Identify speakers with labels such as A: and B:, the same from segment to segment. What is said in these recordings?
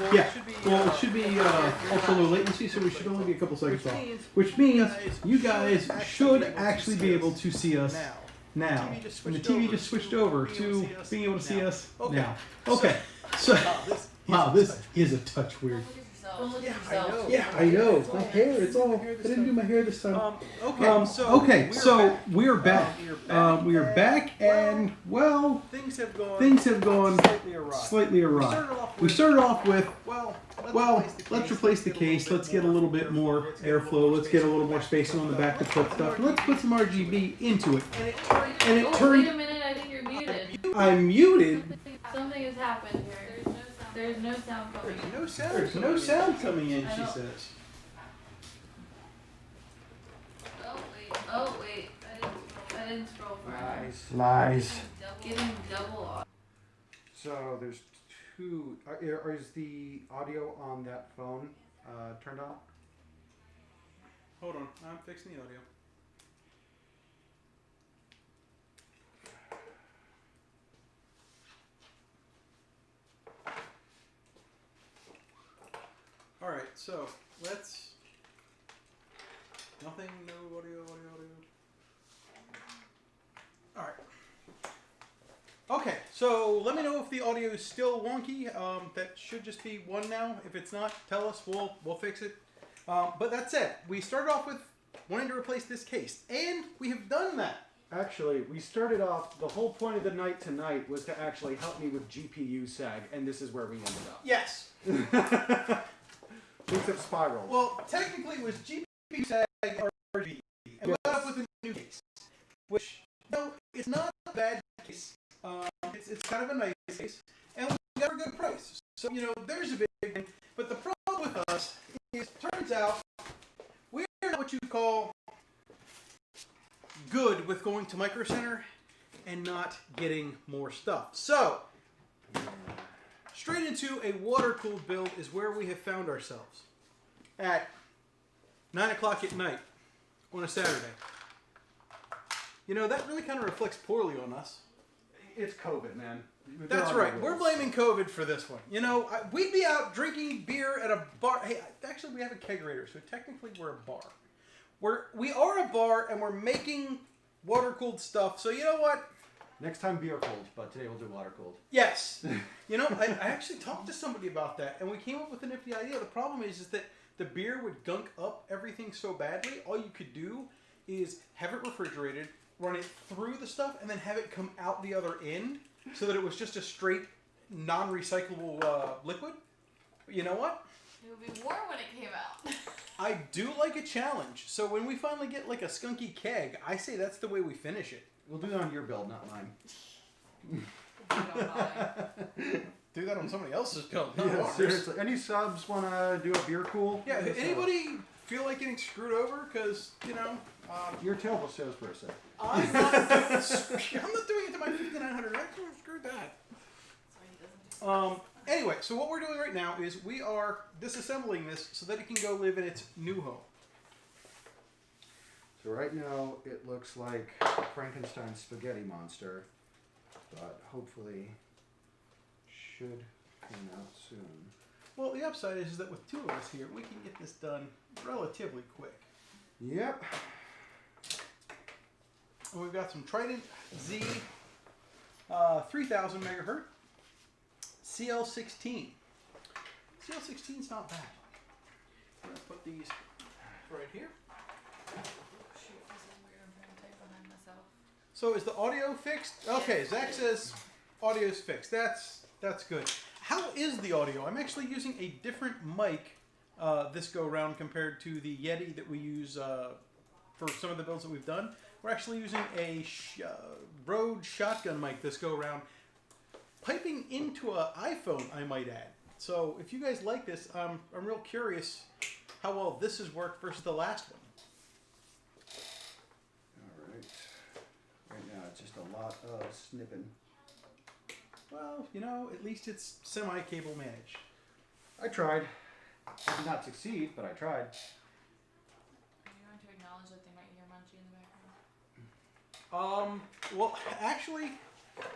A: Well,
B: Yeah.
A: it should be,
B: Well, it should be also low latency latencycy so we should only be a couple seconds off. Which means you guys should actually be able to see us now. And the TV just switched over to being able to see us now. Okay. So, wow, this is a touch weird.
C: Don't look at
A: I
C: yourself.
A: know.
B: Yeah, I know. My hair, it's all. I didn't do my hair this time.
A: Okay,
B: so we're back. We are back, and well,
A: things have gone
B: slightly awry. We started off with, well, let's replace the case. Let's get a little bit more airflow. Let's get a little more spacing on the back to put stuff. And let's put some RGB into it. And it
C: Oh,
B: turned.
C: wait a minute, I think you're muted.
B: I'm muted.
C: Something has happened here. There's no sound coming.
B: There's no sound coming in,
C: I
B: she
C: don't-
B: says.
C: Oh wait, I didn't scroll further.
D: Lies.
C: Getting double off.
D: So there's two. Is the audio on that phone turned on?
B: Hold on, I'm fixing the audio. All right, so let's. Nothing, no audio. All right. Okay, so let me know if the audio is still wonky. That should just be one now. If it's not, tell us. We'll fix it. But that said, we started off with wanting to replace this case, and we have done that.
D: Actually, we started off. The whole point of the night tonight was to actually help me with GPU sag, and this is where we ended up.
B: Yes.
D: Things have spiraled.
B: Well, technically, it was GPU SAG RGB, and we got up with a new case, which it's not a bad case. It's kind of a nice case, and we got a good price. So there's a big thing. But the problem with us is, turns out, we're not what you call good with going to Micro Center and not getting more stuff. So, straight into a water-cooled build is where we have found ourselves at 9 o'clock at night on a Saturday. That really kind of reflects poorly on us.
D: It's COVID, man.
B: That's right. We're blaming COVID for this one. We'd be out drinking beer at a bar. Hey, actually, we have a kegerator, so technically we're a bar. We are a bar, and we're making water-cooled stuff. So you know what?
D: Next time beer cold, but today we'll do water cold.
B: Yes. I actually talked to somebody about that, and we came up with a nifty idea. The problem is that the beer would gunk up everything so badly. All you could do is have it refrigerated, run it through the stuff, and then have it come out the other end so that it was just a straight, non-recyclable liquid. But you know what?
C: It would be warm when it came out.
B: I do like a challenge. So when we finally get like a skunky keg, I say that's the way we finish it.
D: We'll do that on your build, not mine.
B: Do that on somebody else's build.
D: Yeah, seriously. Any subs want to do a beer cool?
B: Yeah, anybody feel like getting screwed over? Because,
D: You're a terrible salesperson.
B: I'm not doing it to my 5,900. I can't screw that. Anyway, so what we're doing right now is we are disassembling this so that it can go live in its new home.
D: So right now it looks like Frankenstein's spaghetti monster, but hopefully should pan out soon.
B: Well, the upside is that with two of us here, we can get this done relatively quick.
D: Yep.
B: And we've got some Trident Z 3000 megahertz CL16. CL16 is not bad. I'm going to put these right here.
C: Shoot, this is weird. I'm trying to type behind myself.
B: So is the audio fixed? Okay, Zach says audio's fixed. That's good. How is the audio? I'm actually using a different mic this go round compared to the Yeti that we use for some of the builds that we've done. We're actually using a Rode shotgun mic this go round, piping into an iPhone, I might add. So if you guys like this, I'm real curious how well this has worked versus the last one.
D: Alright. Right now it's just a lot of snipping.
B: Well, at least it's semi-cable managed.
D: I tried. I did not succeed, but I tried.
C: Are you going to acknowledge that they might hear Munchie in the background?
B: Well, actually,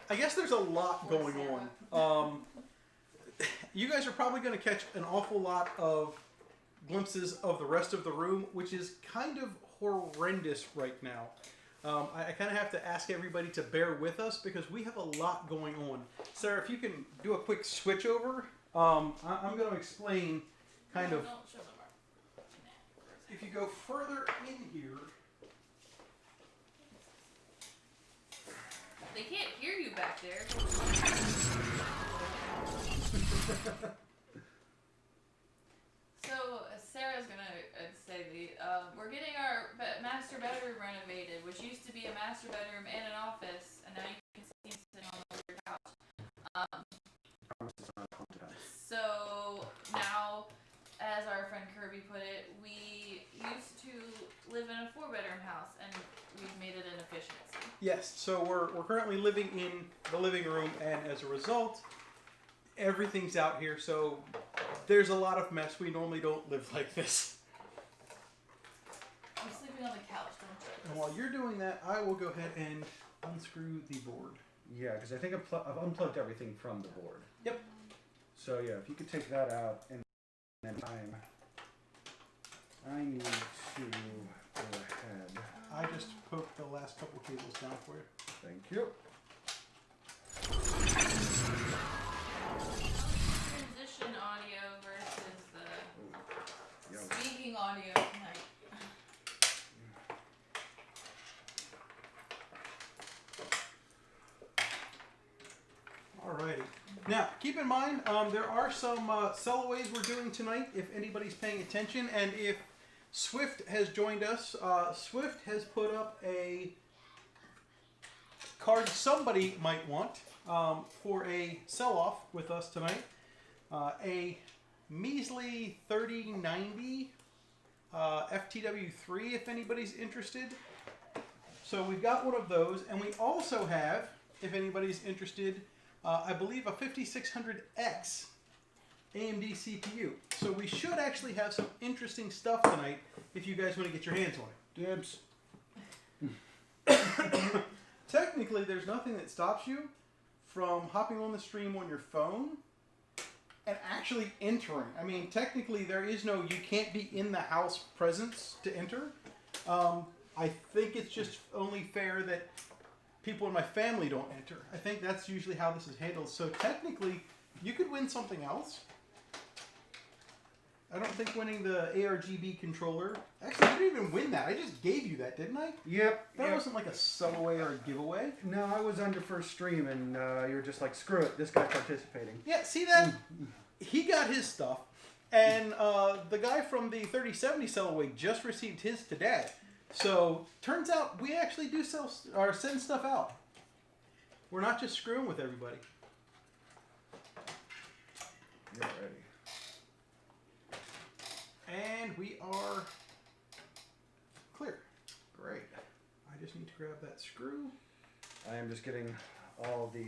B: I guess there's a lot going on. you guys are probably going to catch an awful lot of glimpses of the rest of the room, which is kind of horrendous right now. I kind of have to ask everybody to bear with us because we have a lot going on. Sarah, if you can do a quick switch over, I'm going to explain kind of.
C: Don't show the mark.
B: If you go further in here,
C: They can't hear you back there. So Sarah's gonna say we're getting our master bedroom renovated, which used to be a master bedroom and an office, and now you can see me sitting on your couch. So now, as our friend Kirby put it, we used to live in a 4-bedroom house, and we've made it an efficiency.
B: yes, so we're currently living in the living room, and as a result, everything's out here, so there's a lot of mess. We normally don't live like this.
C: I'm sleeping on the couch, don't judge us.
B: And while you're doing that, I will go ahead and unscrew the board.
D: Yeah, because I think I've unplugged everything from the board.
B: Yep.
D: So yeah, if you could take that out, and then I need to go ahead.
B: I just poked the last couple cables down for you.
D: Thank you.
C: Transition audio versus the
D: Yeah.
C: speaking audio tonight.
B: Alrighty. Now, keep in mind, there are some sellaways we're doing tonight, if anybody's paying attention, and if Swift has joined us, Swift has put up a card somebody might want for a sell-off with us tonight. A measly 3090 FTW3, if anybody's interested. So we've got one of those, and we also have, if anybody's interested, I believe a 5600X AMD CPU. So we should actually have some interesting stuff tonight if you guys want to get your hands on it.
D: Dibs.
B: Technically, there's nothing that stops you from hopping on the stream on your phone and actually entering. I mean, technically, there is no, you can't be in the house presence to enter. I think it's just only fair that people in my family don't enter. I think that's usually how this is handled. So technically, you could win something else. I don't think winning the ARGB controller. Actually, I didn't even win that. I just gave you that, didn't I?
D: Yep.
B: That wasn't like a subaway or a giveaway.
D: No, I was on your first stream, and you were just like, "Screw it, this guy's participating."
B: Yeah, see that? He got his stuff, and the guy from the 3070 sellaway just received his today. So turns out we actually do sell or send stuff out. We're not just screwing with everybody.
D: You're ready.
B: And we are clear.
D: Great.
B: I just need to grab that screw.
D: I am just getting all the.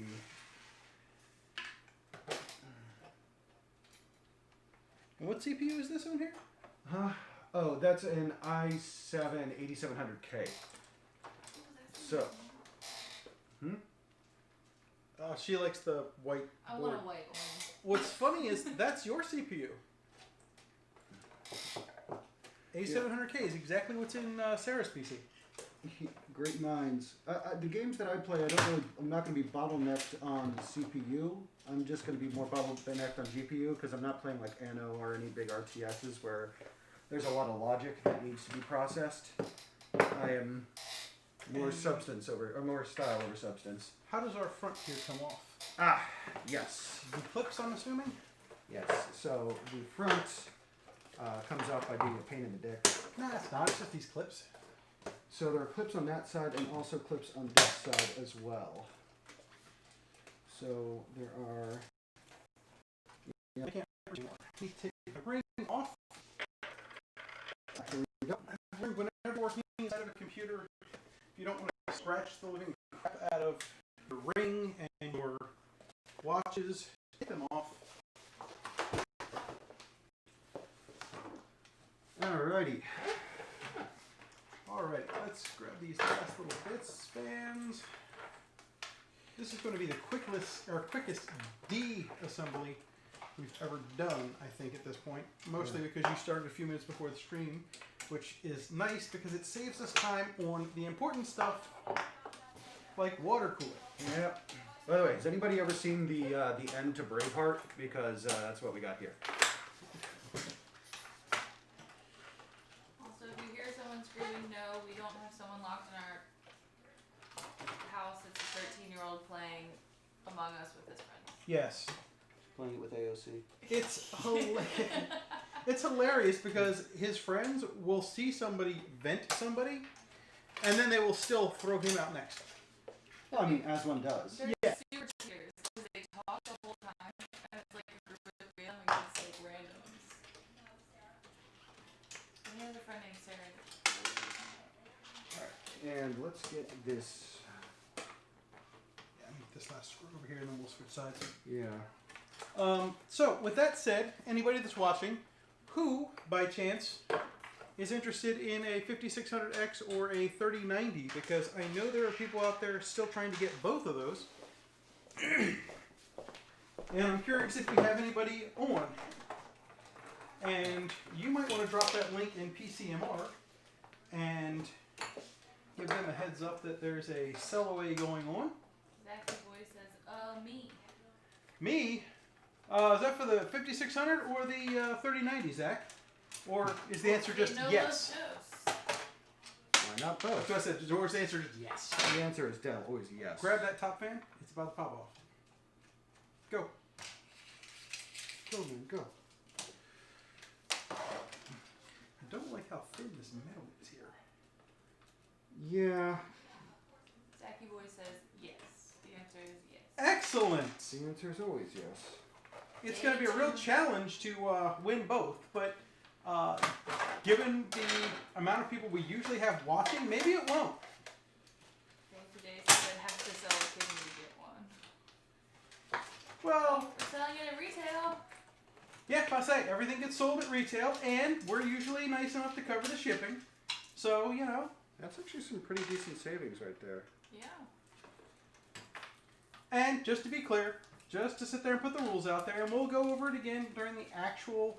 B: And what CPU is this on here?
D: Oh, that's an i7 8700K. So.
B: She likes the white
C: I
B: board.
C: want a white one.
B: What's funny is that's your CPU. A700K is exactly what's in Sarah's PC.
D: Great minds. The games that I play, I'm not going to be bottlenecked on CPU. I'm just going to be more bottlenecked on GPU because I'm not playing like Anno or any big RTSs where there's a lot of logic that needs to be processed. I am more substance or more style over substance.
B: How does our front here come off?
D: Yes.
B: The clips, I'm assuming?
D: Yes. So the front comes off by being a pain in the dick.
B: No, it's not. It's just these clips.
D: So there are clips on that side and also clips on this side as well. So there are.
B: I can't anymore. I need to take the ring off.
D: Here we go.
B: Whenever you're working inside of a computer, if you don't want to scratch the living crap out of your ring and your watches, take them off.
D: Alrighty.
B: Alright, let's grab these last little bits, spans. This is going to be the quickest D assembly we've ever done, I think, at this point. Mostly because you started a few minutes before the stream, which is nice because it saves us time on the important stuff like water cooling.
D: Yep. By the way, has anybody ever seen the end to Braveheart? Because that's what we got here.
C: Also, if you hear someone screaming, no, we don't have someone locked in our house. It's a 13-year-old playing Among Us with his friends.
B: Yes.
D: Playing it with AOC.
B: It's hilarious. It's hilarious because his friends will see somebody vent somebody, and then they will still throw him out next.
D: Well, I mean, as one does.
C: They're
B: Yeah.
C: super cheers because they talk the whole time, and it's like a group of three of them and it's like randoms. And he has a friend named Sarah.
D: And let's get this.
B: Yeah, make this last screw over here, and then we'll switch sides.
D: Yeah.
B: So, with that said, anybody that's watching, who, by chance, is interested in a 5600X or a 3090? Because I know there are people out there still trying to get both of those. And I'm curious if we have anybody on. And you might want to drop that link in PCMR and give them a heads up that there's a sell-away going on.
C: Zachy Boy says, me.
B: Me? Is that for the 5600 or the 3090, Zach? Or is the answer just
C: No
B: yes?
C: Los
D: Why not
B: That's
D: both?
B: what I said. Or is the answer just yes?
D: The answer is always yes.
B: Grab that top fan. It's about to pop off. Go.
D: Go, man, go.
B: I don't like how thin this metal is here.
D: Yeah.
C: Zachy Boy says yes. The answer is yes.
B: Excellent.
D: The answer is always yes.
B: It's going to be a real challenge to win both, but given the amount of people we usually have watching, maybe it won't.
C: Today said I have to sell a kidney to get one.
B: Well,
C: We're selling it at retail.
B: yeah, I say everything gets sold at retail, and we're usually nice enough to cover the shipping. So, you know.
D: That's actually some pretty decent savings right there.
C: Yeah.
B: And just to be clear, just to sit there and put the rules out there, and we'll go over it again during the actual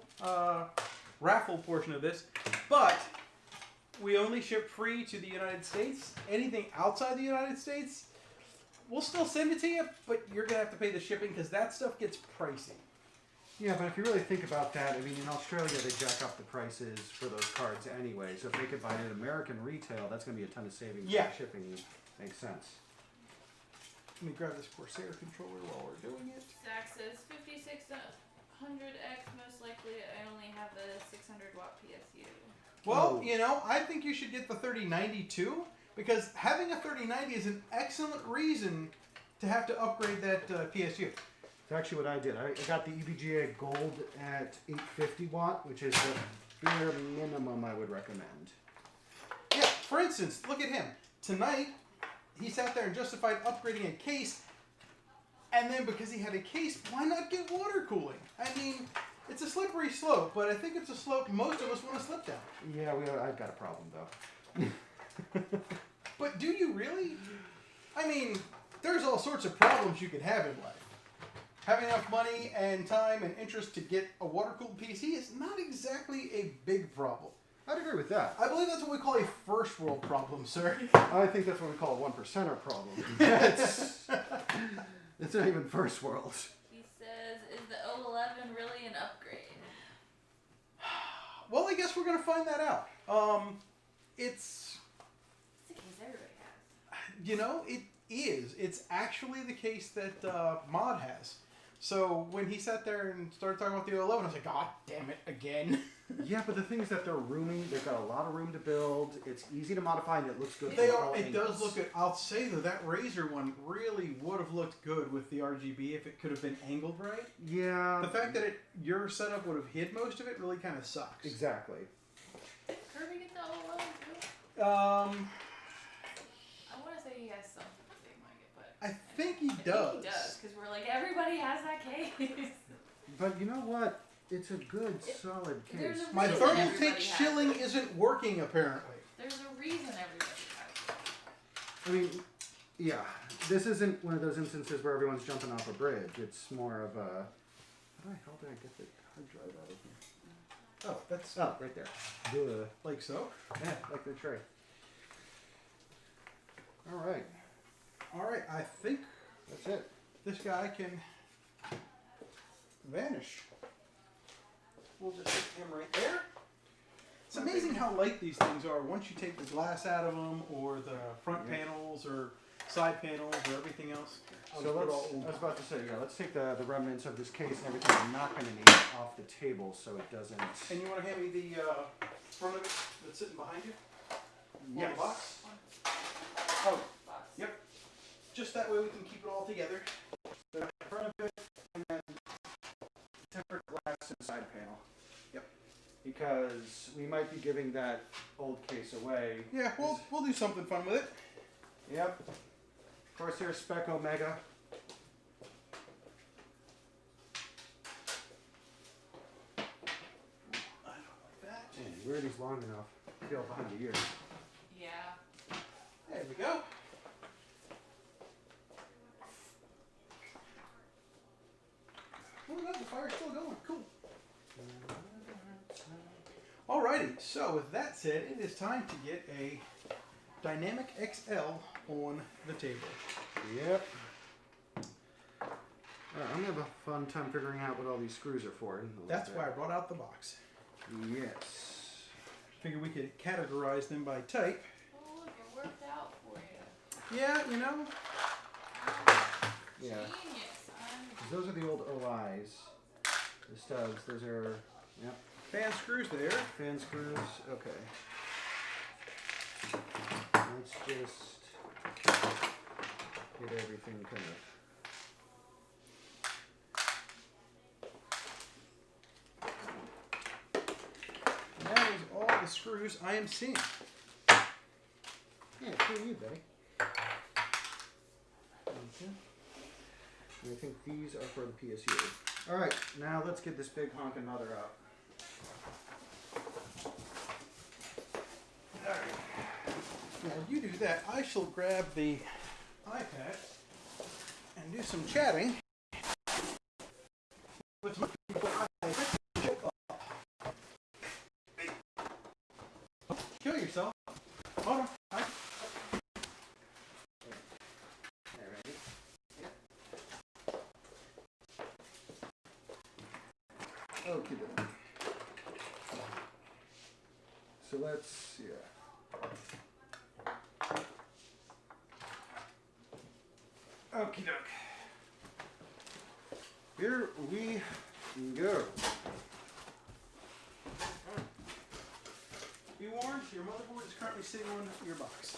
B: raffle portion of this, but we only ship free to the United States. Anything outside the United States, we'll still send it to you, but you're going to have to pay the shipping because that stuff gets pricey.
D: Yeah, but if you really think about that, I mean, in Australia they jack up the prices for those cards anyway. So if they could buy it at American retail, that's going to be a ton of savings.
B: Yeah.
D: Shipping makes sense.
B: Let me grab this Corsair controller while we're doing it.
C: Zach says 5600X, most likely I only have the 600 watt PSU.
B: Well,
D: Oh.
B: you know, I think you should get the 3090 too, because having a 3090 is an excellent reason to have to upgrade that PSU.
D: It's actually what I did. I got the EVGA Gold at 850 watt, which is the bare minimum I would recommend.
B: Yeah, for instance, look at him. Tonight, he sat there and justified upgrading a case, and then because he had a case, why not get water cooling? I mean, it's a slippery slope, but I think it's a slope most of us want to slip down.
D: Yeah, I've got a problem though.
B: But do you really? I mean, there's all sorts of problems you could have in life. Having enough money and time and interest to get a water-cooled PC is not exactly a big problem.
D: I'd agree with that.
B: I believe that's what we call a first world problem, sir.
D: I think that's what we call a 1%er problem. It's not even first world.
C: He says, is the 011 really an upgrade?
B: Well, I guess we're going to find that out. It's,
C: It's the case everybody has.
B: you know, it is. It's actually the case that Mod has. So when he sat there and started talking about the 011, I was like, God damn it, again.
D: Yeah, but the thing is that they're roomy. They've got a lot of room to build. It's easy to modify, and it looks good.
B: They
D: from
B: are.
D: all
B: It does
D: angles.
B: look good. I'll say though, that Razer one really would have looked good with the RGB if it could have been angled right.
D: Yeah.
B: The fact that your setup would have hid most of it really kind of sucks.
D: Exactly.
C: Did Kirby get the 011 too?
B: Um,
C: I want to say he has something like it, but
B: I think he
C: I
B: does.
C: think he does, because we're like, everybody has that case.
D: But you know what? It's a good, solid
C: there's
D: case.
C: a
B: My
C: reason
B: thermal
C: everybody
B: take
C: has
B: shilling
C: it.
B: isn't working apparently.
C: There's a reason everybody has it.
D: I mean, yeah. This isn't one of those instances where everyone's jumping off a bridge. It's more of a, How the hell did I get the hard drive out of here?
B: Oh, that's
D: Oh, right there. Duh.
B: like so.
D: Yeah, like the tray. All right,
B: All right, I think
D: that's it.
B: this guy can vanish. We'll just stick him right there. It's amazing how light these things are once you take the glass out of them, or the front panels, or side panels, or everything else.
D: So let's, I was about to say, yeah, let's take the remnants of this case and everything I'm not going to need off the table so it doesn't...
B: And you want to hand me the front of it that's sitting behind you?
D: Yes.
B: On the box?
C: Box.
B: Yep. Just that way we can keep it all together.
D: The front of it and then tempered glass inside panel.
B: Yep.
D: Because we might be giving that old case away.
B: Yeah, we'll do something fun with it.
D: Yep. Of course, here's Spec Omega.
B: I don't like that.
D: Man, you wear these long enough. Feel behind the ears.
C: Yeah.
B: There we go. Oh, no, the fire's still going. Cool. Alrighty, so with that said, it is time to get a Dynamic XL on the table.
D: Yep. I'm going to have a fun time figuring out what all these screws are for.
B: That's why I brought out the box.
D: Yes.
B: Figured we could categorize them by type.
C: Oh, look, it worked out for you.
B: Yeah, you know.
D: Yeah.
C: Genius.
D: 'Cause those are the old OIs. The stubs. Those are, yep.
B: Fan screws there.
D: Fan screws. Okay. Let's just get everything kind of.
B: And that is all the screws I am seeing.
D: Yeah, for you, buddy. Okay. And I think these are for the PSU. All right, now let's get this big honking mother out.
B: Alright. While you do that, I shall grab the iPad and do some chatting with my people. Kill yourself. Hold on.
D: Alright. Okay, then. So let's, yeah. Okie doke. Here we go.
B: Be warned, your motherboard is currently sitting on your box.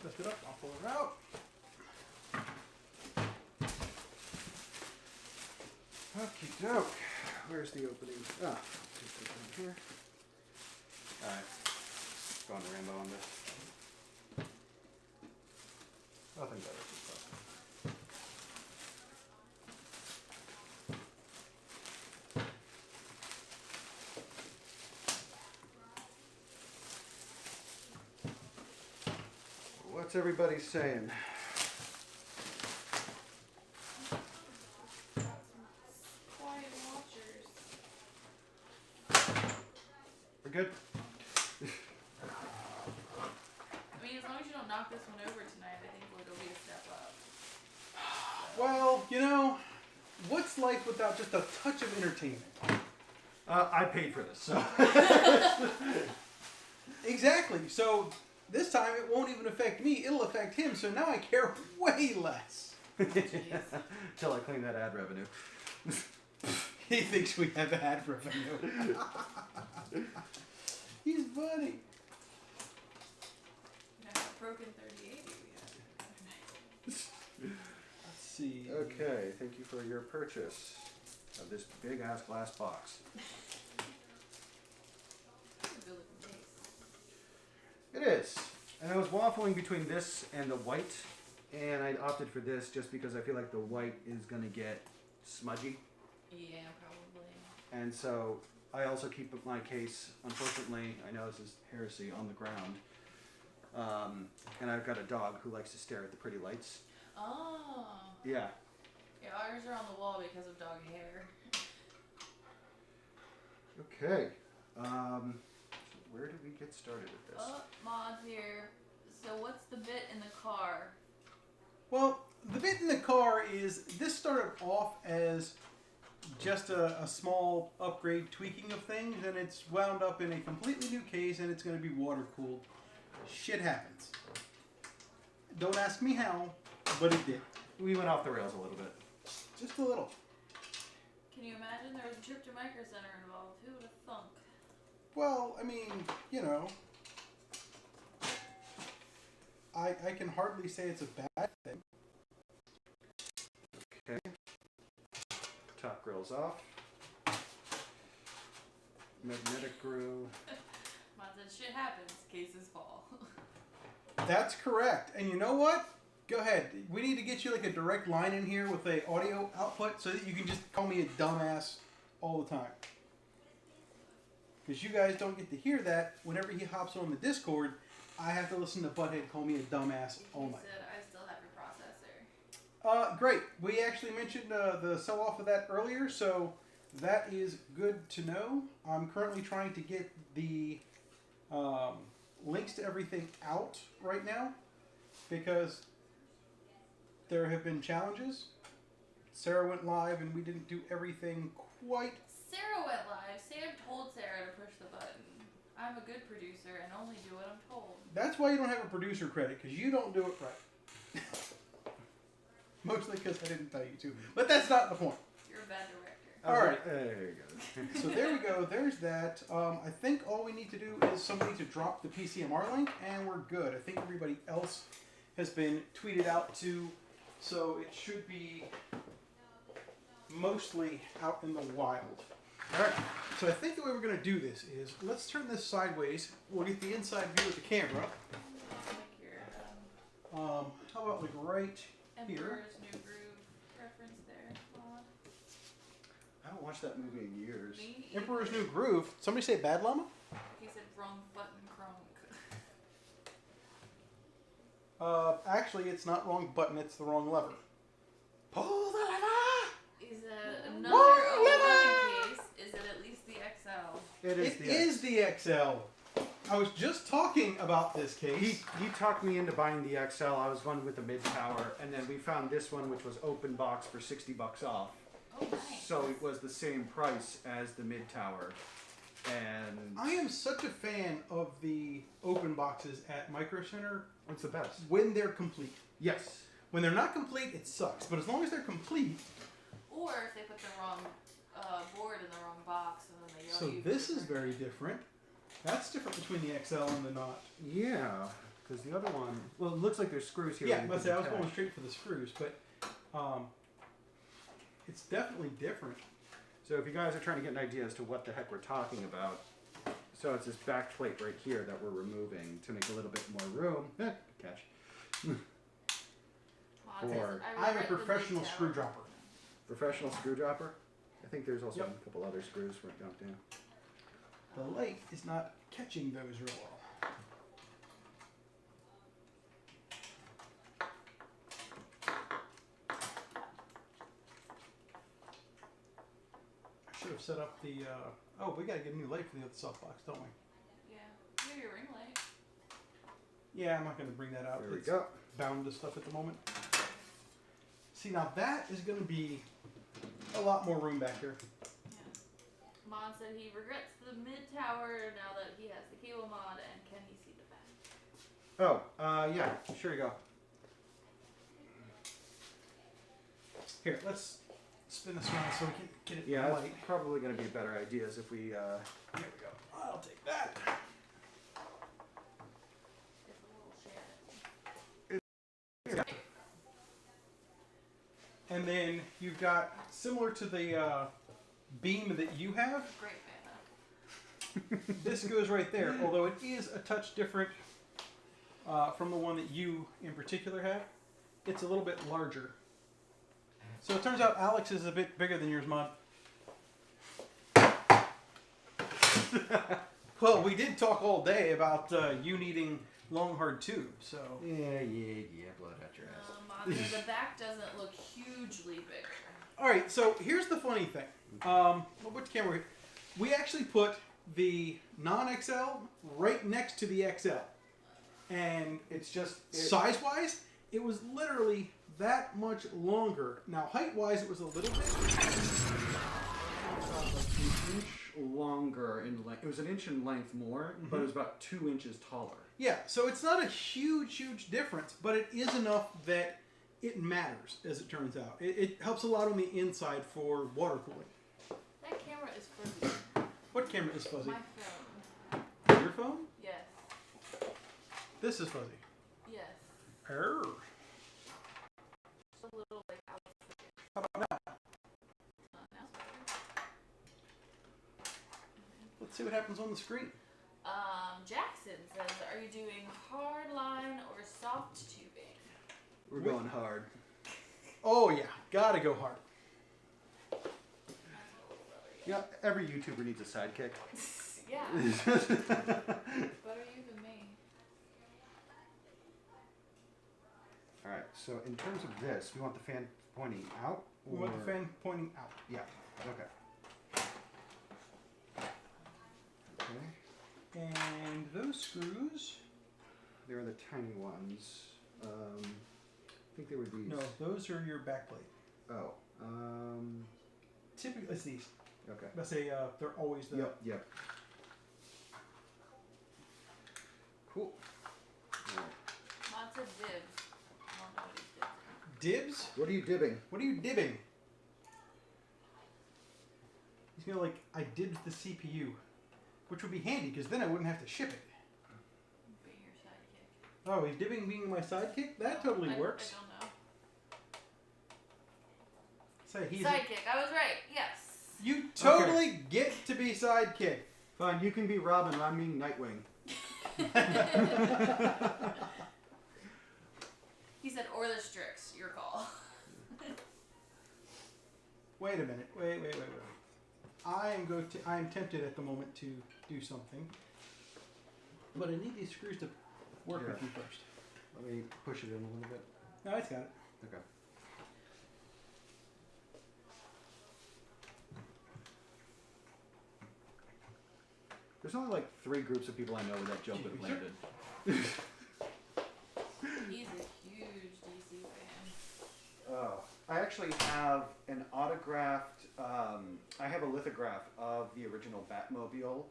B: Lift it up, I'll pull it out.
D: Okie doke. Where's the opening? Ah, just put it down here. Alright. Going to Rambo on this. Nothing better than stuff. What's everybody saying?
C: Quiet watchers.
D: We're good?
C: I mean, as long as you don't knock this one over tonight, I think it'll be a step up.
B: Well, you know, what's life without just a touch of entertainment?
D: I paid for this, so.
B: Exactly. So this time it won't even affect me, it'll affect him, so now I care way less.
D: Till I clean that ad revenue.
B: He thinks we have ad revenue. He's funny.
C: That broken 3080 we had.
B: Let's see.
D: Okay, thank you for your purchase of this big ass glass box. It is. And I was waffling between this and the white, and I opted for this just because I feel like the white is going to get smudgy.
C: Yeah, probably.
D: And so I also keep my case, unfortunately, I know this is heresy, on the ground. And I've got a dog who likes to stare at the pretty lights.
C: Oh.
D: Yeah,
C: Yeah, ours are on the wall because of dog hair.
D: Okay. So where do we get started with this?
C: Oh, Mod's here. So what's the bit in the car?
B: Well, the bit in the car is this started off as just a small upgrade tweaking of things, and it's wound up in a completely new case, and it's going to be water cooled. Shit happens. Don't ask me how, but it did.
D: We went off the rails a little bit.
B: Just a little.
C: Can you imagine there was a trip to Micro Center involved? Who would have thunk?
B: Well, I mean, you know, I can hardly say it's a bad thing.
D: Okay. Top grill's off. Magnetic grill.
C: Mod said shit happens, cases fall.
B: That's correct. And you know what? Go ahead. We need to get you like a direct line in here with a audio output so that you can just call me a dumbass all the time. Because you guys don't get to hear that whenever he hops on the Discord. I have to listen to Butthead call me a dumbass all
C: He
B: night.
C: said I still have your processor.
B: Great. We actually mentioned the sell-off of that earlier, so that is good to know. I'm currently trying to get the links to everything out right now because there have been challenges. Sarah went live and we didn't do everything quite.
C: Sarah went live. Sam told Sarah to push the button. I'm a good producer and only do what I'm told.
B: That's why you don't have a producer credit, because you don't do it right. Mostly because I didn't tell you to. But that's not the point.
C: You're a bad director.
B: All right.
D: There you go.
B: So there we go. There's that. I think all we need to do is somebody to drop the PCMR link, and we're good. I think everybody else has been tweeted out to, so it should be mostly out in the wild. All right. So I think the way we're going to do this is let's turn this sideways. We'll get the inside view of the camera.
C: Like your
B: How about like right here?
C: Emperor's New Groove reference there, Mod.
D: I haven't watched that movie in years.
C: Me?
B: Emperor's New Groove. Somebody say Bad Llama?
C: He said wrong button cronk.
B: Actually, it's not wrong button. It's the wrong lever. Pull the lever.
C: Is it another
B: Whoa,
C: 11 case? Is it at least the XL?
B: It is the XL. I was just talking about this case.
D: He talked me into buying the XL. I was going with the mid tower, and then we found this one, which was open box for $60 off.
C: Oh, nice.
D: So it was the same price as the mid tower, and
B: I am such a fan of the open boxes at Micro Center
D: what's the best?
B: when they're complete.
D: Yes.
B: When they're not complete, it sucks. But as long as they're complete.
C: Or if they put the wrong board in the wrong box and then they yell
B: So
C: at you.
B: this
C: for
B: is very different. That's different between the XL and the not.
D: Yeah, because the other one, well, it looks like there's screws here.
B: Yeah,
D: you
B: but
D: can
B: I was
D: attach.
B: going straight for the screws, but it's definitely different.
D: So if you guys are trying to get an idea as to what the heck we're talking about, so it's this back plate right here that we're removing to make a little bit more room. Catch.
C: Mod says,
D: Or-
C: I
B: I'm a
C: regret the
B: professional
C: detail.
B: screwdropper.
D: Professional screwdriver. I think there's also
B: Yep.
D: a couple other screws right down there.
B: The light is not catching those real well. I should have set up the. Oh, we gotta get a new light for the other softbox, don't we?
C: Yeah. Maybe your ring light.
B: Yeah, I'm not gonna bring that out.
D: There we
B: It's
D: go.
B: bound to stuff at the moment. See, now that is gonna be a lot more room back here.
C: Yeah. Mod said he regrets the mid tower now that he has the cable mod, and can he see the back?
D: Oh, yeah, sure you go.
B: Here, let's spin this around so we can get it
D: Yeah,
B: light.
D: it's probably going to be a better idea is if we,
B: Here we go. I'll take that.
C: It's a little shit.
B: And then you've got, similar to the beam that you have,
C: Great fan of.
B: this goes right there, although it is a touch different from the one that you in particular have. It's a little bit larger. So it turns out Alex is a bit bigger than yours, Mod. Well, we did talk all day about you needing long hard tube. So
D: Yeah, blow it out your ass.
C: The back doesn't look hugely bigger.
B: all right. So here's the funny thing. Well, which camera? We actually put the non-XL right next to the XL, and
D: It's just
B: size-wise, it was literally that much longer. Now, height-wise, it was a little bit.
D: Like an inch longer in length. It was an inch in length more, but it was about 2 inches taller.
B: Yeah, so it's not a huge difference, but it is enough that it matters, as it turns out. It helps a lot on the inside for water cooling.
C: That camera is fuzzy.
B: What camera is fuzzy?
C: My phone.
B: Your phone?
C: Yes.
B: This is fuzzy.
C: Yes.
B: Err.
C: Just a little like out.
B: How about now?
C: Now it's better.
B: Let's see what happens on the screen.
C: Jackson says, are you doing hard line or soft tubing?
D: We're going hard.
B: Oh, yeah. Gotta go hard.
D: Yeah, every YouTuber needs a sidekick.
C: Yeah. Better you than me.
D: Alright, so in terms of this, we want the fan pointing out?
B: We want the fan pointing out.
D: Yeah, okay. Okay.
B: And those screws...
D: They're the tiny ones. I think they were these.
B: No, those are your backplate.
D: Oh.
B: Typically, it's these.
D: Okay.
B: Let's say they're always the...
D: Yep. Cool. Alright.
C: Lots of dibs. I don't know what he's dibbing.
B: Dibs?
D: What are you dibbing?
B: What are you dibbing? He's gonna like, I dibbed the CPU. Which would be handy, because then I wouldn't have to ship it.
C: Be your sidekick.
B: Oh, he's dibbing being my sidekick? That totally works.
C: I don't
B: Say
C: know.
B: he's
C: Sidekick. I was right. Yes.
B: You totally get to be sidekick.
D: Fine, you can be Robin, I'm being Nightwing.
C: He said, or the Strix. Your call.
B: Wait a minute. Wait. I am tempted at the moment to do something. But I need these screws to work with
D: Yeah.
B: you first.
D: Let me push it in a little bit.
B: No, it's got it.
D: Okay. There's only like 3 groups of people I know where that joke would have landed.
C: He's a huge DC fan.
D: Oh, I actually have an autographed. I have a lithograph of the original Batmobile,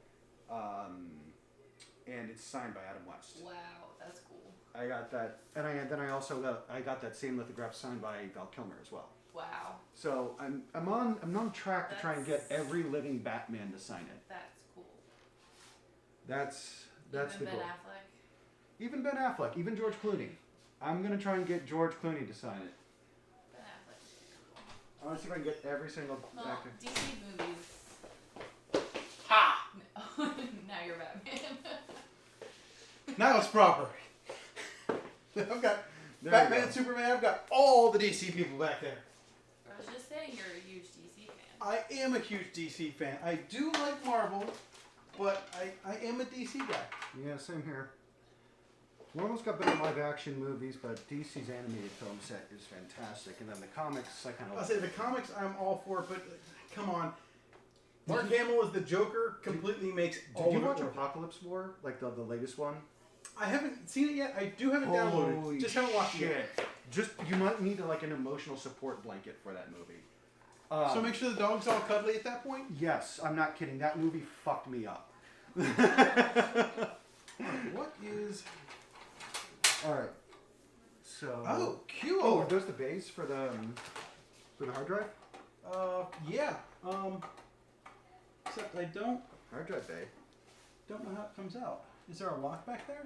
D: and it's signed by Adam West.
C: Wow, that's cool.
D: I got that, and then I also got that same lithograph signed by Val Kilmer as well.
C: Wow,
D: So I'm on track to try and get every living Batman to sign it.
C: that's cool.
D: That's
C: Even
D: the
C: Ben
D: goal.
C: Affleck.
D: Even Ben Affleck, even George Clooney. I'm gonna try and get George Clooney to sign it.
C: Ben Affleck.
D: I want to see if I can get every single
C: Well,
D: actor.
C: DC movies. Ha! No. Now you're Batman.
B: Now it's proper. I've got
D: There
B: Batman,
D: we go.
B: Superman. I've got all the DC people back there.
C: I was just saying you're a huge DC fan.
B: I am a huge DC fan. I do like Marvel, but I am a DC guy.
D: Yeah, same here. Marvel's got better live action movies, but DC's animated film set is fantastic. And then the comics, I kind
B: I'll
D: of.
B: say the comics I'm all for, but come on. Mark Hamill as the Joker completely makes all
D: Did you
B: of it
D: watch
B: work.
D: Apocalypse War, like the latest one?
B: I haven't seen it yet. I do have it downloaded.
D: Holy
B: Just haven't watched it
D: shit.
B: yet.
D: Just you might need like an emotional support blanket for that movie.
B: So make sure the dog's all cuddly at that point.
D: Yes, I'm not kidding. That movie fucked me up.
B: What is?
D: All right. So.
B: Oh, cute.
D: Oh, are those the bays for the hard drive?
B: Yeah. Except I don't
D: Hard drive bay.
B: know how it comes out. Is there a lock back there?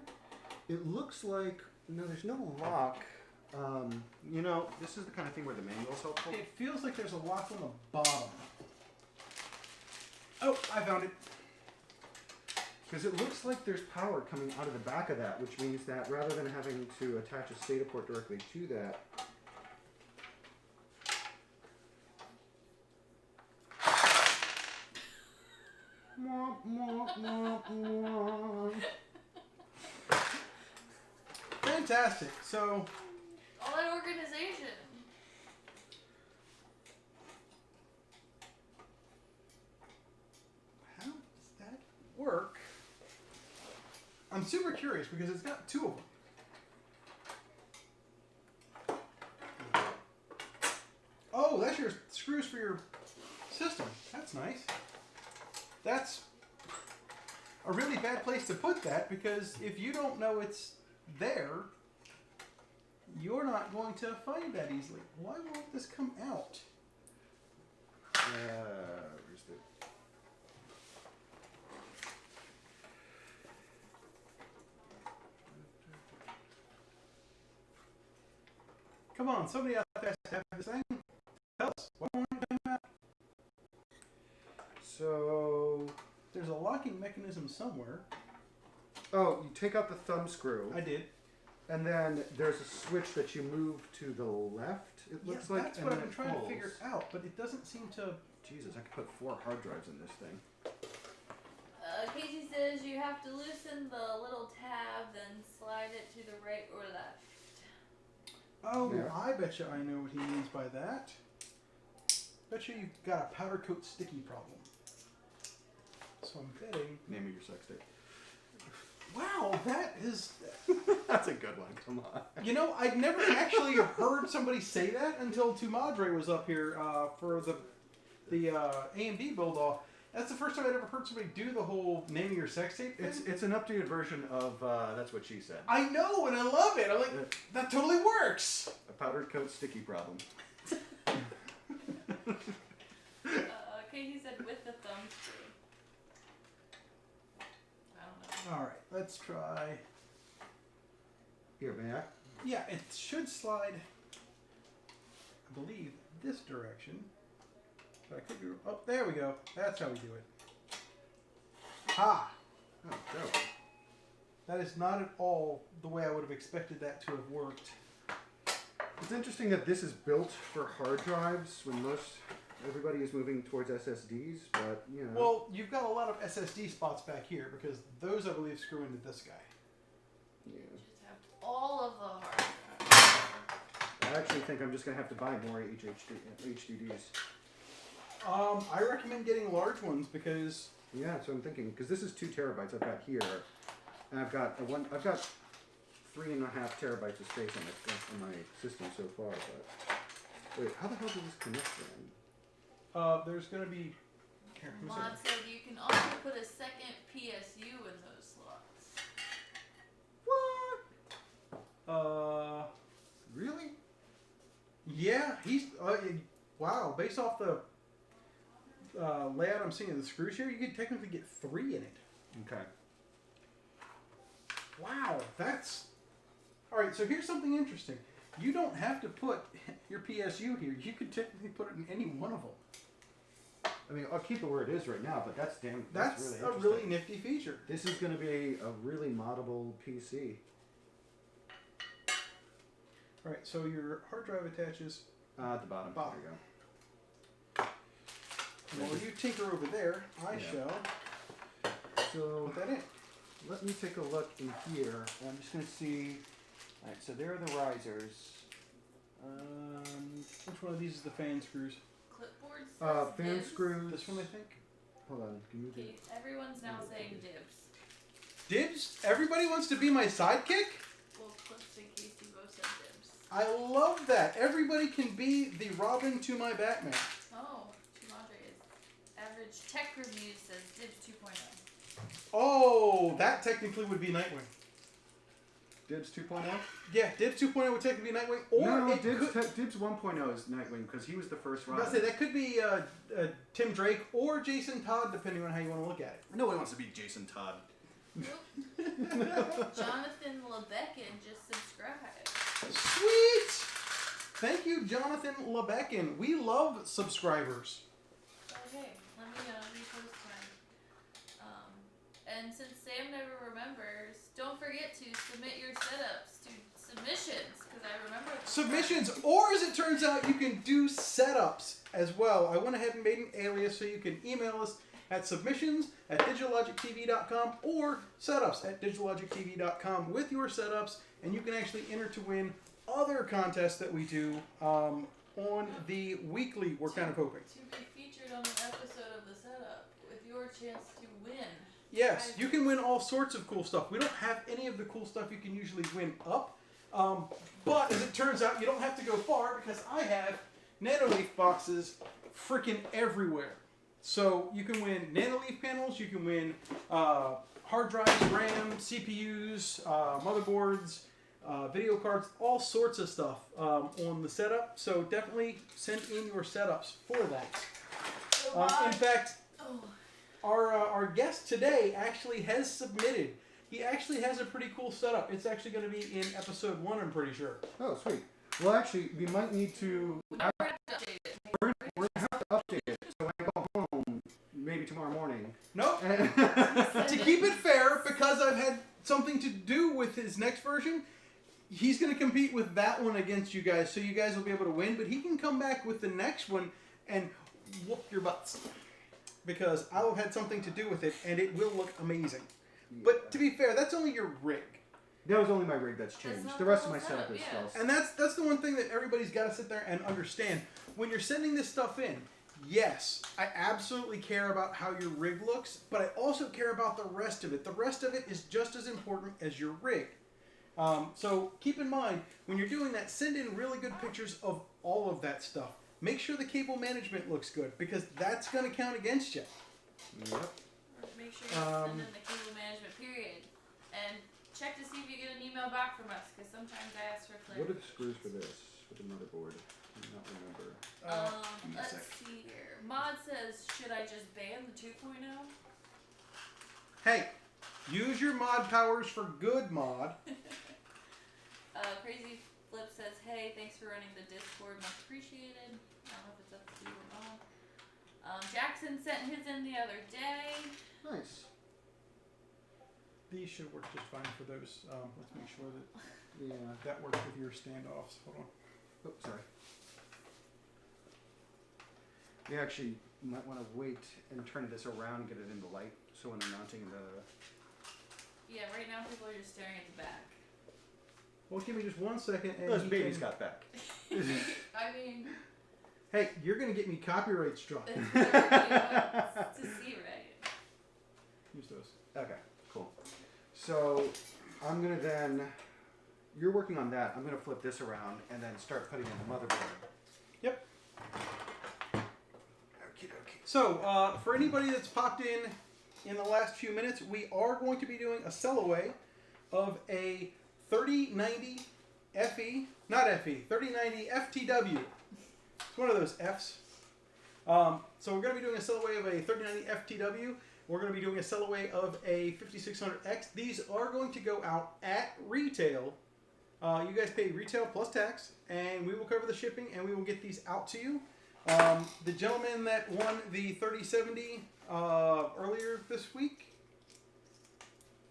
D: It looks like no. There's no lock. You know, this is the kind of thing where the manual's helpful.
B: It feels like there's a lock on the bottom. Oh, I found it.
D: Because it looks like there's power coming out of the back of that, which means that rather than having to attach a SATA port directly to that.
B: fantastic. So,
C: All that organization.
B: how does that work? I'm super curious because it's got two of them. Oh, that's your screws for your system. That's nice. That's a really bad place to put that because if you don't know it's there, you're not going to find that easily. Why won't this come out?
D: Where's the...
B: Come on, somebody out there has to have this thing. Tell us. Why won't it come out?
D: So...
B: There's a locking mechanism somewhere.
D: Oh, you take out the thumb screw.
B: I did.
D: And then there's a switch that you move to the left, it looks like.
B: That's
D: and
B: what I've
D: then
B: been
D: it
B: trying to
D: pulls.
B: figure out, but it doesn't seem to.
D: Jesus, I could put 4 hard drives in this thing.
C: Casey says you have to loosen the little tab, then slide it to the right or left.
B: Oh,
D: Yeah.
B: I bet you I know what he means by that. Bet you you've got a powder coat sticky problem. So I'm betting.
D: Name of your sex tape.
B: Wow, that is.
D: That's a good one. Come on.
B: You know, I'd never actually heard somebody say that until Tumadre was up here for the AMD build off. That's the first time I'd ever heard somebody do the whole naming your sex tape thing.
D: It's an updated version of That's What She Said.
B: I know, and I love it. I'm like, that totally works.
D: A powdered coat sticky problem.
C: Casey said with the thumb screw. I don't know.
B: All right, let's try.
D: Here, may I?
B: Yeah, it should slide, I believe, this direction. But I could be. Oh, there we go. That's how we do it. Ha!
D: Oh, dope.
B: That is not at all the way I would have expected that to have worked.
D: It's interesting that this is built for hard drives when everybody is moving towards SSDs, but you know.
B: Well, you've got a lot of SSD spots back here because those, I believe, screw into this guy.
D: Yeah.
C: Just have all of the hard.
D: I actually think I'm just gonna have to buy more HDDs.
B: I recommend getting large ones because
D: Yeah, that's what I'm thinking. Because this is 2 terabytes I've got here, and I've got 3.5 terabytes of space on my system so far. But wait, how the hell does this connect then?
B: there's going to be. Here, let me see.
C: Mod said you can also put a second PSU in those slots.
D: What? Really?
B: Yeah, he's. Wow, based off the layout I'm seeing of the screws here, you could technically get 3 in it.
D: Okay.
B: Wow, that's. Alright, so here's something interesting. You don't have to put your PSU here. You could technically put it in any one of them.
D: I mean, I'll keep it where it is right now, but that's
B: That's
D: really
B: a
D: interesting.
B: really nifty feature.
D: This is going to be a really moddable PC.
B: Alright, so your hard drive attaches.
D: At the bottom.
B: Bottom.
D: There you
B: While you tinker over there, I
D: Yeah.
B: shall
D: go. So
B: put that in.
D: let me take a look in here. I'm just going to see. All right, so there are the risers.
B: Which one of these is the fan screws?
C: Clipboard says
D: Fan
C: dibs.
D: screws.
B: This one, I think.
D: Hold on. Can you do?
C: Okay, everyone's now saying dibs.
B: Dibs? Everybody wants to be my sidekick?
C: Well, Clips and Casey both said dibs.
B: I love that. Everybody can be the Robin to my Batman.
C: Oh, Tumadre is. Average Tech Reviews says dibs 2.0.
B: Oh, that technically would be Nightwing.
D: Dibs 2.0?
B: Yeah, Dibs 2.0 would technically be Nightwing, or
D: No,
B: it could.
D: Dibs 1.0 is Nightwing because he was the first
B: I was about
D: Robin.
B: to say that could be Tim Drake or Jason Todd, depending on how you want to look at it.
D: Nobody wants to be Jason Todd.
C: Jonathan Lebecken just subscribed.
B: Sweet! Thank you, Jonathan Lebecken. We love subscribers.
C: Okay, let me repost mine. And since Sam never remembers, don't forget to submit your setups to submissions, because I remember
B: Submissions, or as it turns out, you can do setups as well. I went ahead and made an alias so you can email us at submissions at digitallogictv.com or setups at digitallogictv.com with your setups, and you can actually enter to win other contests that we do on the weekly, we're kind of hoping.
C: To be featured on an episode of the setup with your chance to win.
B: Yes, you can win all sorts of cool stuff. We don't have any of the cool stuff you can usually win up, but as it turns out, you don't have to go far because I have Nanoleaf boxes freaking everywhere. So you can win Nanoleaf panels, you can win hard drives, RAM, CPUs, motherboards, video cards, all sorts of stuff on the setup. So definitely send in your setups for that.
C: So
B: In fact,
C: oh,
B: our guest today actually has submitted. He actually has a pretty cool setup. It's actually going to be in episode 1, I'm pretty sure.
D: Oh, sweet. Well, actually, we might need to.
C: we're gonna have to update it.
D: We're gonna have to update it. So when I go home, maybe tomorrow morning.
B: Nope. To keep it fair, because I've had something to do with his next version, he's going to compete with that one against you guys, so you guys will be able to win. But he can come back with the next one and whoop your butts, because I will have had something to do with it, and it will look amazing. But to be fair, that's only your rig.
D: That was only my rig that's changed.
C: not
D: The rest
C: the
D: of my
C: whole
D: setup
C: setup,
D: is
C: yeah.
D: still.
B: And that's the one thing that everybody's got to sit there and understand. When you're sending this stuff in, yes, I absolutely care about how your rig looks, but I also care about the rest of it. The rest of it is just as important as your rig. So keep in mind, when you're doing that, send in really good pictures of all of that stuff. Make sure the cable management looks good, because that's going to count against you.
D: Yep.
C: Make sure you send in the cable management period. And check to see if you get an email back from us, because sometimes I ask for
D: What are
C: clarity.
D: the screws for this? For the motherboard? I do not remember.
B: Give me a
C: Let's
B: sec.
C: see here. Mod says, should I just ban the 2.0?
B: Hey, use your mod powers for good, mod.
C: Crazy Flip says, hey, thanks for running the Discord, much appreciated. I don't know if it's up to you or not. Jackson sent his in the other day.
D: Nice.
B: These should work just fine for those. Let's make sure that
D: Yeah.
B: that works with your standoffs. Hold on.
D: Oh, sorry. You actually might want to wait and turn this around and get it in the light, so when they're mounting the.
C: Yeah, right now people are just staring at the back.
B: Well, give me just 1 second. And
D: Those
B: he
D: babies
B: can-
D: got back.
C: I mean,
B: Hey, you're gonna get me copyright struck.
C: it's what everybody wants to see, right?
B: Use those.
D: Okay, cool. So I'm gonna then. You're working on that. I'm gonna flip this around and then start putting in the motherboard.
B: Yep.
D: Okie dokie.
B: So, for anybody that's popped in the last few minutes, we are going to be doing a sell-away of a 3090 FE, not FE, 3090 FTW. It's one of those Fs. So we're going to be doing a sell-away of a 3090 FTW. We're going to be doing a sell-away of a 5600X. These are going to go out at retail. You guys pay retail plus tax, and we will cover the shipping, and we will get these out to you. The gentleman that won the 3070 earlier this week,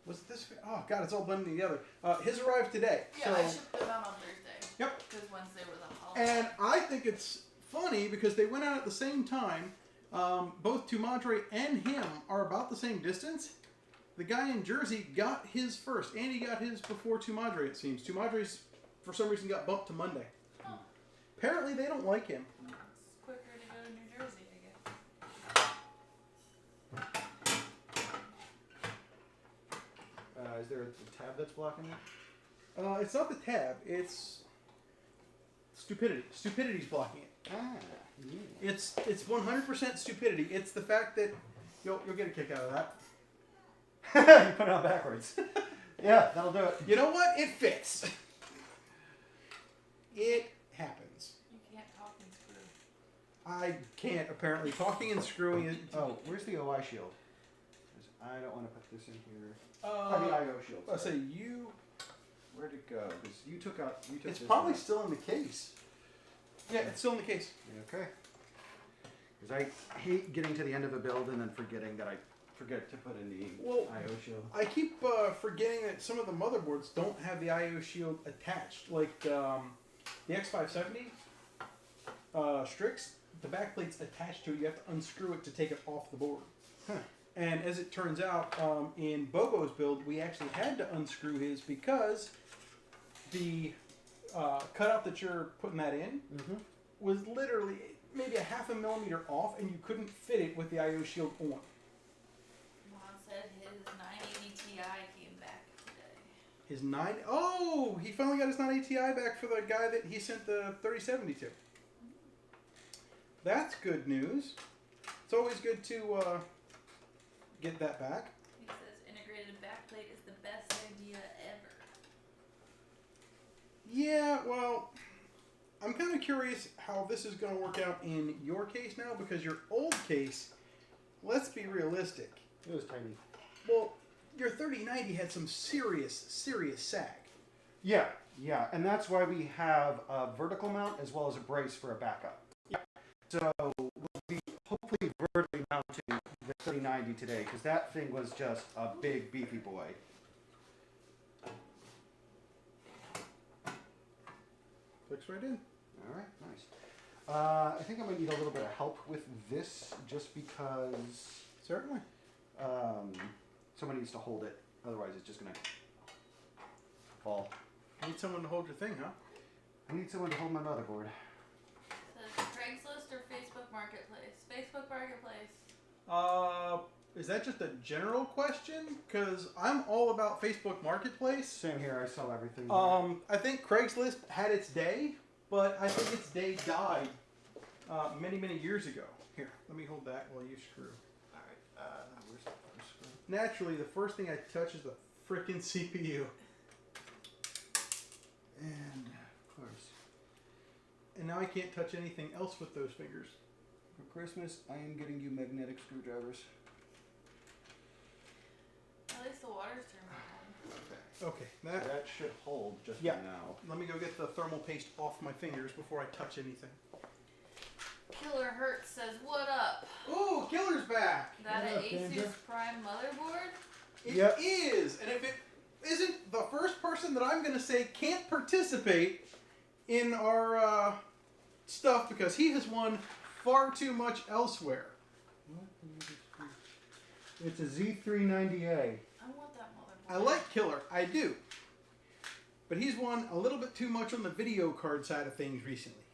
B: was it this week? Oh, God, it's all blending together. His arrived today.
C: Yeah,
B: So,
C: I shipped them out on Thursday.
B: Yep.
C: Because Wednesday was a holiday.
B: and I think it's funny because they went out at the same time. Both Tumadre and him are about the same distance. The guy in Jersey got his first. Andy got his before Tumadre, it seems. Tumadre's, for some reason, got bumped to Monday.
C: Oh.
B: Apparently, they don't like him.
C: It's quicker to go to New Jersey, I guess.
D: Is there a tab that's blocking it?
B: It's not the tab. It's stupidity. Stupidity's blocking it.
D: Ah, yeah.
B: It's 100% stupidity. It's the fact that you'll get a kick out of that.
D: You put it on backwards. Yeah, that'll do it.
B: You know what? It fits. It happens.
C: You can't talk and screw.
B: I can't, apparently. Talking and screwing is...
D: Oh, where's the OI shield? 'Cause I don't want to put this in here. I mean, IO shield.
B: I say
D: sorry.
B: you...
D: Where'd it go? Because you took out. You took
B: It's
D: this
B: probably
D: out.
B: still in the case. Yeah, it's still in the case.
D: Okay. Because I hate getting to the end of a build and then forgetting that I forget to put in the
B: Well,
D: IO shield.
B: I keep forgetting that some of the motherboards don't have the IO shield attached. Like the X570 Strix the backplate's attached to it. You have to unscrew it to take it off the board.
D: Huh.
B: And as it turns out, in Bobo's build, we actually had to unscrew his because the cutout that you're putting that in was literally maybe a half a millimeter off, and you couldn't fit it with the IO shield on.
C: Juan said his 980 Ti came back today.
B: His 9... Oh! He finally got his 980 Ti back for the guy that he sent the 3070 to. That's good news. It's always good to get that back.
C: He says integrated backplate is the best idea ever.
B: Yeah, well, I'm kind of curious how this is going to work out in your case now, because your old case, let's be realistic.
D: It was tiny.
B: Well, your 3090 had some serious sag.
D: Yeah, and that's why we have a vertical mount as well as a brace for a backup. Yeah. So we'll be hopefully vertically mounting the 3090 today, because that thing was just a big beefy boy.
B: Clicks right in.
D: All right, nice. I think I might need a little bit of help with this, just because
B: Certainly.
D: someone needs to hold it. Otherwise, it's just gonna fall.
B: Need someone to hold your thing, huh?
D: I need someone to hold my motherboard.
C: Says Craigslist or Facebook Marketplace? Facebook Marketplace.
B: Is that just a general question? Because I'm all about Facebook Marketplace.
D: Same here. I sell everything.
B: I think Craigslist had its day, but I think its day died many years ago. Here, let me hold that while you screw.
D: Alright, where's the first screw?
B: Naturally, the first thing I touch is the frickin' CPU.
D: And, of course,
B: And now I can't touch anything else with those fingers.
D: for Christmas, I am getting you magnetic screwdrivers.
C: At least the water's turned on.
B: Okay, that.
D: That should hold just
B: Yeah.
D: now.
B: Let me go get the thermal paste off my fingers before I touch anything.
C: Killer Hurt says, what up?
B: Ooh, Killer's back!
C: That
D: What
C: an
D: up,
C: Asus
D: Danger?
C: Prime motherboard?
B: It
D: Yep.
B: is, and if it isn't the first person that I'm going to say can't participate in our stuff because he has won far too much elsewhere.
D: It's a Z390A.
C: I want that motherboard.
B: I like Killer, I do. But he's won a little bit too much on the video card side of things recently.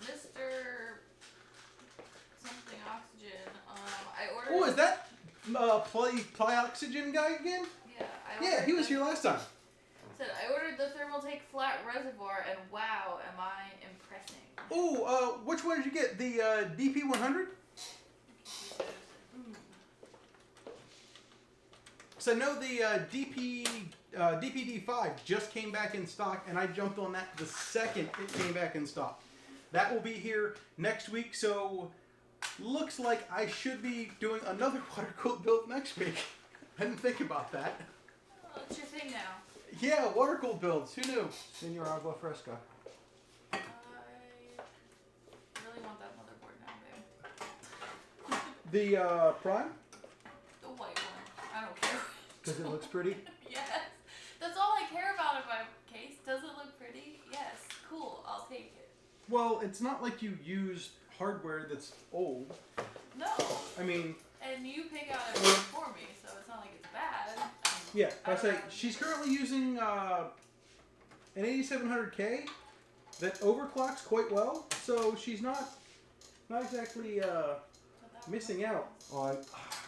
C: Mr. Something Oxygen. I ordered.
B: Oh, is that Plyoxygen guy again?
C: Yeah,
B: Yeah, he was here last time.
C: Said I ordered the Thermaltake flat reservoir, and wow, am I impressing.
B: Oh, which one did you get? The DP100? So I know the DPD5 just came back in stock, and I jumped on that the second it came back in stock. That will be here next week, so looks like I should be doing another water-cooled build next week. I didn't think about that.
C: Oh, it's your thing now.
B: Yeah, water-cooled builds. Who knew?
D: Senor Agua Fresca.
C: I really want that motherboard now, babe.
B: The Prime?
C: The white one. I don't care.
D: Because it looks pretty?
C: Yes. That's all I care about in my case. Does it look pretty? Yes. Cool. I'll take it.
B: Well, it's not like you use hardware that's old.
C: No.
B: I mean,
C: And you pick out everything for me, so it's not like it's bad.
B: yeah, I
C: I'd
B: say
C: rather-
B: she's currently using an 8700K that overclocks quite well, so she's not exactly missing out.
D: Oh,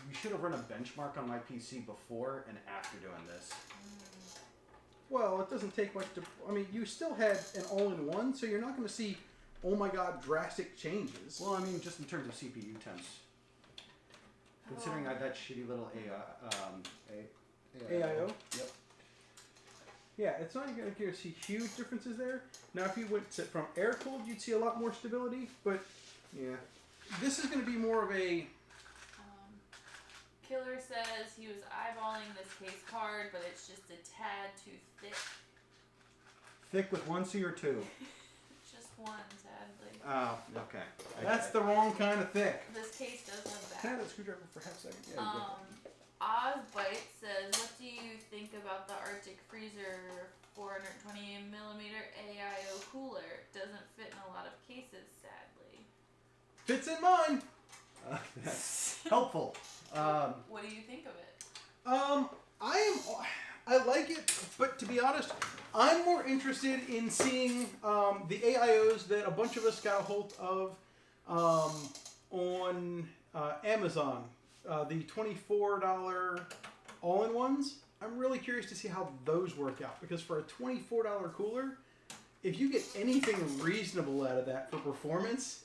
D: we should have run a benchmark on my PC before and after doing this.
B: Well, it doesn't take much to. I mean, you still had an all-in-one, so you're not going to see, oh my god, drastic changes.
D: Well, I mean, just in terms of CPU temps. Considering I had that shitty little
B: AIO?
D: Yep.
B: Yeah, it's not going to see huge differences there. Now, if you went from air-cooled, you'd see a lot more stability, but yeah. This is going to be more of a.
C: Killer says he was eyeballing this case card, but it's just a tad too thick.
D: Thick with one C or two?
C: Just one, sadly.
D: Oh, okay.
B: That's the wrong kind of thick.
C: This case does have
B: Can I have
C: back.
B: a screwdriver for half a second? Yeah, you go.
C: Ozbite says, what do you think about the Arctic Freezer 420mm AIO cooler? Doesn't fit in a lot of cases, sadly.
B: Fits in mine.
D: That's helpful.
C: What do you think of it?
B: I like it, but to be honest, I'm more interested in seeing the AIOs that a bunch of us got a hold of on Amazon. The $24 all-in-ones. I'm really curious to see how those work out, because for a $24 cooler, if you get anything reasonable out of that for performance,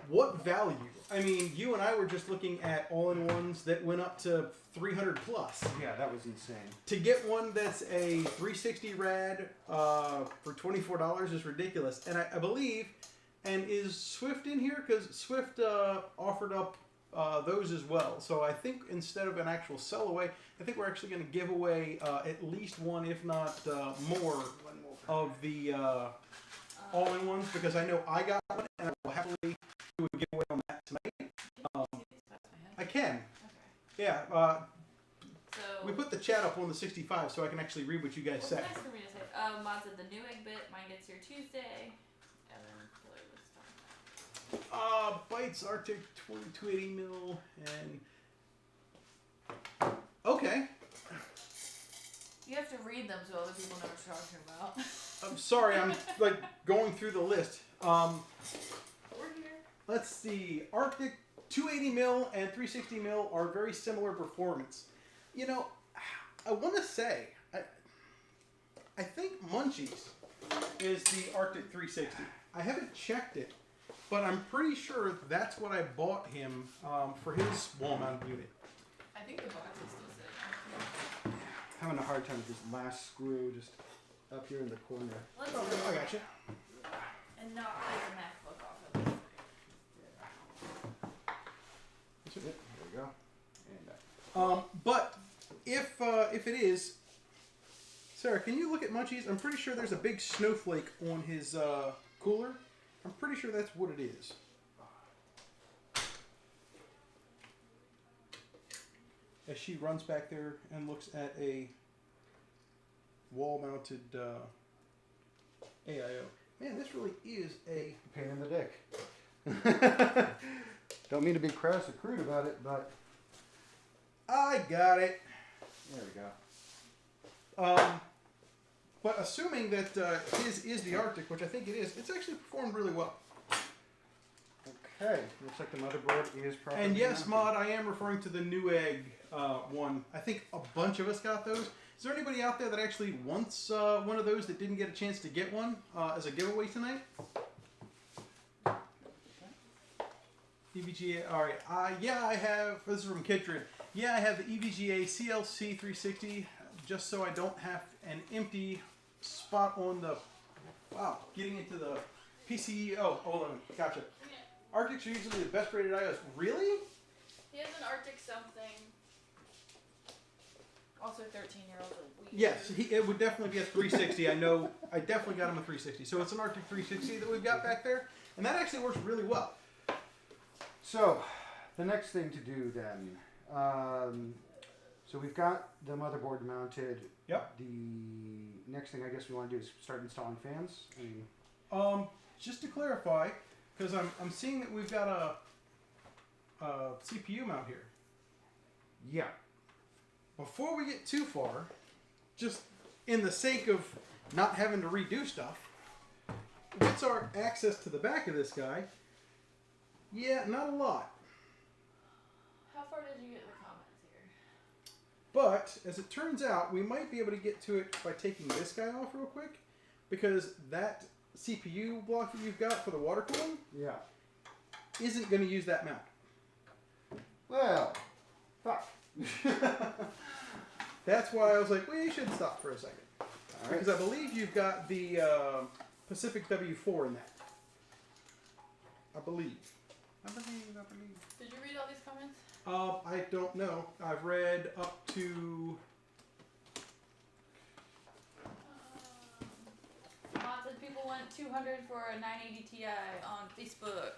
B: what value? I mean, you and I were just looking at all-in-ones that went up to 300 plus.
D: Yeah, that was insane.
B: To get one that's a 360 rad for $24 is ridiculous. And I believe, and is Swift in here? Because Swift offered up those as well. So I think instead of an actual sell away, I think we're actually going to give away at least one, if not more, of the all-in-ones, because I know I got one, and I will happily do a giveaway on that tonight. I can.
C: Okay.
B: Yeah.
C: So
B: We put the chat up on the 65 so I can actually read what you guys
C: what's
B: say.
C: nice for me to say? Mod said the new egg bit. Mine gets here Tuesday. And then Killer was talking about.
B: Bytes Arctic 280 mil and okay.
C: You have to read them so other people know what you're talking about.
B: I'm sorry, I'm like going through the list.
C: We're here.
B: Let's see. Arctic 280 mil and 360 mil are very similar performance. You know, I want to say, I think Munchies is the Arctic 360. I haven't checked it, but I'm pretty sure that's what I bought him for his wall mount unit.
C: I think the box is still sitting.
D: Having a hard time with this last screw just up here in the corner.
C: Let's
B: Oh, I gotcha.
C: and not take the MacBook off of this.
D: There we go. And
B: But if it is, Sarah, can you look at Munchies? I'm pretty sure there's a big snowflake on his cooler. I'm pretty sure that's what it is. As she runs back there and looks at a wall-mounted AIO. Man, this really is a...
D: pain in the dick. Don't mean to be crass or crude about it, but
B: I got it.
D: there we go.
B: But assuming that his is the Arctic, which I think it is, it's actually performed really well.
D: Okay, looks like the motherboard is properly
B: And yes,
D: mounted.
B: Mod, I am referring to the Newegg one. I think a bunch of us got those. Is there anybody out there that actually wants one of those that didn't get a chance to get one as a giveaway tonight? EVGA, alright. Yeah, I have, this is from Kitrid. Yeah, I have the EVGA CLC 360 just so I don't have an empty spot on the, wow, getting into the PCE. Oh, hold on, gotcha. Arctics are usually the best rated iOS. Really?
C: He has an Arctic something. Also, 13-year-old.
B: Yes, it would definitely be a 360. I know, I definitely got him a 360. So it's an Arctic 360 that we've got back there, and that actually works really well.
D: So, the next thing to do then. So we've got the motherboard mounted.
B: Yep.
D: The next thing I guess we want to do is start installing fans. I mean,
B: Just to clarify, because I'm seeing that we've got a CPU mount here.
D: yeah.
B: Before we get too far, just in the sake of not having to redo stuff, what's our access to the back of this guy? Yeah, not a lot.
C: How far did you get in the comments here?
B: But, as it turns out, we might be able to get to it by taking this guy off real quick, because that CPU block that you've got for the water cooling
D: Yeah.
B: isn't going to use that mount.
D: Well, fuck.
B: That's why I was like, we should stop for a second.
D: All right.
B: Because I believe you've got the Pacific W4 in that. I believe.
C: Did you read all these comments?
B: I don't know. I've read up to...
C: Lots of people went 200 for a 980 Ti on Facebook.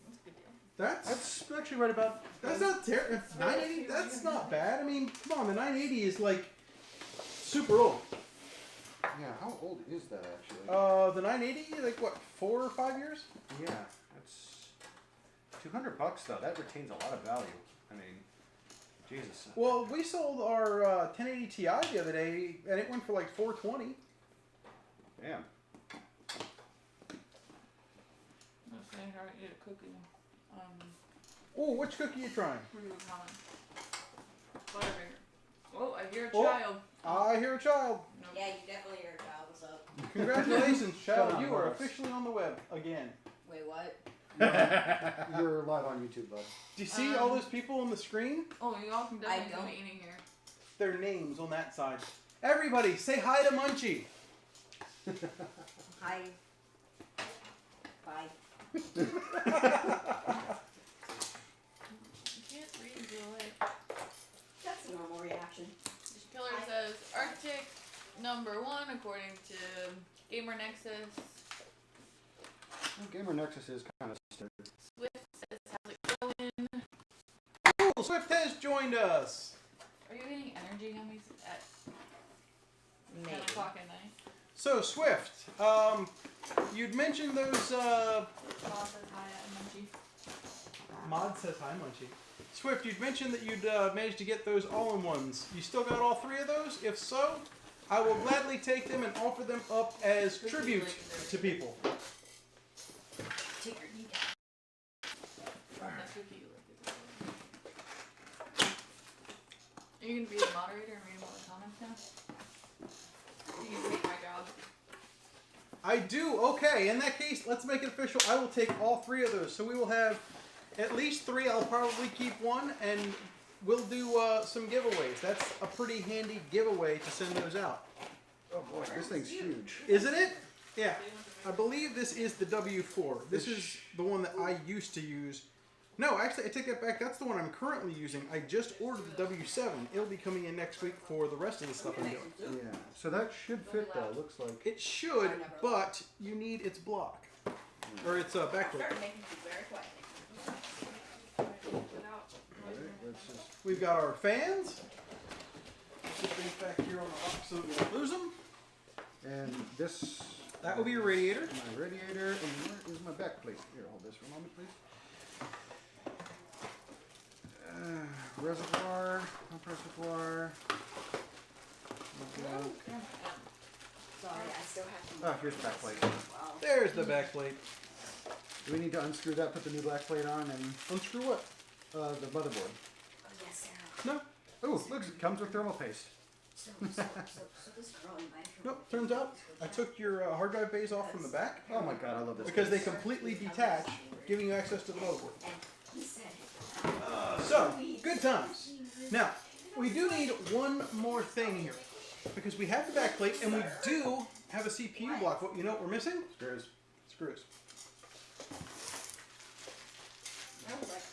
C: That's a good deal.
B: That's
D: actually right about.
B: not terrible. 980, that's not bad. I mean, come on, the 980 is like super old.
D: Yeah, how old is that actually?
B: The 980, like what, 4 or 5 years?
D: Yeah, that's. $200 though. That retains a lot of value. I mean, Jesus.
B: Well, we sold our 1080 Ti the other day, and it went for like $420.
D: Damn.
C: Okay, all right, get a cookie.
B: Oh, which cookie you trying?
C: Butterfinger. Oh, I hear a
B: Oh.
C: child.
B: I hear a child.
C: Nope.
E: Yeah, you definitely hear a child. What's up?
B: Congratulations, child.
D: Come on,
B: You are
D: Morris.
B: officially on the web again.
E: Wait, what?
D: You're live on YouTube, bud.
B: Do you see all those people on the screen?
C: Oh, you all can definitely
E: don't.
C: be eating here.
B: Their names on that side. Everybody, say hi to Munchie.
E: Hi. Bye.
C: You can't read in real life.
E: That's a normal reaction.
C: This killer says Arctic #1 according to Gamer Nexus.
D: Well, Gamer Nexus is kind of stupid.
C: Swift says how's it going?
B: Cool, Swift has joined us.
C: Are you eating energy gummies at 10
E: Maybe.
C: o'clock at night?
B: So, Swift, you'd mentioned those,
C: Paul says hi at Munchie.
B: Mod says hi, Munchie. Swift, you'd mentioned that you'd managed to get those all-in-ones. You still got all 3 of those? If so, I will gladly take them and offer them up as tribute to people.
E: Take your kneecap.
C: That's cookie you like it. Are you gonna be the moderator and read all the comments now? You can take my job.
B: I do. Okay, in that case, let's make it official. I will take all 3 of those. So we will have at least 3. I'll probably keep 1, and we'll do some giveaways. That's a pretty handy giveaway to send those out.
D: Oh boy, this thing's huge.
B: Isn't it? Yeah. I believe this is the W4. This is the one that I used to use. No, actually, I take that back. That's the one I'm currently using. I just ordered the W7. It'll be coming in next week for the rest of the stuff I'm doing.
D: Yeah. So that should fit though. Looks like.
B: It should, but you need its block. Or its backplate.
E: Start making food very quietly.
D: Alright, let's just.
B: We've got our fans. Put these back here on the box so we don't lose them.
D: And this.
B: That will be your radiator.
D: My radiator. And where is my back plate? Here, hold this for a moment, please. Reservoir. Pump reservoir.
E: Sorry, I still have to.
D: Oh, here's the back plate.
E: Wow.
B: There's the backplate.
D: Do we need to unscrew that, put the new back plate on, and
B: Unscrew what?
D: the motherboard?
E: Oh, yes, Sarah.
B: No.
D: Oh, look, it comes with thermal paste.
E: So this girl in my
B: Nope. Turns out I took your hard drive bays off from the back
D: Oh my god, I love this.
B: because they
D: thing.
B: completely detach, giving you access to the motherboard.
E: And he said,
B: So, good times. Now, we do need one more thing here. Because we have the backplate and we do have a CPU block. What you know what we're missing?
D: Screws.
B: Screws.
E: I was like,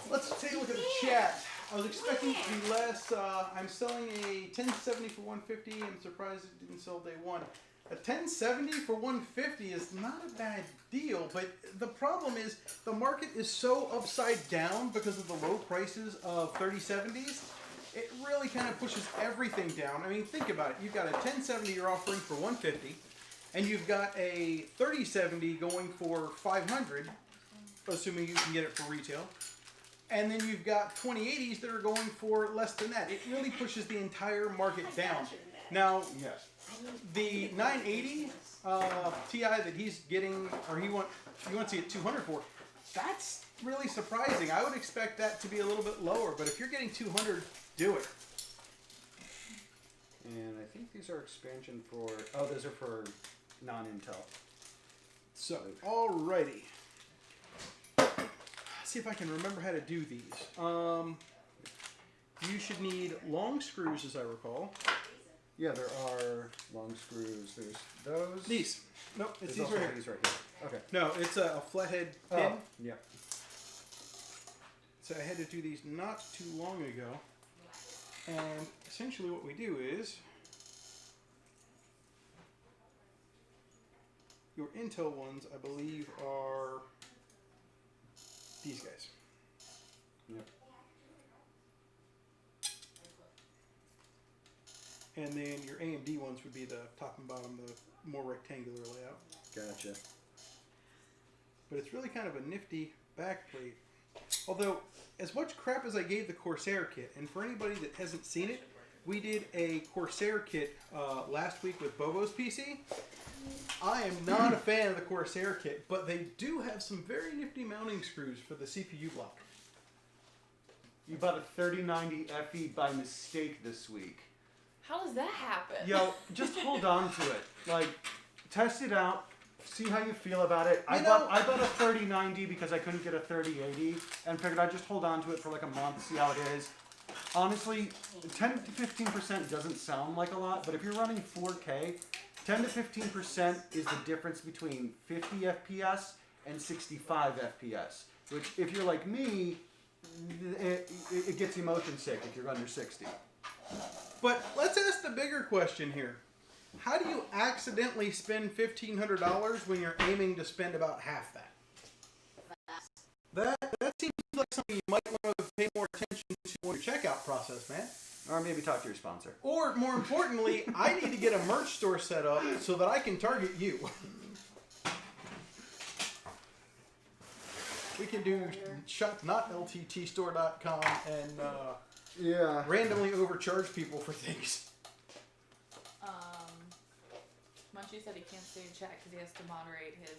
E: that's
B: Let's take a look at the chat. I was expecting it to be less. I'm selling a 1070 for 150. I'm surprised it didn't sell day one. A 1070 for 150 is not a bad deal, but the problem is the market is so upside down because of the low prices of 3070s. It really kind of pushes everything down. I mean, think about it. You've got a 1070 you're offering for 150, and you've got a 3070 going for 500, assuming you can get it for retail. And then you've got 2080s that are going for less than that. It really pushes the entire market down. Now, the 980 Ti that he's getting, or he wants to get 200 for, that's really surprising. I would expect that to be a little bit lower, but if you're getting 200, do it.
D: And I think these are expansion for. Oh, those are for non-Intel.
B: So, alrighty. See if I can remember how to do these. You should need long screws, as I recall.
D: Yeah, there are long screws. There's those.
B: These. Nope, it's
D: There's
B: these
D: also
B: right here.
D: these right here. Okay.
B: No, it's a flathead pin.
D: Oh, yeah.
B: So I had to do these not too long ago. And essentially what we do is your Intel ones, I believe, are these guys.
D: Yep.
B: And then your AMD ones would be the top and bottom, the more rectangular layout.
D: Gotcha.
B: But it's really kind of a nifty backplate. Although, as much crap as I gave the Corsair kit, and for anybody that hasn't seen it, we did a Corsair kit last week with Bobo's PC. I am not a fan of the Corsair kit, but they do have some very nifty mounting screws for the CPU block.
D: You bought a 3090 FE by mistake this week.
C: How does that happen?
D: Yo, just hold on to it. Like, test it out. See how you feel about it. I
B: You
D: bought
B: know-
D: a 3090 because I couldn't get a 3080 and figured I'd just hold on to it for like a month, see how it is. Honestly, 10 to 15% doesn't sound like a lot, but if you're running 4K, 10 to 15% is the difference between 50 FPS and 65 FPS. Which, if you're like me, it gets you motion sick if you're under 60.
B: But let's ask the bigger question here. How do you accidentally spend $1,500 when you're aiming to spend about half that? That seems like something you might want to pay more attention to in your checkout process, man.
D: Or maybe talk to your sponsor.
B: Or, more importantly, I need to get a merch store set up so that I can target you. We can do shop.lttstore.com and
D: Yeah.
B: randomly overcharge people for things.
C: Munchie said he can't stay in chat because he has to moderate his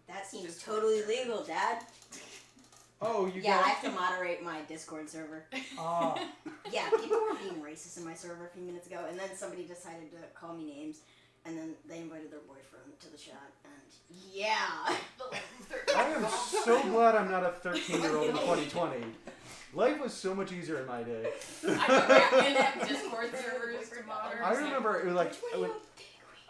E: That seems totally legal, Dad.
B: Oh, you
E: Yeah, I
B: got
E: have to moderate my Discord server. Yeah, people were being racist in my server a few minutes ago, and then somebody decided to call me names, and then they invited their boyfriend to the chat, and yeah.
D: I am so glad I'm not a 13-year-old in 2020. Life was so much easier in my day.
C: I remember in that Discord servers to moderate.
D: I remember it was like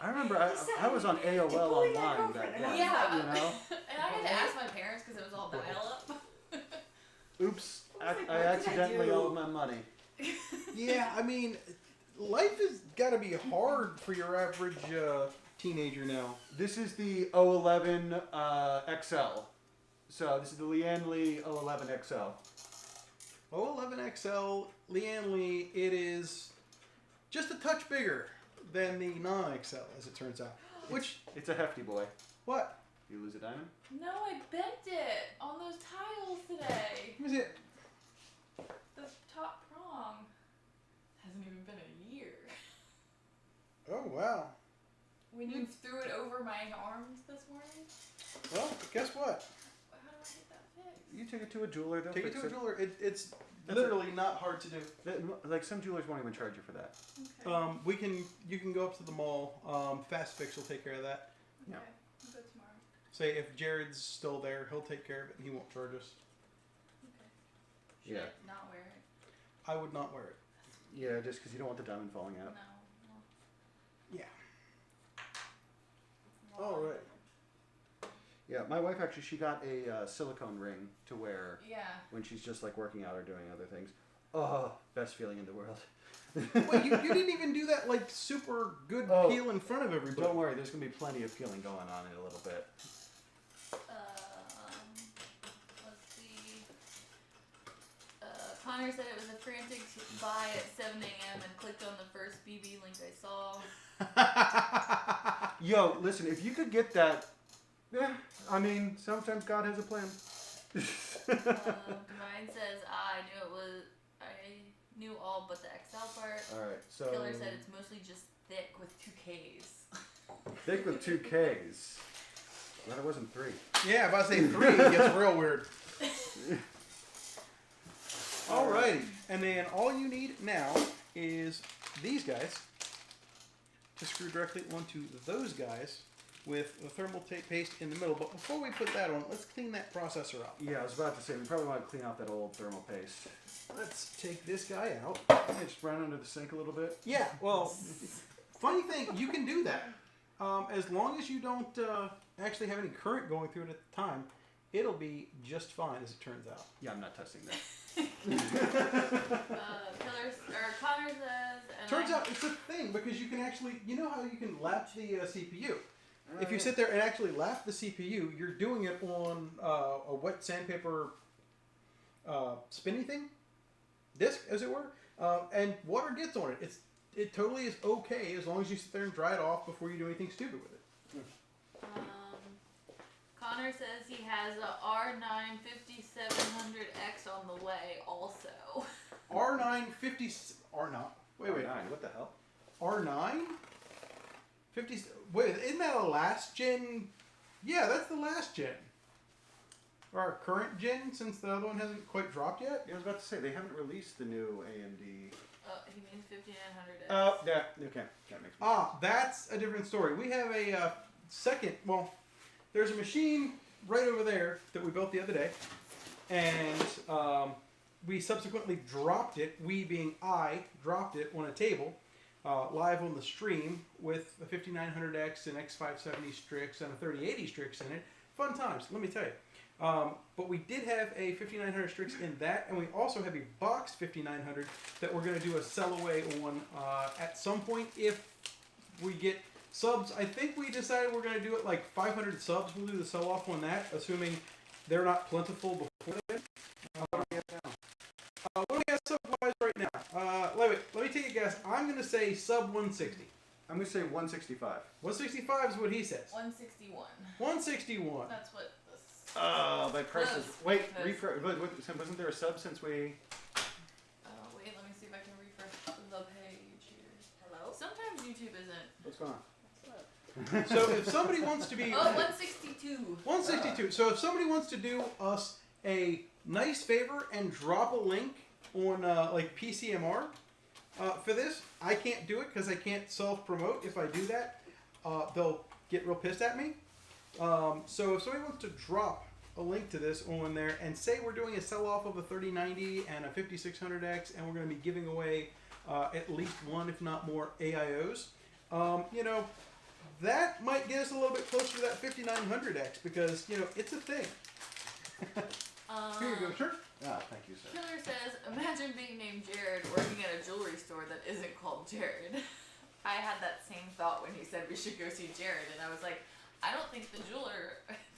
D: I was on AOL online back then.
C: Yeah.
D: You know.
C: And I had to ask my parents because it was all dial-up.
D: Oops! I
E: what did I
D: accidentally
E: do?
D: owed my money.
B: Yeah, I mean, life has got to be hard for your average teenager now.
D: This is the 011 XL. So this is the Leanne Lee 011 XL.
B: 011XL, Leanne Lee, it is just a touch bigger than the non-XL, as it turns out. Which,
D: It's a hefty boy.
B: what?
D: You lose a diamond?
C: No, I bent it on those tiles today.
B: Is it?
C: The top prong. Hasn't even been a year.
B: Oh, wow.
C: When you threw it over my arms this morning,
B: Well, guess what?
C: how do I get that fixed?
D: You take it to a jeweler. They'll
B: Take it
D: fix
B: to a jeweler. It's literally not hard to do.
D: Like some jewelers won't even charge you for that.
C: Okay.
B: You can go up to the mall. Fast Fix will take care of that.
D: Yeah.
C: Okay. I'll go tomorrow.
B: Say if Jared's still there, he'll take care of it and he won't charge us.
C: Okay. Should
D: Yeah.
C: I not wear it?
B: I would not wear it.
D: Yeah, just because you don't want the diamond falling out.
C: No.
B: Yeah.
C: Well,
B: All right.
D: Yeah, my wife actually, she got a silicone ring to wear
C: Yeah.
D: when she's just like working out or doing other things. Oh, best feeling in the world.
B: Wait, you didn't even do that like super good
D: Oh.
B: peel in front of everybody.
D: Don't worry, there's gonna be plenty of peeling going on in a little bit.
C: Let's see. Connor said it was a frantic buy at 7 a.m. and clicked on the first BB link I saw.
D: Yo, listen, if you could get that, yeah, I mean, sometimes God has a plan.
C: Divine says, I knew all but the XL part.
D: Alright, so.
C: Killer said it's mostly just thick with 2 Ks.
D: Thick with 2 Ks. Glad it wasn't 3.
B: Yeah, if I say 3, it gets real weird. Alrighty, and then all you need now is these guys to screw directly onto those guys with the thermal tape paste in the middle. But before we put that on, let's clean that processor out.
D: Yeah, I was about to say, we probably want to clean out that old thermal paste.
B: Let's take this guy out.
D: Yeah, just run under the sink a little bit.
B: Yeah, well, funny thing, you can do that. As long as you don't actually have any current going through it at the time, it'll be just fine, as it turns out.
D: Yeah, I'm not testing that.
C: Connor says, and
B: Turns out it's a thing because you can actually, you know how you can lap the CPU? If you sit there and actually lap the CPU, you're doing it on a wet sandpaper spinny thing, disc, as it were, and water gets on it. It totally is okay as long as you sit there and dry it off before you do anything stupid with it.
C: Connor says he has a R9 5700X on the way also.
B: R9 50 R9. Wait.
F: R9, what the hell?
B: R9? 50. Wait, isn't that a last gen? Yeah, that's the last gen. Or our current gen, since the other one hasn't quite dropped yet.
F: Yeah, I was about to say, they haven't released the new AMD.
C: He means 5900X.
F: Oh, yeah, okay. That makes more sense.
B: That's a different story. We have a second, well, there's a machine right over there that we built the other day, and we subsequently dropped it, we being I, dropped it on a table, live on the stream with a 5900X, an X570 Strix, and a 3080 Strix in it. Fun times, let me tell you. But we did have a 5900 Strix in that, and we also have a boxed 5900 that we're going to do a sell away on at some point if we get subs. I think we decided we're going to do it like 500 subs. We'll do the sell off on that, assuming they're not plentiful before then. What do we have sub wise right now? Let me take a guess. I'm going to say sub 160.
F: I'm going to say 165.
B: 165 is what he says.
C: 161.
B: 161.
C: That's what this.
F: Oh, my price is...
C: Close.
F: Wait,
C: Close.
F: refresh. Wasn't there a sub since we...
C: Wait, let me see if I can refresh the page here.
E: Hello?
C: Sometimes YouTube isn't.
F: What's going on?
B: So if somebody wants to be...
C: Oh, 162.
B: 162. So if somebody wants to do us a nice favor and drop a link on like PCMR for this, I can't do it because I can't self-promote. If I do that, they'll get real pissed at me. So if somebody wants to drop a link to this on there and say we're doing a sell-off of a 3090 and a 5600X and we're going to be giving away at least one, if not more, AIOs, you know, that might get us a little bit closer to that 5900X because, you know, it's a thing.
F: Here you go, sir. Ah, thank you, sir.
C: Killer says, imagine being named Jared working at a jewelry store that isn't called Jared. I had that same thought when he said we should go see Jared, and I was like, I don't think the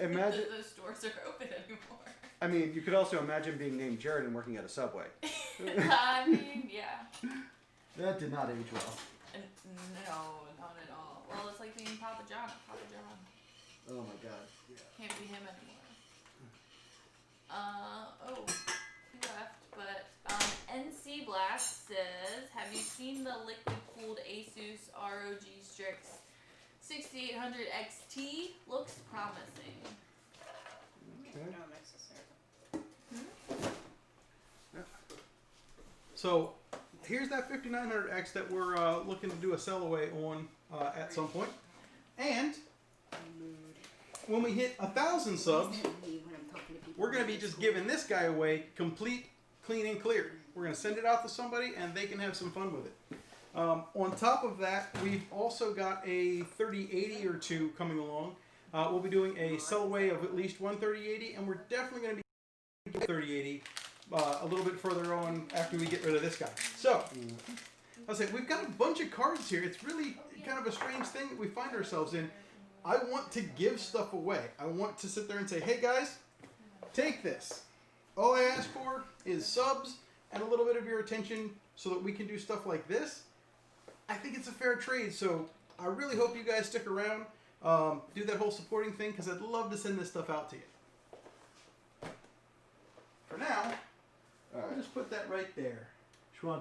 F: Imagine...
C: those stores are open anymore.
F: I mean, you could also imagine being named Jared and working at a Subway.
C: I mean, yeah.
D: That did not age well.
C: No, not at all. Well, it's like being Papa John at Papa John.
D: Oh my god.
C: Can't be him anymore. He left, but NC Blast says, have you seen the liquid-cooled Asus ROG Strix 6800 XT? Looks promising.
F: Okay.
B: So here's that 5900X that we're looking to do a sell away on at some point. And when we hit 1,000 subs, we're going to be just giving this guy away complete, clean and clear. We're going to send it out to somebody and they can have some fun with it. On top of that, we've also got a 3080 or two coming along. We'll be doing a sell away of at least one 3080, and we're definitely going to be doing 3080 a little bit further on after we get rid of this guy. So, I'll say we've got a bunch of cards here. It's really kind of a strange thing that we find ourselves in. I want to give stuff away. I want to sit there and say, hey guys, take this. All I ask for is subs and a little bit of your attention so that we can do stuff like this. I think it's a fair trade, so I really hope you guys stick around, do that whole supporting thing, because I'd love to send this stuff out to you. For now, I'll just put that right there.
D: Schwan,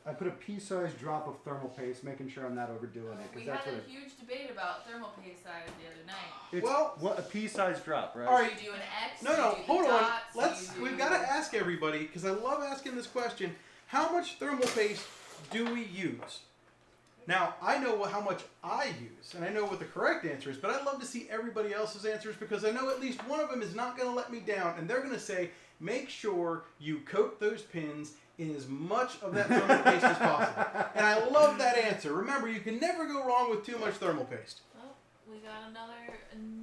D: I put a pea-sized drop of thermal paste, making sure I'm not overdoing it.
C: We
D: 'cause that's
C: had
D: what
C: a huge debate about thermal paste size the other night.
F: It's
B: Well-
F: what a pea-sized drop, right?
B: All right.
C: Do you do an X?
B: No,
C: Do you do the
B: hold on.
C: dots?
B: We've got to ask everybody, because I love asking this question. How much thermal paste do we use? Now, I know how much I use, and I know what the correct answer is, but I'd love to see everybody else's answers because I know at least one of them is not going to let me down, and they're going to say, make sure you coat those pins in as much of that thermal paste as possible. And I love that answer. Remember, you can never go wrong with too much thermal paste.
C: Oh, we got another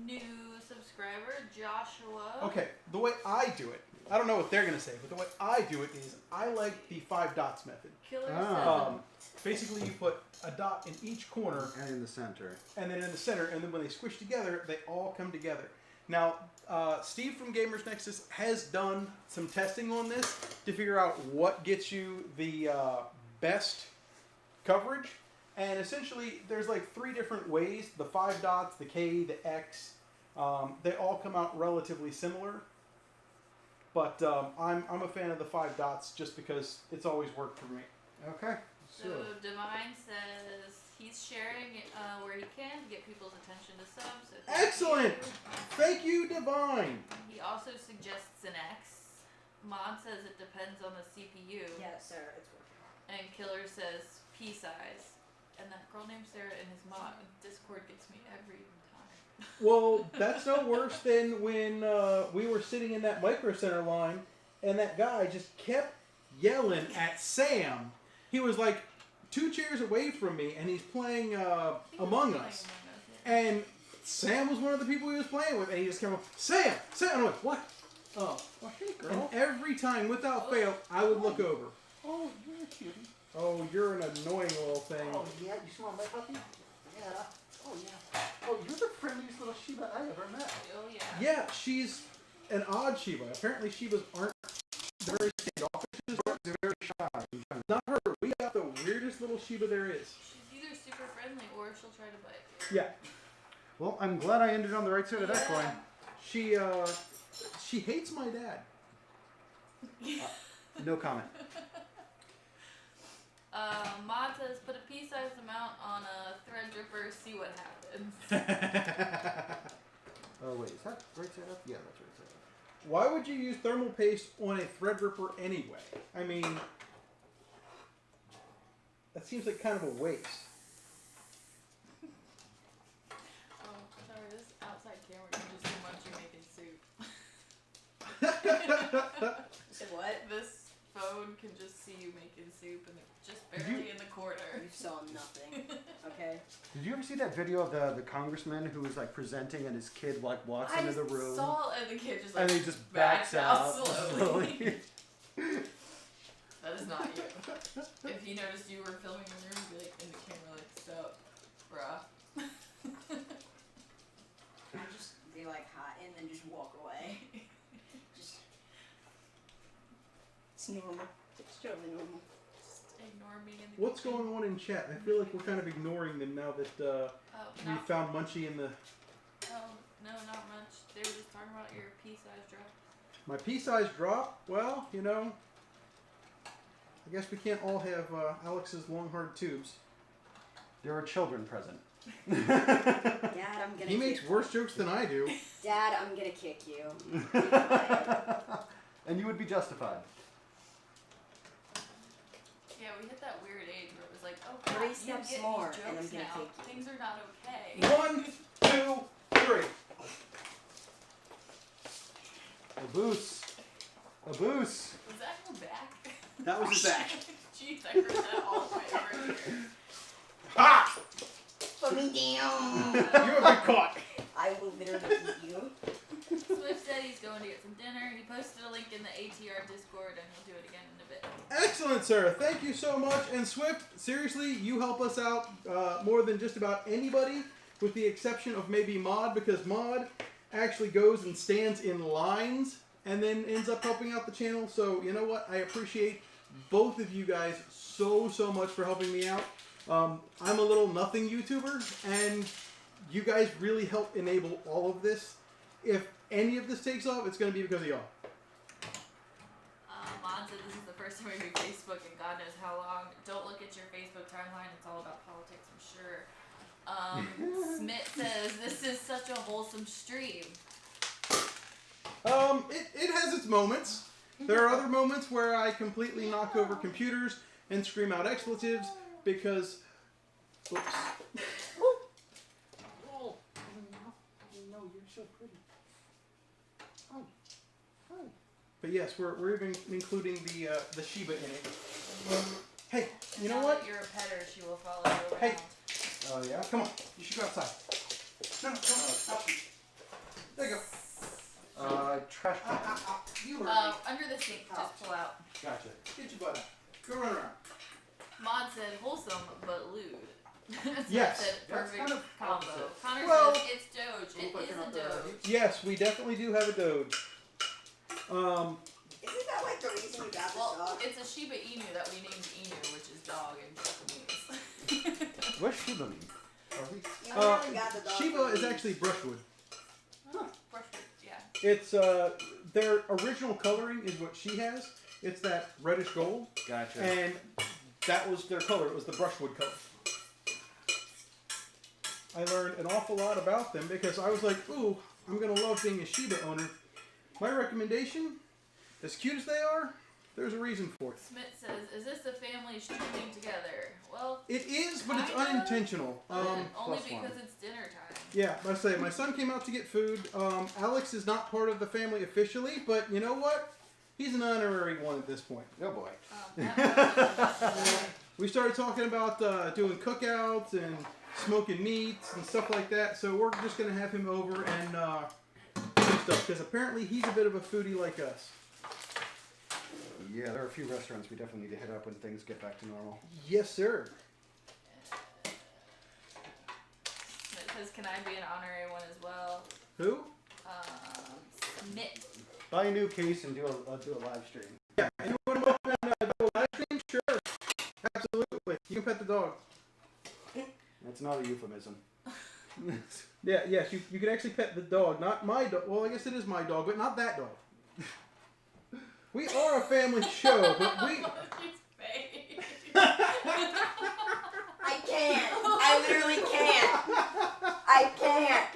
C: new subscriber, Joshua.
B: Okay, the way I do it, I don't know what they're going to say, but the way I do it is I like the 5 dots method.
C: Killer
D: Ah.
B: Basically, you put a dot in each corner
D: and in the center.
B: and then in the center, and then when they squish together, they all come together. Now, Steve from Gamers Nexus has done some testing on this to figure out what gets you the best coverage. And essentially, there's like 3 different ways: the 5 dots, the K, the X, They all come out relatively similar, but I'm a fan of the 5 dots just because it's always worked for me.
D: Okay.
C: So Divine says he's sharing where he can to get people's attention to subs. So
B: Excellent! Thank you, Divine!
C: He also suggests an X. Mod says it depends on the CPU.
E: Yeah, Sarah, it's working.
C: And Killer says P size. And that girl named Sarah in his mod Discord gets me every time.
B: Well, that's no worse than when we were sitting in that Micro Center line and that guy just kept yelling at Sam. He was like 2 chairs away from me and he's playing Among Us. And Sam was one of the people he was playing with and he just came up, Sam! Sam! And I'm like, what?
A: Oh, well, hey,
B: And
A: girl.
B: every time, without fail, I would look over.
A: Oh, you're a cutie.
B: Oh, you're an annoying little thing.
F: Oh, yeah, you smell my puppy? Yeah. Oh, yeah. Oh, you're the friendliest little Shiba I ever met.
C: Oh yeah.
B: Yeah, she's an odd Shiba. Apparently Shibas aren't very standoffish.
F: They're very shy.
B: Not her. We got the weirdest little Shiba there is.
C: She's either super friendly or she'll try to bite.
B: Yeah.
D: Well, I'm glad I ended on the right side of that coin.
B: She hates my dad.
D: No comment.
C: Mod says put a pea-sized amount on a Threadripper, see what happens.
D: Oh, wait, is that right side up? Yeah, that's right side up.
B: Why would you use thermal paste on a Threadripper anyway? I mean, that seems like kind of a waste.
C: Oh, sorry, this outside camera can just see Munchie making soup.
E: Said what?
C: This phone can just see you making soup and it's just barely in the corner.
E: You saw nothing. Okay.
D: Did you ever see that video of the congressman who was like presenting and his kid like walks
C: I
D: into the room
C: saw and the kid just like
D: and he just backs out
C: slowly. That is not you. If he noticed you were filming in the room, he'd be like in the camera like, stop, bruh.
E: I just be like hi and then just walk away. Just it's normal. It's totally normal.
C: Just ignore me in the
B: What's
C: kitchen.
B: going on in chat? I feel like we're kind of ignoring them now that
C: Oh,
B: we
C: not,
B: found Munchie in the...
C: oh, no, not much. They were just talking about your pea-size drop.
B: My pea-size drop? Well, you know, I guess we can't all have Alex's long, hard tubes.
D: There are children present.
E: Dad, I'm gonna
B: He makes
E: kick
B: worse jokes than I do.
E: Dad, I'm gonna kick you.
D: And you would be justified.
C: Yeah, we hit that weird age where it was like, oh, crap,
E: 3
C: you
E: steps
C: get
E: more,
C: these
E: and I'm
C: jokes
E: gonna
C: now.
E: kick you.
C: Things are not okay.
B: 1, 2, 3.
D: A boost. A boost.
C: Was that your back?
B: That was his back.
C: Jeez, I heard that all the way over here.
B: Ah!
E: Put me down.
B: You have been caught.
E: I will literally eat you.
C: Swift said he's going to get some dinner. He posted a link in the ATR Discord and he'll do it again in a bit.
B: Excellent, sir. Thank you so much. And Swift, seriously, you help us out more than just about anybody, with the exception of maybe Mod, because Mod actually goes and stands in lines and then ends up helping out the channel. So, you know what? I appreciate both of you guys so much for helping me out. I'm a little nothing YouTuber, and you guys really help enable all of this. If any of this takes off, it's going to be because of y'all.
C: Mon said this is the first time we do Facebook in God knows how long. Don't look at your Facebook timeline. It's all about politics, I'm sure. Smith says this is such a wholesome stream.
B: It has its moments. There are other moments where I completely knock over computers and scream out expletives because, oops.
F: Oh, no, you're so pretty. Oh, hi.
B: But yes, we're even including the Shiba in it. Hey, you know
C: Now
B: what?
C: that you're a petter, she will follow you around.
B: Hey.
D: Oh yeah.
B: Come on, you should go outside. No, come on. There you go.
D: Trash can.
B: You heard me.
C: Under the sink, just pull out.
B: Gotcha. Get your butt out. Go run around.
C: Mod said wholesome but lewd. Smith
B: Yes.
C: said
D: That's
C: perfect
D: kind of
C: combo.
D: opposite.
C: Connor
B: Well-
C: says it's Doge. It is a Doge.
B: Yes, we definitely do have a Doge.
E: Isn't that like the reason you got this
C: Well,
E: dog?
C: it's a Shiba Inu that we named Inu, which is dog in Japanese.
D: What's Shiba mean?
E: You literally got the dog
B: Shiba
E: for
B: is
E: me.
B: actually brushwood. It's their original coloring is what she has. It's that reddish gold,
D: Gotcha.
B: and that was their color. It was the brushwood color. I learned an awful lot about them because I was like, ooh, I'm gonna love being a Shiba owner. My recommendation, as cute as they are, there's a reason for it.
C: Smith says, "Is this the family streaming together?" Well,
B: It is, but it's
C: Kinda.
B: unintentional.
C: only
D: plus
C: because
D: one.
C: it's dinner time.
B: Yeah, I say my son came out to get food. Alex is not part of the family officially, but you know what? He's an honorary one at this point.
D: Oh boy.
B: We started talking about doing cookouts and smoking meats and stuff like that. So we're just gonna have him over and do stuff because apparently he's a bit of a foodie like us.
D: Yeah, there are a few restaurants we definitely need to hit up when things get back to normal.
B: Yes, sir.
C: Smith says, "Can I be an honorary one as well?"
B: Who?
C: Smith.
D: Buy a new case and do a live stream.
B: Yeah. And you want to open a live stream? Sure. Absolutely. You can pet the dog.
D: That's not a euphemism.
B: Yeah. Yes. You can actually pet the dog, not my dog. Well, I guess it is my dog, but not that dog. We are a family show, but we.
C: His face.
E: I can't. I literally can't. I can't.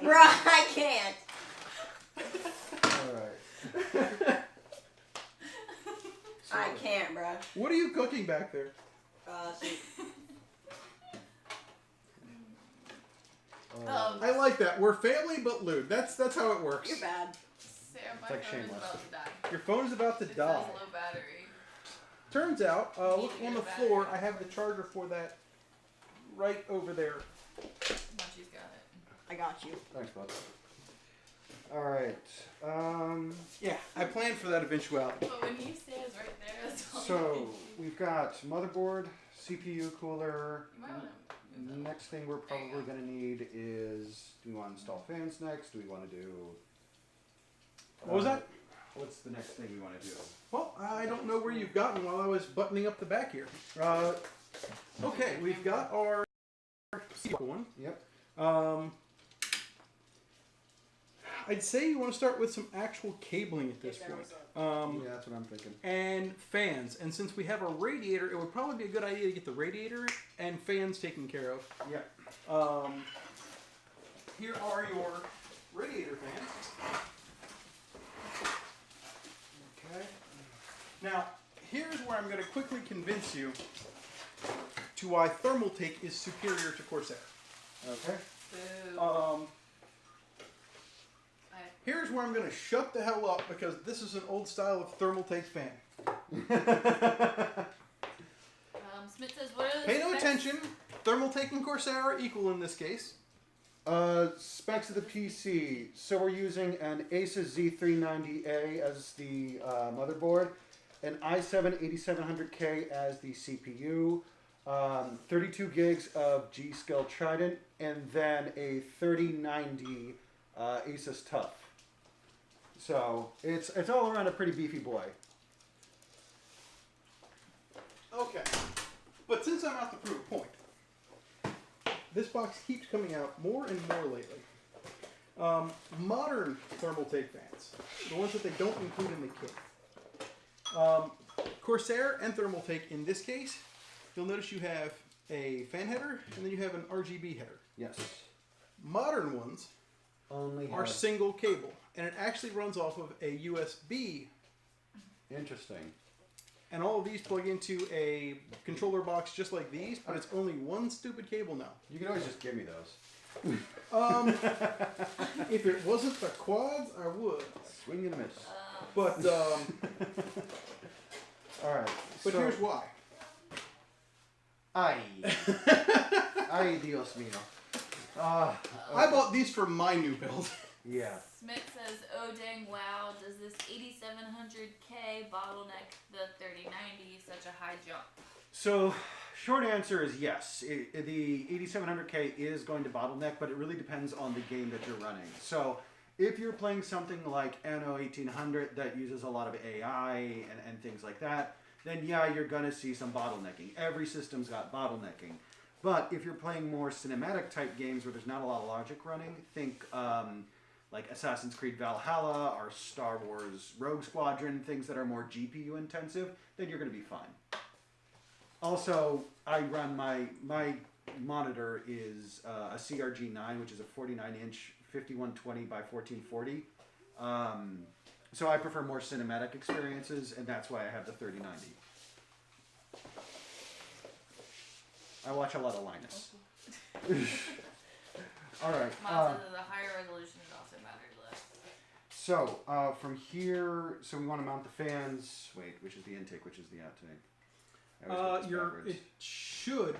E: Bruh, I can't.
D: Alright.
E: I can't, bruh.
B: What are you cooking back there?
E: Shoot.
B: I like that. We're family but lewd. That's how it works.
E: You're bad.
C: Sam, my
D: like
C: phone is
D: Shameless.
C: about to die.
B: Your phone is about to
C: It says
B: die.
C: low battery.
B: Turns out, look
C: Need to
B: on
C: get
B: the
C: a
B: floor.
C: battery.
B: I have the charger for that right over there.
C: Munchie's got it.
E: I got you.
D: Thanks, bud. Alright.
B: Yeah, I planned for that eventuality.
C: But when he stands right there, that's all
D: So, we've got motherboard, CPU cooler.
C: you might want to move
D: The
C: that.
D: next thing we're probably going to need is, do we want to install fans next? Do we want to do...
B: What was that?
D: What's the next thing we want to do?
B: Well, I don't know where you've gotten while I was buttoning up the back here. Okay, we've got our one.
D: Yep.
B: I'd say you want to start with some actual cabling at this point.
D: Yeah, that's what I'm thinking.
B: And fans. And since we have a radiator, it would probably be a good idea to get the radiator and fans taken care of.
D: Yep.
B: Here are your radiator fans. Okay. Now, here's where I'm going to quickly convince you to why Thermaltake is superior to Corsair.
D: Okay.
C: Boo.
B: Here's where I'm going to shut the hell up because this is an old style of Thermaltake fan.
C: Smith says, "What are the
B: Pay no
C: specs?"
B: attention. Thermaltake and Corsair are equal in this case.
D: Specs of the PC. So we're using an Asus Z390A as the motherboard, an i7-8700K as the CPU, 32 gigs of G-Skill Trident, and then a 3090 Asus TUF. So it's all around a pretty beefy boy.
B: Okay. But since I'm out to prove a point, this box keeps coming out more and more lately. Modern Thermaltake fans, the ones that they don't include in the kit. Corsair and Thermaltake, in this case, you'll notice you have a fan header and then you have an RGB header.
D: Yes.
B: Modern ones
D: Only
B: are
D: have...
B: single cable, and it actually runs off of a USB.
D: Interesting.
B: And all of these plug into a controller box just like these, but it's only one stupid cable now.
D: You can always just give me those.
B: If it wasn't the quads, I would.
D: Swing and a miss.
B: But
D: All right.
B: but
D: so,
B: here's why.
D: Ay. Ay, Dios mío.
B: I bought these for my new build.
D: Yeah.
C: Smith says, "Oh dang wow, does this 8700K bottleneck the 3090 such a high jump?"
D: So, short answer is yes. The 8700K is going to bottleneck, but it really depends on the game that you're running. So, if you're playing something like Anno 1800 that uses a lot of AI and things like that, then yeah, you're going to see some bottlenecking. Every system's got bottlenecking. But if you're playing more cinematic type games where there's not a lot of logic running, think like Assassin's Creed Valhalla or Star Wars Rogue Squadron, things that are more GPU intensive, then you're going to be fine. Also, I run my monitor is a CRG9, which is a 49-inch 5120 by 1440. So I prefer more cinematic experiences, and that's why I have the 3090. I watch a lot of Linus. All right.
C: Mine says the higher resolution it also matters less.
D: So from here, so we want to mount the fans. Wait, which is the intake? Which is the outtake? I always get this backwards.
B: It should.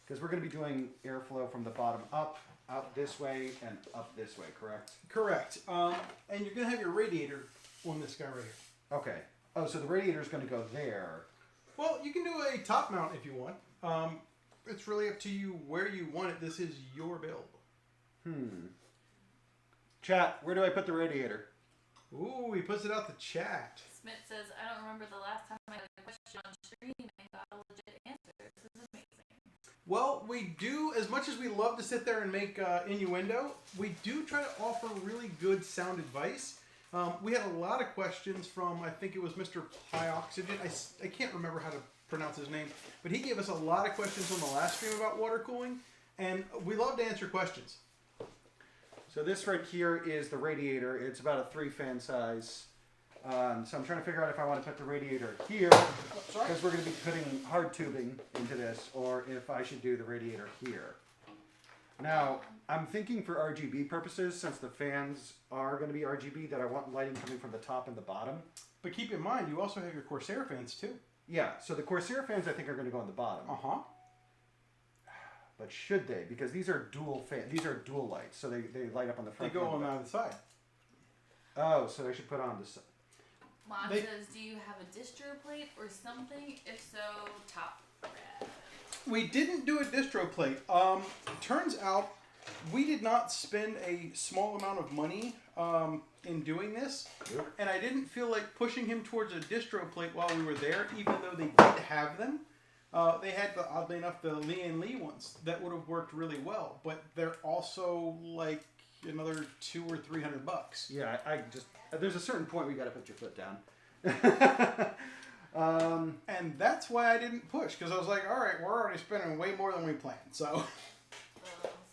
D: Because we're going to be doing airflow from the bottom up, out this way, and up this way, correct?
B: Correct. And you're going to have your radiator on this guy right here.
D: Okay. Oh, so the radiator is going to go there.
B: Well, you can do a top mount if you want. It's really up to you where you want it. This is your build.
D: Chat, where do I put the radiator?
B: Ooh, he puts it out the chat.
C: Smith says, I don't remember the last time I had a question on stream and got a legit answer. This is amazing.
B: Well, we do, as much as we love to sit there and make innuendo, we do try to offer really good sound advice. We had a lot of questions from, I think it was Mr. Pyoxygen. I can't remember how to pronounce his name, but he gave us a lot of questions on the last stream about water cooling, and we love to answer questions.
D: So this right here is the radiator. It's about a 3-fan size. So I'm trying to figure out if I want to put the radiator here, because we're going to be putting hard tubing into this, or if I should do the radiator here. Now, I'm thinking for RGB purposes, since the fans are going to be RGB, that I want lighting coming from the top and the bottom.
B: But keep in mind, you also have your Corsair fans too.
D: Yeah, so the Corsair fans I think are going to go on the bottom.
B: Uh-huh.
D: But should they? Because these are dual dual lights, so they light up on the
B: They
D: front.
B: go
D: and
B: on either side.
D: Oh, so I should put on this.
C: Mom
B: They-
C: says, do you have a distro plate or something? If so, top red.
B: We didn't do a distro plate. Turns out we did not spend a small amount of money in doing this, and I didn't feel like pushing him towards a distro plate while we were there, even though they did have them. They had, oddly enough, the Lian Li ones that would have worked really well, but they're also like another $200 or $300.
D: Yeah, I just there's a certain point where you got to put your foot down.
B: And that's why I didn't push, because I was like, all right, we're already spending way more than we planned, so.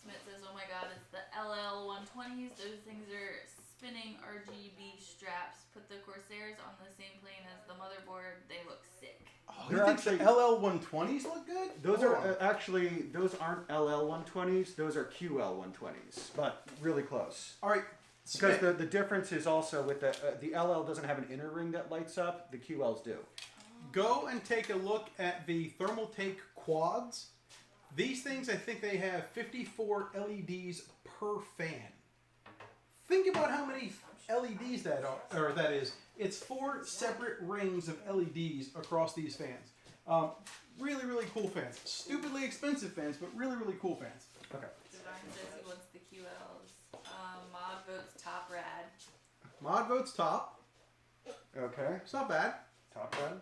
C: Smith says, oh my god, it's the LL120s. Those things are spinning RGB straps. Put the Corsairs on the same plane as the motherboard. They look sick.
B: Oh,
D: They're
B: you think
D: actually-
B: the LL120s look good?
D: Those
B: Hold
D: are
B: on.
D: actually those aren't LL120s. Those are QL120s, but really close.
B: All right.
D: Because
B: Smith,
D: the difference is also with the LL doesn't have an inner ring that lights up. The QLs do.
B: go and take a look at the Thermaltake quads. These things, I think they have 54 LEDs per fan. Think about how many LEDs that are, or that is. It's 4 separate rings of LEDs across these fans. Really, really cool fans. Stupidly expensive fans, but really, really cool fans.
D: Okay.
C: Divine says he wants the QLs. Mod votes top rad.
B: Mod votes top.
D: Okay.
B: It's not bad.
D: Top red.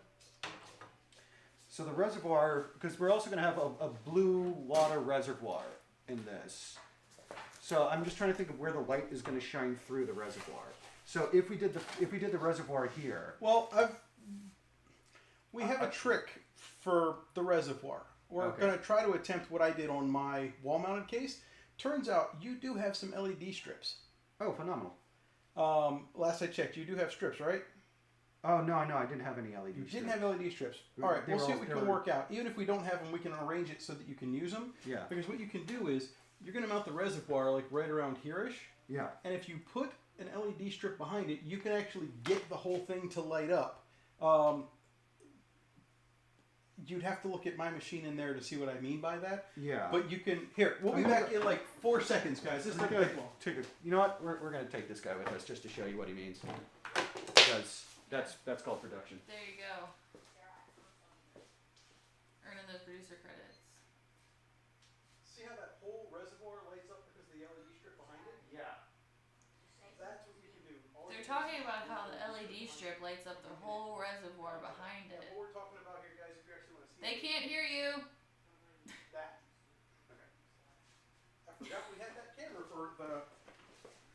D: So the reservoir, because we're also going to have a blue water reservoir in this. So I'm just trying to think of where the light is going to shine through the reservoir. So if we did the reservoir here.
B: Well, we have a trick for the reservoir. We're
D: Okay.
B: going to try to attempt what I did on my wall-mounted case. Turns out you do have some LED strips.
D: Oh, phenomenal.
B: Last I checked, you do have strips, right?
D: Oh no, I didn't have any LED.
B: You
D: strips.
B: didn't have LED strips. All right,
D: They
B: we'll
D: were
B: see
D: all-
B: what we
D: they
B: can
D: were-
B: work out. Even if we don't have them, we can arrange it so that you can use them.
D: Yeah.
B: Because what you can do is you're going to mount the reservoir like right around here-ish.
D: Yeah.
B: And if you put an LED strip behind it, you can actually get the whole thing to light up. You'd have to look at my machine in there to see what I mean by that.
D: Yeah.
B: But you can, here, we'll be back in like 4 seconds, guys. This is not going to take long.
D: You know what? We're going to take this guy with us just to show you what he means. Because that's called production.
C: There you go. Earning those producer credits.
B: See how that whole reservoir lights up because of the LED strip behind it?
D: Yeah.
B: That's what you can do.
C: They're talking about how the LED strip lights up the whole reservoir behind it.
B: What we're talking about here, guys, if you actually want to see
C: They can't hear you.
B: that. Okay. I forgot we had that camera for the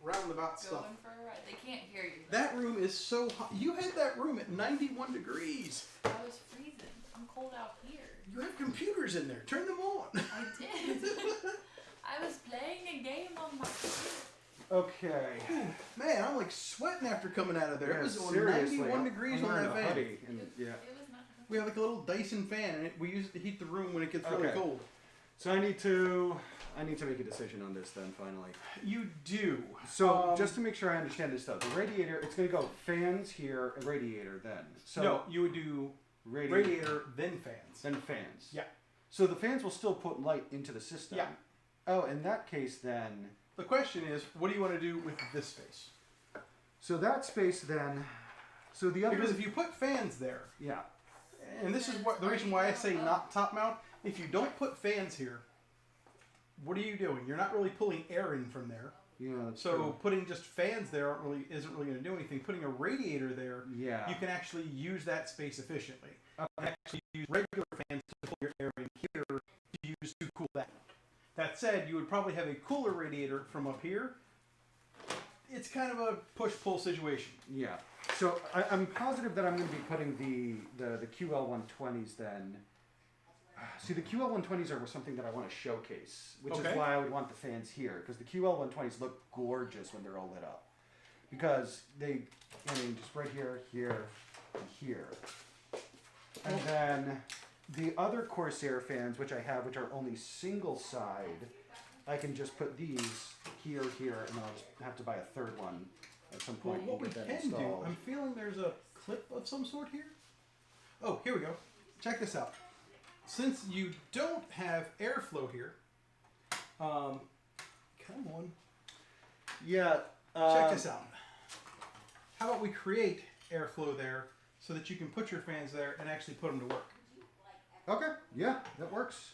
B: roundabout stuff.
C: Going for a ride. They can't hear you.
B: That room is so hot. You had that room at 91 degrees.
C: I was freezing. I'm cold out here.
B: You have computers in there. Turn them on.
C: I did. I was playing a game on my computer.
D: Okay.
B: Man, I'm like sweating after coming out of there.
D: Yeah,
B: It was on
D: seriously,
B: 91 degrees
D: I'm
B: on
D: wearing
B: that
D: a
B: fan.
D: hoodie, and, yeah.
C: It was not.
B: We have like a little Dyson fan, and we use it to heat the room when it gets really
D: Okay.
B: cold.
D: So I need to make a decision on this then finally.
B: You do.
D: So just to make sure I understand this stuff, the radiator, it's going to go fans here and radiator then. So
B: No, you would do radiator then fans.
D: then fans.
B: Yeah.
D: So the fans will still put light into the system.
B: Yeah.
D: Oh, in that case then.
B: The question is, what do you want to do with this space?
D: So that space then. So the other.
B: Because if you put fans there,
D: Yeah.
B: and this is what the reason why I say not top mount. If you don't put fans here, what are you doing? You're not really pulling air in from there.
D: Yeah. That's
B: So
D: true.
B: putting just fans there isn't really going to do anything. Putting a radiator there,
D: Yeah.
B: you can actually use that space efficiently. You can actually use regular fans to pull your air in here to use to cool that. That said, you would probably have a cooler radiator from up here. It's kind of a push-pull situation.
D: Yeah. So I'm positive that I'm going to be putting the QL120s then. See, the QL120s are something that I want to showcase, which
B: Okay.
D: is why I would want the fans here, because the QL120s look gorgeous when they're all lit up. Because they, I mean, just right here, here, and here. And then the other Corsair fans, which I have, which are only single side, I can just put these here, here, and then I'll just have to buy a third one at some
B: Well,
D: point
B: what we
D: and get that
B: can do,
D: installed.
B: I'm feeling there's a clip of some sort here. Oh, here we go. Check this out. Since you don't have airflow here, come on,
D: Yeah.
B: check this out. How about we create airflow there so that you can put your fans there and actually put them to work?
D: Okay. Yeah, that works.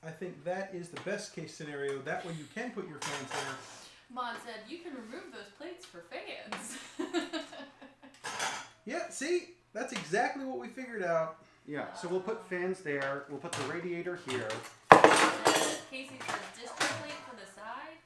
B: I think that is the best case scenario. That way you can put your fans there.
C: Mon said you can remove those plates for fans.
B: Yeah, see? That's exactly what we figured out.
D: Yeah. So we'll put fans there. We'll put the radiator here.
C: Casey says distro plate for the side.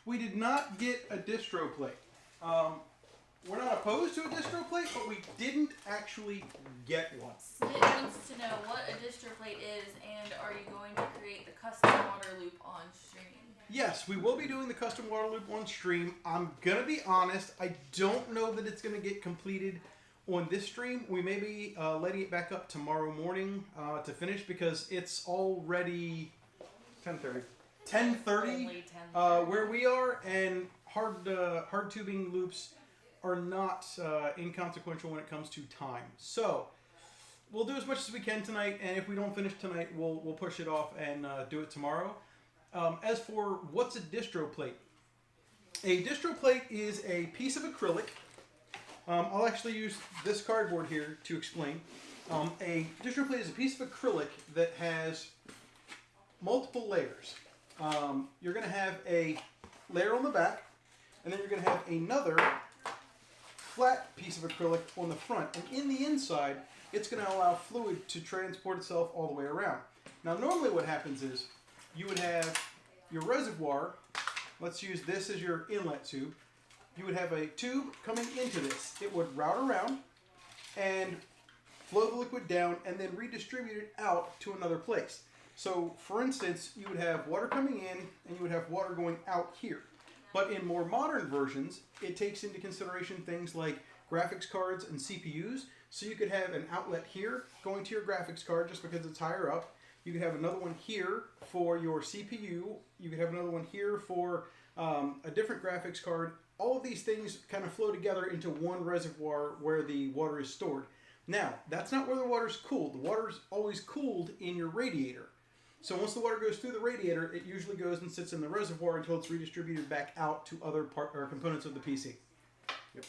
B: We did not get a distro plate. We're not opposed to a distro plate, but we didn't actually get one.
C: Smith wants to know what a distro plate is, and are you going to create the custom water loop on stream?
B: Yes, we will be doing the custom water loop on stream. I'm gonna be honest, I don't know that it's gonna get completed on this stream. We may be letting it back up tomorrow morning to finish because it's already
D: 10:30.
B: 10:30
C: Only 10.
B: where we are, and hard tubing loops are not inconsequential when it comes to time. So we'll do as much as we can tonight, and if we don't finish tonight, we'll push it off and do it tomorrow. As for what's a distro plate, a distro plate is a piece of acrylic. I'll actually use this cardboard here to explain. A distro plate is a piece of acrylic that has multiple layers. You're going to have a layer on the back, and then you're going to have another flat piece of acrylic on the front. And in the inside, it's going to allow fluid to transport itself all the way around. Now, normally what happens is you would have your reservoir. Let's use this as your inlet tube. You would have a tube coming into this. It would route around and flow the liquid down and then redistribute it out to another place. So, for instance, you would have water coming in and you would have water going out here. But in more modern versions, it takes into consideration things like graphics cards and CPUs. So you could have an outlet here going to your graphics card just because it's higher up. You could have another one here for your CPU. You could have another one here for a different graphics card. All of these things kind of flow together into one reservoir where the water is stored. Now, that's not where the water is cooled. The water is always cooled in your radiator. So once the water goes through the radiator, it usually goes and sits in the reservoir until it's redistributed back out to other components of the PC.
D: Yep.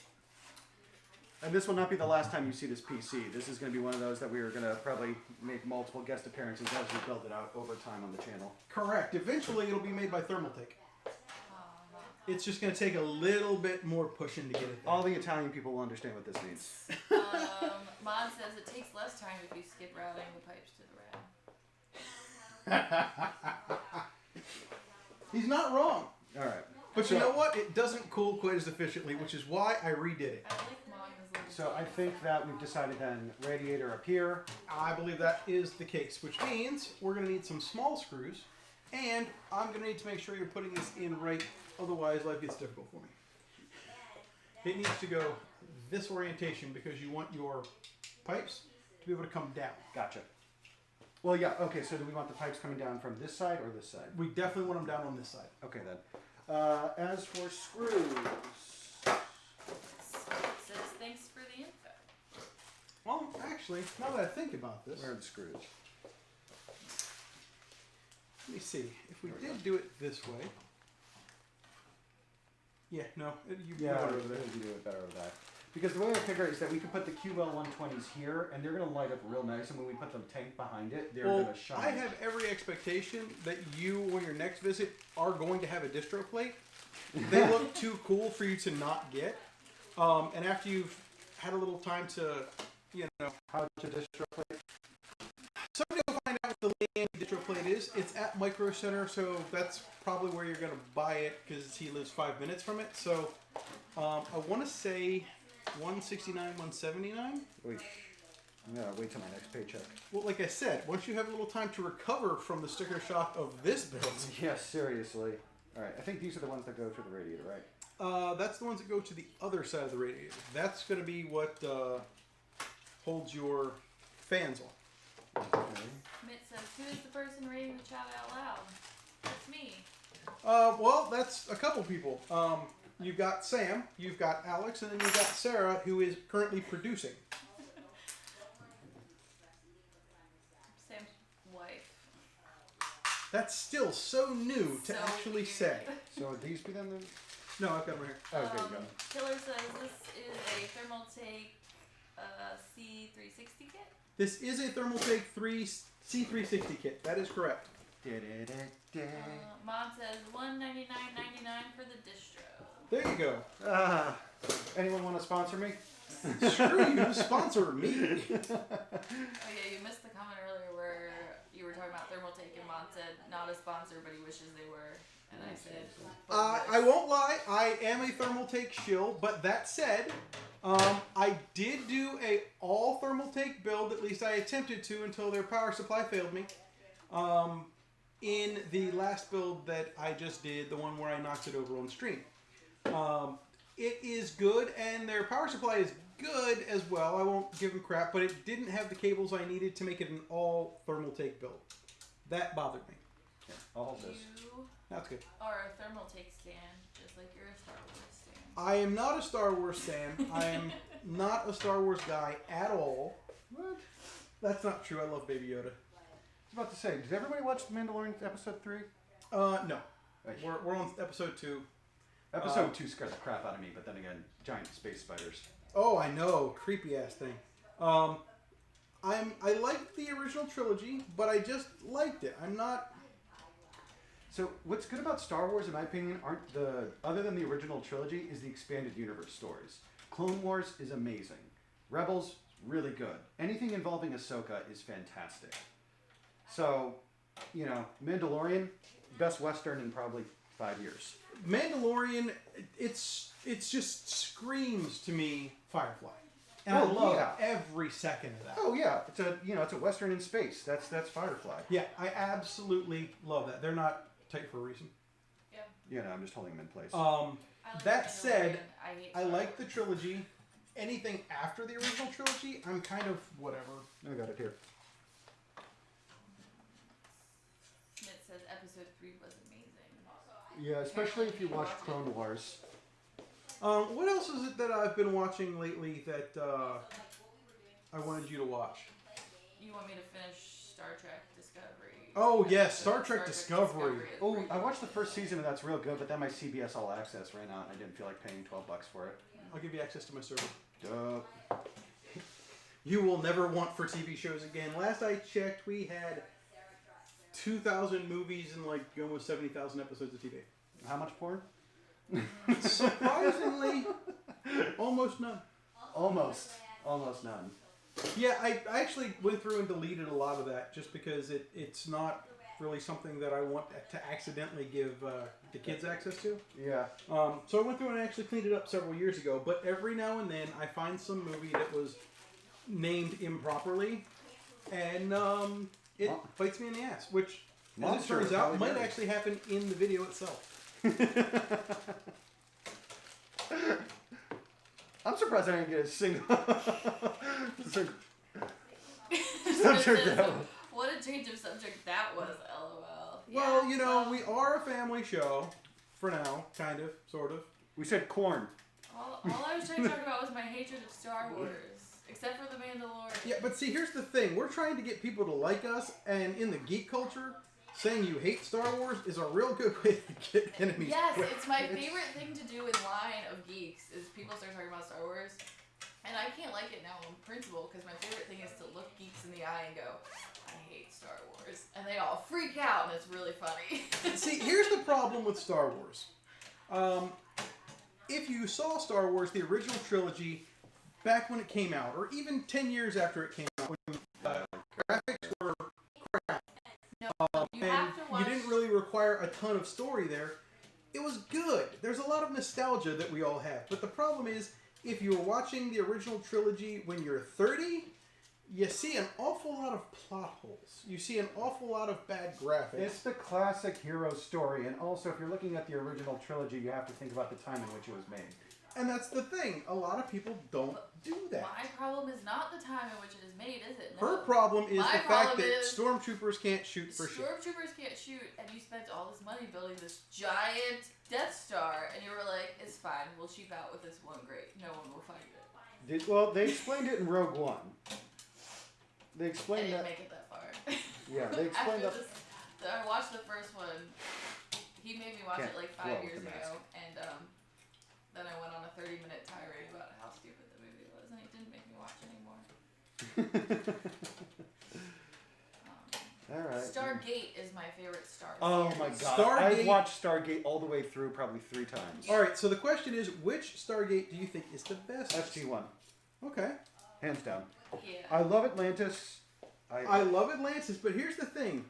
D: And this will not be the last time you see this PC. This is going to be one of those that we are going to probably make multiple guest appearances as we build it out over time on the channel.
B: Correct. Eventually, it'll be made by Thermaltake. It's just going to take a little bit more pushing to get it there.
D: All the Italian people will understand what this means.
C: Mon says it takes less time if you skip routing the pipes to the rad.
B: He's not wrong.
D: All right.
B: But you know what? It doesn't cool quite as efficiently, which is why I redid it.
C: I like Magna's little
D: So I think that we've decided then radiator up here.
B: I believe that is the case, which means we're going to need some small screws, and I'm going to need to make sure you're putting this in right, otherwise life gets difficult for me. It needs to go this orientation because you want your pipes to be able to come down.
D: Gotcha. Well, yeah. Okay. So do we want the pipes coming down from this side or this side?
B: We definitely want them down on this side.
D: Okay then. As for screws,
C: says thanks for the info.
B: Well, actually, now that I think about this,
D: where are the screws?
B: let me see. If we did do it this way, yeah, no, you're
D: Yeah,
B: better
D: we
B: over there.
D: do it better with that. Because the way I figure it is that we can put the QL 120s here, and they're going to light up real nice. And when we put the tank behind it, they're
B: Well,
D: going to shine.
B: I have every expectation that you, on your next visit, are going to have a distro plate. They look too cool for you to not get. And after you've had a little time to,
D: How to distro plate?
B: somebody will find out what the Leanne distro plate is. It's at Micro Center, so that's probably where you're going to buy it because he lives 5 minutes from it. So I want to say 169, 179.
D: Wait. I'm gonna wait till my next paycheck.
B: Well, like I said, once you have a little time to recover from the sticker shock of this build,
D: Yes, seriously. All right. I think these are the ones that go through the radiator, right?
B: that's the ones that go to the other side of the radiator. That's going to be what holds your fans on.
D: Okay.
C: Mitt says, who is the person ready to shout out loud? That's me.
B: Well, that's a couple people. You've got Sam, you've got Alex, and then you've got Sarah, who is currently producing.
C: Sam's wife.
B: That's still so new to
C: So
B: actually
C: weird.
B: say.
D: So would these be then?
B: No, I've got them here.
D: Oh, there you go.
C: Killer says this is a Thermaltake C360 kit.
B: This is a Thermaltake C360 kit. That is correct.
C: Mod says $199.99 for the distro.
B: There you go.
D: Anyone want to sponsor me?
B: Screw you, sponsor me.
C: Oh yeah, you missed the comment earlier where you were talking about Thermaltake and Mod said not a sponsor, but he wishes they were. And I said,
B: I won't lie, I am a Thermaltake shill, but that said, I did do a all Thermaltake build, at least I attempted to until their power supply failed me. In the last build that I just did, the one where I knocked it over on stream. It is good, and their power supply is good as well. I won't give them crap, but it didn't have the cables I needed to make it an all Thermaltake build. That bothered me.
D: I'll hold this.
C: you
B: That's good.
C: are a Thermaltake stan, just like you're a Star Wars stan.
B: I am not a Star Wars fan. I am not a Star Wars guy at all.
D: What?
B: That's not true. I love Baby Yoda.
D: I was about to say, did everybody watch The Mandalorian episode 3?
B: No.
D: Right.
B: We're on episode 2.
D: Episode 2 scared the crap out of me, but then again, giant space spiders.
B: Oh, I know. Creepy ass thing. I liked the original trilogy, but I just liked it. I'm not.
D: So what's good about Star Wars, in my opinion, other than the original trilogy, is the expanded universe stories. Clone Wars is amazing. Rebels, really good. Anything involving Ahsoka is fantastic. So, Mandalorian, best Western in probably 5 years.
B: Mandalorian, it's just screams to me Firefly. And
D: Oh,
B: I love
D: yeah.
B: every second of that.
D: Oh yeah, it's a Western in space. That's Firefly.
B: Yeah, I absolutely love that. They're not tight for a reason.
D: I'm just holding them in place.
C: I like
B: That
C: Mandalorian,
B: said,
C: I hate
B: I
C: Star
B: like the
C: Wars.
B: trilogy. Anything after the original trilogy, I'm kind of whatever.
D: I got it here.
C: It says episode 3 was amazing.
D: Yeah, especially if you watch Clone Wars.
B: What else is it that I've been watching lately that I wanted you to watch?
C: You want me to finish Star Trek Discovery?
B: Oh yes, Star Trek Discovery.
C: is
D: Oh,
C: pretty
D: I
C: good.
D: watched the first season and that's real good, but then my CBS All Access ran out and I didn't feel like paying $12 for it.
B: I'll give you access to my server.
D: Duh.
B: You will never want for TV shows again. Last I checked, we had 2,000 movies and like almost 70,000 episodes of TV.
D: How much porn?
B: Surprisingly, almost none.
D: Almost none.
B: Yeah, I actually went through and deleted a lot of that just because it's not really something that I want to accidentally give the kids access to.
D: Yeah.
B: So I went through and actually cleaned it up several years ago. But every now and then I find some movie that was named improperly, and it bites me in the ass. Which, as it
D: Monster
B: turns out, might
D: Halle Berry.
B: actually happen in the video itself.
D: I'm surprised I didn't get a single.
C: Subject what a change of subject that was, lol.
B: Well,
C: Yeah,
B: you know, we are a family show for now, kind of, sort of.
D: We said corn.
C: all I was trying to talk about was my hatred of Star Wars. Except for The Mandalorian.
B: Yeah, but see, here's the thing: we're trying to get people to like us, and in the geek culture, saying you hate Star Wars is a real good way to get enemies.
C: Yes, it's my favorite thing to do in line of geeks is people start talking about Star Wars. And I can't like it now on principle because my favorite thing is to look geeks in the eye and go, I hate Star Wars. And they all freak out and it's really funny.
B: See, here's the problem with Star Wars. If you saw Star Wars, the original trilogy, back when it came out, or even 10 years after it came out, when graphics were crap,
C: No, you
B: and
C: have to
B: you
C: watch.
B: didn't really require a ton of story there, it was good. There's a lot of nostalgia that we all have. But the problem is, if you were watching the original trilogy when you're 30, you see an awful lot of plot holes. You see an awful lot of bad graphics.
D: It's the classic hero story, and also if you're looking at the original trilogy, you have to think about the time in which it was made.
B: And that's the thing. A lot of people don't do that.
C: My problem is not the time in which it is made, is it?
B: Her
C: No.
B: problem is
C: My
B: the fact
C: problem
B: that
C: is-
B: stormtroopers can't shoot for shit.
C: Stormtroopers can't shoot, and you spent all this money building this giant Death Star, and you were like, it's fine, we'll cheap out with this one grade. No one will find it.
D: Well, they explained it in Rogue One. They
C: I
D: explained
C: didn't
D: that.
C: make it that far.
D: Yeah, they explained
C: After
D: that.
C: this, I watched the first one. He made me watch
D: Can't
C: it like
D: blow
C: 5
D: with
C: years
D: the
C: ago, and then I went on a 30-minute tirade about how stupid the movie was, and he didn't make me watch anymore.
D: All right.
C: Stargate is my favorite Star
D: Oh
C: series.
D: my god!
B: Stargate-
D: I've watched Stargate all the way through probably 3 times.
B: All right, so the question is, which Stargate do you think is the best?
D: SG-1,
B: Okay.
D: hands down.
C: Yeah.
D: I love Atlantis.
B: I love Atlantis, but here's the thing.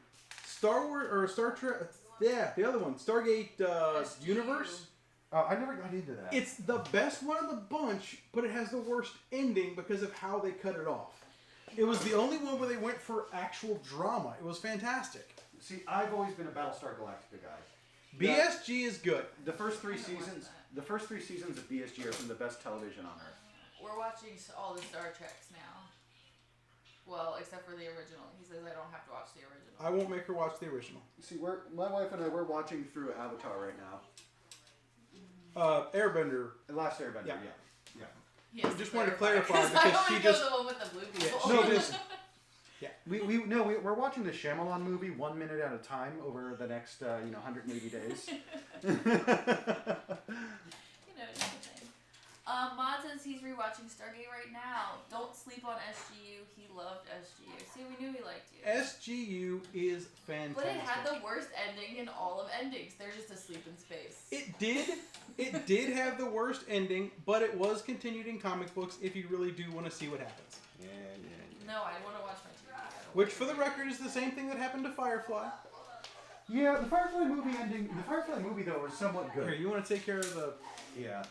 B: Star Wars, or Star Trek, yeah, the other one, Stargate
C: SGU.
B: Universe.
D: I never got into that.
B: It's the best one of the bunch, but it has the worst ending because of how they cut it off. It was the only one where they went for actual drama. It was fantastic.
D: See, I've always been a Battlestar Galactica guy.
B: BSG is good.
D: The first 3 seasons, the first 3 seasons of BSG are some of the best television on earth.
C: We're watching all the Star Treks now. Well, except for the original. He says I don't have to watch the original.
B: I won't make her watch the original.
D: See, my wife and I we're watching through Avatar right now.
B: Airbender.
D: The Last Airbender,
B: Yeah.
D: yeah.
C: He has
B: just wanted to
C: clarify,
B: clarify
C: 'cause
B: because
C: I only
B: she
C: go
B: just-
C: the one with the blue people.
B: she
D: No,
B: just-
D: We're watching the Shyamalan movie 1 minute at a time over the next 180 days.
C: You know, just the thing. Mod says he's rewatching Stargate right now. Don't sleep on SGU. He loved SGU. See, we knew he liked you.
B: SGU is fantastic.
C: But it had the worst ending in all of endings. They're just asleep in space.
B: It did have the worst ending, but it was continued in comic books if you really do want to see what happens.
D: Yeah.
C: No, I want to watch my TV.
B: Which, for the record, is the same thing that happened to Firefly.
D: Yeah, the Firefly movie ending. The Firefly movie though was somewhat
B: Here,
D: good.
B: you want to take care of the...
D: Yeah.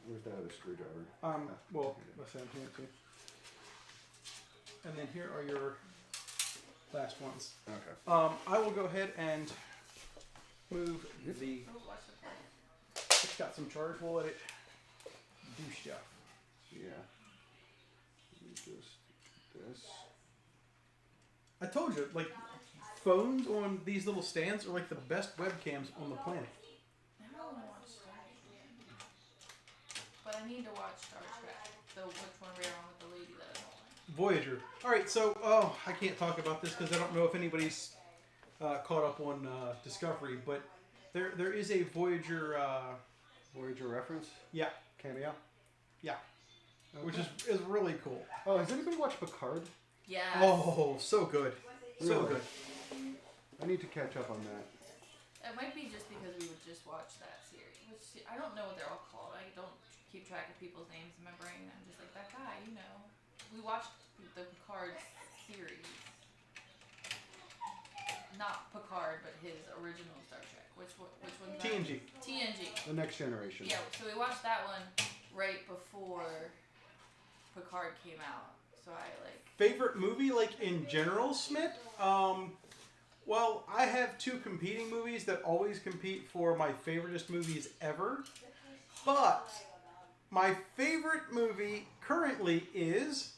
D: Where's that other screwdriver?
B: Well, let's say I'm here too. And then here are your last ones.
D: Okay.
B: I will go ahead and move the...
C: Oh, watch the play.
B: It's got some charge. We'll let it do stuff.
D: Yeah. Just this.
B: I told you, like, phones on these little stands are like the best webcams on the planet.
C: Now I want to watch Stargate again. But I need to watch Star Trek. So which one we're on with the lady that I don't like.
B: Voyager. Alright, so, I can't talk about this because I don't know if anybody's caught up on Discovery, but there is a Voyager,
D: Voyager reference?
B: yeah,
D: Cameo?
B: which is really cool.
D: Oh, has anybody watched Picard?
C: Yeah.
B: Oh, so good. So
D: Really?
B: good.
D: I need to catch up on that.
C: It might be just because we would just watch that series. Which I don't know what they're all called. I don't keep track of people's names in my brain. I'm just like, that guy, you know. We watched the Picard series. not Picard, but his original Star Trek. Which one's that?
B: TNG.
C: TNG.
D: The Next Generation.
C: Yeah, so we watched that one right before Picard came out. So I like.
B: Favorite movie, like in general, Smith? Well, I have two competing movies that always compete for my favoriteest movies ever. But my favorite movie currently is...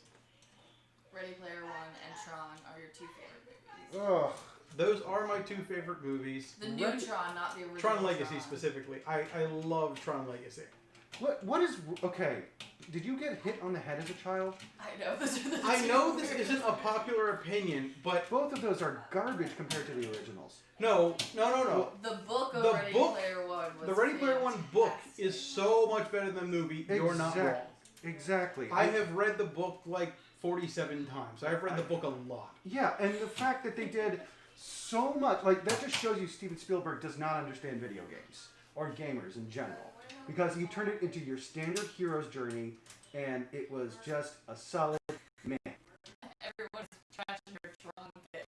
C: Ready Player One and Tron are your two favorite movies.
D: Ugh.
B: Those are my two favorite movies.
C: The new Tron, not the original.
B: Tron Legacy
C: Tron.
B: specifically. I love Tron Legacy.
D: What is okay? Did you get hit on the head as a child?
C: I know those are the
B: I
C: two
B: know this
C: weird
B: isn't a
C: movies.
B: popular opinion, but
D: Both of those are garbage compared to the originals.
B: no.
C: The book of
B: The
C: Ready
B: book-
C: Player One was
B: The Ready Player One book
C: fantastic.
B: is so much better than the movie. You're not wrong.
D: Exactly.
B: I have read the book like 47 times. I've read the book a lot.
D: Yeah, and the fact that they did so much, like, that just shows you Steven Spielberg does not understand video games or gamers in general. Because he turned it into your standard hero's journey, and it was just a solid man.
C: Everyone's trashing your Tron pick.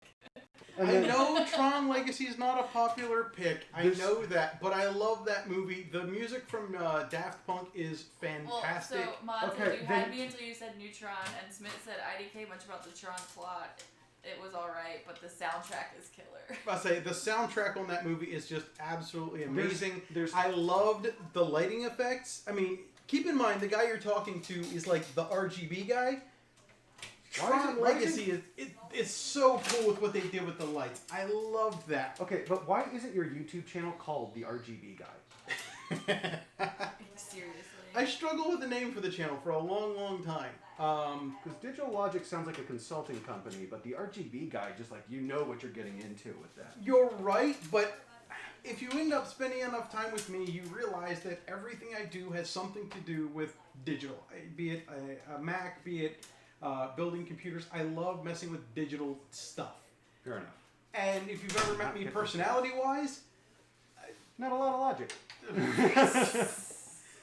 D: And
B: I
D: then-
B: know Tron Legacy is not a popular pick. I
D: This-
B: know that, but I love that movie. The music from Daft Punk is fantastic.
C: Well, so Monty,
D: Okay,
C: you
D: then-
C: had me until you said Neutron, and Smith said I didn't care much about the Tron plot. It was alright, but the soundtrack is killer.
B: I say the soundtrack on that movie is just absolutely amazing.
D: There's
B: I loved the lighting effects. I mean, keep in mind the guy you're talking to is like the RGB guy. Tron Legacy is so cool with what they did with the lights. I love that.
D: okay, but why isn't your YouTube channel called the RGB Guy?
C: Seriously.
B: I struggled with the name for the channel for a long, long time.
D: Because Digital Logic sounds like a consulting company, but the RGB Guy, just like you know what you're getting into with that.
B: You're right, but if you end up spending enough time with me, you realize that everything I do has something to do with digital. Be it a Mac, be it building computers. I love messing with digital stuff.
D: Fair enough.
B: And if you've ever met me personality-wise,
D: Not a lot of logic.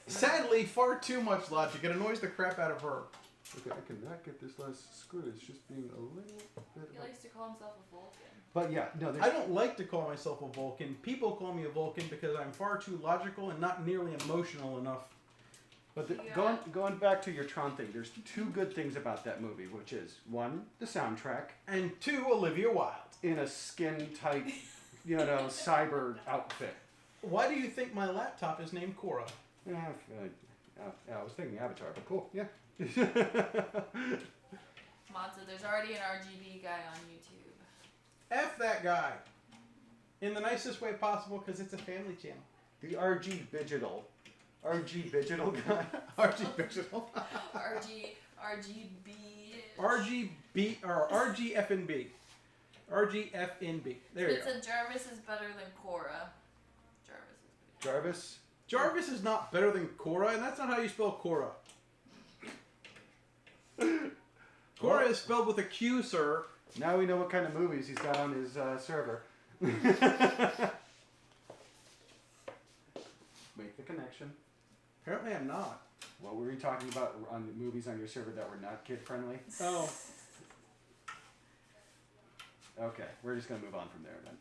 B: sadly, far too much logic. It annoys the crap out of her.
D: Okay, I cannot get this last screw. It's just being a little bit.
C: He likes to call himself a Vulcan.
D: But yeah, no.
B: I don't like to call myself a Vulcan. People call me a Vulcan because I'm far too logical and not nearly emotional enough.
D: But
C: Yeah.
D: going back to your Tron thing, there's two good things about that movie, which is one, the soundtrack
B: And two, Olivia Wilde.
D: in a skin tight, cyber outfit.
B: Why do you think my laptop is named Cora?
D: Yeah, I was thinking Avatar, but cool. Yeah.
C: Monza, there's already an RGB guy on YouTube.
B: F that guy. In the nicest way possible because it's a family channel.
D: The RG Digital guy.
B: RG Digital.
C: RGB.
B: RGB or RGFNB. RGFNB. There you
C: It
B: go.
C: said Jarvis is better than Cora. Jarvis is pretty
D: Jarvis.
B: Jarvis is not better than Cora, and that's not how you spell Cora. Cora is spelled with a Q, sir.
D: Now we know what kind of movies he's got on his server. Make the connection.
B: Apparently I'm not.
D: What were we talking about on movies on your server that were not kid friendly?
B: Oh.
D: Okay, we're just gonna move on from there then.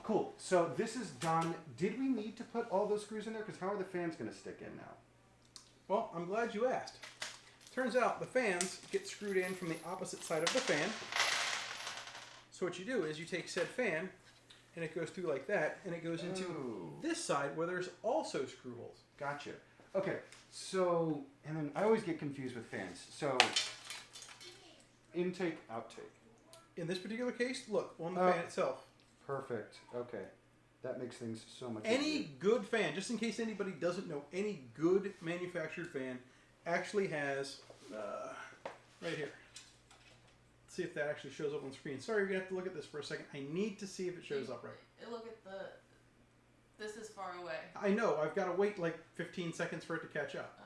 D: Cool. So this is done. Did we need to put all those screws in there? Because how are the fans gonna stick in now?
B: Well, I'm glad you asked. Turns out the fans get screwed in from the opposite side of the fan. So what you do is you take said fan, and it goes through like that, and it goes into
D: Ooh.
B: this side where there's also screw holes.
D: Gotcha. Okay, so, and then I always get confused with fans. So, intake, outtake.
B: In this particular case, look, on the
D: Oh.
B: fan itself.
D: Perfect. Okay. That makes things so much
B: Any
D: easier.
B: good fan, just in case anybody doesn't know, any good manufactured fan actually has, right here. Let's see if that actually shows up on the screen. Sorry, you're going to have to look at this for a second. I need to see if it shows up right.
C: Look at the. This is far away.
B: I know, I've got to wait like 15 seconds for it to catch up.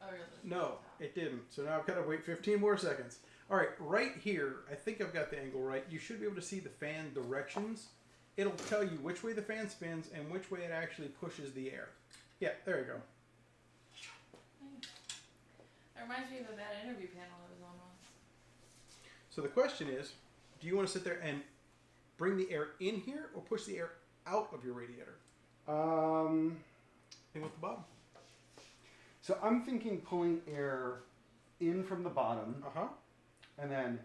C: Oh, really?
B: No, it didn't. So now I've got to wait 15 more seconds. All right, right here, I think I've got the angle right. You should be able to see the fan directions. It'll tell you which way the fan spins and which way it actually pushes the air. Yeah, there you go.
C: That reminds me of a bad interview panel I was on once.
B: So the question is, do you want to sit there and bring the air in here or push the air out of your radiator? Thing with the bottom.
D: So I'm thinking pulling air in from the bottom
B: Uh-huh.
D: and then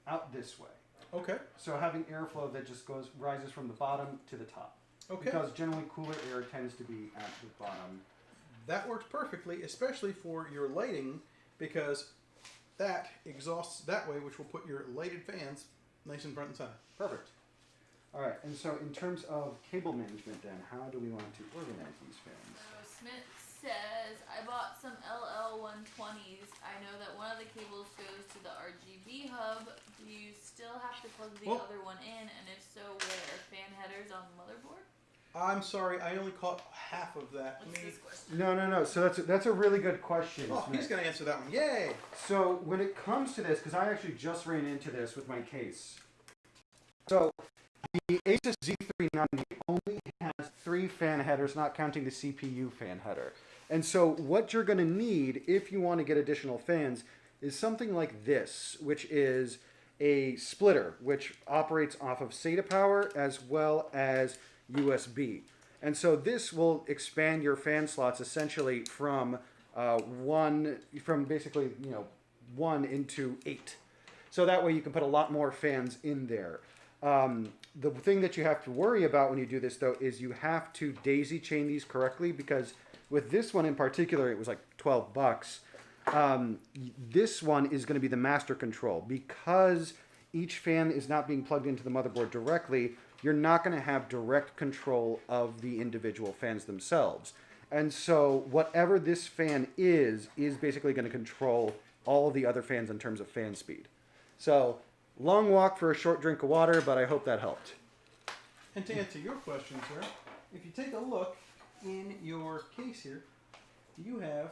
D: out this way.
B: Okay.
D: So having airflow that just rises from the bottom to the top.
B: Okay.
D: Because generally cooler air tends to be at the bottom.
B: That works perfectly, especially for your lighting, because that exhausts that way, which will put your lighted fans nice in front and center.
D: Perfect. All right, and so in terms of cable management then, how do we want to organize these fans?
C: So Smith says, I bought some LL120s. I know that one of the cables goes to the RGB hub. Do you still have to plug the other one in? And if so, where? Fan headers on the motherboard?
B: I'm sorry, I only caught half of that.
C: What's this question?
D: No. So that's a really good question.
B: Oh,
D: Smith.
B: he's going to answer that one. Yay!
D: So when it comes to this, because I actually just ran into this with my case. So the Asus Z390 only has 3 fan headers, not counting the CPU fan header. And so what you're going to need if you want to get additional fans is something like this, which is a splitter, which operates off of SATA power as well as USB. And so this will expand your fan slots essentially from basically, 1 into 8. So that way you can put a lot more fans in there. The thing that you have to worry about when you do this, though, is you have to daisy chain these correctly, because with this one in particular, it was like $12. This one is going to be the master control. Because each fan is not being plugged into the motherboard directly, you're not going to have direct control of the individual fans themselves. And so whatever this fan is basically going to control all of the other fans in terms of fan speed. So long walk for a short drink of water, but I hope that helped.
B: And to answer your question, sir, if you take a look in your case here, you have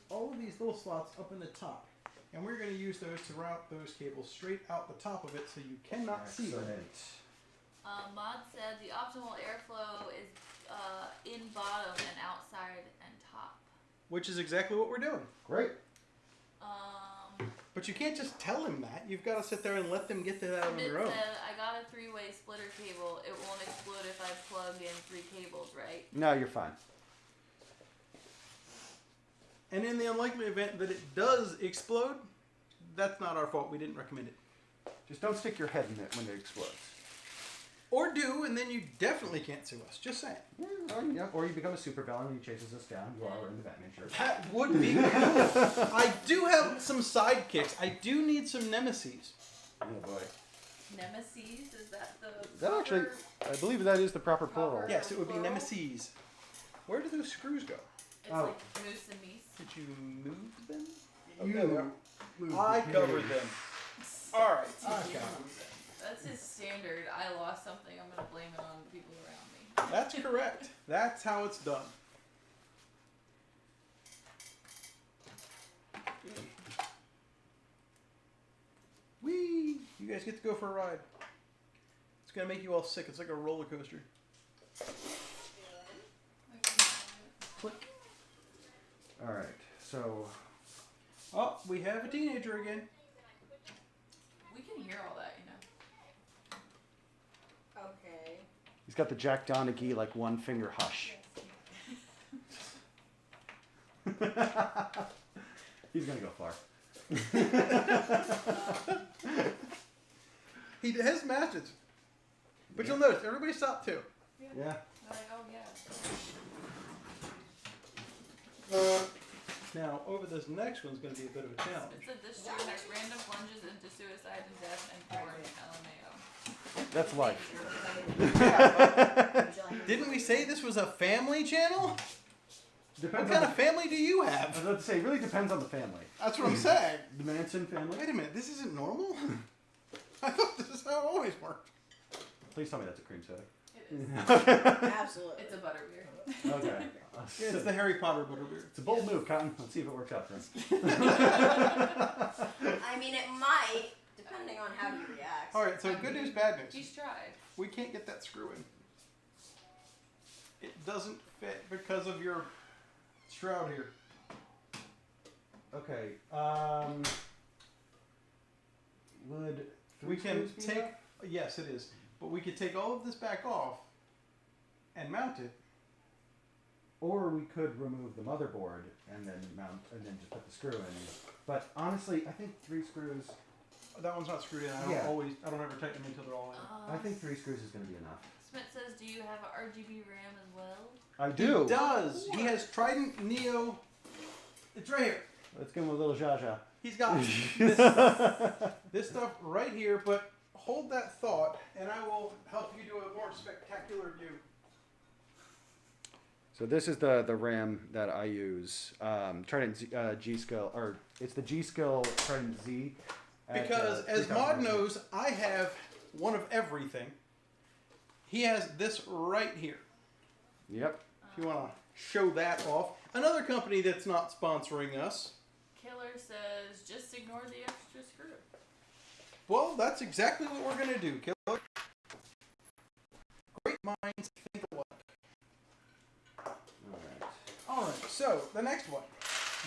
B: all of these little slots up in the top. And we're going to use those to route those cables straight out the top of it so you cannot see them.
C: Mod said the optimal airflow is in bottom and outside and top.
B: Which is exactly what we're doing.
D: Great.
B: But you can't just tell him that. You've got to sit there and let them get to that on
C: Smith
B: their own.
C: said, I got a 3-way splitter cable. It won't explode if I plug in 3 cables, right?
D: No, you're fine.
B: And in the unlikely event that it does explode, that's not our fault. We didn't recommend it.
D: Just don't stick your head in it when it explodes.
B: Or do, and then you definitely can't sue us. Just saying.
D: Or you become a supervillain and he chases us down while we're in the Batman shirt.
B: That would be cool. I do have some sidekicks. I do need some nemesis.
D: Oh boy.
C: Nemesis, is that the
D: That actually, I believe that is the proper plural.
C: Proper.
B: Yes, it would be
C: Plural?
B: nemesis. Where do those screws go?
C: It's
D: Oh.
C: like moose and meese.
B: Did you move them?
D: You
B: I covered them. All right. I got them.
C: That's his standard. I lost something. I'm gonna blame it on the people around me.
B: That's correct. That's how it's done. Whee! You guys get to go for a ride. It's gonna make you all sick. It's like a roller coaster. Click.
D: All right. So
B: Oh, we have a teenager again.
C: We can hear all that, you know.
E: Okay.
D: he's got the Jack Donaghy like one finger hush. He's gonna go far.
B: He has matches. But you'll notice, everybody stopped too.
D: Yeah.
C: They're like, oh yeah.
B: Now, over this next one's going to be a bit of a challenge.
C: It said this stream has random plunges into suicide and death and porn LMAO.
D: That's life.
B: Didn't we say this was a family channel? What
D: Depends
B: kind
D: on
B: of family do you
D: I was
B: have?
D: about to say, it really depends on the family.
B: That's what I'm saying.
D: The Manson family?
B: Wait a minute, this isn't normal? I thought this is how it always worked.
D: Please tell me that's a cream soda.
C: It is.
E: Absolutely.
C: It's a butterbeer.
D: Okay.
B: It's the Harry Potter butterbeer.
D: It's a bold move, Cotton. Let's see if it works out for him.
E: I mean, it might, depending on how he reacts.
B: Alright, so good news, bad news.
C: He's tried.
B: We can't get that screw in. It doesn't fit because of your shroud here.
D: Okay. Would
B: We can
D: screws be
B: take.
D: enough?
B: Yes, it is. But we could take all of this back off and mount it.
D: Or we could remove the motherboard and then mount and then just put the screw in. But honestly, I think 3 screws.
B: That one's not screwed in. I
D: Yeah.
B: don't ever tighten them until they're all in.
D: I think 3 screws is going to be enough.
C: Smith says, do you have a RGB RAM as well?
D: I
B: He
D: do.
B: does. He has Trident Neo. It's right here.
D: Let's give him a little Jaja.
B: He's got this stuff right here, but hold that thought, and I will help you do a more spectacular view.
D: So this is the RAM that I use. Trident G Skill, or it's the G Skill Trident Z. at,
B: Because as
D: 3000
B: Mod
D: RPM.
B: knows, I have one of everything. He has this right here.
D: Yep.
B: If you want to show that off. Another company that's not sponsoring us.
C: Killer says, just ignore the extra screw.
B: Well, that's exactly what we're going to do, Killer. Great minds think alike.
D: Alright.
B: Alright, so the next one.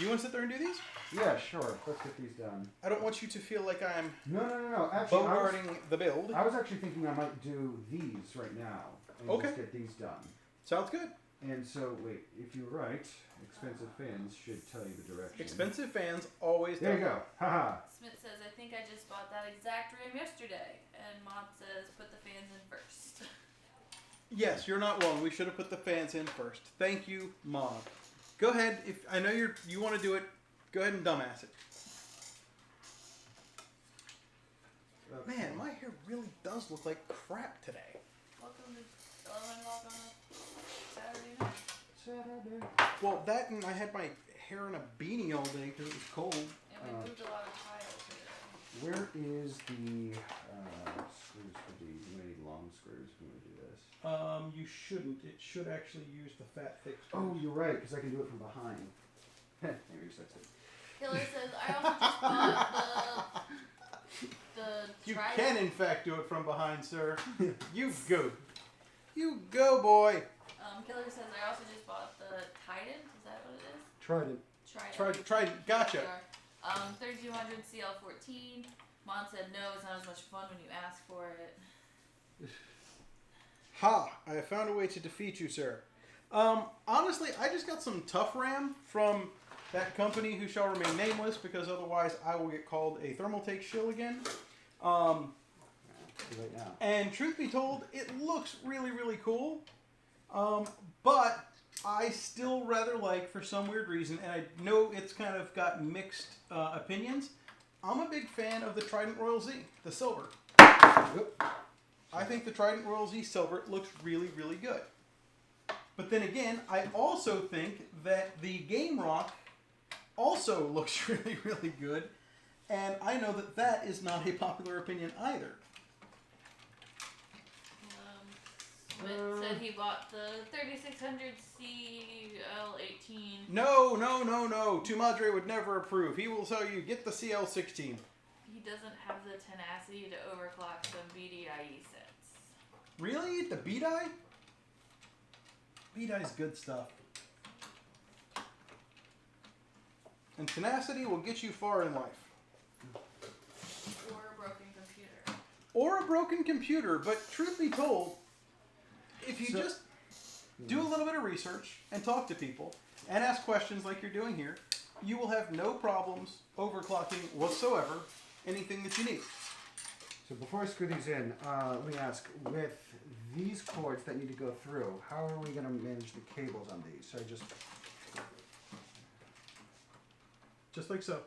B: You want to sit there and do these?
D: Yeah, sure. Let's get these done.
B: I don't want you to feel like I'm
D: No. Actually,
B: bogarting the build.
D: I was actually thinking I might do these right now. And
B: Okay.
D: just get these done.
B: Sounds good.
D: And so, wait, if you write, expensive fans should tell you the direction.
B: Expensive fans always
D: There you
B: tell
D: go. Haha.
C: Smith says, I think I just bought that exact RAM yesterday. And Mod says, put the fans in first.
B: Yes, you're not wrong. We should have put the fans in first. Thank you, Mom. Go ahead. If I know you want to do it, go ahead and dumbass it. Man, my hair really does look like crap today.
C: Welcome to 11 o'clock on a Saturday night.
D: Saturday.
B: Well, that and I had my hair in a beanie all day because it was cold.
C: And we moved a lot of tiles today.
D: Where is the screws for these? You may need long screws when we do this.
B: You shouldn't. It should actually use the fat, thick
D: Oh,
B: screws.
D: you're right, because I can do it from behind. Maybe just that's it.
C: Killer says, I also just bought the
B: You
C: Trident.
B: can, in fact, do it from behind, sir. You go. You go, boy.
C: Killer says, I also just bought the Titan. Is that what it is?
D: Trident.
C: Trident.
B: Gotcha.
C: 3200 CL14. Mon said, no, it's not as much fun when you ask for it.
B: Ha! I have found a way to defeat you, sir. Honestly, I just got some tough RAM from that company who shall remain nameless because otherwise I will get called a Thermaltake shill again.
D: Too late now.
B: And truth be told, it looks really, really cool. But I still rather like, for some weird reason, and I know it's kind of got mixed opinions, I'm a big fan of the Trident Royal Z, the silver.
D: Oop.
B: I think the Trident Royal Z Silver looks really, really good. But then again, I also think that the Game Rock also looks really, really good. And I know that that is not a popular opinion either.
C: Smith said he bought the 3600 CL18.
B: No. Tu Madre would never approve. He will tell you, get the CL16.
C: He doesn't have the tenacity to overclock some BDIE sets.
B: Really? The B-Die? B-Die's good stuff. And tenacity will get you far in life.
C: Or a broken computer.
B: Or a broken computer, but truth be told, if you just do a little bit of research and talk to people and ask questions like you're doing here, you will have no problems overclocking whatsoever anything that you need.
D: So before I screw these in, let me ask, with these cords that need to go through, how are we going to manage the cables on these? So I
B: Just like so.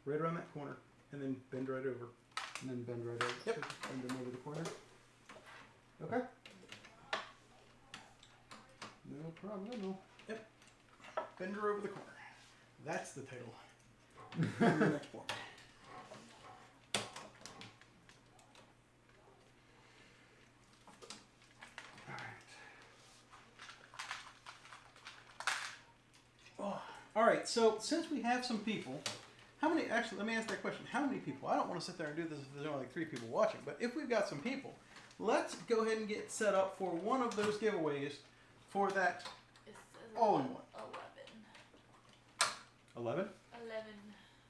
B: Right around that corner. And then bend right over.
D: and then bend right over.
B: Yep.
D: So just bend them over the corner. Okay. No problem.
B: Bend her over the corner. That's the title. For your next board. Alright, so since we have some people, how many, actually, let me ask that question. How many people? I don't want to sit there and do this if there's only like 3 people watching, but if we've got some people, let's go ahead and get set up for one of those giveaways for that
C: It says
B: all-in-one.
C: 11.
B: 11?
C: 11.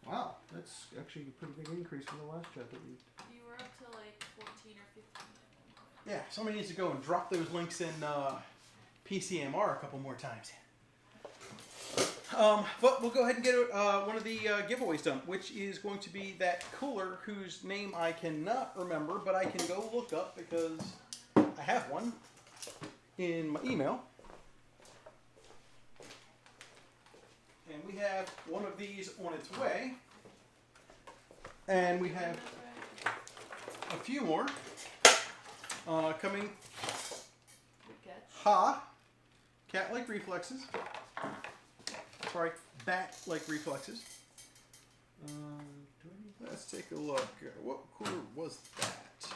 D: Wow. That's actually a pretty big increase from the last chat that we.
C: You were up to like 14 or 15 at one point.
B: Yeah, somebody needs to go and drop those links in PCMR a couple more times. But we'll go ahead and get one of the giveaways done, which is going to be that cooler whose name I cannot remember, but I can go look up because I have one in my email. And we have one of these on its way. And we have a few more coming.
C: Good catch.
B: Ha! Cat-like reflexes. Sorry, bat-like reflexes. Let's take a look. What cooler was that?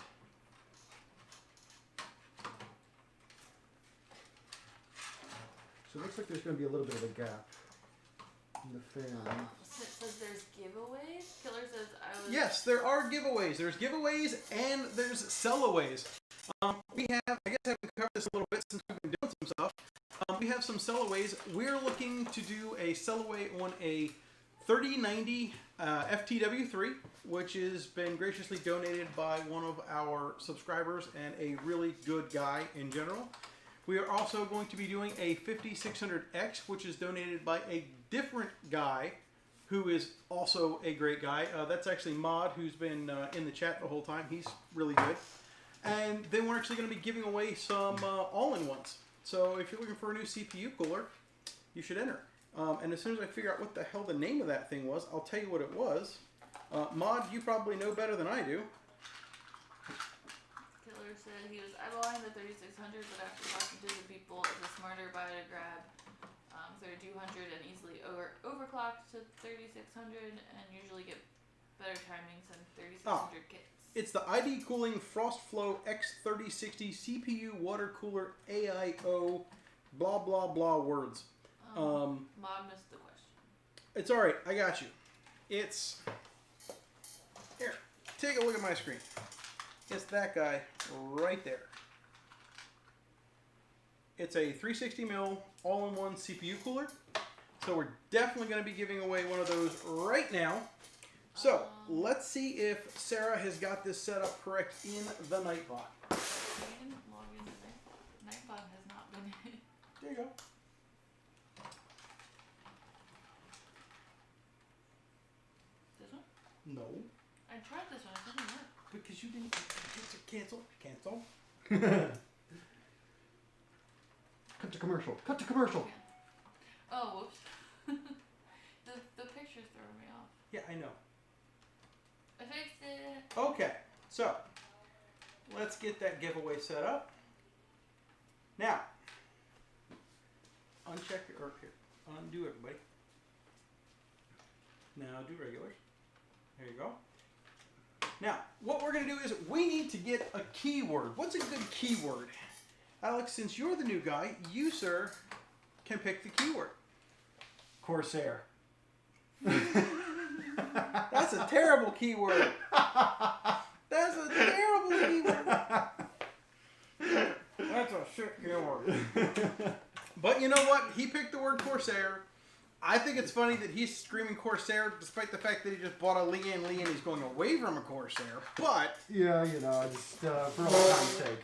D: So it looks like there's going to be a little bit of a gap in the fan.
C: It says there's giveaways. Killer says I was.
B: Yes, there are giveaways. There's giveaways and there's sellaways. We have, I guess I haven't covered this a little bit since we've been doing some stuff. We have some sellaways. We're looking to do a sellaway on a 3090 FTW3, which has been graciously donated by one of our subscribers and a really good guy in general. We are also going to be doing a 5600X, which is donated by a different guy who is also a great guy. That's actually Mod, who's been in the chat the whole time. He's really good. And then we're actually going to be giving away some all-in-ones. So if you're looking for a new CPU cooler, you should enter. And as soon as I figure out what the hell the name of that thing was, I'll tell you what it was. Mod, you probably know better than I do.
C: Killer said he was eyeballing the 3600, but after talking to the people, it's a smarter buy to grab 3200 and easily overclock to 3600 and usually get better timings than 3600 kits.
B: It's the ID Cooling FrostFlow X3060 CPU water cooler AIO blah blah blah words.
C: Mom missed the question.
B: It's alright, I got you. It's here, take a look at my screen. It's that guy right there. It's a 360mm all-in-one CPU cooler. So we're definitely going to be giving away one of those right now. So, let's see if Sarah has got this set up correct in the Nightbot.
C: You didn't log into Nightbot has not been in.
B: There you go.
C: This one?
B: No,
C: I tried this one, it didn't work.
B: because you didn't cancel. Cancel.
D: Cut to commercial. Cut to commercial.
C: Oh, whoops. the picture's throwing me off.
B: Yeah, I know.
C: I fixed it.
B: Okay, so let's get that giveaway set up. Now, uncheck or here, undo everybody. Now do regulars. There you go. Now, what we're going to do is we need to get a keyword. What's a good keyword? Alex, since you're the new guy, you, sir, can pick the keyword.
D: Corsair.
B: That's a terrible keyword. That's a terrible keyword. That's a shit keyword. But you know what? He picked the word Corsair. I think it's funny that he's screaming Corsair despite the fact that he just bought a Lian and he's going away from a Corsair. But
D: Yeah, you know, just for old time's sake.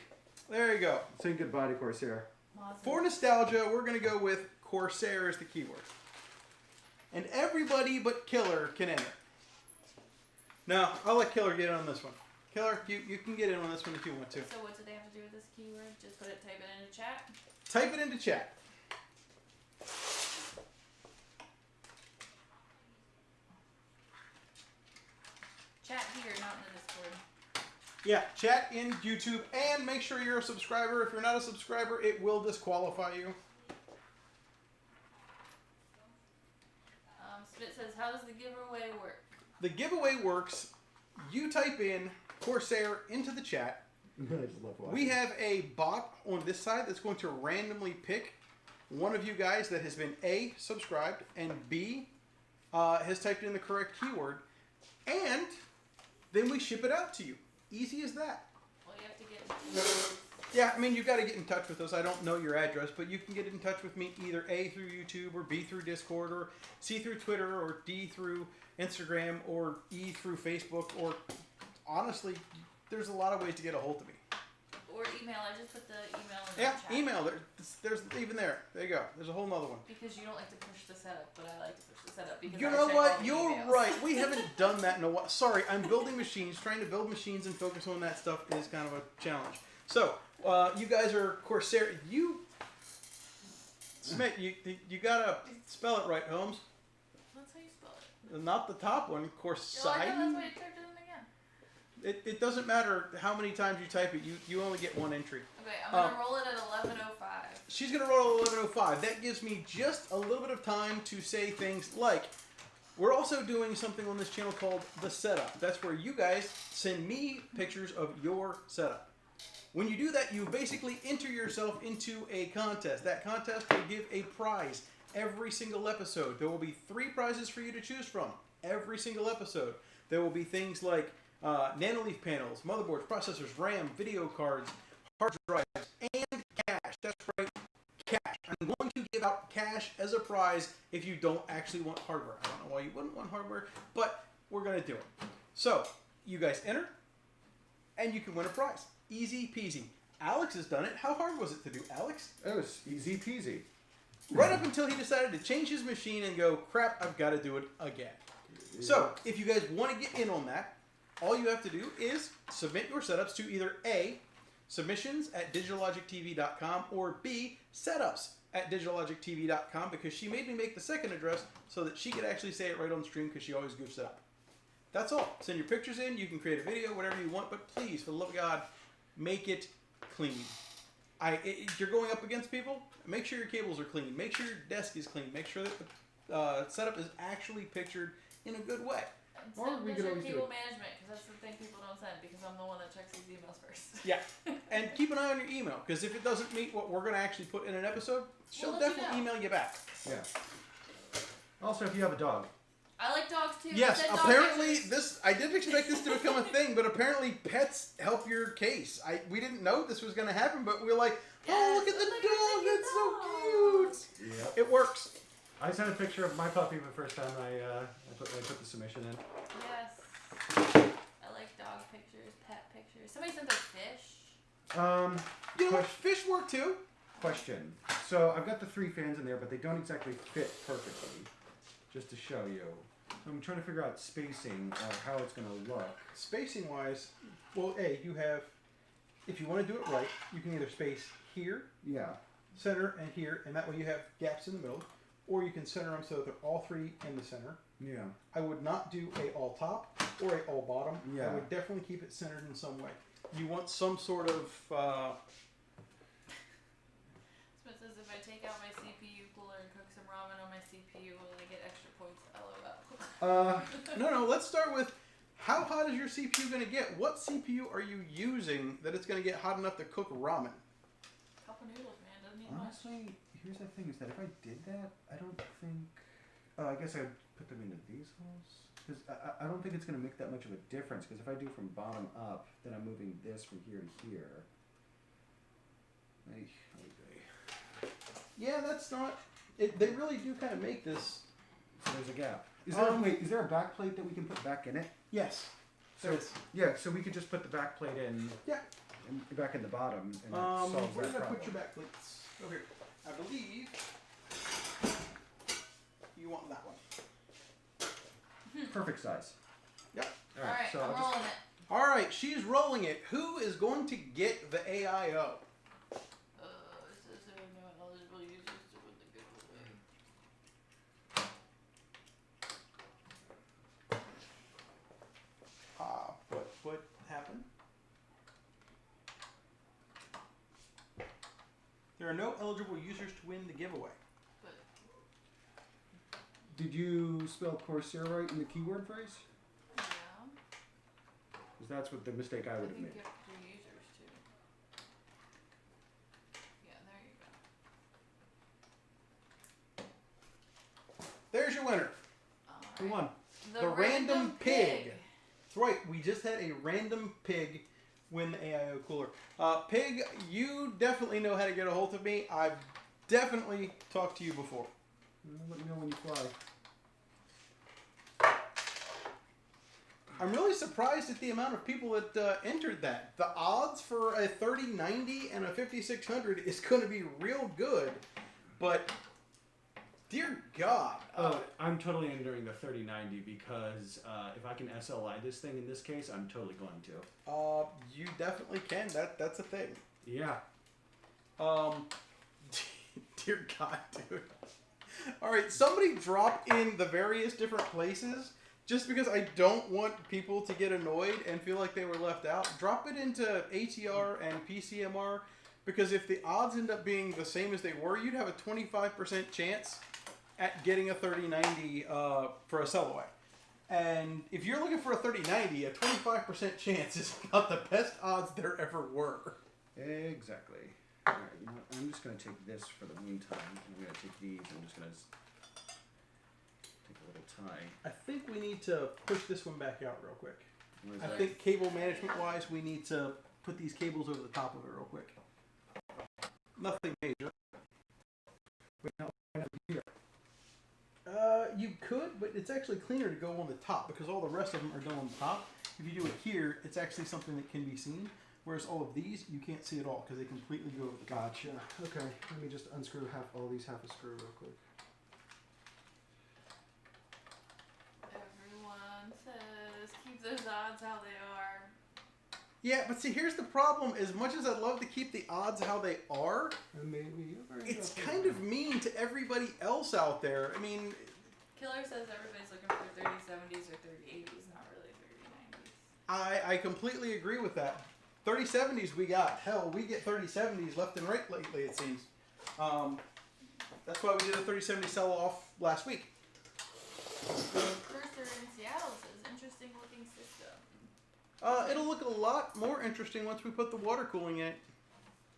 B: there you go.
D: Saying goodbye to Corsair.
B: For nostalgia, we're going to go with Corsair as the keyword. And everybody but Killer can enter. Now, I'll let Killer get in on this one. Killer, you can get in on this one if you want to.
C: So what do they have to do with this keyword? Just type it into chat?
B: Type it into chat.
C: Chat here, not in the Discord.
B: Yeah, chat in YouTube and make sure you're a subscriber. If you're not a subscriber, it will disqualify you.
C: Spit says, how does the giveaway work?
B: The giveaway works. You type in Corsair into the chat.
D: I just love watching.
B: We have a bot on this side that's going to randomly pick one of you guys that has been A, subscribed, and B, has typed in the correct keyword. And then we ship it out to you. Easy as that.
C: Well, you have to get
B: Yeah, I mean, you got to get in touch with us. I don't know your address, but you can get in touch with me either A, through YouTube, or B, through Discord, or C, through Twitter, or D, through Instagram, or E, through Facebook, or honestly, there's a lot of ways to get a hold of me.
C: Or email. I just put the email in
B: Yeah,
C: the chat.
B: email. There's even there. There you go. There's a whole nother one.
C: Because you don't like to push the setup, but I like to push the setup because
B: You
C: I
B: know
C: check
B: what?
C: all the
B: You're
C: emails.
B: right. We haven't done that in a while. Sorry, I'm building machines. Trying to build machines and focus on that stuff is kind of a challenge. So, you guys are Corsair. Smith, you gotta spell it right, Holmes.
C: That's how you spell it.
B: Not the top one,
C: Well, I
B: Corsair.
C: know that's why you typed it in again.
B: It doesn't matter how many times you type it. You only get one entry.
C: Okay, I'm gonna roll it at 11:05.
B: She's going to roll 11:05. That gives me just a little bit of time to say things like, we're also doing something on this channel called The Setup. That's where you guys send me pictures of your setup. When you do that, you basically enter yourself into a contest. That contest will give a prize every single episode. There will be 3 prizes for you to choose from every single episode. There will be things like Nanoleaf panels, motherboards, processors, RAM, video cards, hard drives, and cash. That's right, cash. I'm going to give out cash as a prize if you don't actually want hardware. I don't know why you wouldn't want hardware, but we're going to do it. So, you guys enter, and you can win a prize. Easy peasy. Alex has done it. How hard was it to do, Alex?
D: It was easy peasy.
B: Right up until he decided to change his machine and go, crap, I've got to do it again. So, if you guys want to get in on that, all you have to do is submit your setups to either A, submissions@digitallogictv.com, or B, setups@digitallogictv.com, because she made me make the second address so that she could actually say it right on stream because she always goofs it up. That's all. Send your pictures in. You can create a video, whatever you want, but please, for the love of God, make it clean. If you're going up against people, make sure your cables are clean. Make sure your desk is clean. Make sure that the setup is actually pictured in a good way.
C: And
D: Or
C: send
D: we could
C: Visual
D: always do
C: Cable
D: it.
C: Management, because that's the thing people don't send, because I'm the one that checks these emails first.
B: Yeah. And keep an eye on your email, because if it doesn't meet what we're going to actually put in an episode, she'll
C: We'll let you
B: definitely
C: know.
B: email you back.
D: Yeah. Also, if you have a dog.
C: I like dogs too.
B: Yes,
C: Send dog
B: apparently
C: pictures.
B: I didn't expect this to become a thing, but apparently pets help your case. We didn't know this was going to happen, but we were like, oh,
C: Yes,
B: look at the
C: look at
B: dog,
C: the
B: it's so
C: dog.
B: cute.
D: Yep.
B: It works.
D: I sent a picture of my puppy the first time I put the submission in.
C: Yes. I like dog pictures, pet pictures. Somebody sent their fish.
B: You know what? Fish work too.
D: Question. So I've got the 3 fans in there, but they don't exactly fit perfectly. Just to show you. So I'm trying to figure out spacing or how it's going to look.
B: Spacing wise, well, you have, if you want to do it right, you can either space here,
D: Yeah.
B: center, and here, and that way you have gaps in the middle, or you can center them so that they're all 3 in the center.
D: Yeah.
B: I would not do a all top or a all bottom.
D: Yeah.
B: I would definitely keep it centered in some way. You want some sort of,
C: Smith says if I take out my CPU cooler and cook some ramen on my CPU, will I get extra points? LOL.
B: no, let's start with, how hot is your CPU going to get? What CPU are you using that it's going to get hot enough to cook ramen?
C: Cup of noodles, man. Doesn't need much.
D: Honestly, here's the thing: is that if I did that, I don't think. I guess I'd put them into these holes because I don't think it's going to make that much of a difference. Because if I do from bottom up, then I'm moving this from here to here.
B: Yeah, that's not. They really do kind of make this.
D: So there's a gap. Is there is there a back plate that we can put back in it?
B: Yes.
D: So yeah, so we could just put the back plate in.
B: Yeah.
D: And back in the bottom, and that solves
B: Where
D: that
B: did I
D: problem.
B: put your back plates? Over here. I believe you want that one.
D: Perfect size.
B: Yep.
D: All
C: Alright,
D: so
C: I'm
D: I'll just-
C: rolling it.
B: All right, she's rolling it. Who is going to get the AIO?
C: It says there are no eligible users to win the giveaway.
B: What happened? There are no eligible users to win the giveaway.
C: But
D: Did you spell Corsair right in the keyword phrase?
C: yeah,
D: Because that's what the mistake I
C: I
D: would have
C: can
D: made.
C: get 3 users too. Yeah, there you go.
B: There's your winner.
D: Who
C: Alright.
D: won?
B: The random pig. That's right. We just had a random pig win the AIO cooler. Pig, you definitely know how to get a hold of me. I've definitely talked to you before.
D: Let me know when you fly.
B: I'm really surprised at the amount of people that entered that. The odds for a 3090 and a 5600 is going to be real good, but dear God.
G: I'm totally entering the 3090 because if I can SLI this thing in this case, I'm totally going to.
B: You definitely can. That's a thing.
G: Yeah.
B: Dear God, dude. All right, somebody drop in the various different places. Just because I don't want people to get annoyed and feel like they were left out, drop it into ATR and PCMR, because if the odds end up being the same as they were, you'd have a 25% chance at getting a 3090 for a Cellaway. And if you're looking for a 3090, a 25% chance is about the best odds there ever were.
G: Exactly. All right, you know what? I'm just going to take this for the meantime. I'm going to take these. I'm just going to take a little tie.
B: I think we need to push this one back out real quick.
G: What is
B: I
G: that?
B: think cable management wise, we need to put these cables over the top of it real quick. Nothing major.
D: Wait, no, I don't hear.
B: You could, but it's actually cleaner to go on the top because all the rest of them are done on the top. If you do it here, it's actually something that can be seen. Whereas all of these, you can't see at all because they completely go over the top.
D: Gotcha. Okay, let me just unscrew all these half a screw real quick.
C: Everyone says keep those odds how they are.
B: Yeah, but see, here's the problem. As much as I'd love to keep the odds how they are,
D: And maybe
B: it's kind of mean to everybody else out there. I mean,
C: Killer says everybody's looking for 3070s or 3080s, not really 3090s.
B: I completely agree with that. 3070s we got. Hell, we get 3070s left and right lately, it seems. That's why we did a 3070 sell-off last week.
C: Cursor in Seattle says interesting looking system.
B: It'll look a lot more interesting once we put the water cooling in it.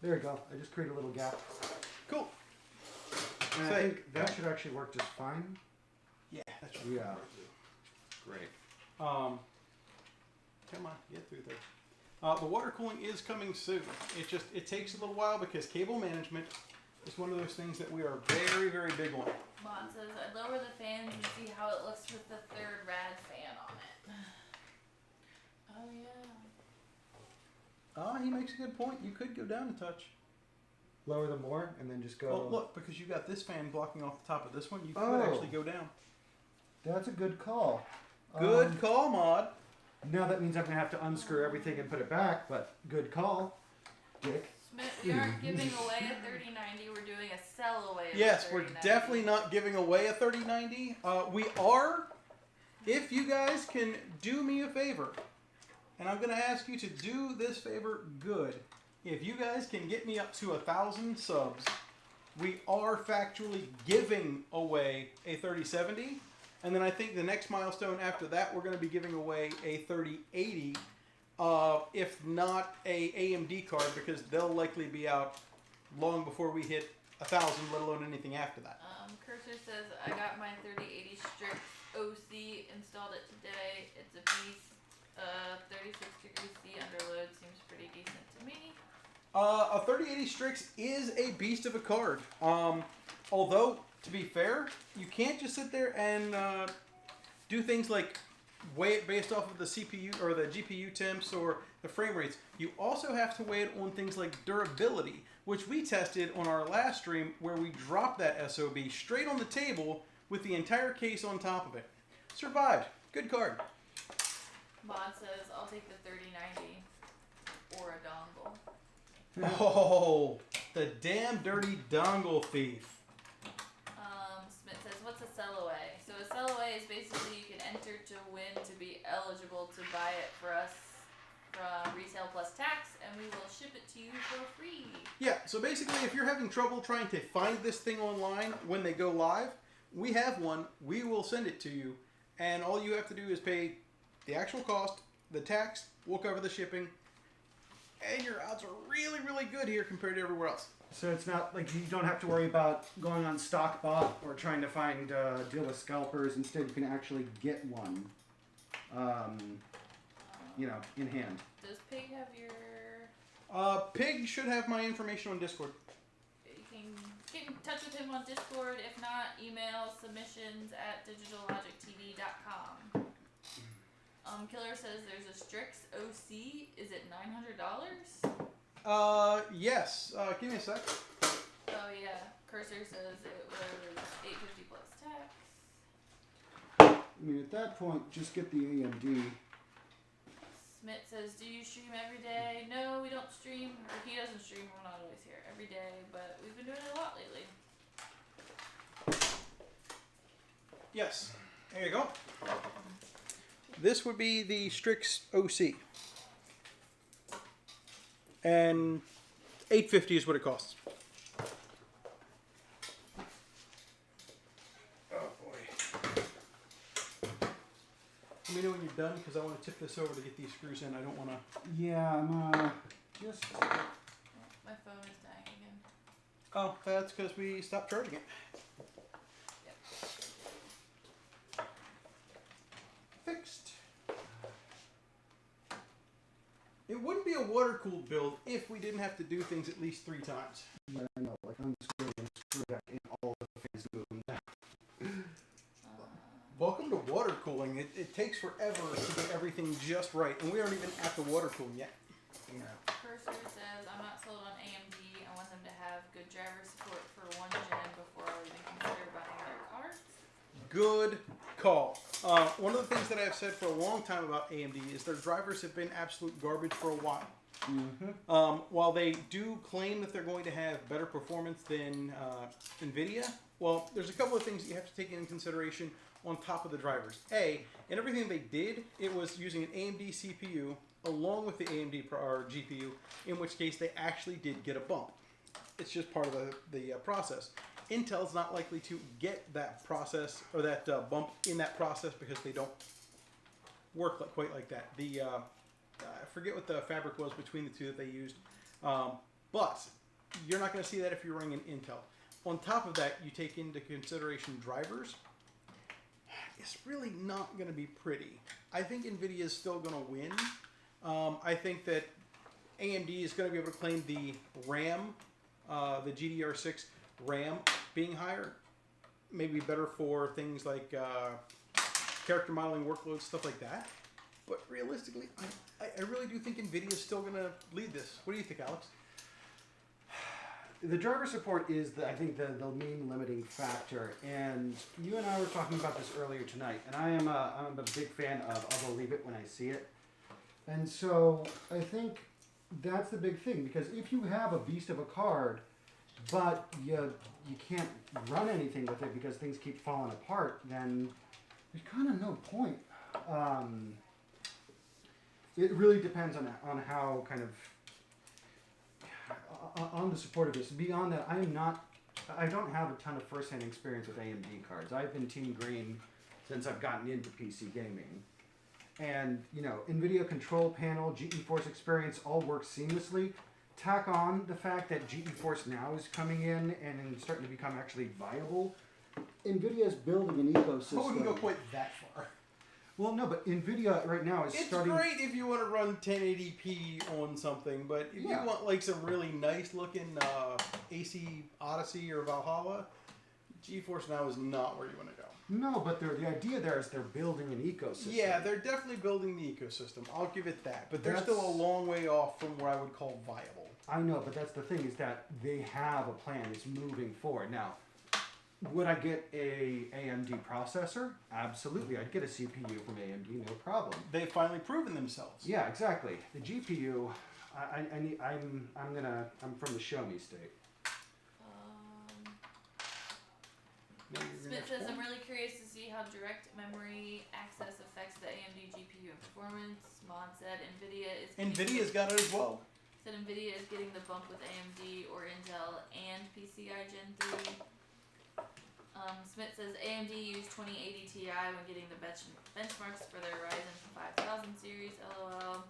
D: There we go. I just created a little gap.
B: Cool.
D: And
B: So-
D: I think that should actually work just fine.
B: Yeah, that's right.
D: Yeah.
G: Great.
B: Come on, get through there. The water cooling is coming soon. It takes a little while because cable management is one of those things that we are very, very big on.
C: Mon says I'd lower the fans and see how it looks with the third rad fan on it. Oh yeah.
B: He makes a good point. You could go down a touch.
D: Lower them more and then just go.
B: Well, look, because you got this fan blocking off the top of this one, you could
D: Oh.
B: actually go down.
D: That's a good call.
B: Good call, Mod.
D: Now that means I'm going to have to unscrew everything and put it back, but good call, Dick.
C: Smith, we aren't giving away a 3090. We're doing a sell away. Of
B: Yes,
C: a
B: we're
C: 3090.
B: definitely not giving away a 3090. We are, if you guys can do me a favor, and I'm going to ask you to do this favor good. If you guys can get me up to 1,000 subs, we are factually giving away a 3070. And then I think the next milestone after that, we're going to be giving away a 3080, if not a AMD card, because they'll likely be out long before we hit 1,000, let alone anything after that.
C: Cursor says I got my 3080 Strix OC, installed it today. It's a piece. 36 degrees C underload seems pretty decent to me.
B: A 3080 Strix is a beast of a card. Although, to be fair, you can't just sit there and do things like weigh it based off of the CPU or the GPU temps or the frame rates. You also have to weigh it on things like durability, which we tested on our last stream where we dropped that SOB straight on the table with the entire case on top of it. Survived. Good card.
C: Mod says I'll take the 3090 or a dongle.
B: Oh, the damn dirty dongle thief.
C: Smith says, what's a sell away? So a sell away is basically you can enter to win to be eligible to buy it for us from retail plus tax, and we will ship it to you for free.
B: Yeah, so basically if you're having trouble trying to find this thing online when they go live, we have one, we will send it to you, and all you have to do is pay the actual cost, the tax, we'll cover the shipping, and your odds are really, really good here compared to everywhere else.
D: So it's not like you don't have to worry about going on StockBot or trying to find deal with scalpers. Instead, you can actually get one.
G: in hand.
C: Does Pig have your?
B: Pig should have my information on Discord.
C: You can get in touch with him on Discord. If not, email submissions@digitallogictv.com. Killer says there's a Strix OC. Is it $900?
B: Yes. Give me a sec.
C: Oh yeah. Cursor says it was $850 plus tax.
D: I mean, at that point, just get the AMD.
C: Smith says, do you stream every day? No, we don't stream. Or he doesn't stream. We're not always here every day, but we've been doing it a lot lately.
B: Yes. There you go. This would be the Strix OC. And $850 is what it costs. Oh boy. Let me know when you're done because I want to tip this over to get these screws in. I don't want to.
D: Yeah, I'm just.
C: Oh, my phone is dying again.
B: Oh, that's because we stopped charging it.
C: Yep.
B: Fixed. It wouldn't be a water-cooled build if we didn't have to do things at least 3 times.
D: Yeah, I know, like unscrew and screw back in all the phase movement.
B: Welcome to water cooling. It takes forever to get everything just right, and we aren't even at the water cooling yet.
C: Cursor says, I'm not sold on AMD. I want them to have good driver support for 1 gen before I'll even consider buying their cards.
B: Good call. One of the things that I've said for a long time about AMD is their drivers have been absolute garbage for a while.
D: Mm-hmm.
B: While they do claim that they're going to have better performance than NVIDIA, well, there's a couple of things that you have to take into consideration on top of the drivers. In everything they did, it was using an AMD CPU along with the AMD GPU, in which case they actually did get a bump. It's just part of the process. Intel's not likely to get that process or that bump in that process because they don't work quite like that. I forget what the fabric was between the two that they used, but you're not going to see that if you're running an Intel. On top of that, you take into consideration drivers. It's really not going to be pretty. I think NVIDIA is still going to win. I think that AMD is going to be able to claim the RAM, the GDDR6 RAM being higher, maybe better for things like character modeling workloads, stuff like that. But realistically, I really do think NVIDIA is still going to lead this. What do you think, Alex?
D: The driver support is, I think, the main limiting factor. And you and I were talking about this earlier tonight. And I'm a big fan of I'll believe it when I see it. And so I think that's the big thing. Because if you have a beast of a card, but you can't run anything with it because things keep falling apart, then there's kind of no point. It really depends on how kind of on the support of this. Beyond that, I don't have a ton of first-hand experience with AMD cards. I've been Team Green since I've gotten into PC gaming. And, NVIDIA control panel, GeForce Experience all work seamlessly. Tack on the fact that GeForce Now is coming in and starting to become actually viable. NVIDIA is building an ecosystem.
B: I wouldn't go quite that far.
D: Well, no, but NVIDIA right now is starting...
B: It's great if you want to run 1080p on something, but if you want like some really nice looking AC Odyssey or Valhalla, GeForce Now is not where you want to go.
D: No, but the idea there is they're building an ecosystem.
B: Yeah, they're definitely building the ecosystem. I'll give it that. But they're still a long way off from what I would call viable.
D: I know, but that's the thing is that they have a plan. It's moving forward. Now, would I get a AMD processor? Absolutely. I'd get a CPU from AMD, no problem.
B: They've finally proven themselves.
D: Yeah, exactly. The GPU, I'm from the show me state.
C: Smith says, I'm really curious to see how direct memory access affects the AMD GPU and performance. Mon said
B: NVIDIA's got it as well.
C: Said NVIDIA is getting the bump with AMD or Intel and PCI Gen 3. Smith says AMD used 2080 Ti when getting the benchmarks for their Ryzen 5000 series. LOL.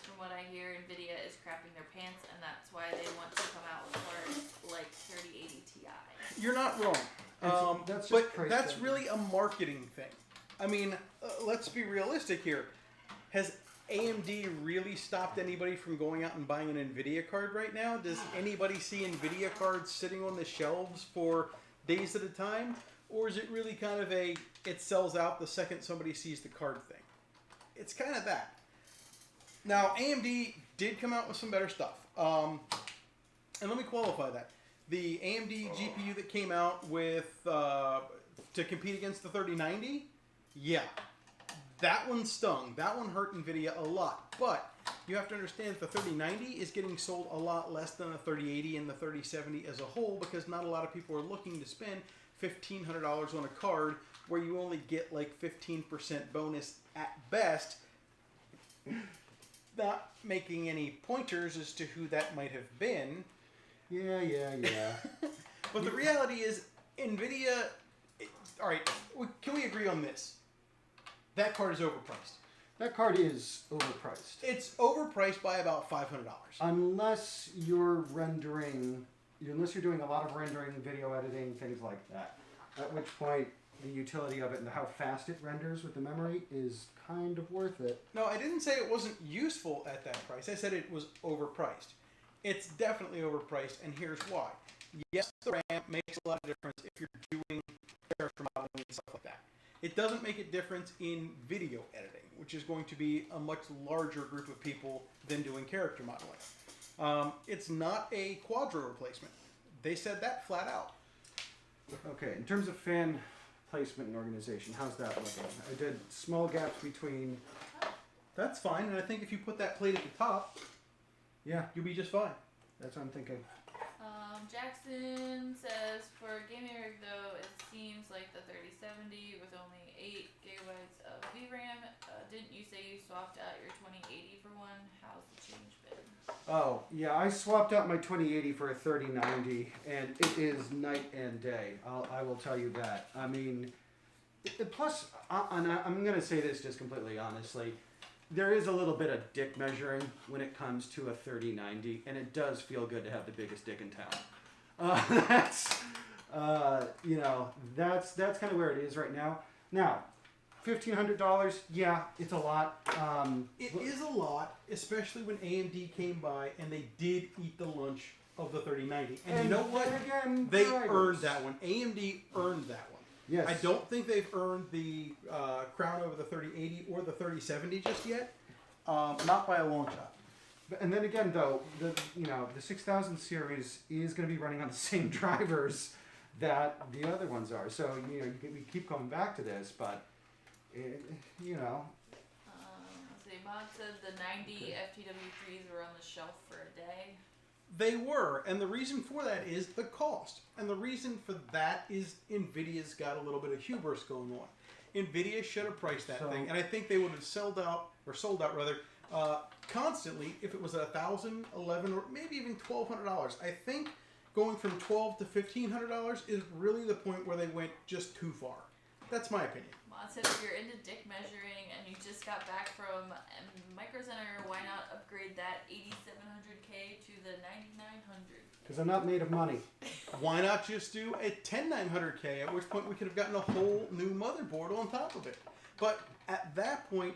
C: From what I hear, NVIDIA is crapping their pants, and that's why they want to come out with cards like 3080 Ti.
B: You're not wrong.
D: That's
B: but that's really a marketing thing. I mean, let's be realistic here. Has AMD really stopped anybody from going out and buying an Nvidia card right now? Does anybody see Nvidia cards sitting on the shelves for days at a time? Or is it really kind of it sells out the second somebody sees the card thing? It's kind of that. Now, AMD did come out with some better stuff. And let me qualify that. The AMD GPU that came out with to compete against the 3090, yeah. That one stung. That one hurt NVIDIA a lot. But you have to understand that the 3090 is getting sold a lot less than the 3080 and the 3070 as a whole because not a lot of people are looking to spend $1,500 on a card where you only get like 15% bonus at best. Not making any pointers as to who that might have been.
D: Yeah.
B: But the reality is, NVIDIA... Alright, can we agree on this? That card is overpriced.
D: That card is overpriced.
B: It's overpriced by about $500.
D: Unless you're doing a lot of rendering, video editing, things like that. At which point, the utility of it and how fast it renders with the memory is kind of worth it.
B: No, I didn't say it wasn't useful at that price. I said it was overpriced. It's definitely overpriced, and here's why. Yes, the RAM makes a lot of difference if you're doing character modeling and stuff like that. It doesn't make a difference in video editing, which is going to be a much larger group of people than doing character modeling. It's not a Quadro replacement. They said that flat out.
D: Okay, in terms of fan placement and organization, how's that looking? I did small gaps between...
B: That's fine, and I think if you put that plate at the top,
D: Yeah,
B: you'll be just fine.
D: that's what I'm thinking.
C: Jackson says, for gaming rig though, it seems like the 3070 with only 8 gigabytes of VRAM. Didn't you say you swapped out your 2080 for one? How's the change been?
D: Oh, yeah, I swapped out my 2080 for a 3090, and it is night and day. I will tell you that. I mean, plus, and I'm going to say this just completely honestly, there is a little bit of dick measuring when it comes to a 3090, and it does feel good to have the biggest dick in town. That's kind of where it is right now. Now, $1,500, yeah, it's a lot.
B: It is a lot, especially when AMD came by and they did eat the lunch of the 3090. And you know what?
D: Again,
B: They
D: drivers.
B: earned that one. AMD earned that one.
D: Yes.
B: I don't think they've earned the crown over the 3080 or the 3070 just yet. Not by a long shot.
D: And then again, though, the 6000 series is going to be running on the same drivers that the other ones are. So we keep coming back to this, but
C: Let's see, Mod said the 90 FTW3s were on the shelf for a day.
B: They were, and the reason for that is the cost. And the reason for that is NVIDIA's got a little bit of hubris going on. NVIDIA should have priced that thing, and I think they would have sold out constantly if it was $1,000, $1,100, or maybe even $1,200. I think going from $1,200 to $1,500 is really the point where they went just too far. That's my opinion.
C: Mod said if you're into dick measuring and you just got back from Micro Center, why not upgrade that 8700K to the 9900?
D: because I'm not made of money.
B: Why not just do a 10900K, at which point we could have gotten a whole new motherboard on top of it. But at that point,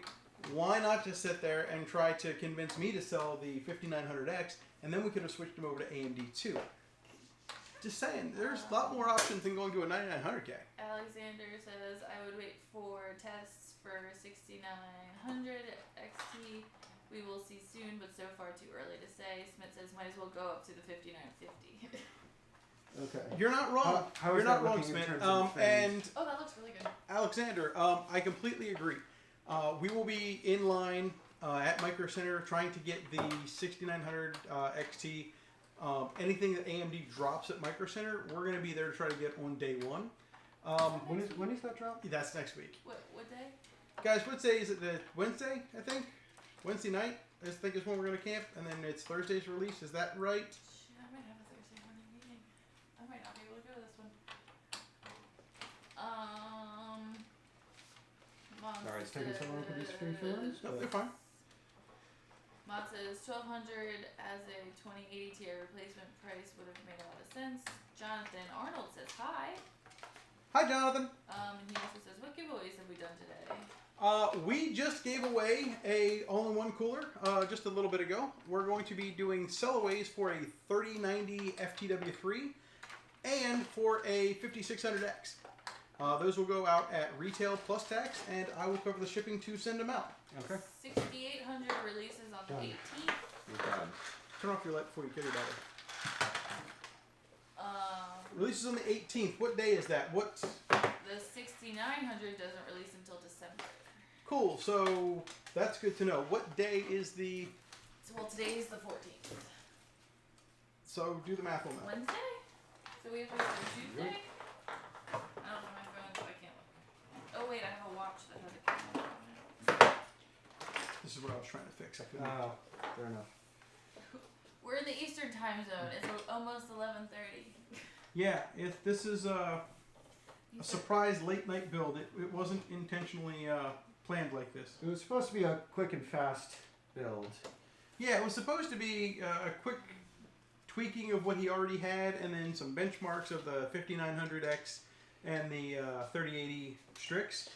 B: why not just sit there and try to convince me to sell the 5900X, and then we could have switched them over to AMD too. Just saying, there's a lot more options than going to a 9900K.
C: Alexander says, I would wait for tests for 6900 XT. We will see soon, but so far too early to say. Smith says, might as well go up to the 5950.
D: Okay.
B: You're not wrong.
D: How
B: You're
D: is
B: not
D: that
B: wrong,
D: looking in
B: Smith.
D: terms of
B: And
C: Oh, that looks really good.
B: Alexander, I completely agree. We will be in line at Micro Center trying to get the 6900 XT. Anything that AMD drops at Micro Center, we're going to be there to try to get on day one.
D: When is that drop?
B: That's next week.
C: What day?
B: Guys, what day is it? The Wednesday, I think? Wednesday night, I think is when we're going to camp. And then it's Thursday's release. Is that right?
C: Shit, I might have a Thursday morning meeting. I might not be able to go to this one.
D: Alright, it's taking so long for these free films.
B: No, they're fine.
C: Mod says 1200 as a 2080 Ti replacement price would have made a lot of sense. Jonathan Arnold says hi.
B: Hi, Jonathan.
C: And he also says, what giveaways have we done today?
B: We just gave away a all-in-one cooler just a little bit ago. We're going to be doing sellaways for a 3090 FTW3 and for a 5600X. Those will go out at retail plus tax, and I will cover the shipping to send them out.
G: Okay.
C: 6,800 releases on the
D: Done.
C: 18th.
G: No problem.
B: Turn off your light before you kill your battery.
C: Um,
B: Releases on the 18th. What day is that? What?
C: the 6,900 doesn't release until December.
B: Cool. So that's good to know. What day is the?
C: So, well, today is the 14th.
B: So do the math on that.
C: Wednesday? So we have to go to Tuesday? I don't know my phone, so I can't look. Oh, wait, I have a watch that has a camera on it.
B: This is what I was trying to fix. I couldn't.
D: Oh, fair enough.
C: We're in the Eastern time zone. It's almost 11:30.
B: Yeah. If this is a
C: You said-
B: surprise late night build, it wasn't intentionally planned like this.
D: It was supposed to be a quick and fast build.
B: Yeah, it was supposed to be a quick tweaking of what he already had, and then some benchmarks of the 5900X and the 3080 Strix.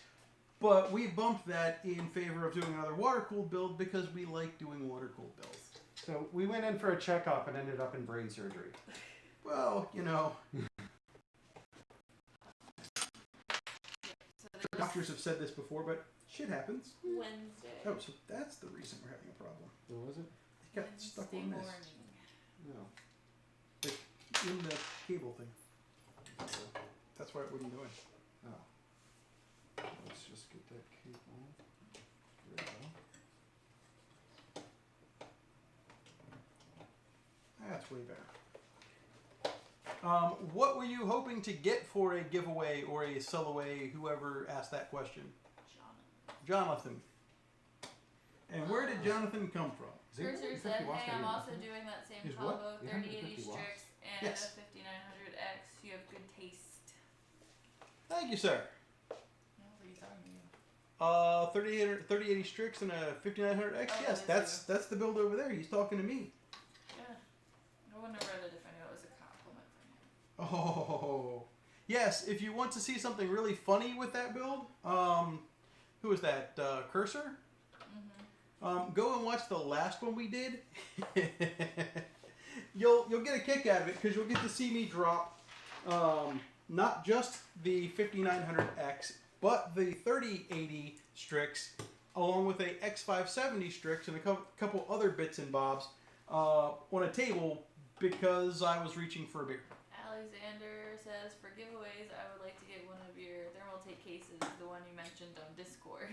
B: But we bumped that in favor of doing another water-cooled build because we like doing water-cooled builds.
D: So we went in for a checkup and ended up in brain surgery.
B: Well, you know,
C: So there was
B: doctors have said this before, but shit happens.
C: Wednesday.
B: Oh, so that's the reason we're having a problem.
D: What was it?
B: It got stuck on this.
D: No.
B: In the cable thing. That's why it wouldn't go in.
D: Oh. Let's just get that cable. There we go.
B: That's way better. What were you hoping to get for a giveaway or a sell-away, whoever asked that question? Jonathan. And where did Jonathan come from?
C: Cursor said, hey, I'm also doing that same
B: Is what?
C: combo, 3080 Strix and
B: Yes.
C: a 5900X. You have good taste.
B: Thank you, sir.
C: No, he's talking to you.
B: 3080 Strix and a 5900X.
C: Oh,
B: Yes,
C: that is
B: that's the build over there. He's talking to me.
C: Yeah. I wouldn't have read it if I knew it was a compliment from him.
B: Oh, yes. If you want to see something really funny with that build, who was that? Cursor. Go and watch the last one we did. You'll get a kick out of it because you'll get to see me drop not just the 5900X, but the 3080 Strix, along with a X570 Strix and a couple other bits and bobs on a table because I was reaching for a beer.
C: Alexander says, for giveaways, I would like to get one of your Thermaltake cases, the one you mentioned on Discord.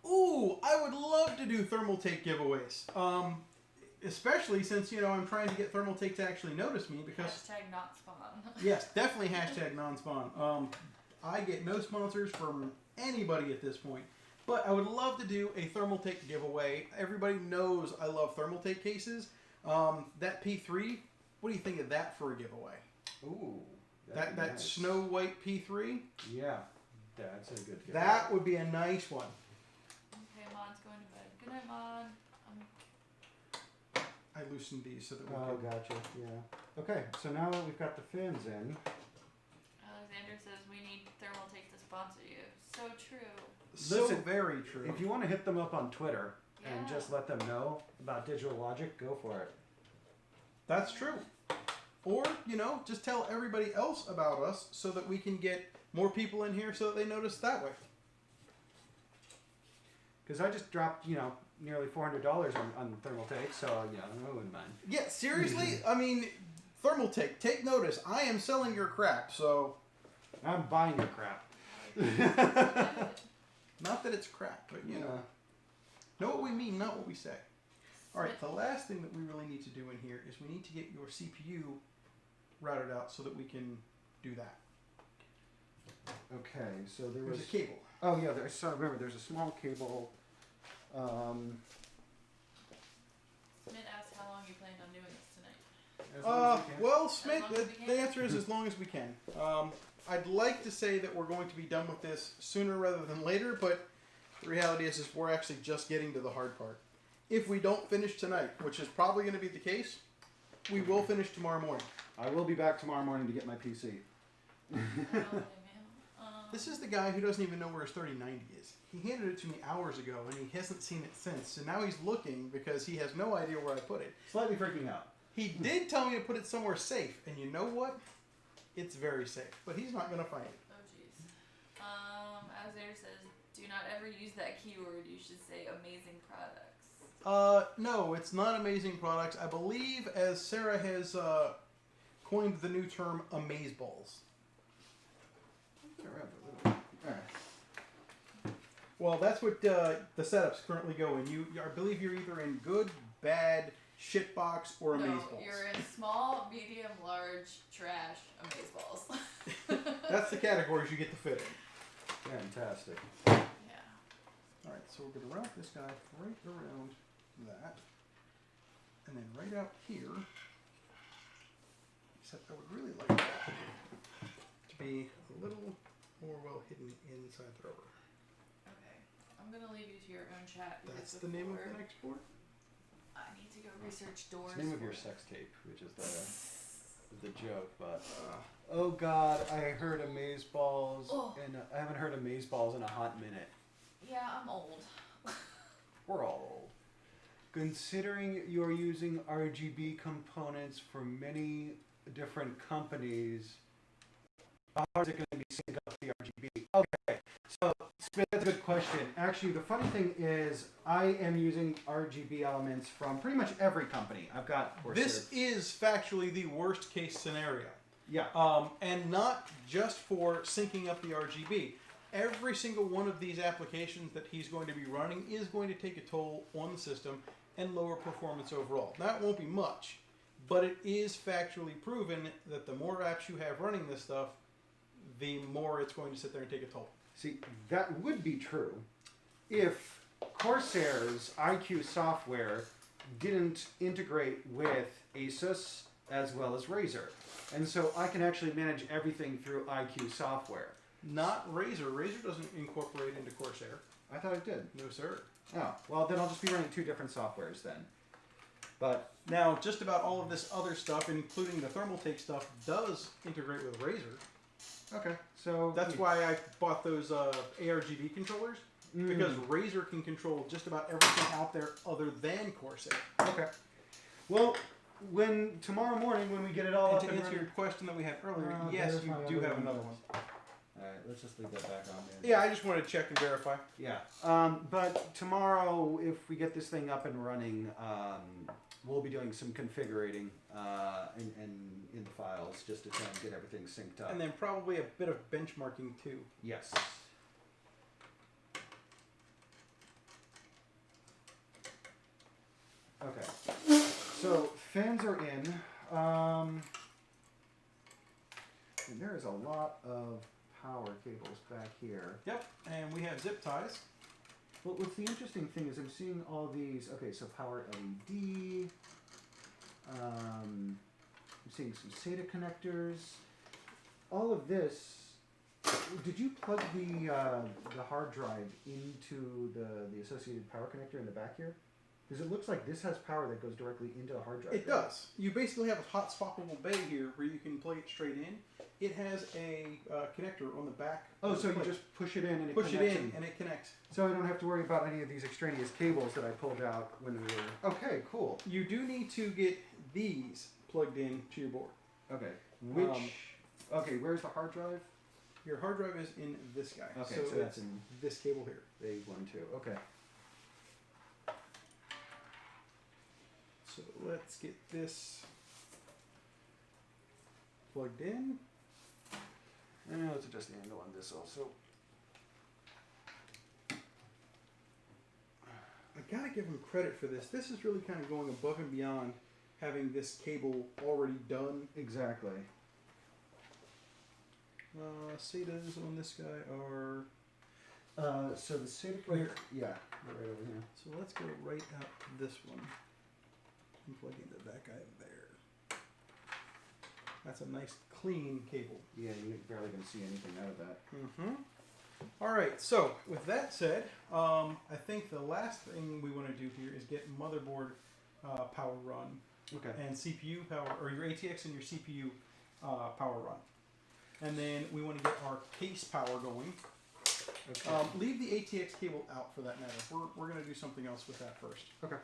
B: Ooh, I would love to do Thermaltake giveaways. Especially since, I'm trying to get Thermaltake to actually notice me because...
C: Hashtag not spawn.
B: Yes, definitely hashtag non-spawn. I get no sponsors from anybody at this point. But I would love to do a Thermaltake giveaway. Everybody knows I love Thermaltake cases. That P3, what do you think of that for a giveaway?
G: Ooh.
B: That
G: nice.
B: Snow White P3?
G: Yeah. That's a good giveaway.
B: That would be a nice one.
C: Okay, Mon's going to bed. Good night, Mon.
B: I loosened these so that we
D: Oh,
B: could...
D: gotcha. Yeah. Okay, so now that we've got the fins in,
C: Alexander says, we need Thermaltake to sponsor you. So true.
B: So
D: Listen,
B: very true.
D: if you want to hit them up on Twitter and
C: Yeah.
D: just let them know about Digital Logic, go for it.
B: That's true. Or, just tell everybody else about us so that we can get more people in here so that they notice that way.
D: Because I just dropped, nearly $400 on Thermaltake, so, I wouldn't mind.
B: Yeah, seriously? I mean, Thermaltake, take notice. I am selling your crap, so...
D: I'm buying your crap.
B: Not that it's crap, but,
D: Yeah.
B: know what we mean, not what we say. Alright, the last thing that we really need to do in here is we need to get your CPU routed out so that we can do that.
D: Okay, so there was...
B: There's a cable.
D: Oh, yeah, remember, there's a small cable.
C: Smith asked how long you planned on doing this tonight.
D: As long as we can.
B: Well, Smith,
C: As long as we
B: the
C: can.
B: answer is as long as we can. I'd like to say that we're going to be done with this sooner rather than later, but the reality is we're actually just getting to the hard part. If we don't finish tonight, which is probably going to be the case, we will finish tomorrow morning.
D: I will be back tomorrow morning to get my PC.
C: Oh, man.
B: This is the guy who doesn't even know where his 3090 is. He handed it to me hours ago, and he hasn't seen it since. So now he's looking because he has no idea where I put it.
D: Slightly freaking out.
B: He did tell me to put it somewhere safe, and you know what? It's very safe, but he's not going to find it.
C: Oh jeez. Alexander says, do not ever use that keyword. You should say amazing products.
B: No, it's not amazing products. I believe, as Sarah has coined the new term, amazeballs. Well, that's what the setup's currently going. I believe you're either in good, bad, shitbox, or
C: No,
B: amazeballs.
C: you're in small, medium, large, trash, amazeballs.
B: That's the categories you get to fit in.
G: Fantastic.
C: Yeah.
B: All right, so we're going to route this guy right around that, and then right out here. Except I would really like that to be a little more well hidden inside the rubber.
C: Okay. I'm gonna leave you to your own chat. because
B: That's the name of
C: before
B: the next board?
C: I need to go research doors.
G: It's the name of
C: for
G: your
C: it.
G: sex tape, which is the joke, but oh god, I heard amazeballs,
C: Oh.
G: and I haven't heard amazeballs in a hot minute.
C: Yeah, I'm old.
G: We're all old. Considering you're using RGB components for many different companies, how hard is it going to be sync up the RGB? Okay, so that's a good question. Actually, the funny thing is, I am using RGB elements from pretty much every company. I've got Corsair.
B: This is factually the worst case scenario.
G: Yeah.
B: And not just for syncing up the RGB. Every single one of these applications that he's going to be running is going to take a toll on the system and lower performance overall. That won't be much, but it is factually proven that the more apps you have running this stuff, the more it's going to sit there and take a toll.
D: See, that would be true if Corsair's IQ software didn't integrate with Asus as well as Razer. And so I can actually manage everything through IQ software.
B: Not Razer. Razer doesn't incorporate into Corsair.
D: I thought it did.
B: No, sir.
D: Oh, well, then I'll just be running two different softwares then. But
B: Now, just about all of this other stuff, including the Thermaltake stuff, does integrate with Razer.
D: okay, so
B: That's why I bought those ARGB controllers, because Razer can control just about everything out there other than Corsair.
D: Okay. Well, when tomorrow morning when we get it all
B: And
D: up
B: to
D: and
B: answer
D: running,
B: your question that we had earlier,
D: Oh,
B: yes,
D: there's
B: you
D: my
B: do
D: other
B: have
D: one.
B: another one.
D: all right, let's just leave that back on there.
B: Yeah, I just wanted to check and verify.
D: Yeah. But tomorrow, if we get this thing up and running, we'll be doing some configurating in the files just to try and get everything synced up.
B: And then probably a bit of benchmarking too.
D: Yes. Okay. So fans are in. And there is a lot of power cables back here.
B: Yep, and we have zip ties.
D: Well, what's the interesting thing is I'm seeing all these. Okay, so power LED. I'm seeing some SATA connectors. All of this. Did you plug the hard drive into the associated power connector in the back here? Because it looks like this has power that goes directly into the hard drive.
B: It does. You basically have a hot swappable bay here where you can plug it straight in. It has a connector on the back.
D: Oh,
B: of the
D: so you
B: plate.
D: just push it in and it
B: push it
D: connects
B: in and it connects.
D: So I don't have to worry about any of these extraneous cables that I pulled out when we were. Okay, cool.
B: You do need to get these plugged in to your board.
D: Okay. Which? Okay, where's the hard drive?
B: Your hard drive is in this guy.
D: Okay,
B: so
D: so
B: it's
D: that's in
B: this cable here.
D: A1, 2. Okay.
B: So let's get this plugged in.
D: And let's adjust the angle on this also.
B: I gotta give them credit for this. This is really kind of going above and beyond having this cable already done.
D: Exactly.
B: SATAs on this guy are.
D: So the SATA
B: Right here.
D: yeah, right over here.
B: So let's go right out this one and plug into that guy there. That's a nice clean cable.
D: Yeah, you're barely going to see anything out of that.
B: Mm-hmm. All right. So with that said, I think the last thing we want to do here is get motherboard power run
D: Okay.
B: and CPU power, or your ATX and your CPU power run. and then we want to get our case power going.
D: Okay.
B: Leave the ATX cable out for that matter. We're going to do something else with that first.
D: Okay.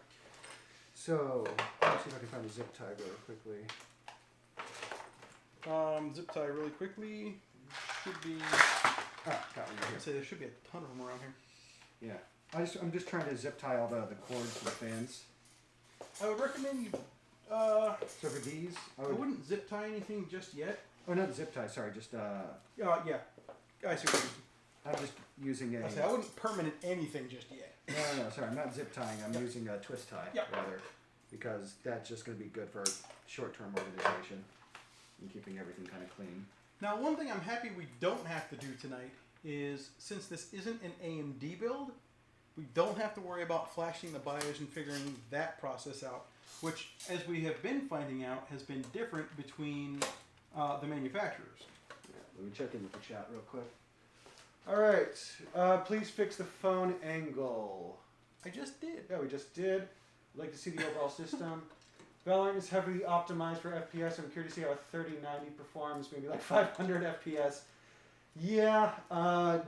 D: So, let's see if I can find a zip tie really quickly.
B: Zip tie really quickly. Should be.
D: Ah, got one right
B: I'd
D: here.
B: say there should be a ton of them around here.
D: Yeah. I'm just trying to zip tie all the cords for the fans.
B: I would recommend you.
D: So for these,
B: I wouldn't zip tie anything just yet.
D: Oh, not zip tie. Sorry, just
B: Yeah. I see what you're saying.
D: I'm just using a.
B: I say I wouldn't permanent anything just yet.
D: No, sorry, I'm not zip tying. I'm using a twist tie
B: Yep.
D: rather, because that's just going to be good for short-term organization and keeping everything kind of clean.
B: Now, one thing I'm happy we don't have to do tonight is, since this isn't an AMD build, we don't have to worry about flashing the BIOS and figuring that process out, which, as we have been finding out, has been different between the manufacturers.
D: Yeah, let me check in with the chat real quick. All right, please fix the phone angle.
B: I just did.
D: Yeah, we just did. I'd like to see the overall system. Bellline is heavily optimized for FPS. I'm curious to see how a 3090 performs, maybe like 500 FPS. Yeah,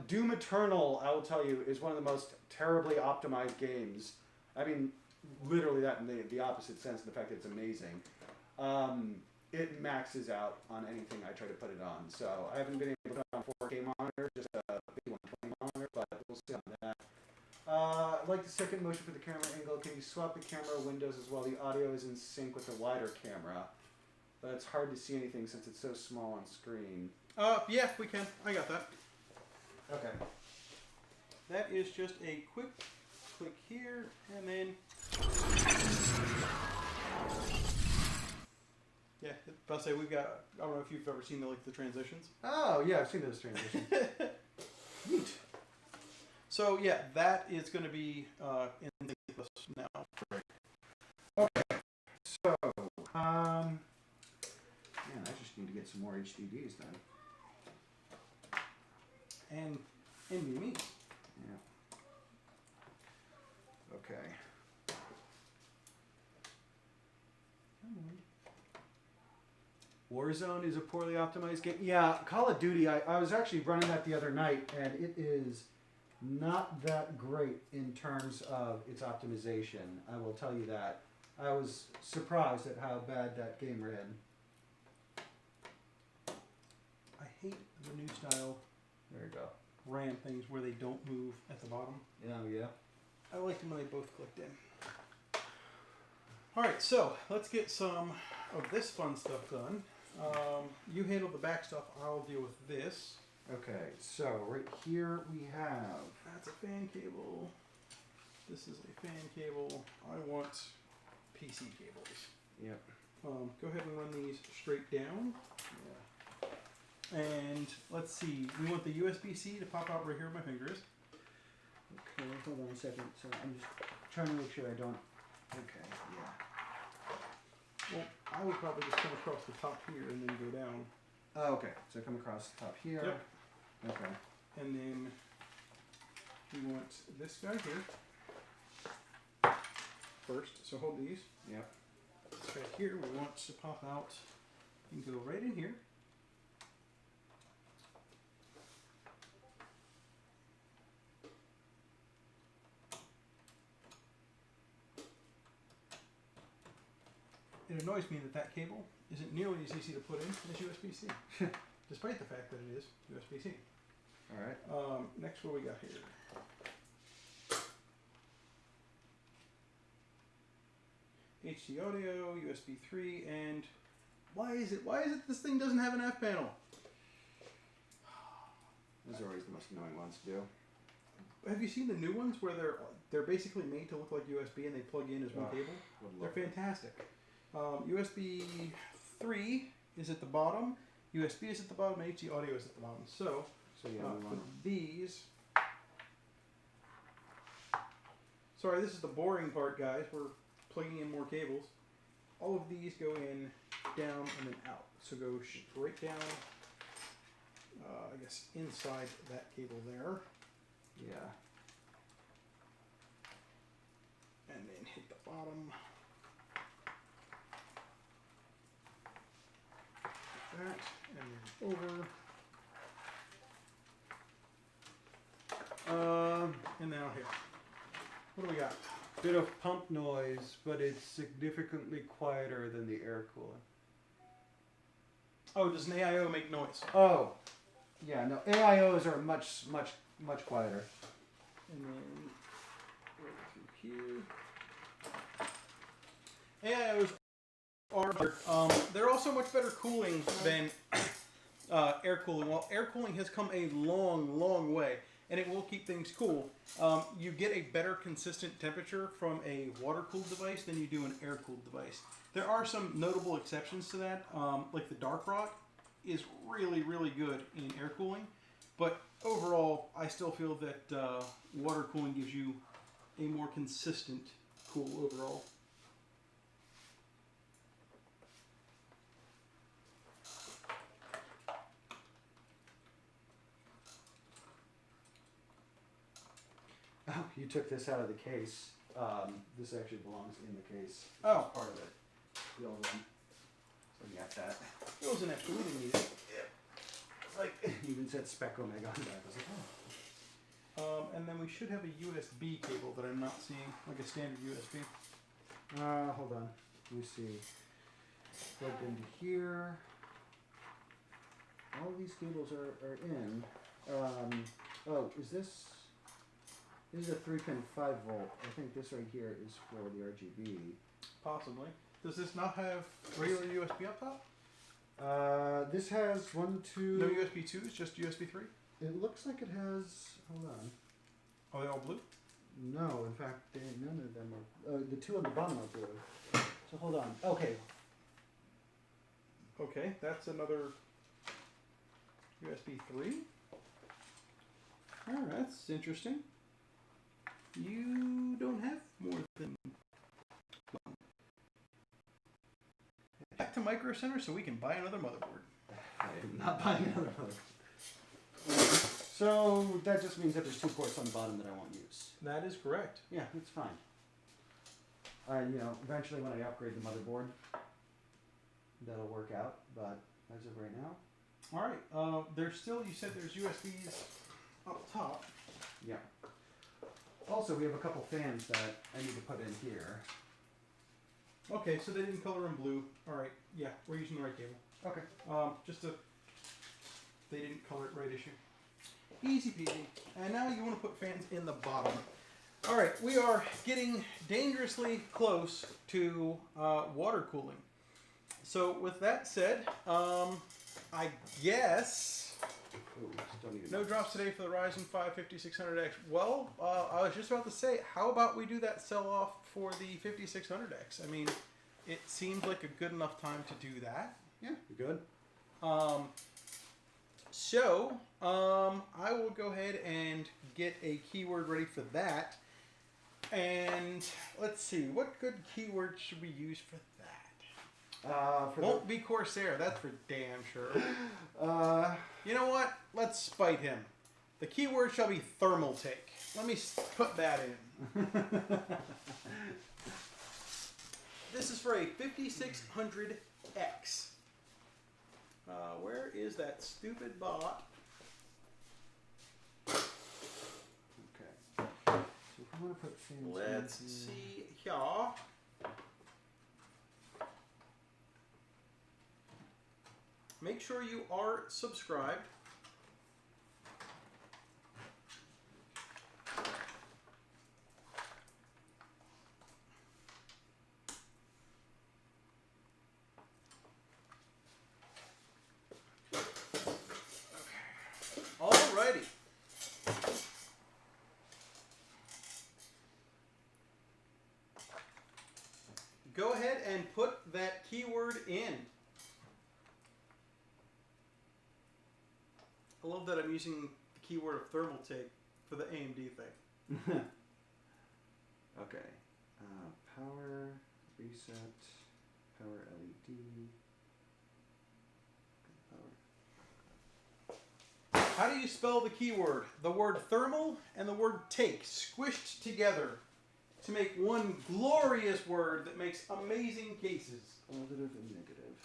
D: Doom Eternal, I will tell you, is one of the most terribly optimized games. I mean, literally that in the opposite sense, the fact that it's amazing. It maxes out on anything I try to put it on. So I haven't been able to put it on 4K monitor, just a big 120 monitor, but we'll see on that. I like the second motion for the camera angle. Can you swap the camera windows as well? The audio is in sync with the wider camera, but it's hard to see anything since it's so small on screen.
B: Yeah, we can. I got that.
D: Okay.
B: That is just a quick click here, and then. Yeah, I'll say we've got. I don't know if you've ever seen the transitions.
D: Oh yeah, I've seen those transitions.
B: Neat. So yeah, that is going to be in the list now.
D: So, man, I just need to get some more HDDs then.
B: And NVMe.
D: Yeah. Okay. Warzone is a poorly optimized game. Yeah, Call of Duty, I was actually running that the other night, and it is not that great in terms of its optimization. I will tell you that. I was surprised at how bad that game ran.
B: I hate the new style
D: There you go.
B: RAM things where they don't move at the bottom.
D: Yeah.
B: I like them when they both clicked in. Alright, so let's get some of this fun stuff done. You handle the back stuff, I'll deal with this.
D: Okay, so right here we have...
B: That's a fan cable. This is a fan cable. I want PC cables.
D: Yep.
B: Go ahead and run these straight down.
D: Yeah.
B: And let's see, we want the USB-C to pop out right here where my finger is.
D: Okay, hold on a second. So I'm just trying to make sure I don't... Okay, yeah.
B: Well, I would probably just come across the top here and then go down.
D: Oh, okay. So come across the top here.
B: Yep.
D: Okay.
B: And then we want this guy here first. So hold these.
D: Yep.
B: This guy here we want to pop out and go right in here. It annoys me that that cable isn't nearly as easy to put in as USB-C, despite the fact that it is USB-C.
D: All right.
B: Next, what we got here? HD audio, USB 3, and why is it this thing doesn't have an F panel?
D: Those are always the most annoying ones to do.
B: Have you seen the new ones where they're basically made to look like USB and they plug in as one
D: Oh,
B: cable?
D: would
B: They're
D: love that.
B: fantastic. USB 3 is at the bottom, USB is at the bottom, and HD audio is at the bottom. So,
D: So yeah, we
B: for
D: want...
B: these, sorry, this is the boring part, guys. We're plugging in more cables. All of these go in, down, and then out. So go straight down, I guess inside that cable there,
D: Yeah.
B: and then hit the bottom. Like that, and then over. And now here. What do we got?
G: Bit of pump noise, but it's significantly quieter than the air cooler.
B: Oh, does an AIO make noise?
D: Oh, yeah. No, AIOs are much quieter.
B: And then go through here. AIOs are they're also much better cooling than air cooling. While air cooling has come a long way, and it will keep things cool, you get a better consistent temperature from a water-cooled device than you do an air-cooled device. There are some notable exceptions to that, like the Dark Rock is really good in air cooling, but overall, I still feel that water cooling gives you a more consistent cool overall.
D: Oh, you took this out of the case. This actually belongs in the case.
B: Oh.
D: It's part of it. The old one. So you got that.
B: It wasn't actually we didn't need it.
D: Like, even said Spec Omega on the back. I was like, oh.
B: And then we should have a USB cable that I'm not seeing, like a standard USB.
D: Hold on. Let me see. Plugged into here. All these cables are in. Oh, is this? This is a 3-pin 5-volt. I think this right here is for the RGB.
B: Possibly. Does this not have regular USB up top?
D: This has 1, 2.
B: No USB 2s, just USB 3?
D: It looks like it has. Hold on.
B: Are they all blue?
D: No, in fact, none of them are. The two on the bottom are blue. So hold on. Okay.
B: Okay, that's another USB 3. Oh, that's interesting. You don't have more than one. Back to Micro Center so we can buy another motherboard.
D: I am not buying another one. So that just means that there's 2 ports on the bottom that I won't use.
B: That is correct.
D: Yeah, that's fine. Eventually when I upgrade the motherboard, that'll work out. But as of right now,
B: All right. There's still, you said there's USBs up top.
D: yeah. Also, we have a couple fans that I need to put in here.
B: Okay, so they didn't color in blue. All right. Yeah, we're using the right cable.
D: Okay.
B: They didn't color it right issue. Easy peasy. And now you want to put fans in the bottom. All right, we are getting dangerously close to water cooling. So with that said, I guess
D: Ooh, still need
B: no drops today for the Ryzen 5 5600X. Well, I was just about to say, how about we do that sell-off for the 5600X? I mean, it seems like a good enough time to do that.
D: Yeah, you good?
B: I will go ahead and get a keyword ready for that. And let's see, what good keyword should we use for that? Won't be Corsair, that's for damn sure. You know what? Let's spite him. The keyword shall be thermal take. Let me put that in. This is for a 5600X. Where is that stupid bot?
D: Okay. So if I want to put fans
B: Let's
D: in here.
B: see here. Make sure you are subscribed. Alrighty. Go ahead and put that keyword in. I love that I'm using the keyword of thermal take for the AMD thing.
D: Okay. Power, reset, power LED. Power.
B: How do you spell the keyword? The word thermal and the word take squished together to make one glorious word that makes amazing cases.
D: Positive and negative.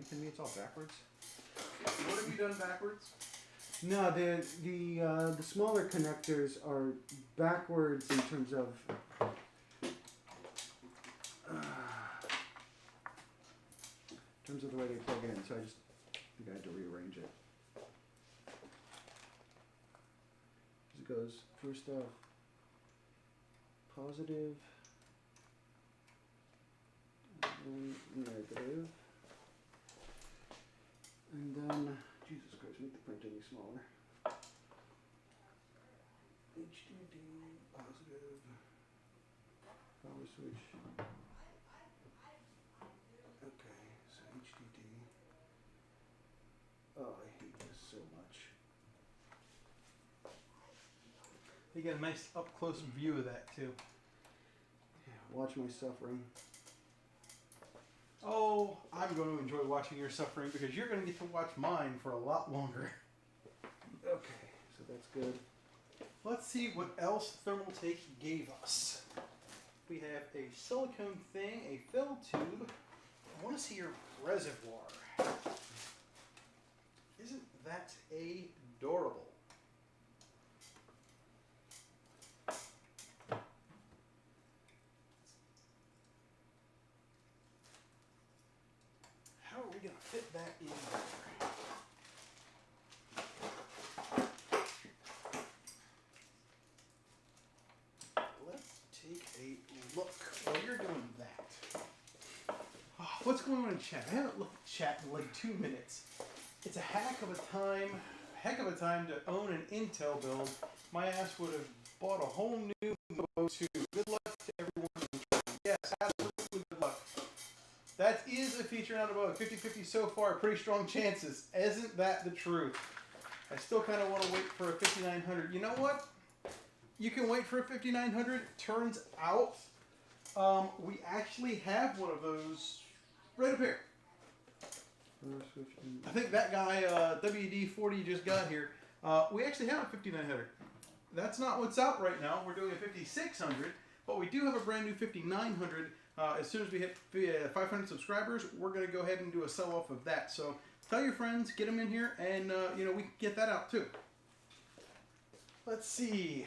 D: kidding me? It's all backwards.
B: What have you done backwards?
D: No, the smaller connectors are backwards in terms of the way they plug in. So I just think I had to rearrange it. It goes first off positive, and then negative, and then Jesus Christ, make the print any smaller. HDD positive power switch. Okay, so HDD. Oh, I hate this so much.
B: You get a nice up close view of that too.
D: Yeah, watch my suffering.
B: Oh, I'm going to enjoy watching your suffering because you're going to get to watch mine for a lot longer.
D: Okay, so that's good.
B: Let's see what else Thermaltake gave us. We have a silicone thing, a fill tube. I want to see your reservoir. Isn't that adorable? How are we going to fit that in there? Let's take a look while you're doing that. Oh, what's going on in chat? I haven't looked at chat in like 2 minutes. It's a heck of a time to own an Intel build. My ass would have bought a whole new Moto 2. Good luck to everyone. Yes, absolutely good luck. That is a feature, not a bug. 50-50 so far. Pretty strong chances. Isn't that the truth? I still kind of want to wait for a 5900. You know what? You can wait for a 5900. Turns out, we actually have one of those right up here. I think that guy, WD-40 just got here. We actually have a 5900. That's not what's out right now. We're doing a 5600, but we do have a brand new 5900. As soon as we hit 500 subscribers, we're going to go ahead and do a sell-off of that. So tell your friends, get them in here, and we can get that out too. Let's see.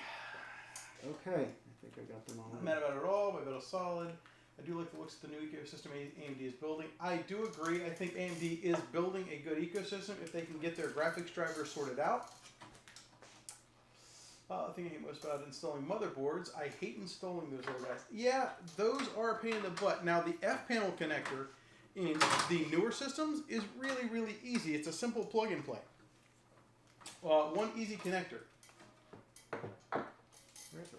D: Okay, I think I got them all.
B: Not mad about it at all. My Metal Solid. I do like the looks of the new ecosystem AMD is building. I do agree. I think AMD is building a good ecosystem if they can get their graphics drivers sorted out. The thing I hate most about installing motherboards, I hate installing those little guys. Yeah, those are a pain in the butt. Now, the F-panel connector in the newer systems is really, really easy. It's a simple plug and play. One easy connector.
D: Where's the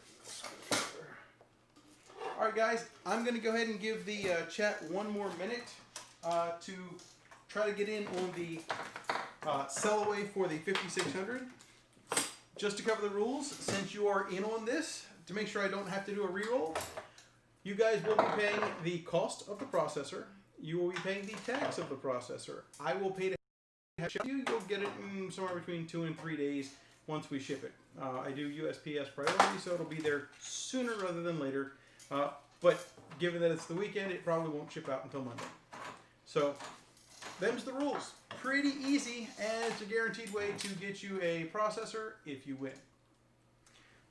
B: All right, guys, I'm going to go ahead and give the chat one more minute to try to get in on the sell away for the 5600. Just to cover the rules, since you are in on this, to make sure I don't have to do a reroll, you guys will be paying the cost of the processor. You will be paying the tax of the processor. I will pay to ship you. You'll get it in somewhere between 2 and 3 days once we ship it. I do USPS priority, so it'll be there sooner rather than later. But given that it's the weekend, it probably won't ship out until Monday. So, them's the rules. Pretty easy, and it's a guaranteed way to get you a processor if you win.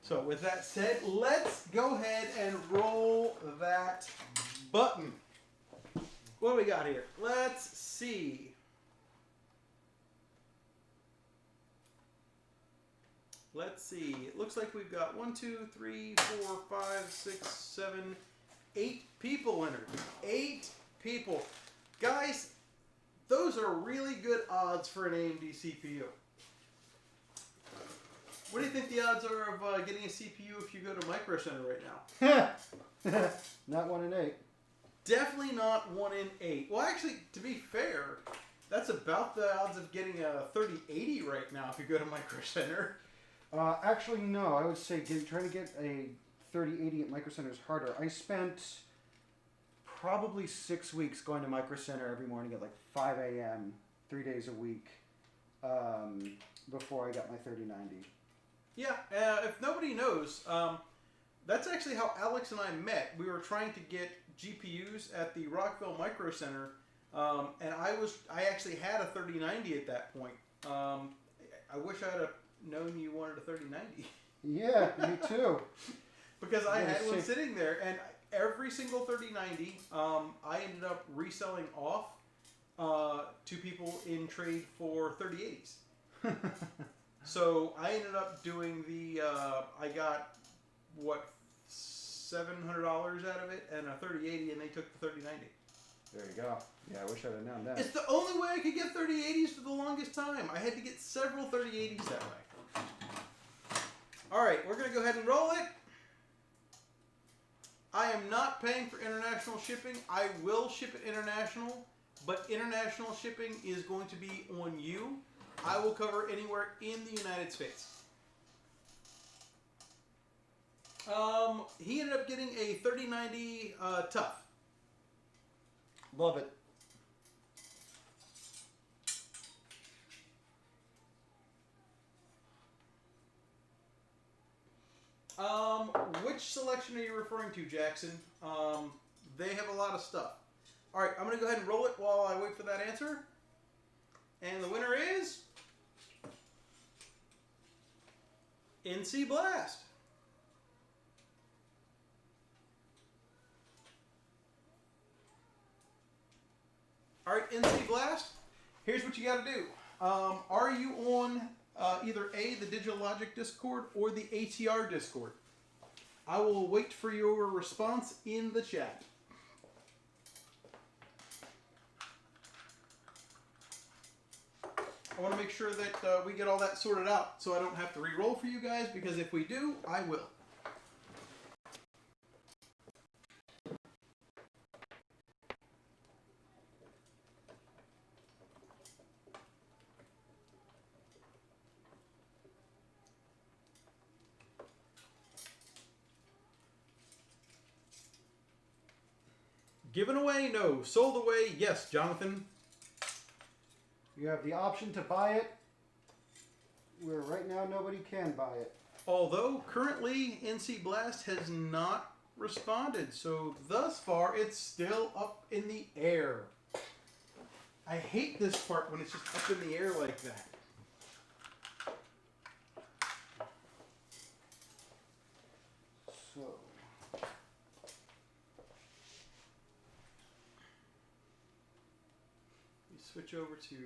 B: So, with that said, let's go ahead and roll that button. What do we got here? Let's see. Let's see. It looks like we've got 1, 2, 3, 4, 5, 6, 7, 8 people entered. 8 people. Guys, those are really good odds for an AMD CPU. What do you think the odds are of getting a CPU if you go to Micro Center right now?
D: Not 1 in 8.
B: Definitely not 1 in 8. Well, actually, to be fair, that's about the odds of getting a 3080 right now if you go to Micro Center.
D: Actually, no. I would say trying to get a 3080 at Micro Center is harder. I spent probably 6 weeks going to Micro Center every morning at like 5 a.m. 3 days a week before I got my 3090.
B: Yeah, if nobody knows, that's actually how Alex and I met. We were trying to get GPUs at the Rockville Micro Center And I actually had a 3090 at that point. I wish I'd have known you wanted a 3090
D: Yeah, me too.
B: because I
D: Yeah,
B: had one
D: same.
B: sitting there, and every single 3090, I ended up reselling off to people in trade for 3080s. So I ended up doing the. I got what $700 out of it and a 3080, and they took the 3090.
D: There you go. Yeah, I wish I'd have known that.
B: It's the only way I could get 3080s for the longest time. I had to get several 3080s that way. All right, we're gonna go ahead and roll it. I am not paying for international shipping. I will ship it international, but international shipping is going to be on you. I will cover anywhere in the United States. He ended up getting a 3090 Tough.
D: Love it.
B: Which selection are you referring to, Jackson? They have a lot of stuff. All right, I'm going to go ahead and roll it while I wait for that answer. And the winner is NC Blast. All right, NC Blast, here's what you got to do. Are you on either A, the Digital Logic Discord, or the ATR Discord? I will wait for your response in the chat. I want to make sure that we get all that sorted out so I don't have to re-roll for you guys, because if we do, I will. Given away? No. Sold away? Yes, Jonathan.
D: You have the option to buy it, where right now nobody can buy it.
B: Although currently NC Blast has not responded, so thus far it's still up in the air. I hate this part when it's just up in the air like that.
D: So,
B: We switch over to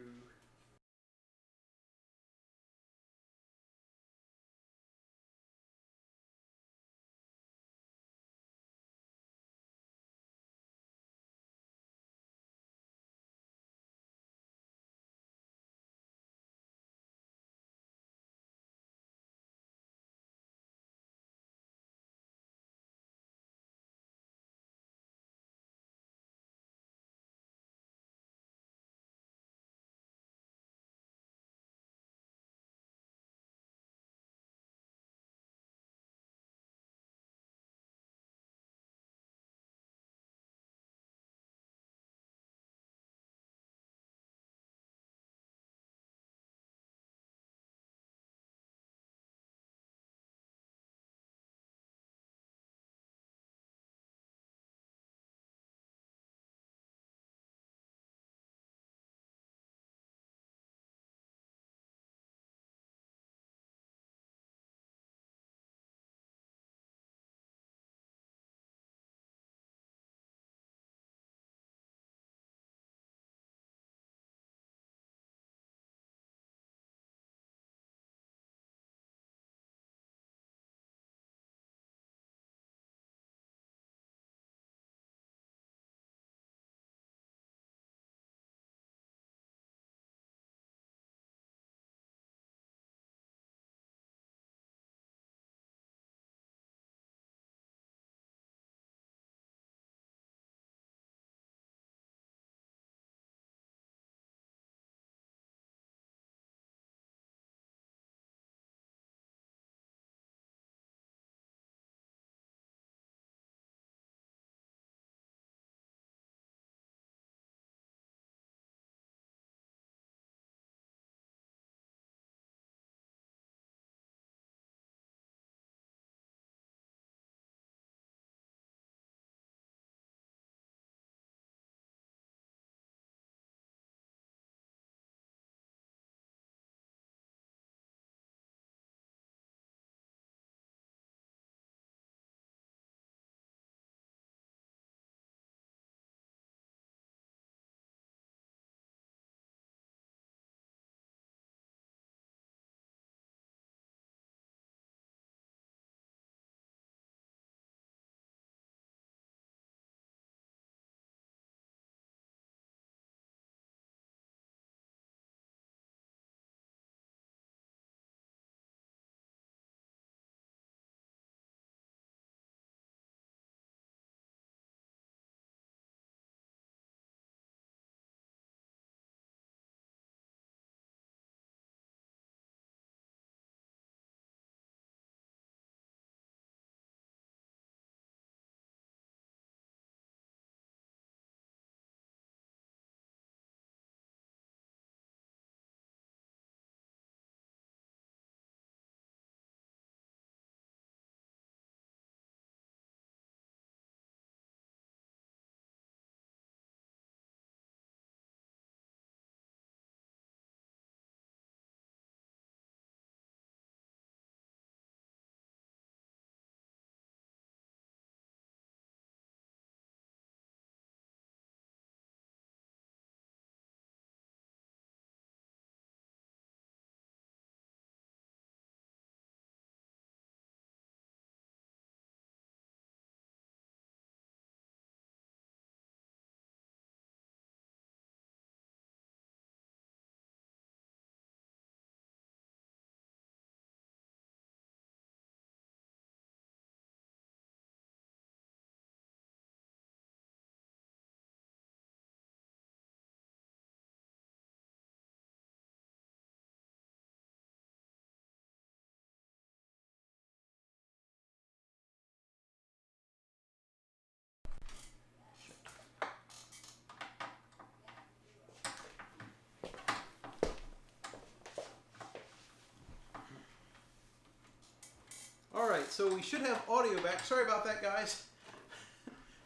B: right, so we should have audio back. Sorry about that, guys.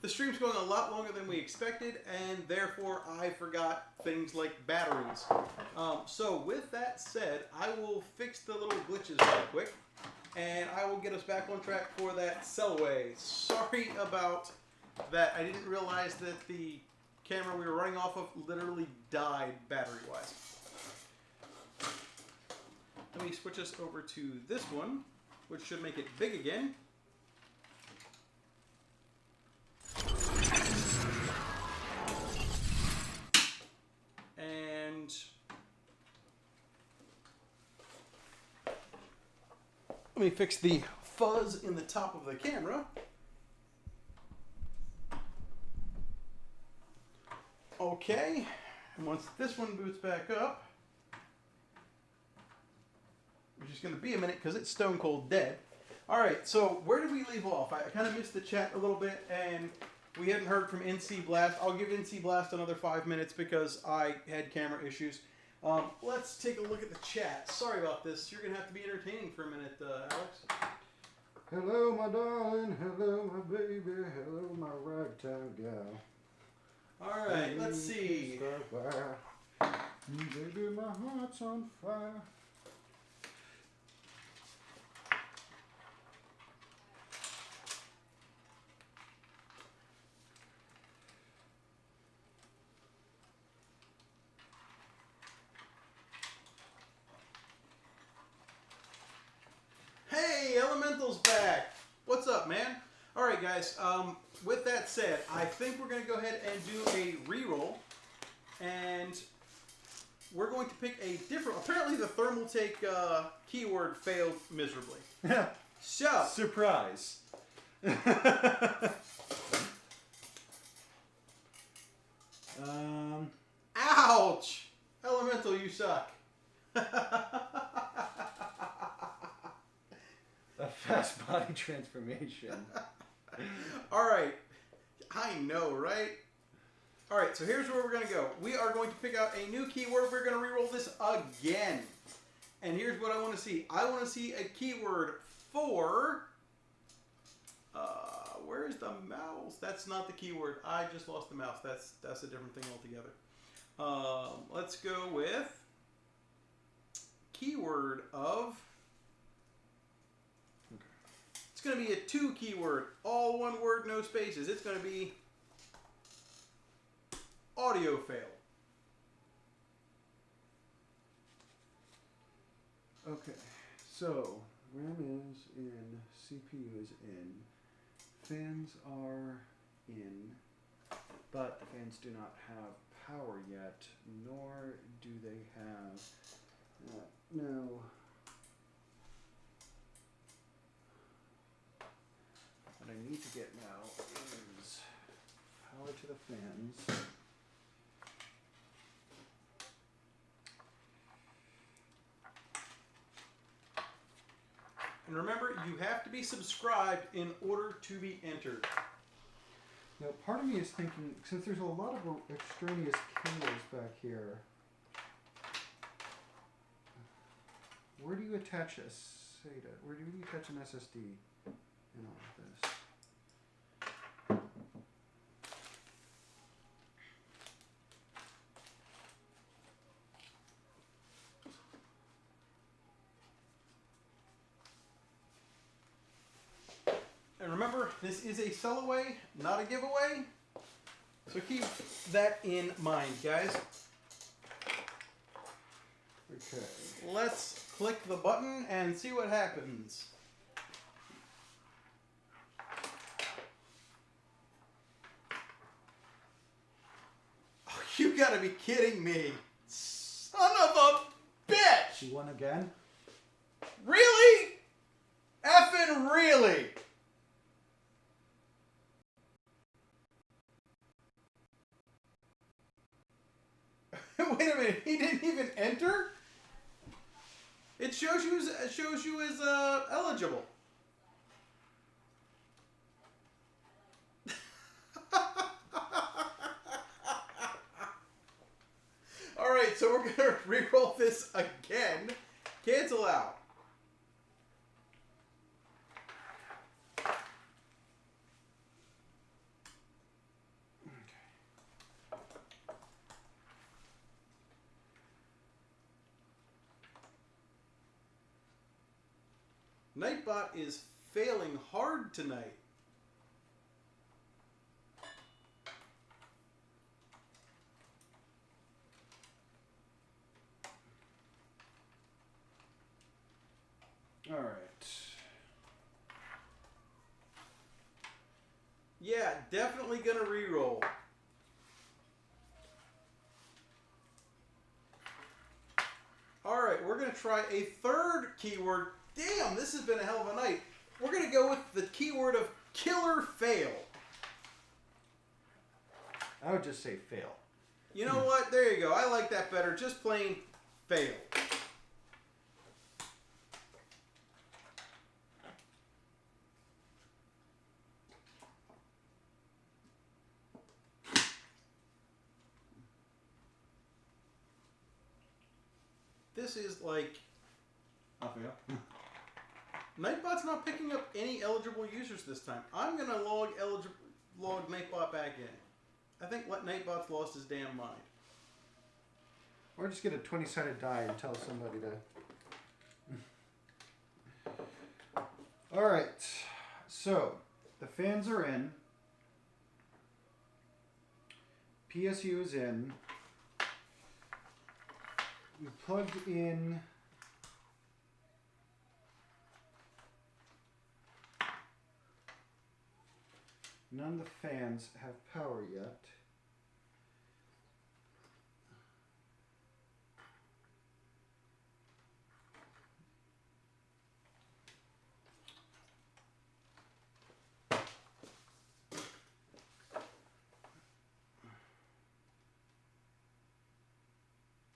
B: The stream's going a lot longer than we expected, and therefore I forgot things like batteries. So with that said, I will fix the little glitches real quick, and I will get us back on track for that Sellaway. Sorry about that. I didn't realize that the camera we were running off of literally died battery-wise. Let me switch us over to this one, which should make it big again. And let me fix the fuzz in the top of the camera. Okay, and once this one boots back up, which is going to be a minute because it's stone cold dead. All right, so where did we leave off? I kind of missed the chat a little bit, and we hadn't heard from NC Blast. I'll give NC Blast another 5 minutes because I had camera issues. Let's take a look at the chat. Sorry about this. You're going to have to be entertaining for a minute, Alex.
D: Hello, my darling. Hello, my baby. Hello, my ragtime gal.
B: All right, let's see.
D: Baby, my heart's on fire.
B: Hey, Elemental's back. What's up, man? All right, guys. With that said, I think we're going to go ahead and do a reroll, and we're going to pick a different. Apparently, the thermal take keyword failed miserably. So,
G: Surprise.
B: ouch! Elemental, you suck.
G: A fast body transformation.
B: All right. I know, right? All right, so here's where we're going to go. We are going to pick out a new keyword. We're going to reroll this again. And here's what I want to see. I want to see a keyword for... where's the mouse? That's not the keyword. I just lost the mouse. That's a different thing altogether. Let's go with keyword of... It's going to be a 2 keyword, all one word, no spaces. It's going to be audio fail.
D: Okay, so RAM is in, CPU is in, fans are in, but the fans do not have power yet, nor do they have, no. What I need to get now is power to the fans.
B: And remember, you have to be subscribed in order to be entered.
D: Now, part of me is thinking, since there's a lot of extraneous cables back here, where do you attach a SATA? Where do you attach an SSD in all of this?
B: And remember, this is a sell-away, not a giveaway. So keep that in mind, guys.
D: Okay.
B: Let's click the button and see what happens. Oh, you gotta be kidding me. Son of a bitch!
D: You won again?
B: Really? Effing really? Wait a minute, he didn't even enter? It shows you as eligible. All right, so we're gonna re-roll this again. Cancel out. Nightbot is failing hard tonight. All right. Yeah, definitely gonna reroll. All right, we're gonna try a third keyword. Damn, this has been a hell of a night. We're gonna go with the keyword of killer fail.
G: I would just say fail.
B: You know what? There you go. I like that better. Just plain fail. This is like...
F: I'll fail.
B: Nightbot's not picking up any eligible users this time. I'm going to log Nightbot back in. I think Nightbot's lost his damn mind.
G: Or just get a 20-sided die and tell somebody to... Alright. So, the fans are in. PSU is in. We plugged in... None of the fans have power yet.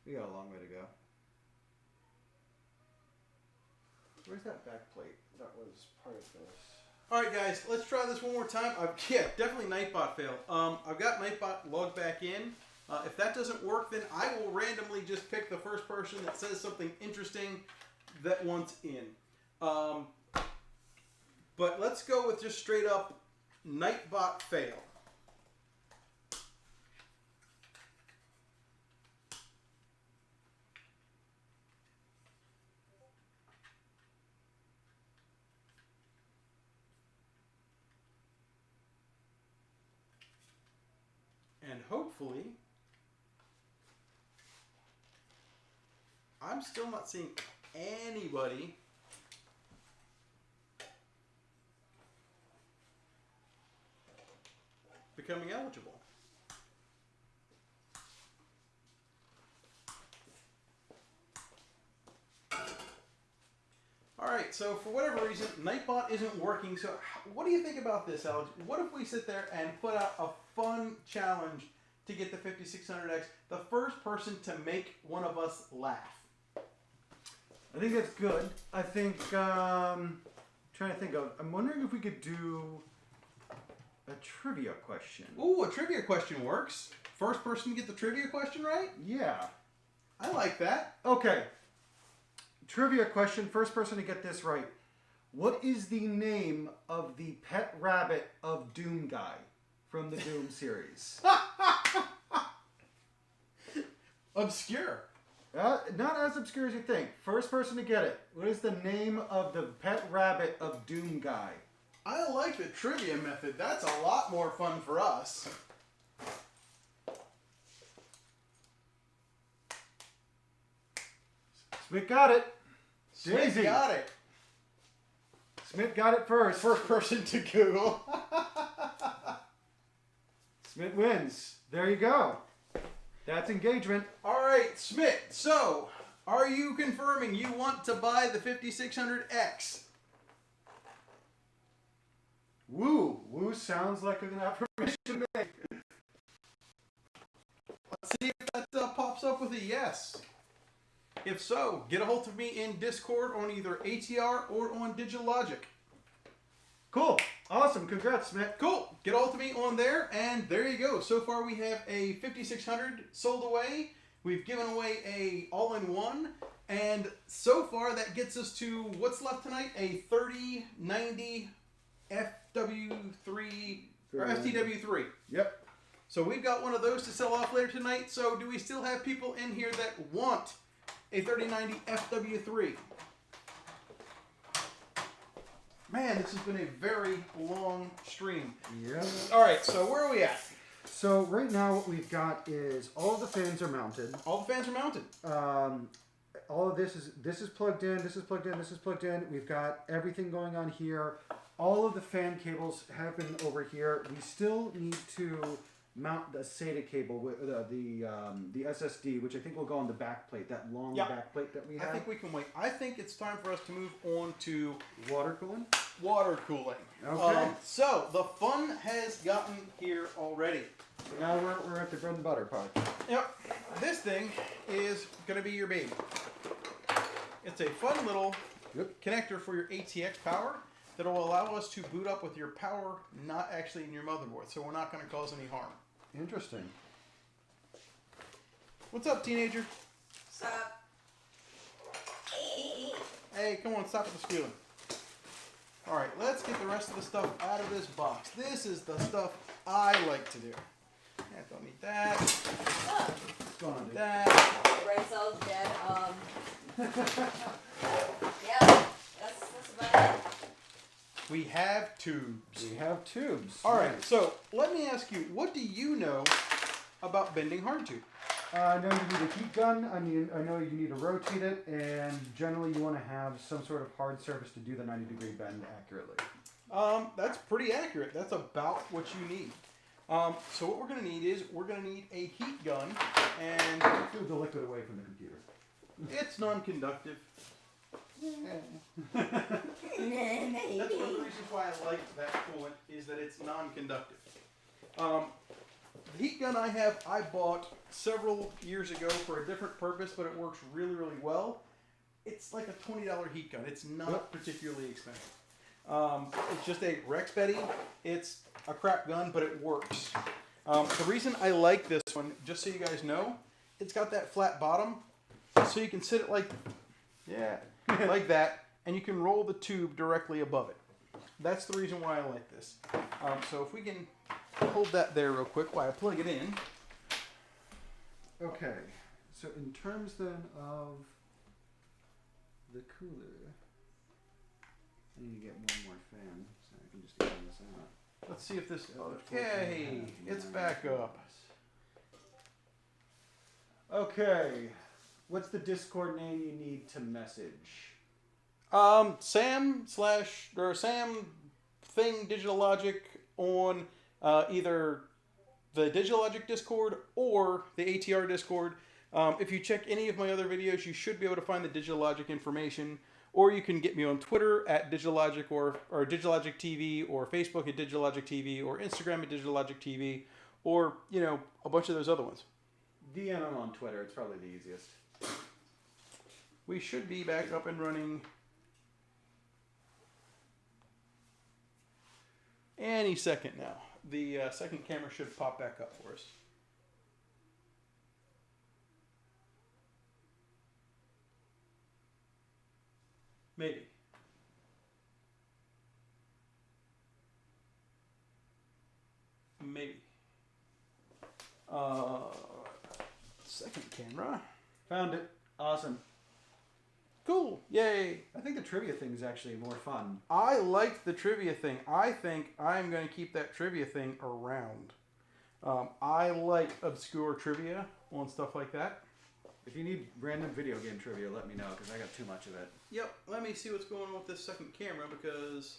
G: We got a long way to go.
D: Where's that back plate? That was part of this.
B: All right, guys, let's try this one more time. Yeah, definitely Nightbot fail. I've got Nightbot logged back in. If that doesn't work, then I will randomly just pick the first person that says something interesting that wants in. But let's go with just straight up Nightbot fail. And hopefully, I'm still not seeing anybody becoming eligible. All right, so for whatever reason, Nightbot isn't working. So what do you think about this, Alex? What if we sit there and put out a fun challenge to get the 5600X, the first person to make one of us laugh?
G: I think that's good. I think, trying to think of, I'm wondering if we could do a trivia question.
B: Ooh, a trivia question works. First person to get the trivia question right?
G: Yeah.
B: I like that.
G: Okay. Trivia question, first person to get this right. What is the name of the pet rabbit of Doom Guy from the Doom series?
B: Obscure.
G: Not as obscure as you think. First person to get it. What is the name of the pet rabbit of Doom Guy?
B: I like the trivia method. That's a lot more fun for us.
G: Smith got it.
B: Smith
G: Daisy.
B: got it.
G: Smith got it first.
B: First person to Google.
G: Smith wins. There you go. That's engagement.
B: All right, Smith. So, are you confirming you want to buy the 5600X?
G: Woo. Woo sounds like an affirmation to me.
B: Let's see if that pops up with a yes. If so, get a hold of me in Discord on either ATR or on DigiLogic.
G: Cool. Awesome. Congrats, Smith.
B: Cool. Get a hold of me on there, and there you go. So far, we have a 5600 sold away. We've given away a all-in-one, and so far that gets us to what's left tonight: a 3090 FW3 or FTW3.
G: Yep.
B: So we've got one of those to sell off later tonight. So do we still have people in here that want a 3090 FW3? Man, this has been a very long stream.
D: Yep.
B: All right, so where are we at?
D: So right now what we've got is all of the fans are mounted.
B: All the fans are mounted.
D: All of this is plugged in, this is plugged in, this is plugged in. We've got everything going on here. All of the fan cables have been over here. We still need to mount the SATA cable with the SSD, which I think will go on the back plate, that long
B: Yeah.
D: back plate that we
B: I
D: have.
B: think we can wait. I think it's time for us to move on to
D: Water cooling.
B: water cooling.
D: Okay.
B: So the fun has gotten here already.
D: So now we're at the bread and butter part.
B: Yep. This thing is going to be your baby. It's a fun little connector for your ATX power that will allow us to boot up with your power not actually in your motherboard. So we're not going to cause any harm.
D: Interesting.
B: What's up, teenager?
E: Stop.
B: Hey, come on, stop with the squealing. All right, let's get the rest of the stuff out of this box. This is the stuff I like to do. Yeah, don't need that.
D: What's going on, dude?
B: That.
E: Brain cells dead. Yeah, that's about it.
B: We have tubes.
D: We have tubes.
B: All right, so let me ask you, what do you know about bending hard tube?
D: I know you need a heat gun. I know you need to rotate it, and generally you want to have some sort of hard surface to do the 90-degree bend accurately.
B: That's pretty accurate. That's about what you need. So what we're going to need is we're going to need a heat gun, and
D: Move the liquid away from the computer.
B: it's non-conductive. That's one of the reasons why I like that coolant is that it's non-conductive. The heat gun I bought several years ago for a different purpose, but it works really, really well. It's like a $20 heat gun. It's not particularly expensive. It's just a Rex Betty. It's a crap gun, but it works. The reason I like this one, just so you guys know, it's got that flat bottom, so you can sit it like that, and you can roll the tube directly above it. That's the reason why I like this. So if we can hold that there real quick while I plug it in.
D: Okay, so in terms then of the cooler, I need to get one more fan, so I can just get this out.
B: Let's see if this. Okay, it's back up.
D: Okay, what's the Discord name you need to message?
B: Sam thing Digital Logic on either the Digital Logic Discord or the ATR Discord. If you check any of my other videos, you should be able to find the Digital Logic information. Or you can get me on Twitter at Digital Logic or Digital Logic TV, or Facebook at Digital Logic TV, or Instagram at Digital Logic TV, or a bunch of those other ones.
D: DM him on Twitter. It's probably the easiest.
B: We should be back up and running any second now. The second camera should pop back up for us. Maybe. Maybe. Second camera.
D: Found it. Awesome.
B: Cool. Yay.
D: I think the trivia thing is actually more fun.
B: I liked the trivia thing. I think I'm going to keep that trivia thing around. I like obscure trivia on stuff like that.
D: If you need random video game trivia, let me know, because I got too much of it.
B: Yep, let me see what's going on with this second camera, because...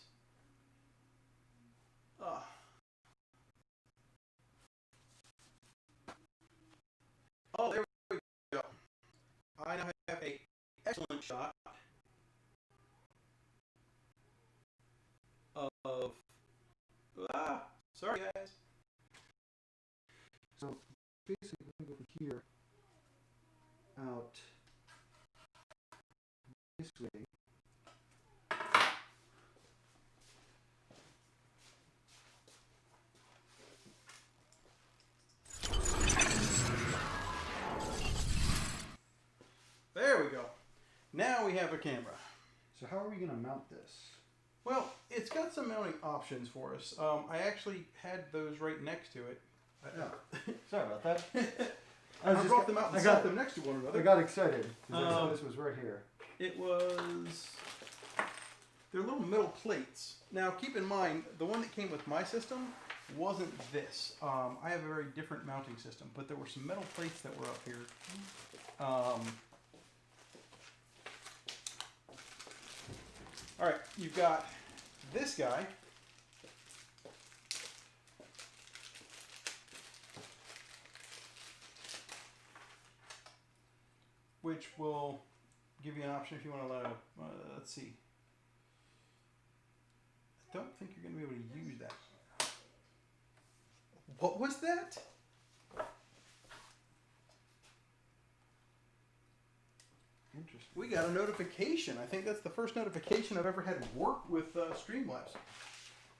B: Oh, there we go. I now have a excellent shot of... sorry guys.
D: So, basically, over here, out this way.
B: There we go. Now we have a camera.
D: So how are we going to mount this?
B: Well, it's got some mounting options for us. I actually had those right next to it.
D: Sorry about that.
B: I brought them out and set them next to one another.
D: I got excited because I saw this was right here.
B: It was They're little metal plates. Now, keep in mind, the one that came with my system wasn't this. I have a very different mounting system, but there were some metal plates that were up here. All right, you've got this guy. Which will give you an option if you want to, let's see. I don't think you're going to be able to use that. What was that?
G: Interesting.
B: We got a notification. I think that's the first notification I've ever had work with Streamlabs.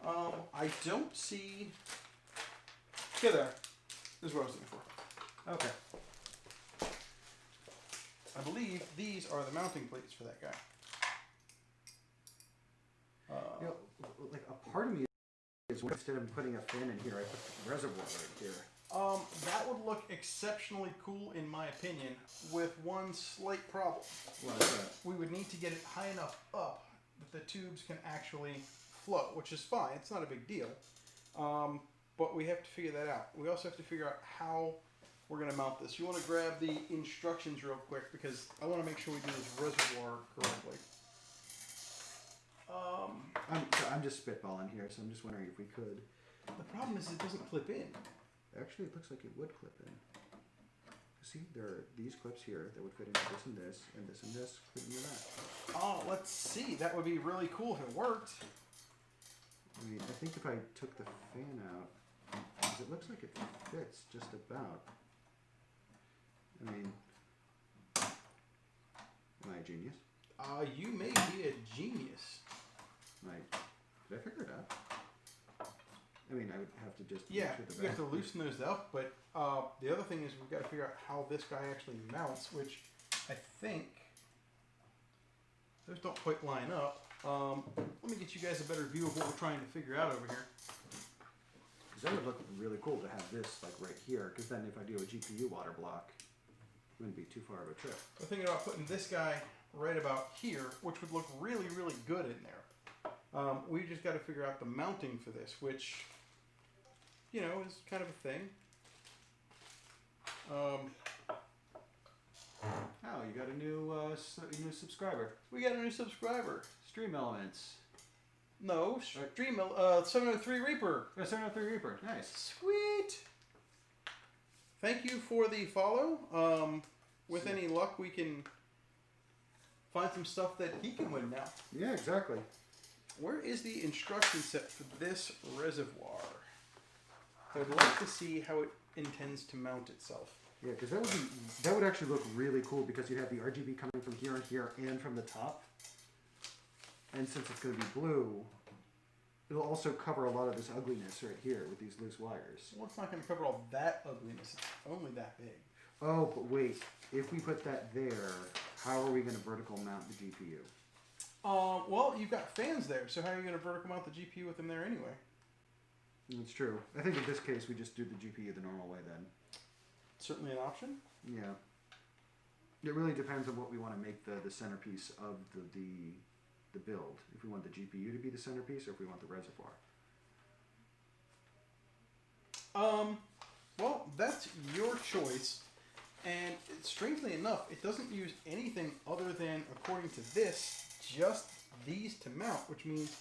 B: I don't see... Here there. This is what I was looking for. Okay. I believe these are the mounting plates for that guy.
D: You know, like a part of me is instead of putting a fan in here, I put the reservoir right here.
B: That would look exceptionally cool in my opinion, with one slight problem.
D: What is that?
B: We would need to get it high enough up that the tubes can actually flow, which is fine. It's not a big deal. But we have to figure that out. We also have to figure out how we're going to mount this. You want to grab the instructions real quick because I want to make sure we do this reservoir correctly.
D: I'm just spitballing here, so I'm just wondering if we could.
B: The problem is it doesn't clip in.
D: Actually, it looks like it would clip in. See, there are these clips here that would fit into this and this, and this and this, fit into that.
B: Oh, let's see. That would be really cool if it worked.
D: I mean, I think if I took the fan out, because it looks like it fits just about. I mean, am I a genius?
B: You may be a genius.
D: Did I figure it out? I mean, I would have to just
B: Yeah,
D: make sure the
B: we have to
D: back-
B: loosen those up, but the other thing is we've got to figure out how this guy actually mounts, which I think those don't quite line up. Let me get you guys a better view of what we're trying to figure out over here.
D: Because that would look really cool to have this like right here. Because then if I do a GPU water block, it wouldn't be too far of a trip.
B: We're thinking about putting this guy right about here, which would look really, really good in there. We just got to figure out the mounting for this, which, you know, is kind of a thing.
D: Oh, you got a new subscriber.
B: We got a new subscriber.
D: Stream Elements.
B: No, Stream 703 Reaper.
D: 703 Reaper. Nice.
B: Sweet. Thank you for the follow. With any luck, we can find some stuff that he can win now.
D: Yeah, exactly.
B: Where is the instruction set for this reservoir? I would like to see how it intends to mount itself.
D: Yeah, because that would actually look really cool because you'd have the RGB coming from here and here and from the top. And since it's going to be blue, it'll also cover a lot of this ugliness right here with these loose wires.
B: Well, it's not going to cover all that ugliness. It's only that big.
D: Oh, but wait. If we put that there, how are we going to vertical mount the GPU?
B: Well, you've got fans there, so how are you going to vertical mount the GPU with them there anyway?
D: That's true. I think in this case we just do the GPU the normal way then.
B: Certainly an option.
D: Yeah. It really depends on what we want to make the centerpiece of the build. If we want the GPU to be the centerpiece or if we want the reservoir.
B: Well, that's your choice. And strangely enough, it doesn't use anything other than, according to this, just these to mount, which means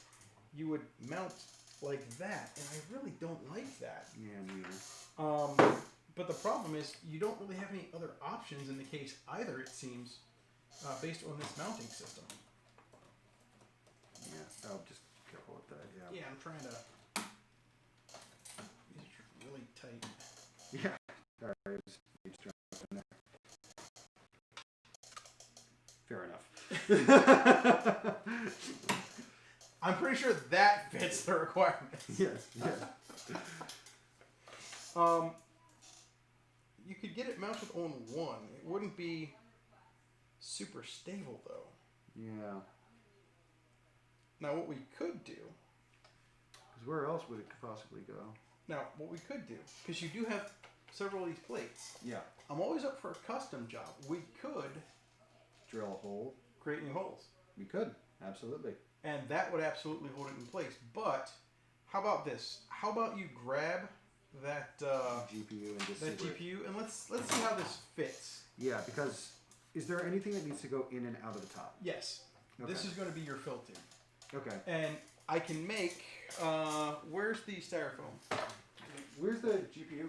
B: you would mount like that. And I really don't like that.
D: Yeah, neither.
B: But the problem is you don't really have any other options in the case either, it seems, based on this mounting system.
D: Yeah, I'll just careful with that, yeah.
B: Yeah, I'm trying to... These are really tight.
D: Yeah. Alright, just trying to in there. Fair enough.
B: I'm pretty sure that fits the requirements.
D: Yes, yes.
B: You could get it mounted on one. It wouldn't be super stable though.
D: Yeah.
B: Now what we could do...
D: Because where else would it possibly go?
B: Now what we could do, because you do have several of these plates.
D: Yeah.
B: I'm always up for a custom job. We could
D: Drill a hole.
B: create new holes.
D: We could, absolutely.
B: and that would absolutely hold it in place. But how about this? How about you grab that
D: GPU and just
B: that
D: see where-
B: GPU and let's see how this fits.
D: Yeah, because is there anything that needs to go in and out of the top?
B: Yes, this
D: Okay.
B: is going to be your filter,
D: Okay.
B: and I can make. Where's the styrofoam?
D: Where's the GPU?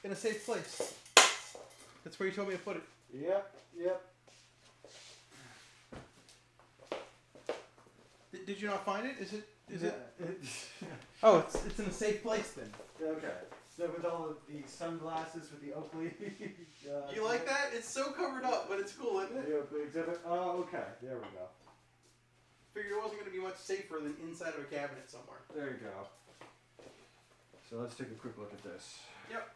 B: In a safe place. That's where you told me to put it.
D: Yep.
B: Did you not find it? Is it?
D: it?
B: Oh, it's in a safe place then.
D: Okay. So with all of the sunglasses with the Oakley.
B: You like that? It's so covered up, but it's cool, isn't it?
D: The Oakley exhibit. Oh, okay. There we go.
B: Figured it wasn't going to be much safer than inside of a cabinet somewhere.
D: There you go. So let's take a quick look at this.
B: Yep.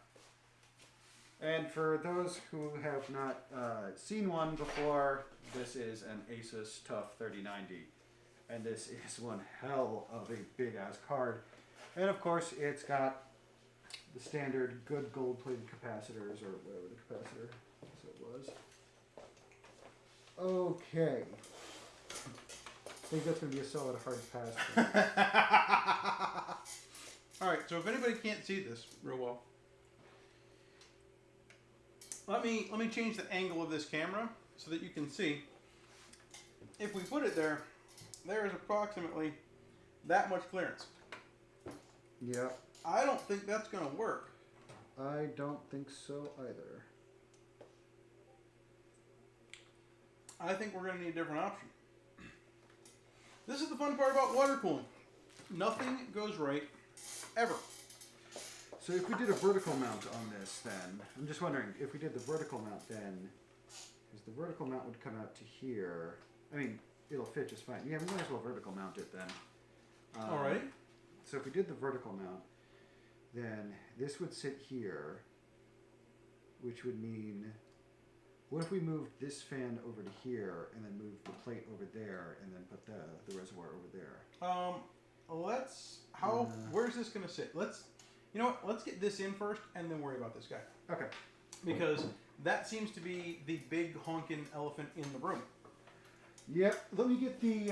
D: And for those who have not seen one before, this is an Asus TUF 3090. And this is one hell of a big ass card. And of course, it's got the standard good gold plated capacitors, or whatever the capacitor so it was. Okay. I think that's going to be a solid hard pass.
B: Alright, so if anybody can't see this real well, let me change the angle of this camera so that you can see. If we put it there, there is approximately that much clearance.
D: Yeah,
B: I don't think that's going to work.
D: I don't think so either.
B: I think we're going to need a different option. This is the fun part about water cooling. Nothing goes right, ever.
D: So if we did a vertical mount on this, then I'm just wondering if we did the vertical mount, then because the vertical mount would come out to here. I mean, it'll fit just fine. Yeah, we might as well vertical mount it then.
B: Alright.
D: So if we did the vertical mount, then this would sit here, which would mean, what if we moved this fan over to here and then moved the plate over there and then put the reservoir over there?
B: Where's this going to sit? You know what? Let's get this in first and then worry about this guy.
D: Okay.
B: Because that seems to be the big honking elephant in the room.
D: Yep. Let me get the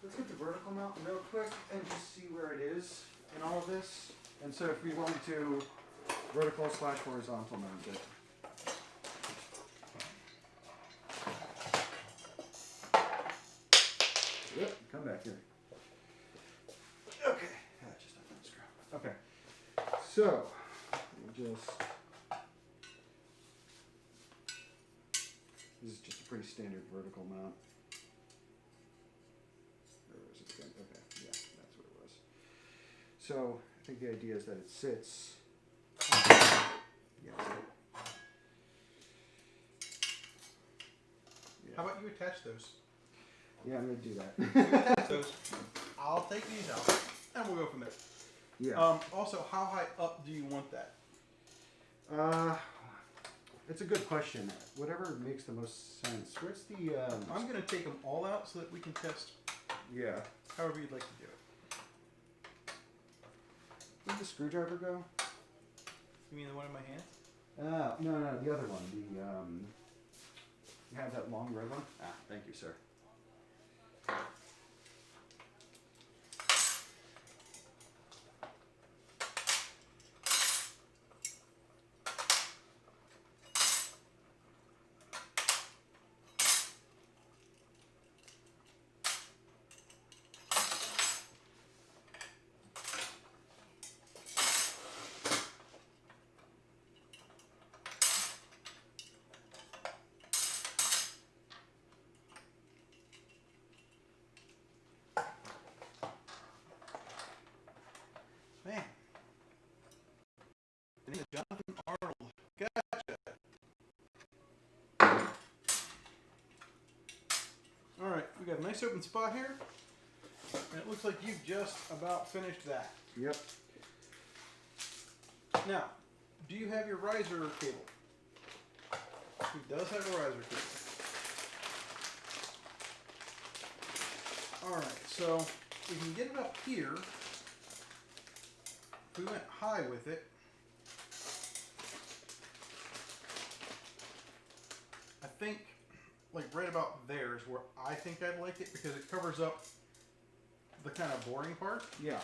D: let's get the vertical mount real quick and just see where it is in all of this. And so if we wanted to vertical / horizontal mount it. Yep, come back here. Okay. Just open the screw. Okay. So, we'll just. This is just a pretty standard vertical mount. Where was it again? Okay, yeah, that's what it was. So, I think the idea is that it sits. Yeah.
B: How about you attach those?
D: Yeah, I'm gonna do that.
B: You attach those. I'll take these out, and we'll go from there.
D: Yeah.
B: Also, how high up do you want that?
D: It's a good question. Whatever makes the most sense. Where's the?
B: I'm going to take them all out so that we can test
D: Yeah.
B: however you'd like to do it.
D: Where'd the screwdriver go?
B: You mean the one in my hand?
D: No, the other one. You have that long red one? Ah, thank you, sir.
B: Man. The name is Jonathan Arnold. Gotcha. Alright, we got a nice open spot here. And it looks like you've just about finished that.
D: Yep.
B: Now, do you have your riser cable? He does have a riser cable. Alright, so we can get it up here. If we went high with it, I think like right about there is where I think I'd like it because it covers up the kind of boring part
D: Yeah.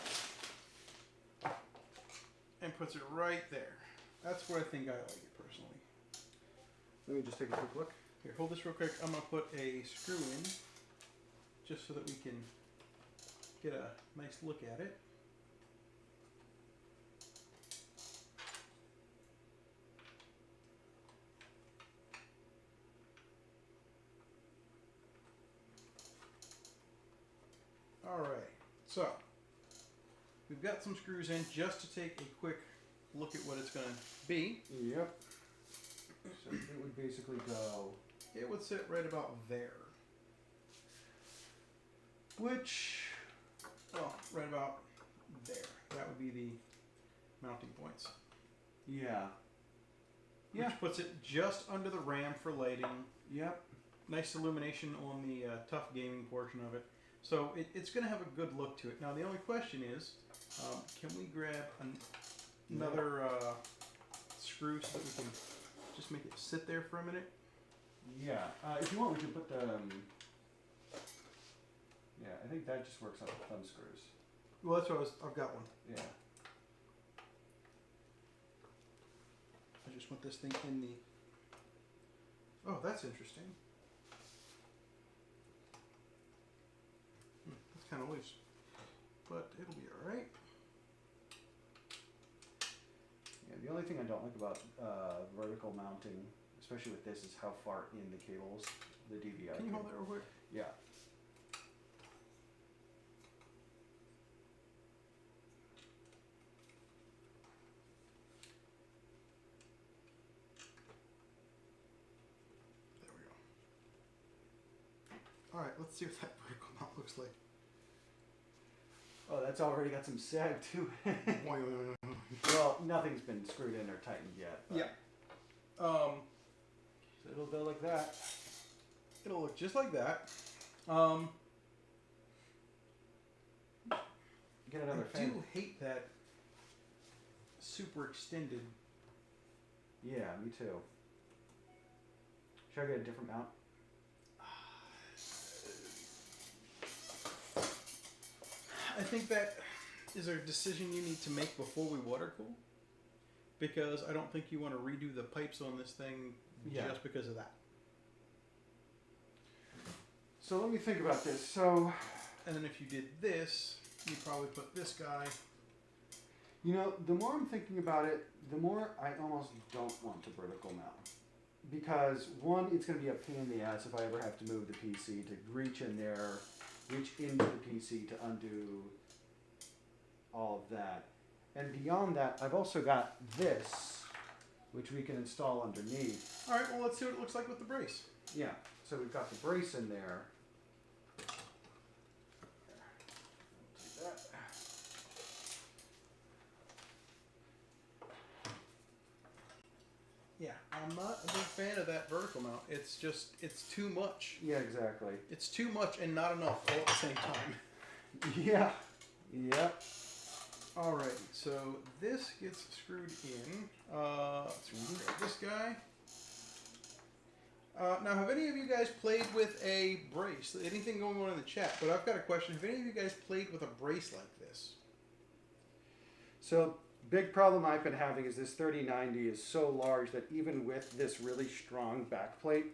B: and puts it right there. That's where I think I like it personally.
D: Let me just take a quick look.
B: Here, hold this real quick. I'm gonna put a screw in just so that we can get a nice look at it. Alright, so we've got some screws in just to take a quick look at what it's going to be.
D: Yep. So it would basically go.
B: It would sit right about there.
D: Which.
B: Well, right about there. That would be the mounting points.
D: Yeah.
B: Which puts it just under the RAM for lighting.
D: Yep.
B: Nice illumination on the tough gaming portion of it. So it's going to have a good look to it. Now the only question is, can we grab another screw so that we can just make it sit there for a minute?
D: Yeah. If you want, we can put the. Yeah, I think that just works on the thumb screws.
B: Well, that's what I've got one.
D: Yeah.
B: I just want this thing in the... Oh, that's interesting. It's kind of loose. But it'll be alright.
D: Yeah. The only thing I don't like about vertical mounting, especially with this, is how far in the cables the DVI.
B: Can you hold that real quick?
D: Yeah.
B: There we go. Alright, let's see what that vertical mount looks like.
D: Oh, that's already got some sag to it. Well, nothing's been screwed in or tightened yet. But.
B: Yeah.
D: So it'll go like that.
B: It'll look just like that.
D: Get another
B: I
D: fan.
B: do hate that super extended.
D: Yeah, me too. Should I get a different mount?
B: I think that is a decision you need to make before we water cool. Because I don't think you want to redo the pipes on this thing just because of that.
D: So let me think about this. So,
B: And then if you did this, you'd probably put this guy.
D: you know, the more I'm thinking about it, the more I almost don't want to vertical mount. Because one, it's going to be a pain in the ass if I ever have to move the PC to reach in there, reach into the PC to undo all of that. And beyond that, I've also got this, which we can install underneath.
B: Alright, well let's see what it looks like with the brace.
D: Yeah, so we've got the brace in there. Do that.
B: Yeah, I'm not a big fan of that vertical mount. It's just, it's too much.
D: Yeah, exactly.
B: It's too much and not enough all at the same time.
D: Yeah. Yep.
B: Alright, so this gets screwed in. Let's grab this guy. Now, have any of you guys played with a brace? Anything going on in the chat? But I've got a question. Have any of you guys played with a brace like this?
D: So, big problem I've been having is this 3090 is so large that even with this really strong backplate,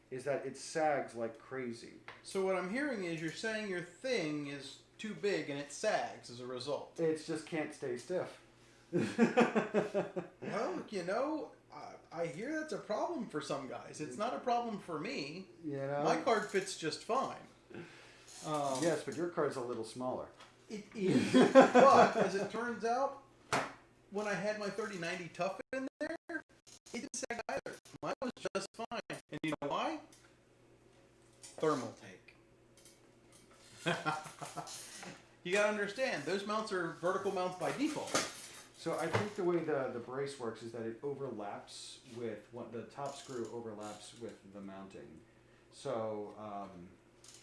D: is that it sags like crazy.
B: So what I'm hearing is you're saying your thing is too big and it sags as a result.
D: It just can't stay stiff.
B: Well, you know, I hear that's a problem for some guys. It's not a problem for me.
D: You know?
B: My card fits just fine.
D: Yes, but your card's a little smaller.
B: It is, but as it turns out, when I had my 3090 Tough in there, it didn't sag either. Mine was just fine. And you know why? Thermal take. You gotta understand, those mounts are vertical mounts by default.
D: So I think the way the brace works is that it overlaps with what the top screw overlaps with the mounting. So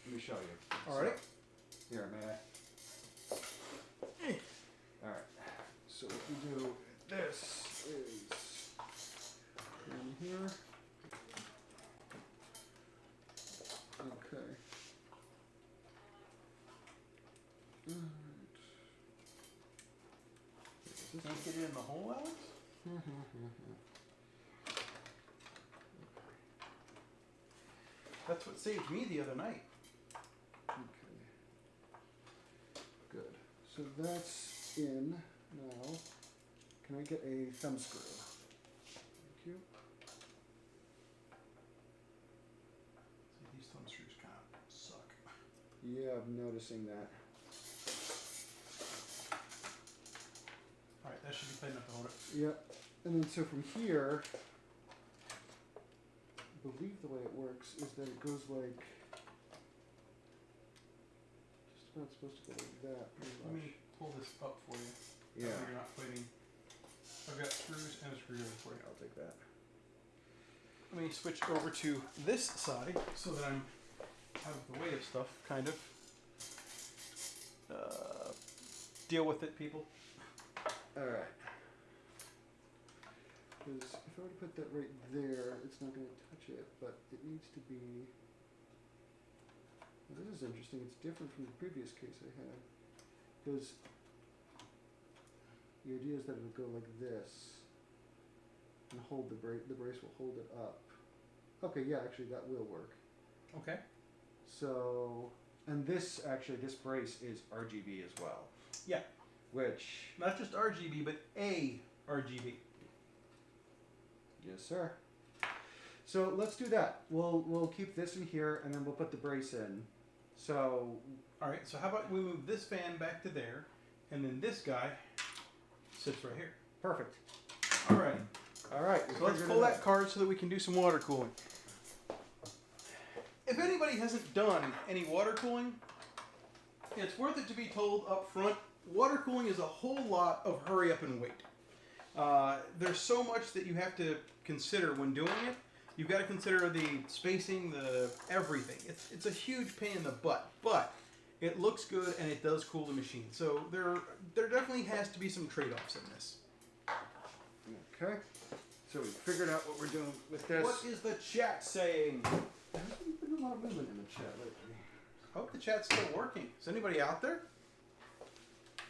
D: let me show you.
B: All right.
D: Here, may I? All right. So what we do this is in here.
B: Can't get it in the hole, Alex? That's what saved me the other night.
D: Okay. Good. So that's in now. Can I get a thumb screw? Thank you.
B: See, these thumb screws kind of suck.
D: Yeah, I'm noticing that.
B: Alright, that should be tight enough to hold it.
D: Yep. And then so from here, I believe the way it works is that it goes like just about supposed to go like that. Pretty
B: Let
D: much.
B: me pull this up for you.
D: Yeah.
B: So you're not fighting. I've got screws and a screwdriver for you.
D: I'll take that.
B: Let me switch over to this side so that I'm out of the way of stuff, kind of. Deal with it, people.
D: Alright. Because if I were to put that right there, it's not going to touch it, but it needs to be... Well, this is interesting. It's different from the previous case I had. Because the idea is that it would go like this and hold the brace. The brace will hold it up. Okay, yeah, actually that will work.
B: Okay.
G: So, and this brace is RGB as well.
B: Yeah.
G: Which,
B: Not just RGB, but a RGB.
D: Yes, sir. So let's do that. We'll keep this in here, and then we'll put the brace in. So,
B: Alright, so how about we move this fan back to there, and then this guy sits right here.
D: perfect.
B: Alright.
D: All right.
B: So let's pull that card so that we can do some water cooling. If anybody hasn't done any water cooling, it's worth it to be told up front, water cooling is a whole lot of hurry up and wait. There's so much that you have to consider when doing it. You've got to consider the spacing, the everything. It's a huge pain in the butt, but it looks good and it does cool the machine. So there definitely has to be some trade-offs in this.
D: Okay. So we figured out what we're doing with this.
B: What is the chat saying?
D: There hasn't been a lot of movement in the chat lately.
B: I hope the chat's still working. Is anybody out there?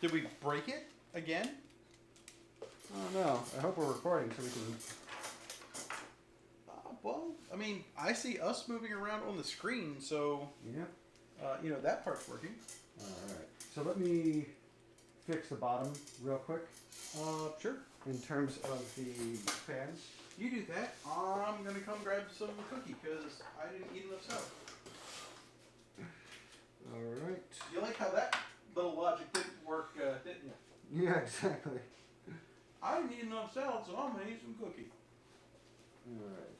B: Did we break it again?
D: I don't know. I hope we're recording so we can.
B: Well, I mean, I see us moving around on the screen, so
D: Yeah.
B: that part's working.
D: All right. So let me fix the bottom real quick
B: Sure.
D: in terms of the fans.
B: You do that. I'm gonna come grab some cookie because I didn't eat enough salad.
D: All right.
B: You like how that little logic didn't work, didn't you?
D: Yeah, exactly.
B: I didn't eat enough salad, so I'm gonna eat some cookie.
D: All right.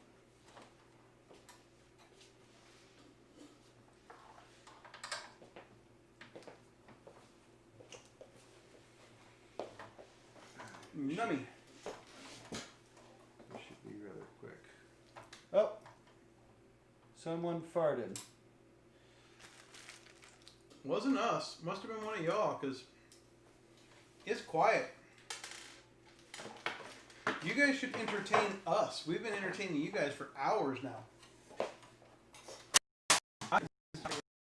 B: Nummy.
D: This should be rather quick. Oh, someone farted.
B: Wasn't us. Must have been one of y'all, because it's quiet. You guys should entertain us. We've been entertaining you guys for hours now.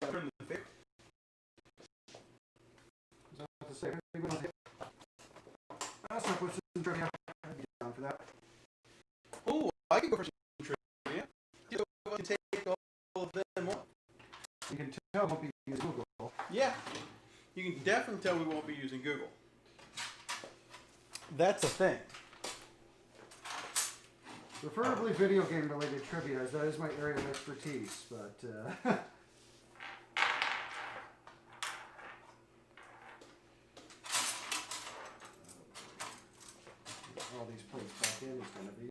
B: Turn the favor.
D: Was I about to say, that's not what's in trivia. I'd be down for that.
B: Oh, I can go for some trivia. You can take all of them on.
D: You can tell it won't be using Google.
B: Yeah, you can definitely tell we won't be using Google. That's a thing.
D: Preferably video game related trivia, as that is my area of expertise, but all these plates back in is going to be.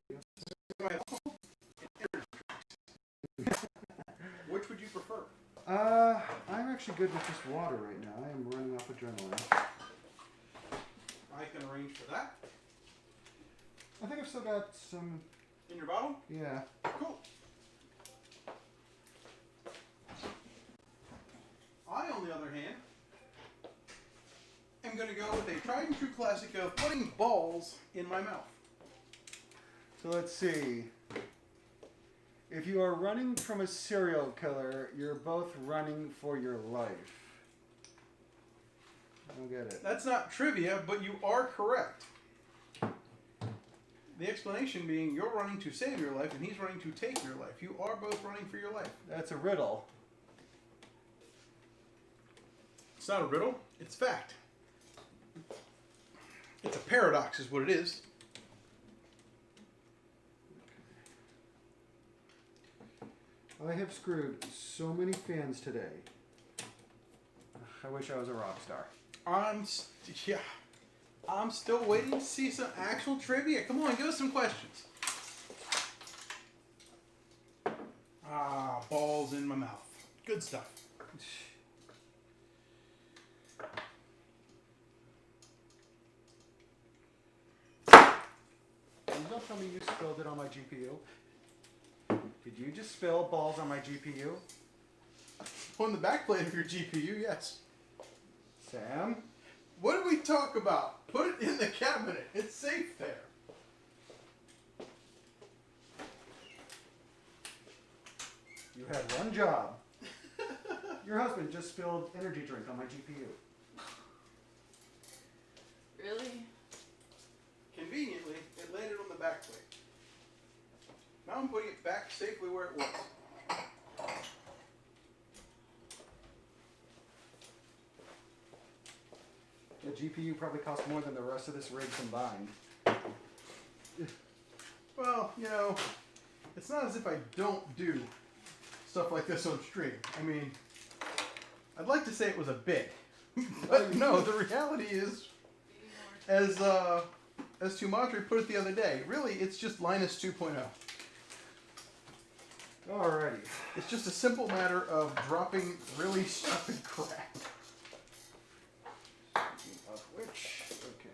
B: Which would you prefer?
D: I'm actually good with just water right now. I am running off adrenaline.
B: I can arrange for that.
D: I think I've still got some.
B: In your bottle?
D: Yeah.
B: Cool. I, on the other hand, am going to go with a tried and true classic of putting balls in my mouth.
D: So let's see. If you are running from a serial killer, you're both running for your life.
G: I don't get it.
B: That's not trivia, but you are correct. The explanation being you're running to save your life and he's running to take your life. You are both running for your life.
G: That's a riddle.
B: It's not a riddle, it's fact. It's a paradox is what it is.
D: I have screwed so many fans today.
G: I wish I was a rock star.
B: I'm still waiting to see some actual trivia. Come on, give us some questions. Balls in my mouth. Good stuff.
G: Please don't tell me you spilled it on my GPU. Did you just spill balls on my GPU?
B: On the backplate of your GPU, yes.
G: Sam?
B: What did we talk about? Put it in the cabinet. It's safe there.
G: You had one job. Your husband just spilled energy drink on my GPU.
C: Really?
B: Conveniently, it landed on the backplate. Now I'm putting it back safely where it was.
G: The GPU probably cost more than the rest of this rig combined.
B: Well, you know, it's not as if I don't do stuff like this on stream. I mean, I'd like to say it was a bit, but no. The reality is, as Tumatri put it the other day, really it's just Linus 2.0.
G: Alrighty.
B: It's just a simple matter of dropping really stupid crap.
G: Of which, okay.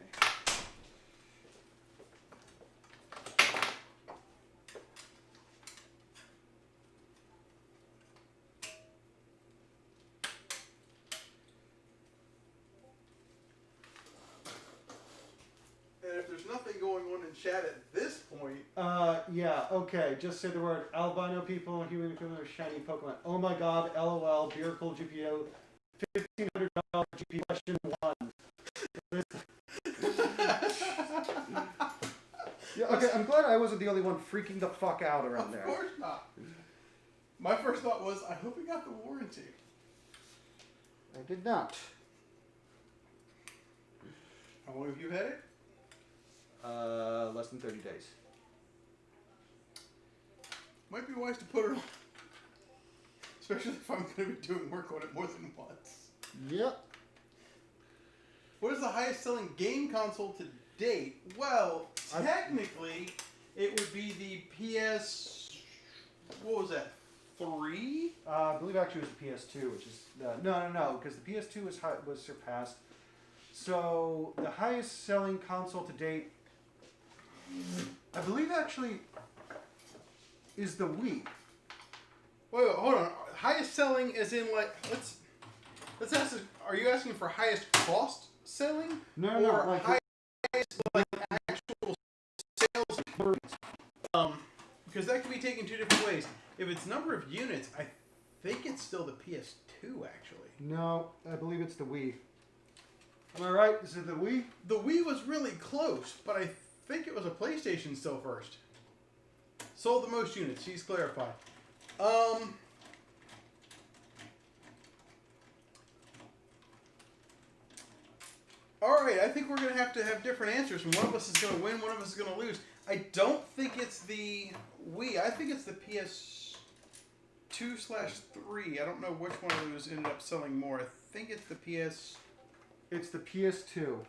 B: And if there's nothing going on in chat at this point,
D: Yeah, okay. Just say the word albino people, human equivalent of shiny Pokemon. Oh my god, LOL, beer cool GPO, $1,500 GP question 1. Yeah, okay, I'm glad I wasn't the only one freaking the fuck out around
B: of
D: there.
B: course not. My first thought was, I hope we got the warranty.
D: I did not.
B: How long have you had it?
G: Less than 30 days.
B: Might be wise to put it on. Especially if I'm going to be doing work on it more than once.
D: Yep.
B: What is the highest selling game console to date? Well, technically, it would be the PS... What was that? 3?
D: I believe actually it was the PS2, which is... no, because the PS2 was surpassed. So, the highest selling console to date, I believe actually, is the Wii.
B: Wait, hold on. Highest selling as in like... Let's ask this, are you asking for highest cost selling?
D: No,
B: or
D: like
B: highest like actual sales? Because that can be taken two different ways. If it's number of units, I think it's still the PS2 actually.
D: No, I believe it's the Wii. Am I right? Is it the Wii?
B: The Wii was really close, but I think it was a PlayStation still first. Sold the most units. He's clarified. Alright, I think we're going to have different answers. And one of us is going to win, one of us is going to lose. I don't think it's the Wii. I think it's the PS2/3. I don't know which one of those ended up selling more. I think it's the PS...
D: It's the PS2.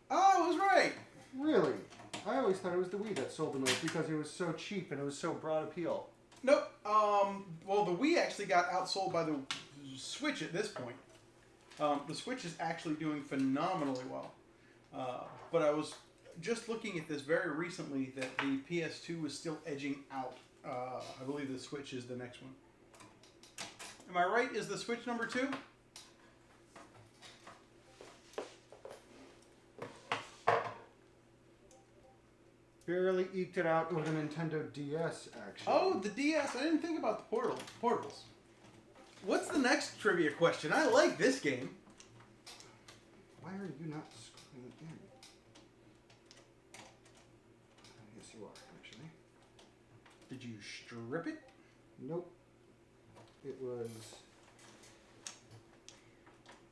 B: Oh, I was right!
D: Really? I always thought it was the Wii that sold the most because it was so cheap and it was so broad appeal.
B: Nope. Well, the Wii actually got outsold by the Switch at this point. The Switch is actually doing phenomenally well. But I was just looking at this very recently that the PS2 was still edging out. I believe the Switch is the next one. Am I right? Is the Switch number 2?
D: Barely eked it out with a Nintendo DS, actually.
B: Oh, the DS. I didn't think about the portables. What's the next trivia question? I like this game.
D: Why are you not scrolling in? Yes, you are, actually.
B: Did you strip it?
D: Nope. It was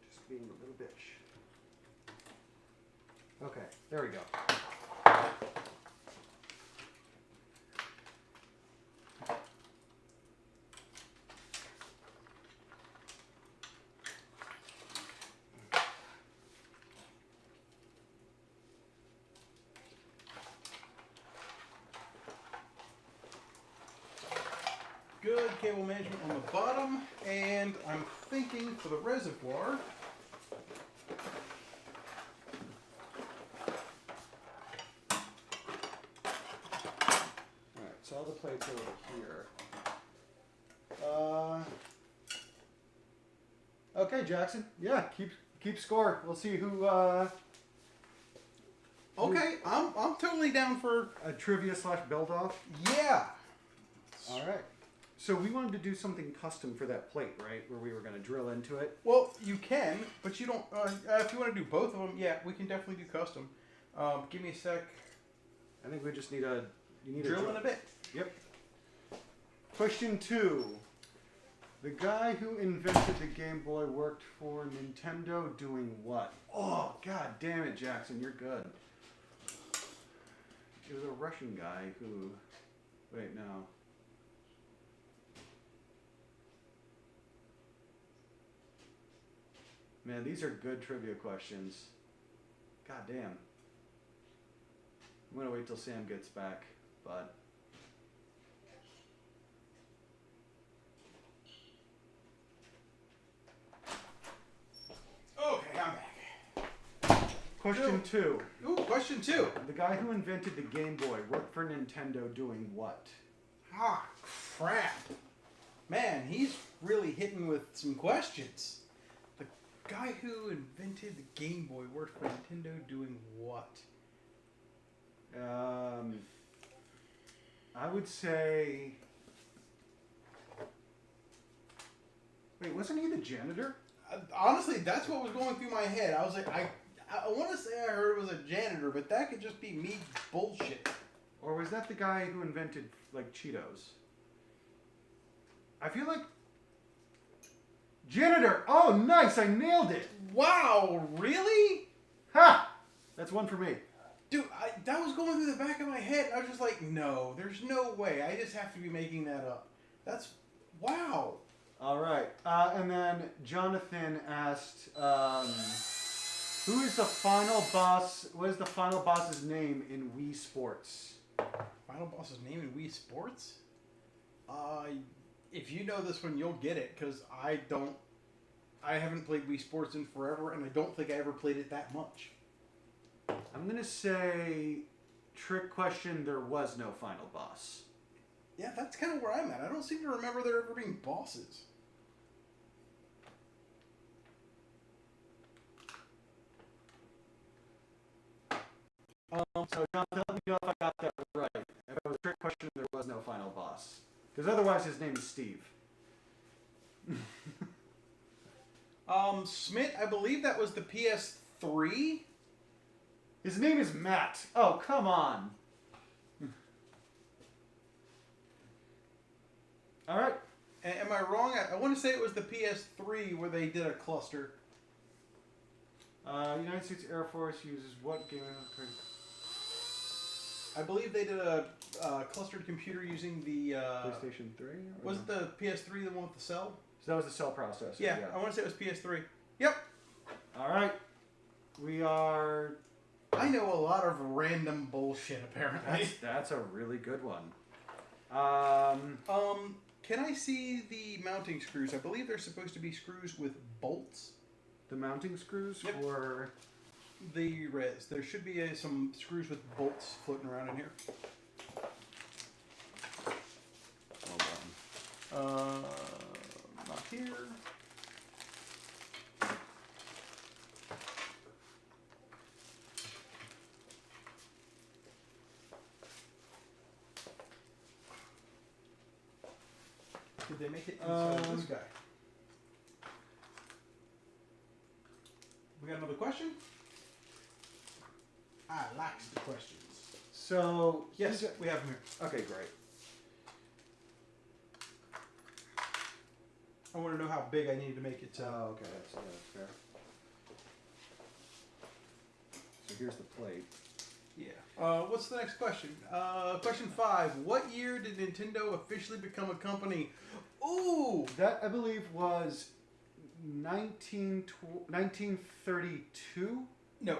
D: just being a little bitch. Okay, there we go.
B: Good cable management on the bottom, and I'm thinking for the reservoir.
D: Alright, so all the plates are over here. Okay, Jackson. Yeah, keep score. We'll see who
B: Okay, I'm totally down for
D: a trivia / build off.
B: yeah.
D: Alright. So we wanted to do something custom for that plate, right? Where we were going to drill into it.
B: Well, you can, but you don't. If you want to do both of them, yeah, we can definitely do custom. Give me a sec.
D: I think we just need a
B: Drill in a bit.
D: Yep. Question 2. The guy who invented the Game Boy worked for Nintendo doing what? Oh, god damn it, Jackson, you're good. It was a Russian guy who... Wait, no. Man, these are good trivia questions. God damn. I'm gonna wait till Sam gets back, but...
B: Okay, I'm back.
D: Question 2.
B: Ooh, question 2.
D: The guy who invented the Game Boy worked for Nintendo doing what?
B: Ah, crap. Man, he's really hitting with some questions. The guy who invented the Game Boy worked for Nintendo doing what?
D: I would say... Wait, wasn't he the janitor?
B: Honestly, that's what was going through my head. I was like, I want to say I heard it was a janitor, but that could just be me bullshit.
D: Or was that the guy who invented, like, Cheetos? I feel like... Janitor! Oh, nice! I nailed it!
B: Wow, really?
D: Ha! That's one for me.
B: Dude, that was going through the back of my head. I was just like, no, there's no way. I just have to be making that up. That's... Wow.
D: All right. And then Jonathan asked, who is the final boss... What is the final boss's name in Wii Sports?
B: Final boss's name in Wii Sports? If you know this one, you'll get it, because I don't... I haven't played Wii Sports in forever, and I don't think I ever played it that much.
D: I'm going to say, trick question, there was no final boss.
B: Yeah, that's kind of where I'm at. I don't seem to remember there ever being bosses.
D: So, Jonathan, let me know if I got that right. If it was a trick question, there was no final boss. Because otherwise, his name is Steve.
B: Smith, I believe that was the PS3.
D: His name is Matt. Oh, come on. All right.
B: Am I wrong? I want to say it was the PS3 where they did a cluster.
D: United States Air Force uses what game?
B: I believe they did a clustered computer using the...
D: PlayStation 3?
B: Was it the PS3 the one with the cell?
D: So that was the cell processor.
B: Yeah, I want to say it was PS3. Yep.
D: All right. We are...
B: I know a lot of random bullshit, apparently.
D: That's a really good one.
B: Can I see the mounting screws? I believe they're supposed to be screws with bolts.
D: The mounting screws
B: Yep.
D: for...
B: The res. There should be some screws with bolts floating around in here.
D: Hold on.
B: Not here. Did they make it inside this guy? We got another question? I likes the questions.
G: So
B: Yes, we have them here.
G: Okay, great.
B: I want to know how big I need to make it.
G: Oh, okay, that's fair. So here's the plate.
B: Yeah. What's the next question? Question 5. What year did Nintendo officially become a company? Ooh!
G: That I believe was 1932.
B: No.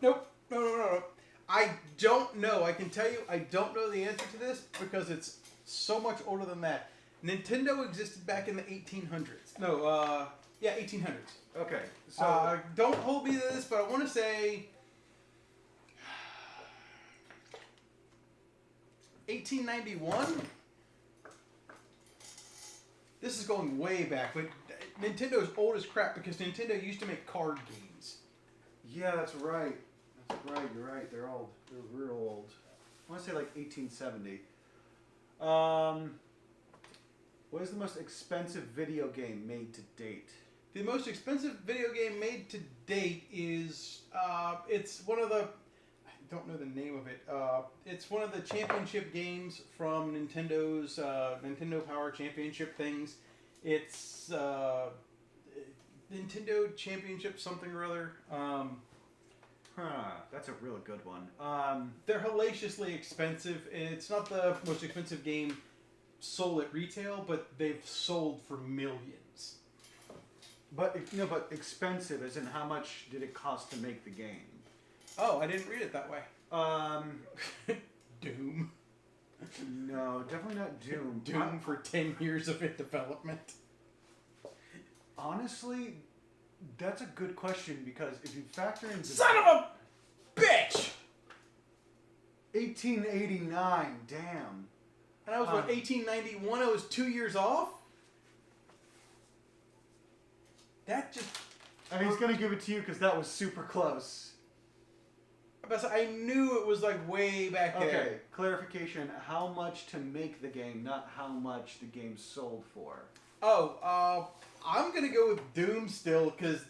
B: Nope. No. I don't know. I can tell you I don't know the answer to this because it's so much older than that. Nintendo existed back in the 1800s. No, yeah, 1800s.
G: Okay, so
B: Don't hold me to this, but I want to say 1891. This is going way back, but Nintendo's old as crap because Nintendo used to make card games.
G: yeah, that's right. That's right. You're right. They're old. They're real old. I want to say like 1870. What is the most expensive video game made to date?
B: The most expensive video game made to date is it's one of the I don't know the name of it. It's one of the championship games from Nintendo's Nintendo Power Championship things. It's Nintendo Championship something or other.
G: That's a real good one.
B: They're hellaciously expensive. It's not the most expensive game sold at retail, but they've sold for millions.
G: But expensive as in how much did it cost to make the game?
B: Oh, I didn't read it that way. Doom.
G: No, definitely not Doom.
B: Doom for 10 years of its development.
G: Honestly, that's a good question because if you factor in
B: Son of a bitch!
G: 1889, damn.
B: And I was, 1891? I was 2 years off? That just...
G: I mean, he's gonna give it to you because that was super close.
B: I knew it was like way back there.
G: Okay, clarification: how much to make the game, not how much the game sold for.
B: Oh, I'm gonna go with Doom still, because,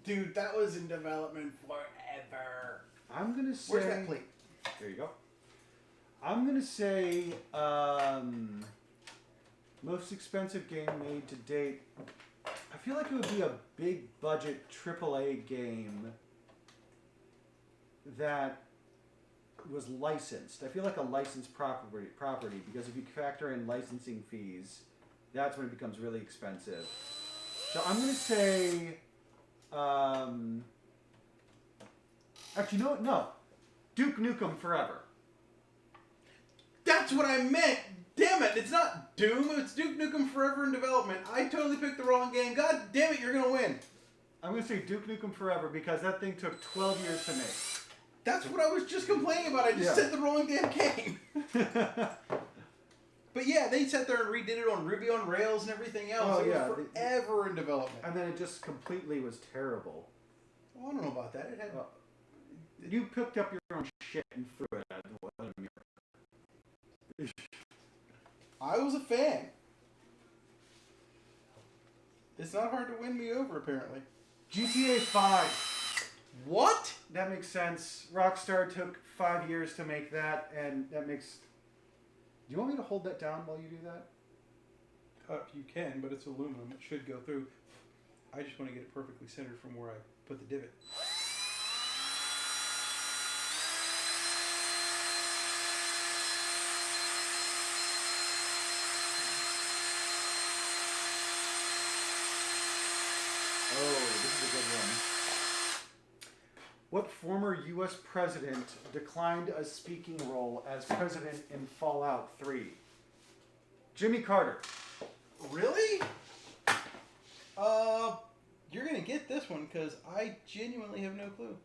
B: dude, that was in development forever.
G: I'm gonna say.
B: Where's that plate?
G: There you go. I'm gonna say most expensive game made to date. I feel like it would be a big budget AAA game that was licensed. I feel like a licensed property because if you factor in licensing fees, that's when it becomes really expensive. So I'm gonna say, actually, no, Duke Nukem Forever.
B: That's what I meant! Damn it, it's not Doom, it's Duke Nukem Forever in development. I totally picked the wrong game. God damn it, you're gonna win.
G: I'm gonna say Duke Nukem Forever because that thing took 12 years to make.
B: That's what I was just complaining about. I just said the wrong damn game. But yeah, they sat there and redid it on Ruby on Rails and everything else.
G: Oh,
B: It
G: yeah.
B: was forever in development.
G: And then it just completely was terrible.
B: Well, I don't know about that. It had...
G: You picked up your own shit and threw it at me.
B: I was a fan. It's not hard to win me over, apparently.
G: GTA 5.
B: What?
G: That makes sense. Rockstar took 5 years to make that, and that makes... Do you want me to hold that down while you do that?
B: You can, but it's aluminum. It should go through. I just want to get it perfectly centered from where I put the divot.
G: Oh, this is a good one. What former U.S. president declined a speaking role as president in Fallout 3? Jimmy Carter.
B: Really? You're gonna get this one because I genuinely have no clue.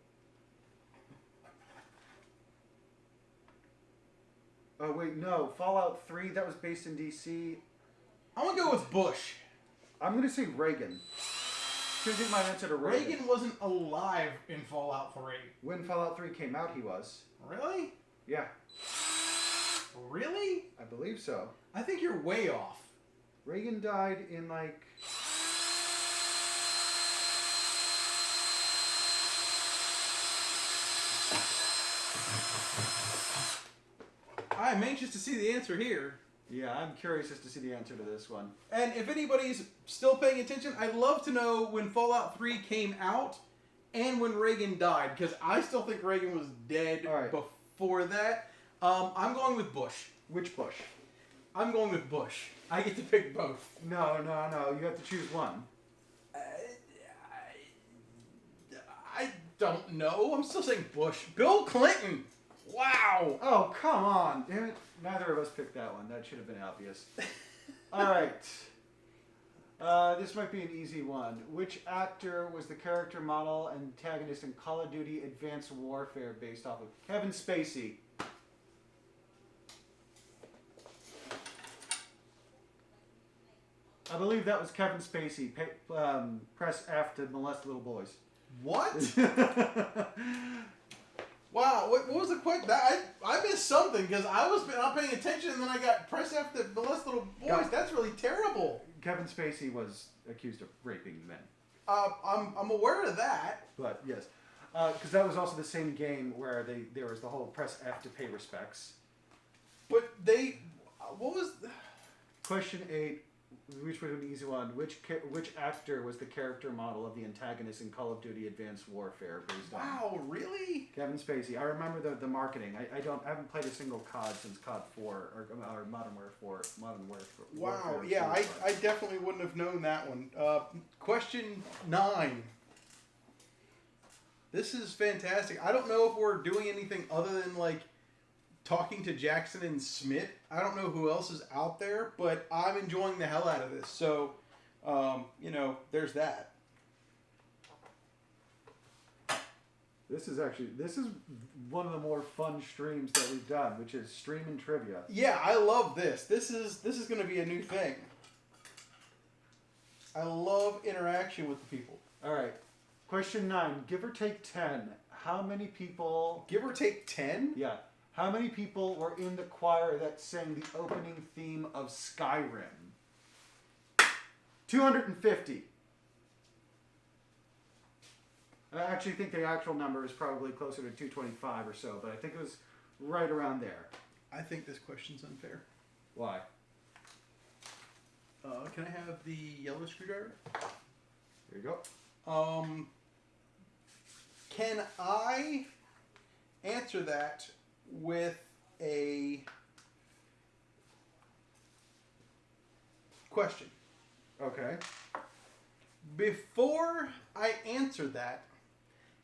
G: Oh, wait, no. Fallout 3, that was based in D.C.
B: I'm gonna go with Bush.
G: I'm going to say Reagan. Choosing my answer to Reagan.
B: Reagan wasn't alive in Fallout 3.
G: When Fallout 3 came out, he was.
B: Really?
G: Yeah,
B: Really?
G: I believe so.
B: I think you're way off.
G: Reagan died in like...
B: I'm anxious to see the answer here.
D: Yeah, I'm curious as to see the answer to this one.
B: And if anybody's still paying attention, I'd love to know when Fallout 3 came out and when Reagan died, because I still think Reagan was dead
D: All right.
B: before that. I'm going with Bush.
D: Which Bush?
B: I'm going with Bush. I get to pick both.
D: No. You have to choose one.
B: I don't know. I'm still saying Bush. Bill Clinton. Wow.
D: Oh, come on. Damn it. Neither of us picked that one. That should have been obvious. All right. This might be an easy one. Which actor was the character model and antagonist in Call of Duty Advanced Warfare based off of? Kevin Spacey. I believe that was Kevin Spacey. Press F to molest little boys.
B: What? Wow. What was the question? I missed something because I was not paying attention and then I got press F to molest little boys. That's really terrible.
D: Kevin Spacey was accused of raping men.
B: I'm aware of that.
D: But yes, because that was also the same game where there was the whole press F to pay respects.
B: But what was?
D: Question 8, which was an easy one. Which actor was the character model of the antagonist in Call of Duty Advanced Warfare based on?
B: Wow, really?
D: Kevin Spacey. I remember the marketing. I haven't played a single COD since COD 4 or Modern Warfare.
B: Wow. Yeah, I definitely wouldn't have known that one. Question 9. This is fantastic. I don't know if we're doing anything other than like talking to Jackson and Smith. I don't know who else is out there, but I'm enjoying the hell out of this. So, there's that.
D: This is one of the more fun streams that we've done, which is streaming trivia.
B: Yeah, I love this. This is going to be a new thing. I love interaction with the people.
D: All right. Question 9. Give or take 10. How many people?
B: Give or take 10?
D: Yeah. How many people were in the choir that sang the opening theme of Skyrim? 250. I actually think the actual number is probably closer to 225 or so, but I think it was right around there.
B: I think this question's unfair.
D: Why?
B: Can I have the yellow screwdriver?
D: There you go.
B: Can I answer that with a question?
D: Okay.
B: Before I answer that,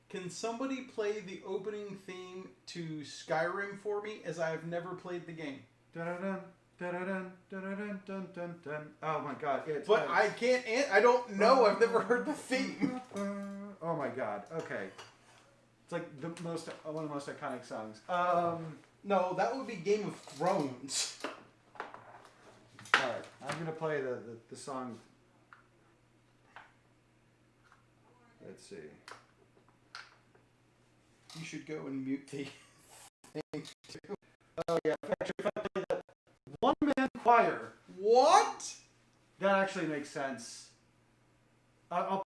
B: can somebody play the opening theme to Skyrim for me, as I have never played the game?
D: Dun-dun-dun, dun-dun-dun, dun-dun-dun, dun-dun-dun. Oh my god.
B: But I can't. I don't know. I've never heard the theme.
D: Oh my god. Okay. It's like one of the most iconic songs.
B: No, that would be Game of Thrones.
D: Alright, I'm gonna play the song. Let's see.
B: You should go and mute the thing too.
D: Oh yeah, actually if I play that one-man choir,
B: What?
D: that actually makes sense. I'll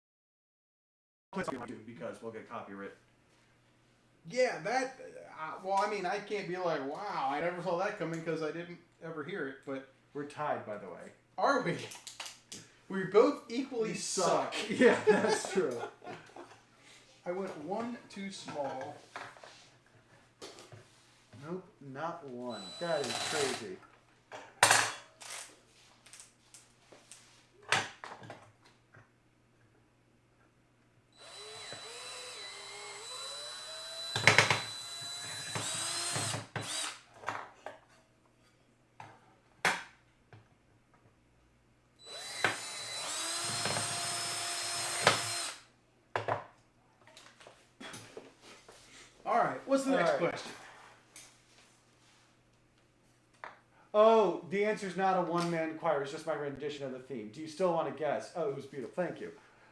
D: play something too because we'll get copyright.
B: Yeah, that. Well, I mean, I can't be like, wow, I never saw that coming because I didn't ever hear it. But
D: We're tied, by the way.
B: are we? We both equally suck.
D: Yeah, that's true.
B: I went one too small.
D: Nope, not one. That is crazy.
B: All right, what's the next
D: All right.
B: question?
D: Oh, the answer's not a one-man choir. It's just my rendition of the theme. Do you still want to guess? Oh, it was beautiful. Thank you.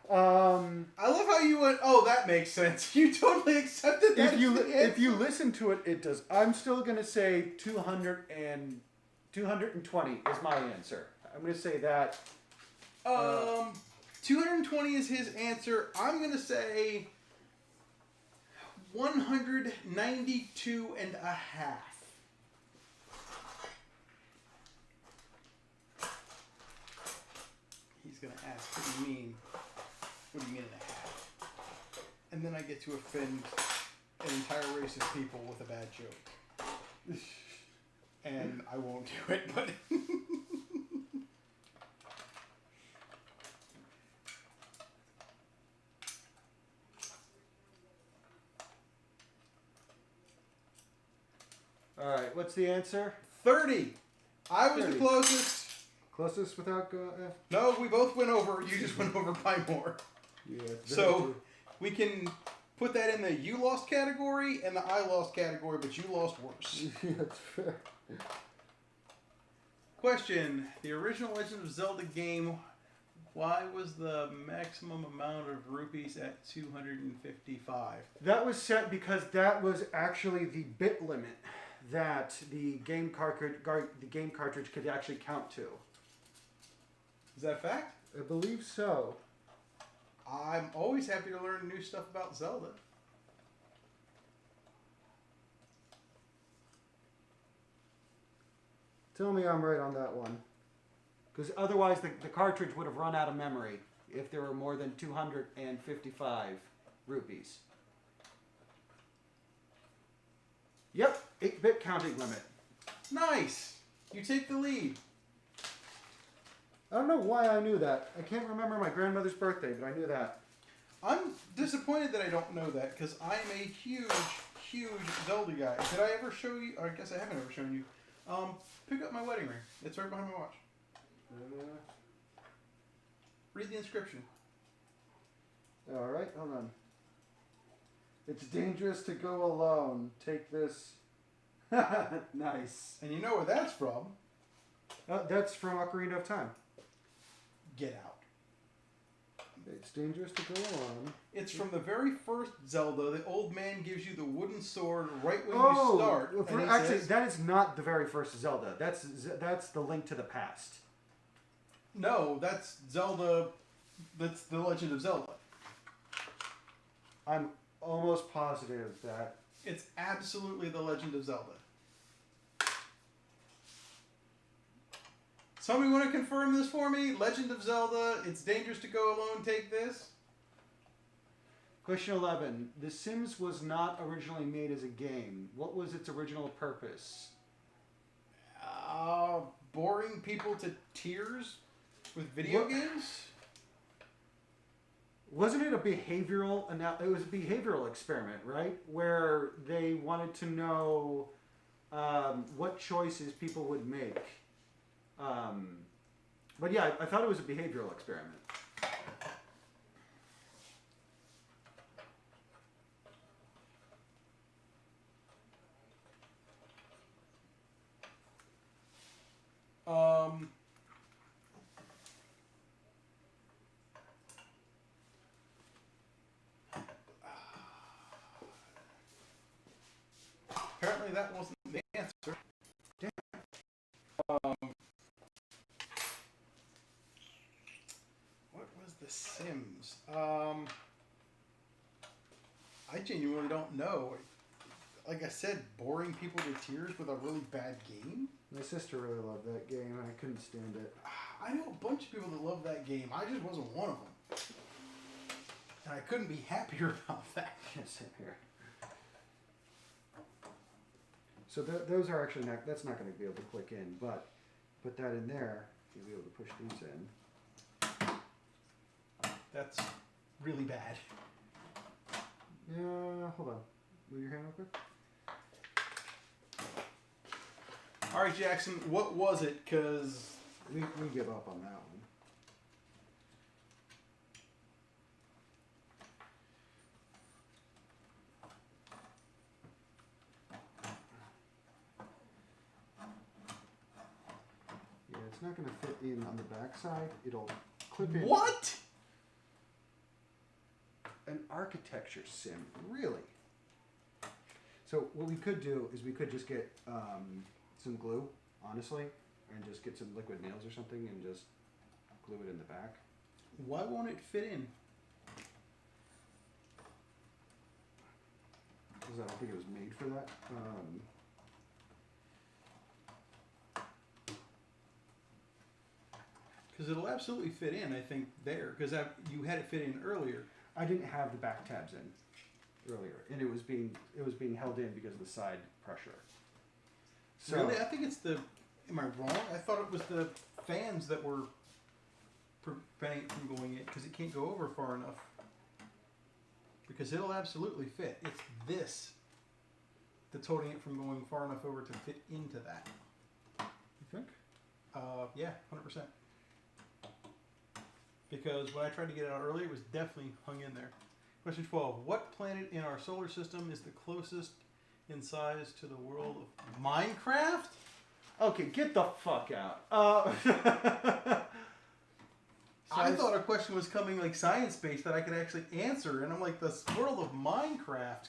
B: I love how you went, oh, that makes sense. You totally accepted that.
D: If you listen to it, it does. I'm still going to say 220 is my answer. I'm going to say that.
B: 220 is his answer. I'm going to say 192 and a half. He's going to ask, what do you mean? What do you mean and a half? And then I get to offend an entire race of people with a bad joke. And I won't do it, but...
D: All right, what's the answer?
B: 30. I was
D: 30.
B: the closest.
D: Closest without go.
B: No, we both went over. You just went over by more.
D: Yeah.
B: So we can put that in the you lost category and the I lost category, but you lost worse.
D: Yeah, that's fair.
B: Question: the original Legend of Zelda game, why was the maximum amount of rupees at 255?
D: That was set because that was actually the bit limit that the game cartridge could actually count to.
B: Is that a fact?
D: I believe so.
B: I'm always happy to learn new stuff about Zelda.
D: Tell me I'm right on that one. Because otherwise the cartridge would have run out of memory if there were more than 255 rupees. Yep, 8-bit counting limit.
B: Nice! You take the lead.
D: I don't know why I knew that. I can't remember my grandmother's birthday, but I knew that.
B: I'm disappointed that I don't know that because I'm a huge, huge Zelda guy. Did I ever show you? I guess I haven't ever shown you. Pick up my wedding ring. It's right behind my watch. Read the inscription.
D: All right, hold on. It's dangerous to go alone. Take this. Nice.
B: And you know where that's from.
D: That's from Ocarina of Time.
B: Get out.
D: It's dangerous to go alone.
B: It's from the very first Zelda. The old man gives you the wooden sword right when
D: Oh,
B: you start. And he
D: actually,
B: says,
D: that is not the very first Zelda. That's the Link to the Past.
B: no, that's Zelda. That's the Legend of Zelda.
D: I'm almost positive that.
B: It's absolutely the Legend of Zelda. Somebody want to confirm this for me? Legend of Zelda, it's dangerous to go alone, take this?
D: Question 11. The Sims was not originally made as a game. What was its original purpose?
B: Boring people to tears with video
D: What?
B: games?
D: Wasn't it a behavioral? It was a behavioral experiment, right? Where they wanted to know what choices people would make. But yeah, I thought it was a behavioral experiment.
B: Apparently that wasn't the answer.
D: Damn.
B: What was The Sims? I genuinely don't know. Like I said, boring people to tears with a really bad game?
D: My sister really loved that game, and I couldn't stand it.
B: I know a bunch of people that love that game. I just wasn't one of them. And I couldn't be happier about that.
D: Same here. So those are actually not, that's not going to be able to click in, but put that in there, you'll be able to push these in.
B: That's really bad.
D: Yeah, hold on. Move your hand real quick.
B: All right, Jackson, what was it? Because
D: We give up on that one. Yeah, it's not going to fit in on the backside. It'll clip in.
B: what?
D: An architecture sim, really? So what we could do is we could just get some glue, honestly, and just get some liquid nails or something and just glue it in the back.
B: Why won't it fit in?
D: because I don't think it was made for that.
B: Because it'll absolutely fit in, I think, there. Because you had it fit in earlier.
D: I didn't have the back tabs in earlier, and it was being held in because of the side pressure. So,
B: Really? I think it's the... Am I wrong? I thought it was the fans that were preventing it from going in. Because it can't go over far enough. Because it'll absolutely fit. It's this that's holding it from going far enough over to fit into that.
D: you think?
B: Yeah, 100%. Because when I tried to get it out earlier, it was definitely hung in there. Question 12. What planet in our solar system is the closest in size to the world of Minecraft?
D: Okay, get the fuck out.
B: I thought a question was coming like science-based that I could actually answer, and I'm like, the world of Minecraft?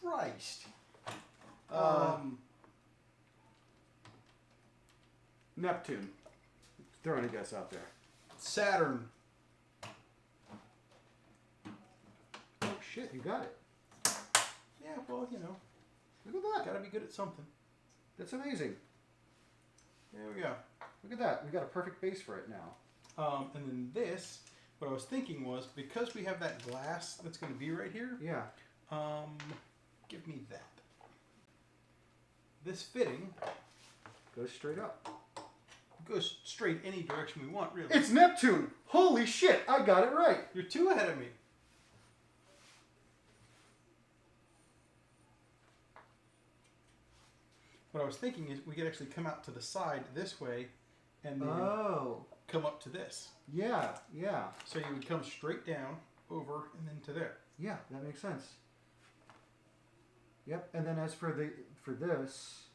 B: Christ.
D: Neptune. Throwing a guess out there.
B: Saturn.
D: Oh shit, you got it.
B: Yeah, well, you know,
D: Look at that.
B: gotta be good at something.
D: That's amazing.
B: There we go.
D: Look at that. We got a perfect base for it now.
B: And then this, what I was thinking was, because we have that glass that's going to be right here,
D: Yeah.
B: give me that. This fitting
D: Goes straight up.
B: goes straight any direction we want, really.
D: It's Neptune! Holy shit, I got it right!
B: You're 2 ahead of me. What I was thinking is we could actually come out to the side this way and then
D: Oh.
B: come up to this.
D: Yeah, yeah.
B: So you would come straight down, over, and then to there.
D: Yeah, that makes sense. Yep, and then as for this,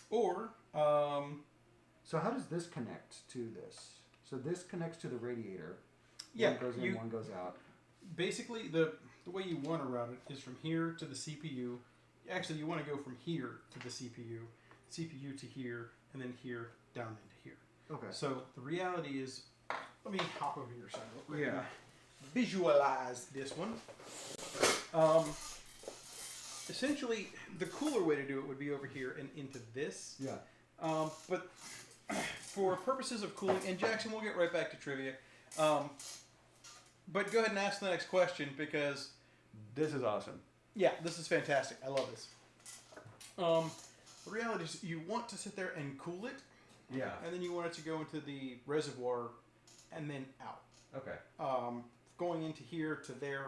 B: Or,
D: so how does this connect to this? So this connects to the radiator.
B: yeah,
D: One goes in, one goes out.
B: basically the way you want to route it is from here to the CPU. Actually, you want to go from here to the CPU to here, and then here down into here.
D: Okay.
B: So the reality is, let me hop over your side real quick.
D: Yeah.
B: and visualize this one. Essentially, the cooler way to do it would be over here and into this.
D: Yeah.
B: But for purposes of cooling, and Jackson, we'll get right back to trivia. But go ahead and ask the next question because,
D: This is awesome.
B: yeah, this is fantastic. I love this. The reality is you want to sit there and cool it,
D: Yeah.
B: and then you want it to go into the reservoir and then out.
D: Okay.
B: Going into here to there,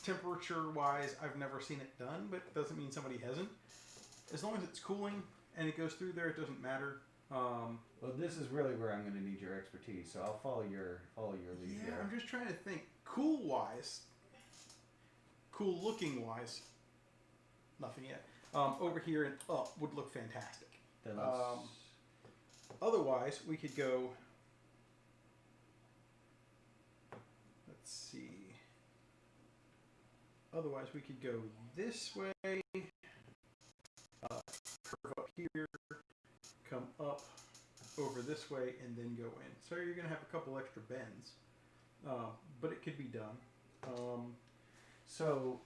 B: temperature-wise, I've never seen it done, but it doesn't mean somebody hasn't. As long as it's cooling and it goes through there, it doesn't matter.
G: Well, this is really where I'm going to need your expertise, so I'll follow your lead
B: Yeah,
G: here.
B: I'm just trying to think. Cool-wise, cool-looking-wise, nothing yet. Over here and up would look fantastic.
G: Then let's,
B: Otherwise, we could go. Let's see. Otherwise, we could go this way, curve up here, come up over this way, and then go in. So you're going to have a couple extra bends, but it could be done.
D: So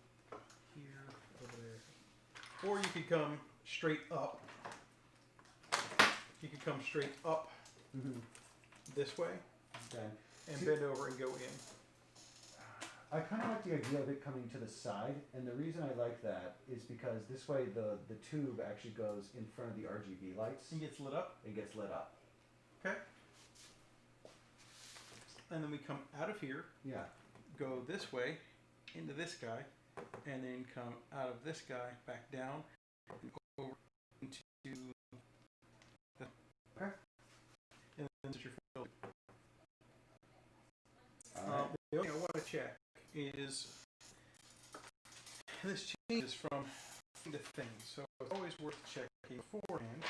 B: Here, over there. Or you could come straight up. You could come straight up this way
D: okay.
B: and
D: See-
B: bend over and go in.
D: I kind of like the idea of it coming to the side, and the reason I like that is because this way the tube actually goes in front of the RGB lights
B: And gets lit up.
D: and gets lit up.
B: Okay. And then we come out of here,
D: Yeah.
B: go this way into this guy, and then come out of this guy back down and over into the.
D: Okay.
B: And then your filter.
D: Alright.
B: The only thing I want to check is this changes from thing to thing, so it's always worth checking beforehand.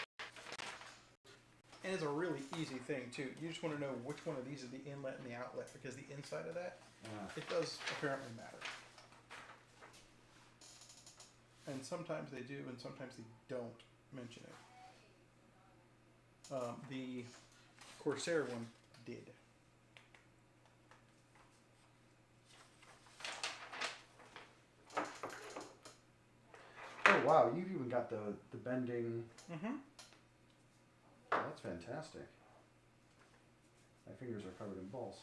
B: And it's a really easy thing too. You just want to know which one of these is the inlet and the outlet, because the inside of that, it does apparently matter. And sometimes they do, and sometimes they don't mention it. The Corsair one did.
G: wow, you've even got the bending.
B: Mm-hmm.
G: That's fantastic. My fingers are covered in balls.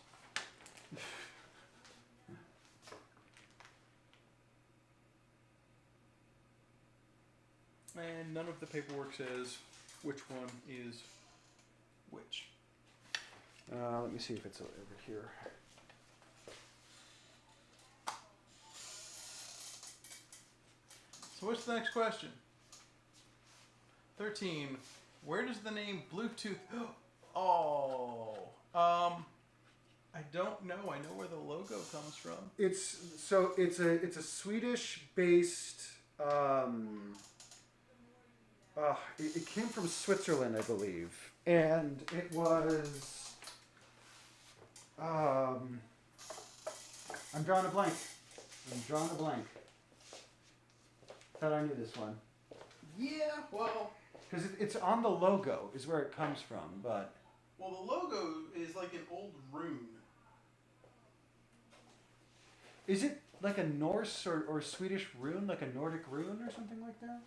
B: And none of the paperwork says which one is which.
G: Let me see if it's over here.
B: So what's the next question? 13. Where does the name Bluetooth? Oh, I don't know. I know where the logo comes from.
G: It's a Swedish based. It came from Switzerland, I believe, and it was. I'm drawing a blank. Thought I knew this one.
B: Yeah, well,
G: Because it's on the logo is where it comes from, but
B: the logo is like an old rune.
G: is it like a Norse or Swedish rune, like a Nordic rune or something like that?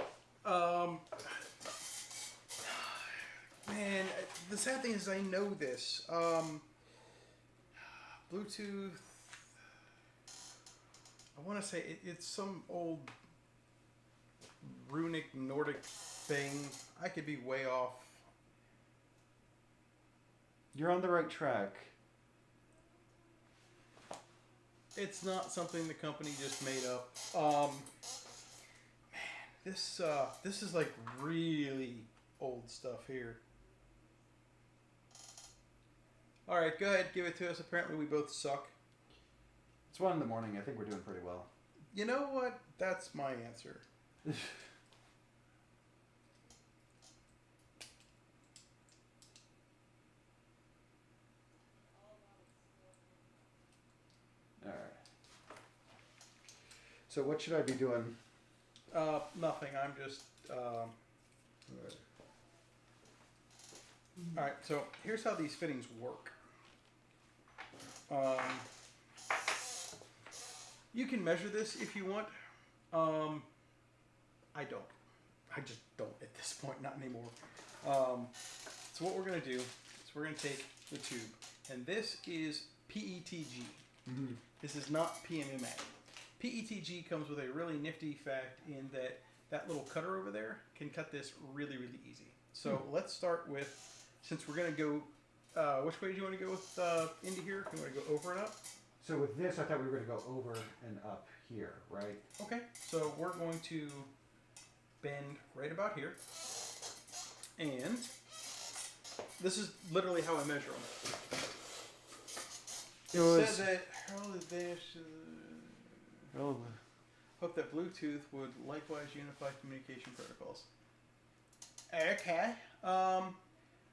B: Man, the sad thing is I know this. Bluetooth. I want to say it's some old runic Nordic thing. I could be way off.
G: You're on the right track.
B: It's not something the company just made up. Man, this is like really old stuff here. All right, go ahead, give it to us. Apparently, we both suck.
G: It's 1 a.m. I think we're doing pretty well.
B: You know what? That's my answer.
G: All right. So what should I be doing?
B: Nothing. I'm just. All right. So here's how these fittings work. You can measure this if you want. I don't. I just don't at this point. Not anymore. So what we're gonna do is we're gonna take the tube, and this is PETG.
G: Mm-hmm.
B: This is not PMMA. PETG comes with a really nifty fact in that that little cutter over there can cut this really, really easy. So let's start with, since we're going to go, which way do you want to go with into here? Do you want to go over and up?
G: So with this, I thought we were going to go over and up here, right?
B: Okay, so we're going to bend right about here. And this is literally how I measure them. It says that hope that Bluetooth would likewise unify communication protocols. Okay.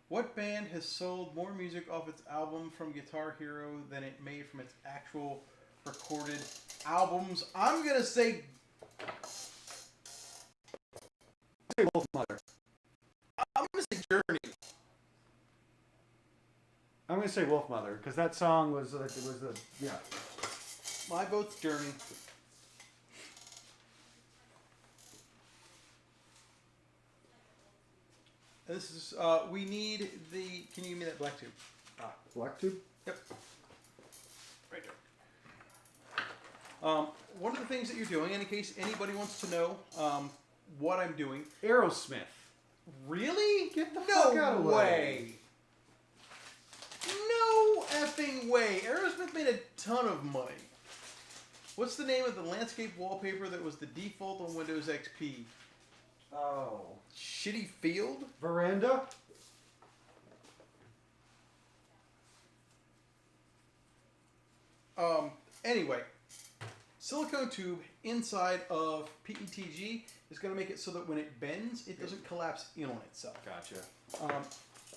B: What band has sold more music off its album from Guitar Hero than it made from its actual recorded albums? I'm gonna say
G: Wolf Mother.
B: I'm gonna say Journey.
G: I'm going to say Wolf Mother because that song was yeah.
B: My vote's Journey. This is we need the. Can you give me that black tube?
G: Black tube.
B: Yep. Right there. One of the things that you're doing, in case anybody wants to know what I'm doing.
G: Aerosmith.
B: Really?
G: Get the
B: no
G: fuck out of the
B: way. No effing way. Aerosmith made a ton of money. What's the name of the landscape wallpaper that was the default on Windows XP?
G: Oh.
B: Shitty Field?
G: Veranda.
B: Anyway, silicone tube inside of PETG is going to make it so that when it bends, it doesn't collapse in on itself.
G: Gotcha.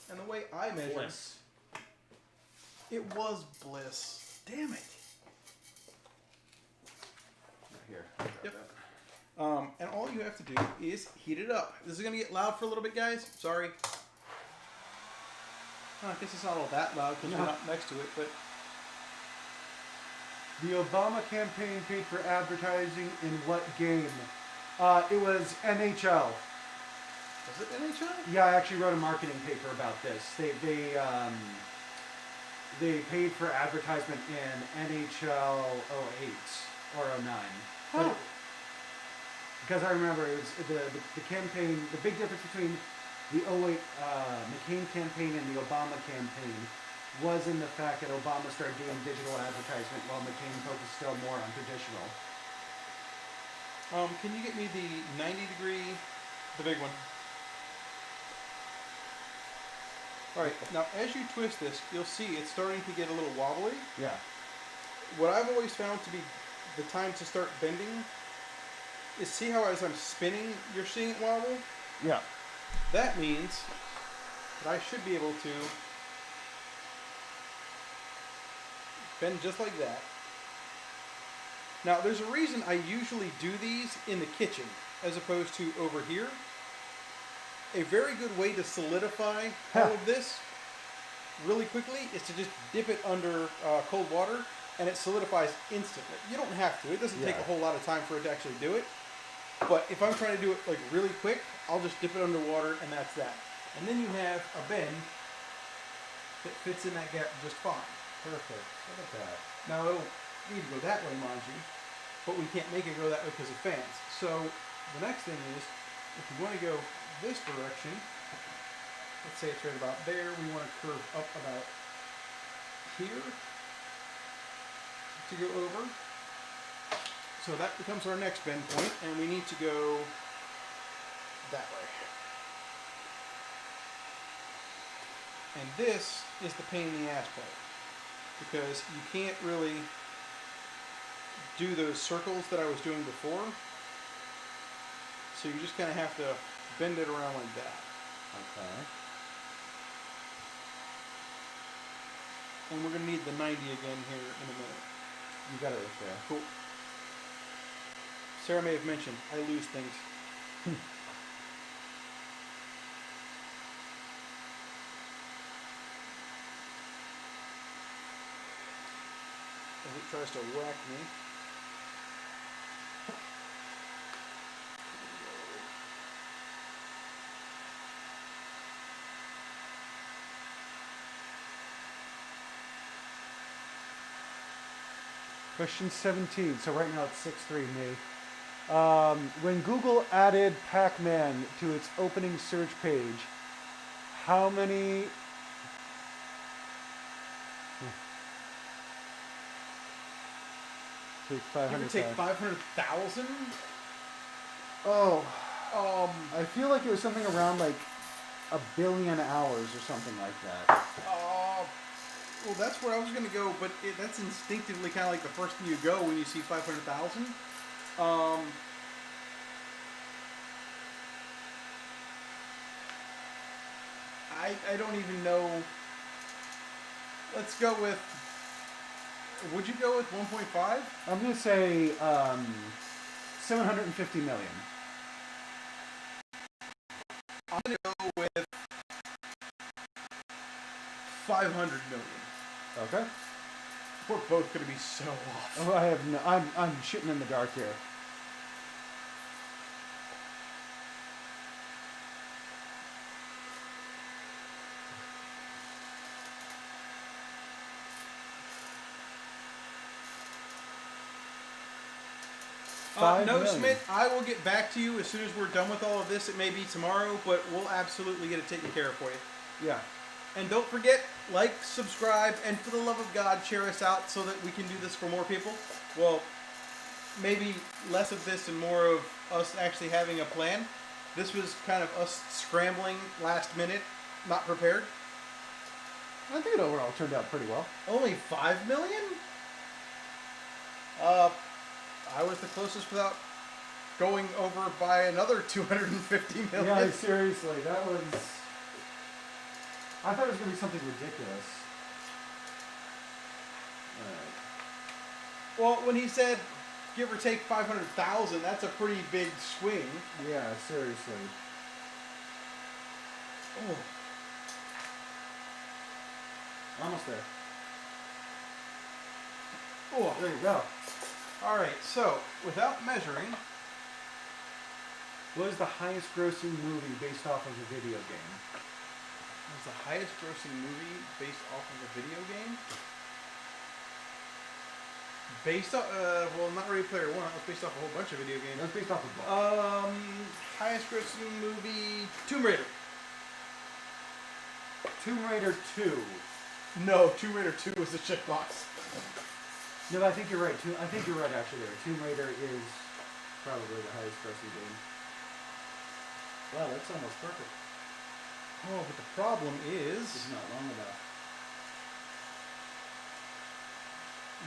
B: And the way I measure
G: Bliss.
B: it was Bliss. Damn it.
G: Here.
B: Yep. And all you have to do is heat it up. This is going to get loud for a little bit, guys. Sorry. I guess it's not all that loud because we're not next to it, but...
G: The Obama campaign paid for advertising in what game? It was NHL.
B: Was it NHL?
G: Yeah, I actually wrote a marketing paper about this. They paid for advertisement in NHL 08 or 09.
B: Huh.
G: Because I remember it was the campaign, the big difference between the 08 McCain campaign and the Obama campaign was in the fact that Obama started doing digital advertisement while McCain focused still more on traditional.
B: Can you get me the 90-degree, the big one? All right. Now, as you twist this, you'll see it's starting to get a little wobbly.
G: Yeah.
B: What I've always found to be the time to start bending is see how as I'm spinning, you're seeing it wobble?
G: Yeah.
B: That means that I should be able to bend just like that. Now, there's a reason I usually do these in the kitchen as opposed to over here. A very good way to solidify all of this really quickly is to just dip it under cold water and it solidifies instantly. You don't have to. It doesn't take a whole lot of time for it to actually do it. But if I'm trying to do it like really quick, I'll just dip it under water and that's that. And then you have a bend that fits in that gap just fine.
G: Perfect. Look at that.
B: Now it'll need to go that way, mind you, but we can't make it go that way because of fans. So the next thing is, if you want to go this direction, let's say it's right about there, we want to curve up about here to go over. So that becomes our next bend point, and we need to go that way. And this is the pain in the ass part, because you can't really do those circles that I was doing before. So you just kind of have to bend it around like that.
G: Okay.
B: And we're going to need the 90 again here in a minute.
G: You got it right there.
B: Cool. Sarah may have mentioned, I lose things. As it tries to whack me.
G: Question 17. So right now it's 6-3 me. When Google added Pac-Man to its opening search page, how many... Take
B: Give or
G: 500.
B: take 500,000?
G: Oh,
B: Um,
G: I feel like it was something around like 1 billion hours or something like that.
B: well, that's where I was going to go, but that's instinctively kind of like the first thing you go when you see 500,000. I don't even know. Let's go with. Would you go with 1.5?
G: I'm gonna say 750 million.
B: I'm going to go with 500 million.
G: Okay.
B: We're both going to be so off.
G: Oh, I have no. I'm shooting in the dark here.
B: No,
G: 5 million.
B: Smith, I will get back to you as soon as we're done with all of this. It may be tomorrow, but we'll absolutely get it taken care of for you.
G: Yeah.
B: And don't forget, like, subscribe, and for the love of God, share us out so that we can do this for more people. Well, maybe less of this and more of us actually having a plan. This was kind of us scrambling last minute, not prepared.
G: I think it overall turned out pretty well.
B: Only 5 million? I was the closest without going over by another 250 million.
G: Yeah, seriously, that was. I thought it was gonna be something ridiculous.
B: Well, when he said give or take 500,000, that's a pretty big swing.
G: Yeah, seriously.
B: Oh,
G: Almost there.
B: oh.
G: There you go.
B: All right, so without measuring,
G: What is the highest grossing movie based off of a video game?
B: What's the highest grossing movie based off of a video game? Based off, well, not Ready Player One. That was based off a whole bunch of video games.
G: That's based off a book.
B: Highest grossing movie, Tomb Raider.
G: Tomb Raider 2.
B: No, Tomb Raider 2 was the checkbox.
G: No, I think you're right. I think you're right actually there. Tomb Raider is probably the highest grossing game.
D: Wow, that's almost perfect.
B: Oh, but the problem is
D: It's not long enough.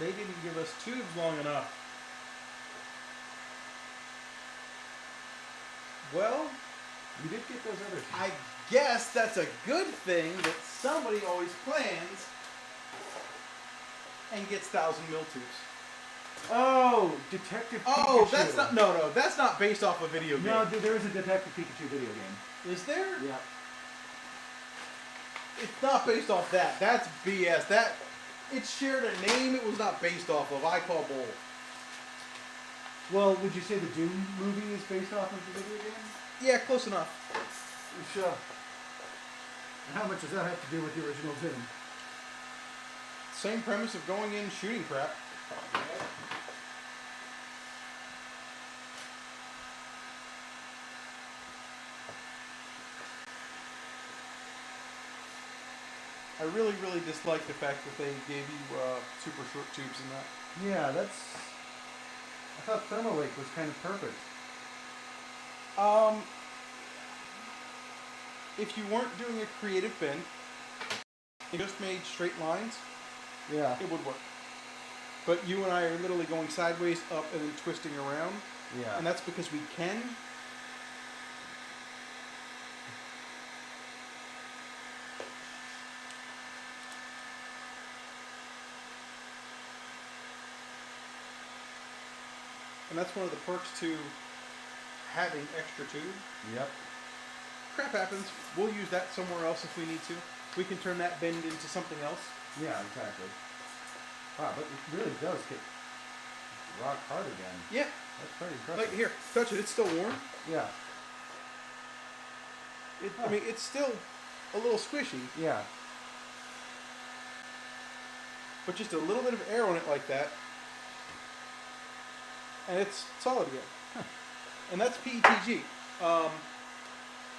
B: they didn't give us tubes long enough. Well,
G: You did get those other two.
B: I guess that's a good thing that somebody always plans and gets 1,000 mil tubes.
G: Oh, Detective Pikachu.
B: Oh, that's not no. That's not based off a video game.
G: No, there is a Detective Pikachu video game.
B: Is there?
G: Yeah.
B: It's not based off that. That's BS. That it shared a name. It was not based off of. I call bull.
G: Well, would you say the Doom movie is based off of the video game?
B: Yeah, close enough.
D: Sure. And how much does that have to do with the original Doom?
B: Same premise of going in shooting crap. I really, really dislike the fact that they gave you super short tubes in that.
G: Yeah, that's. I thought Thermalake was kind of perfect.
B: If you weren't doing a creative bend, you just made straight lines,
G: Yeah.
B: it would work. But you and I are literally going sideways, up, and then twisting around,
G: Yeah.
B: and that's because we can. And that's one of the perks to having extra tube.
G: Yep.
B: Crap happens. We'll use that somewhere else if we need to. We can turn that bend into something else.
G: Yeah, exactly. Wow, but it really does get rock hard again.
B: Yeah.
G: That's pretty impressive.
B: Like here, touch it. It's still warm.
G: Yeah.
B: I mean, it's still a little squishy,
G: Yeah.
B: but just a little bit of air on it like that, and it's solid again. And that's PETG.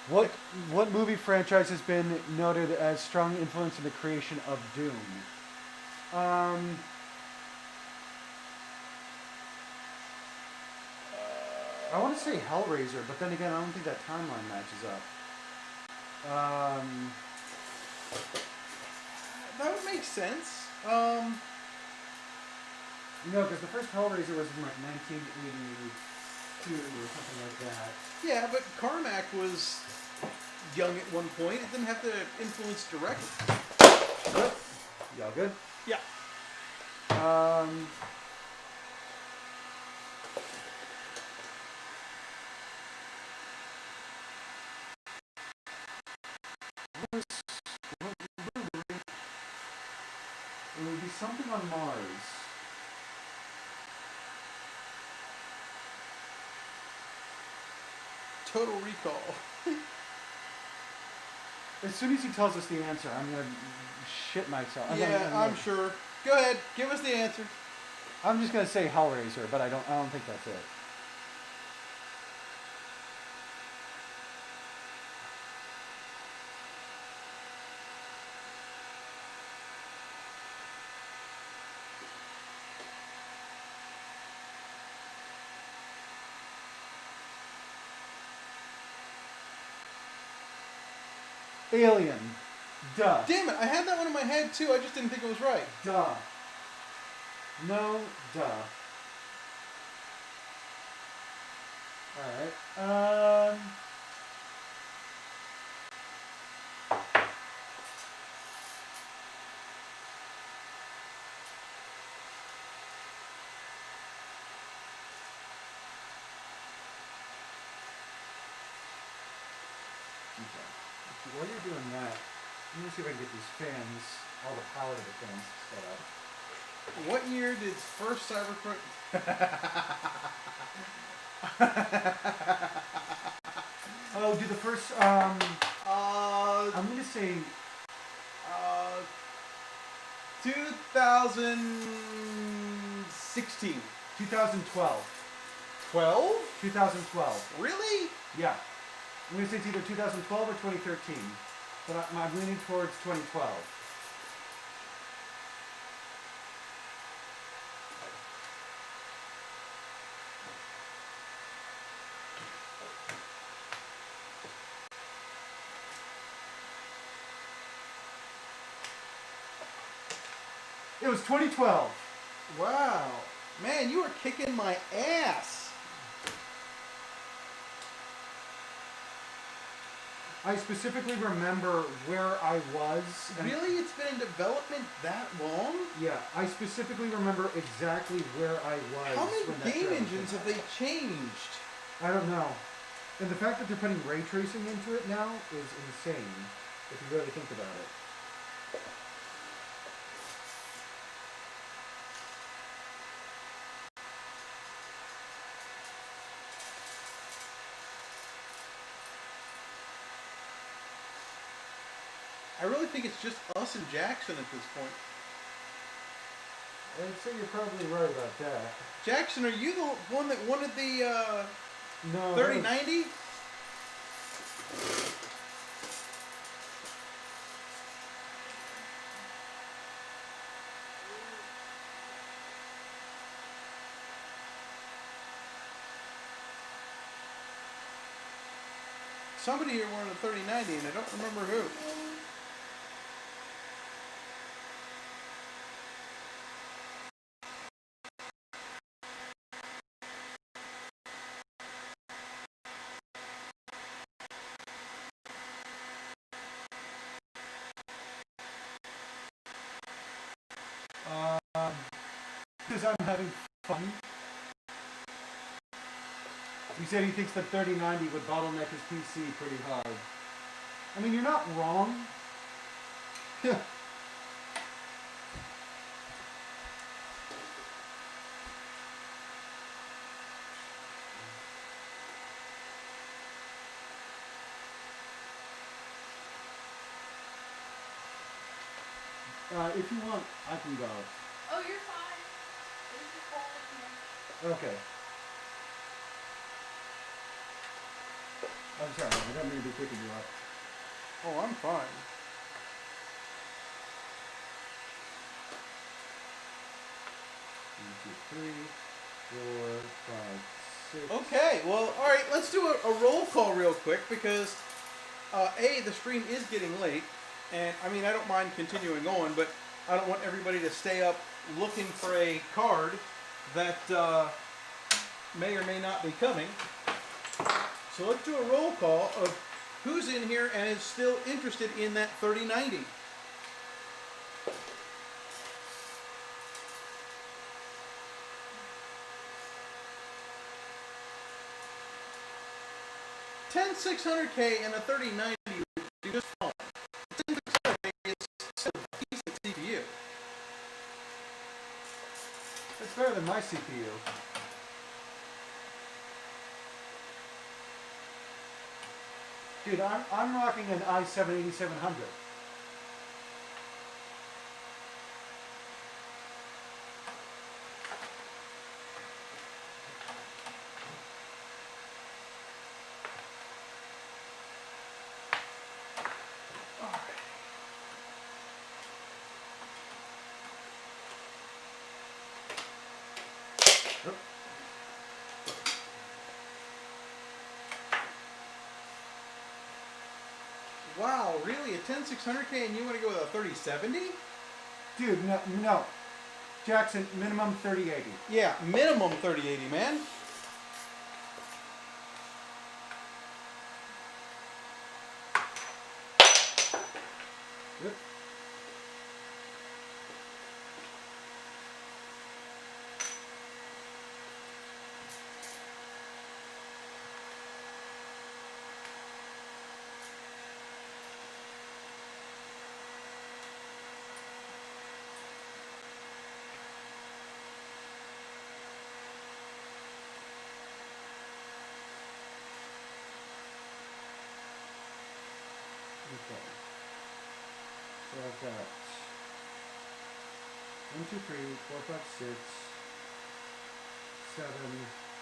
G: What movie franchise has been noted as strong influence in the creation of Doom? I want to say Hellraiser, but then again, I don't think that timeline matches up.
B: That would make sense.
G: No, because the first Hellraiser was in like 1982 or something like that.
B: Yeah, but Carmack was young at one point. It didn't have to influence directly.
G: Y'all good?
B: Yeah.
G: It would be something on Mars.
B: Total Recall.
G: As soon as he tells us the answer, I'm gonna shit myself.
B: I'm sure. Go ahead, give us the answer.
G: I'm just gonna say Hellraiser, but I don't think that's it. Alien. Duh.
B: Damn it, I had that one in my head too. I just didn't think it was right.
G: Duh. No, duh. Alright. While you're doing that, let me see if I can get these fans, all the power of the fans set up.
B: What year did first Cyberpunk?
G: Oh, do the first.
B: Uh,
G: I'm gonna say
B: 2016.
G: 2012.
B: 12?
G: 2012.
B: Really?
G: Yeah. I'm gonna say it's either 2012 or 2013, but I'm leaning towards 2012. It was 2012.
B: Wow. Man, you were kicking my ass.
G: I specifically remember where I was. And
B: Really? It's been in development that long?
G: Yeah, I specifically remember exactly where I was.
B: How
G: when
B: many
G: that
B: game
G: trailer
B: engines
G: came
B: have they changed?
G: out. I don't know. And the fact that they're putting ray tracing into it now is insane, if you really think about it.
B: I really think it's just us and Jackson at this point.
G: I'd say you're probably right about that.
B: Jackson, are you the one that wanted the
G: No.
B: 3090? Somebody here wanted a 3090, and I don't remember who.
G: Because I'm having fun. He said he thinks the 3090 would bottleneck his PC pretty hard. I mean, you're not wrong. If you want, I can go.
C: Oh, you're fine. It's just cold in here.
G: Okay. I'm sorry, I don't mean to be picking you up.
B: Oh, I'm fine.
G: One, 2, 3, 4, 5, 6.
B: Okay, well, all right, let's do a roll call real quick because A, the stream is getting late, and I mean, I don't mind continuing on, but I don't want everybody to stay up looking for a card that may or may not be coming. So let's do a roll call of who's in here and is still interested in that 3090. $10,600K and a 3090 would be just fine. $10,600K is still a decent CPU.
G: That's better than my CPU. Dude, I'm rocking an i7 8700.
B: Wow, really? A 10600K and you want to go with a 3070?
G: Dude, no. Jackson, minimum 3080.
B: Yeah, minimum 3080, man.
G: Yep.
D: Okay. So I've got 1, 2, 3, 4, 5, 6, 7,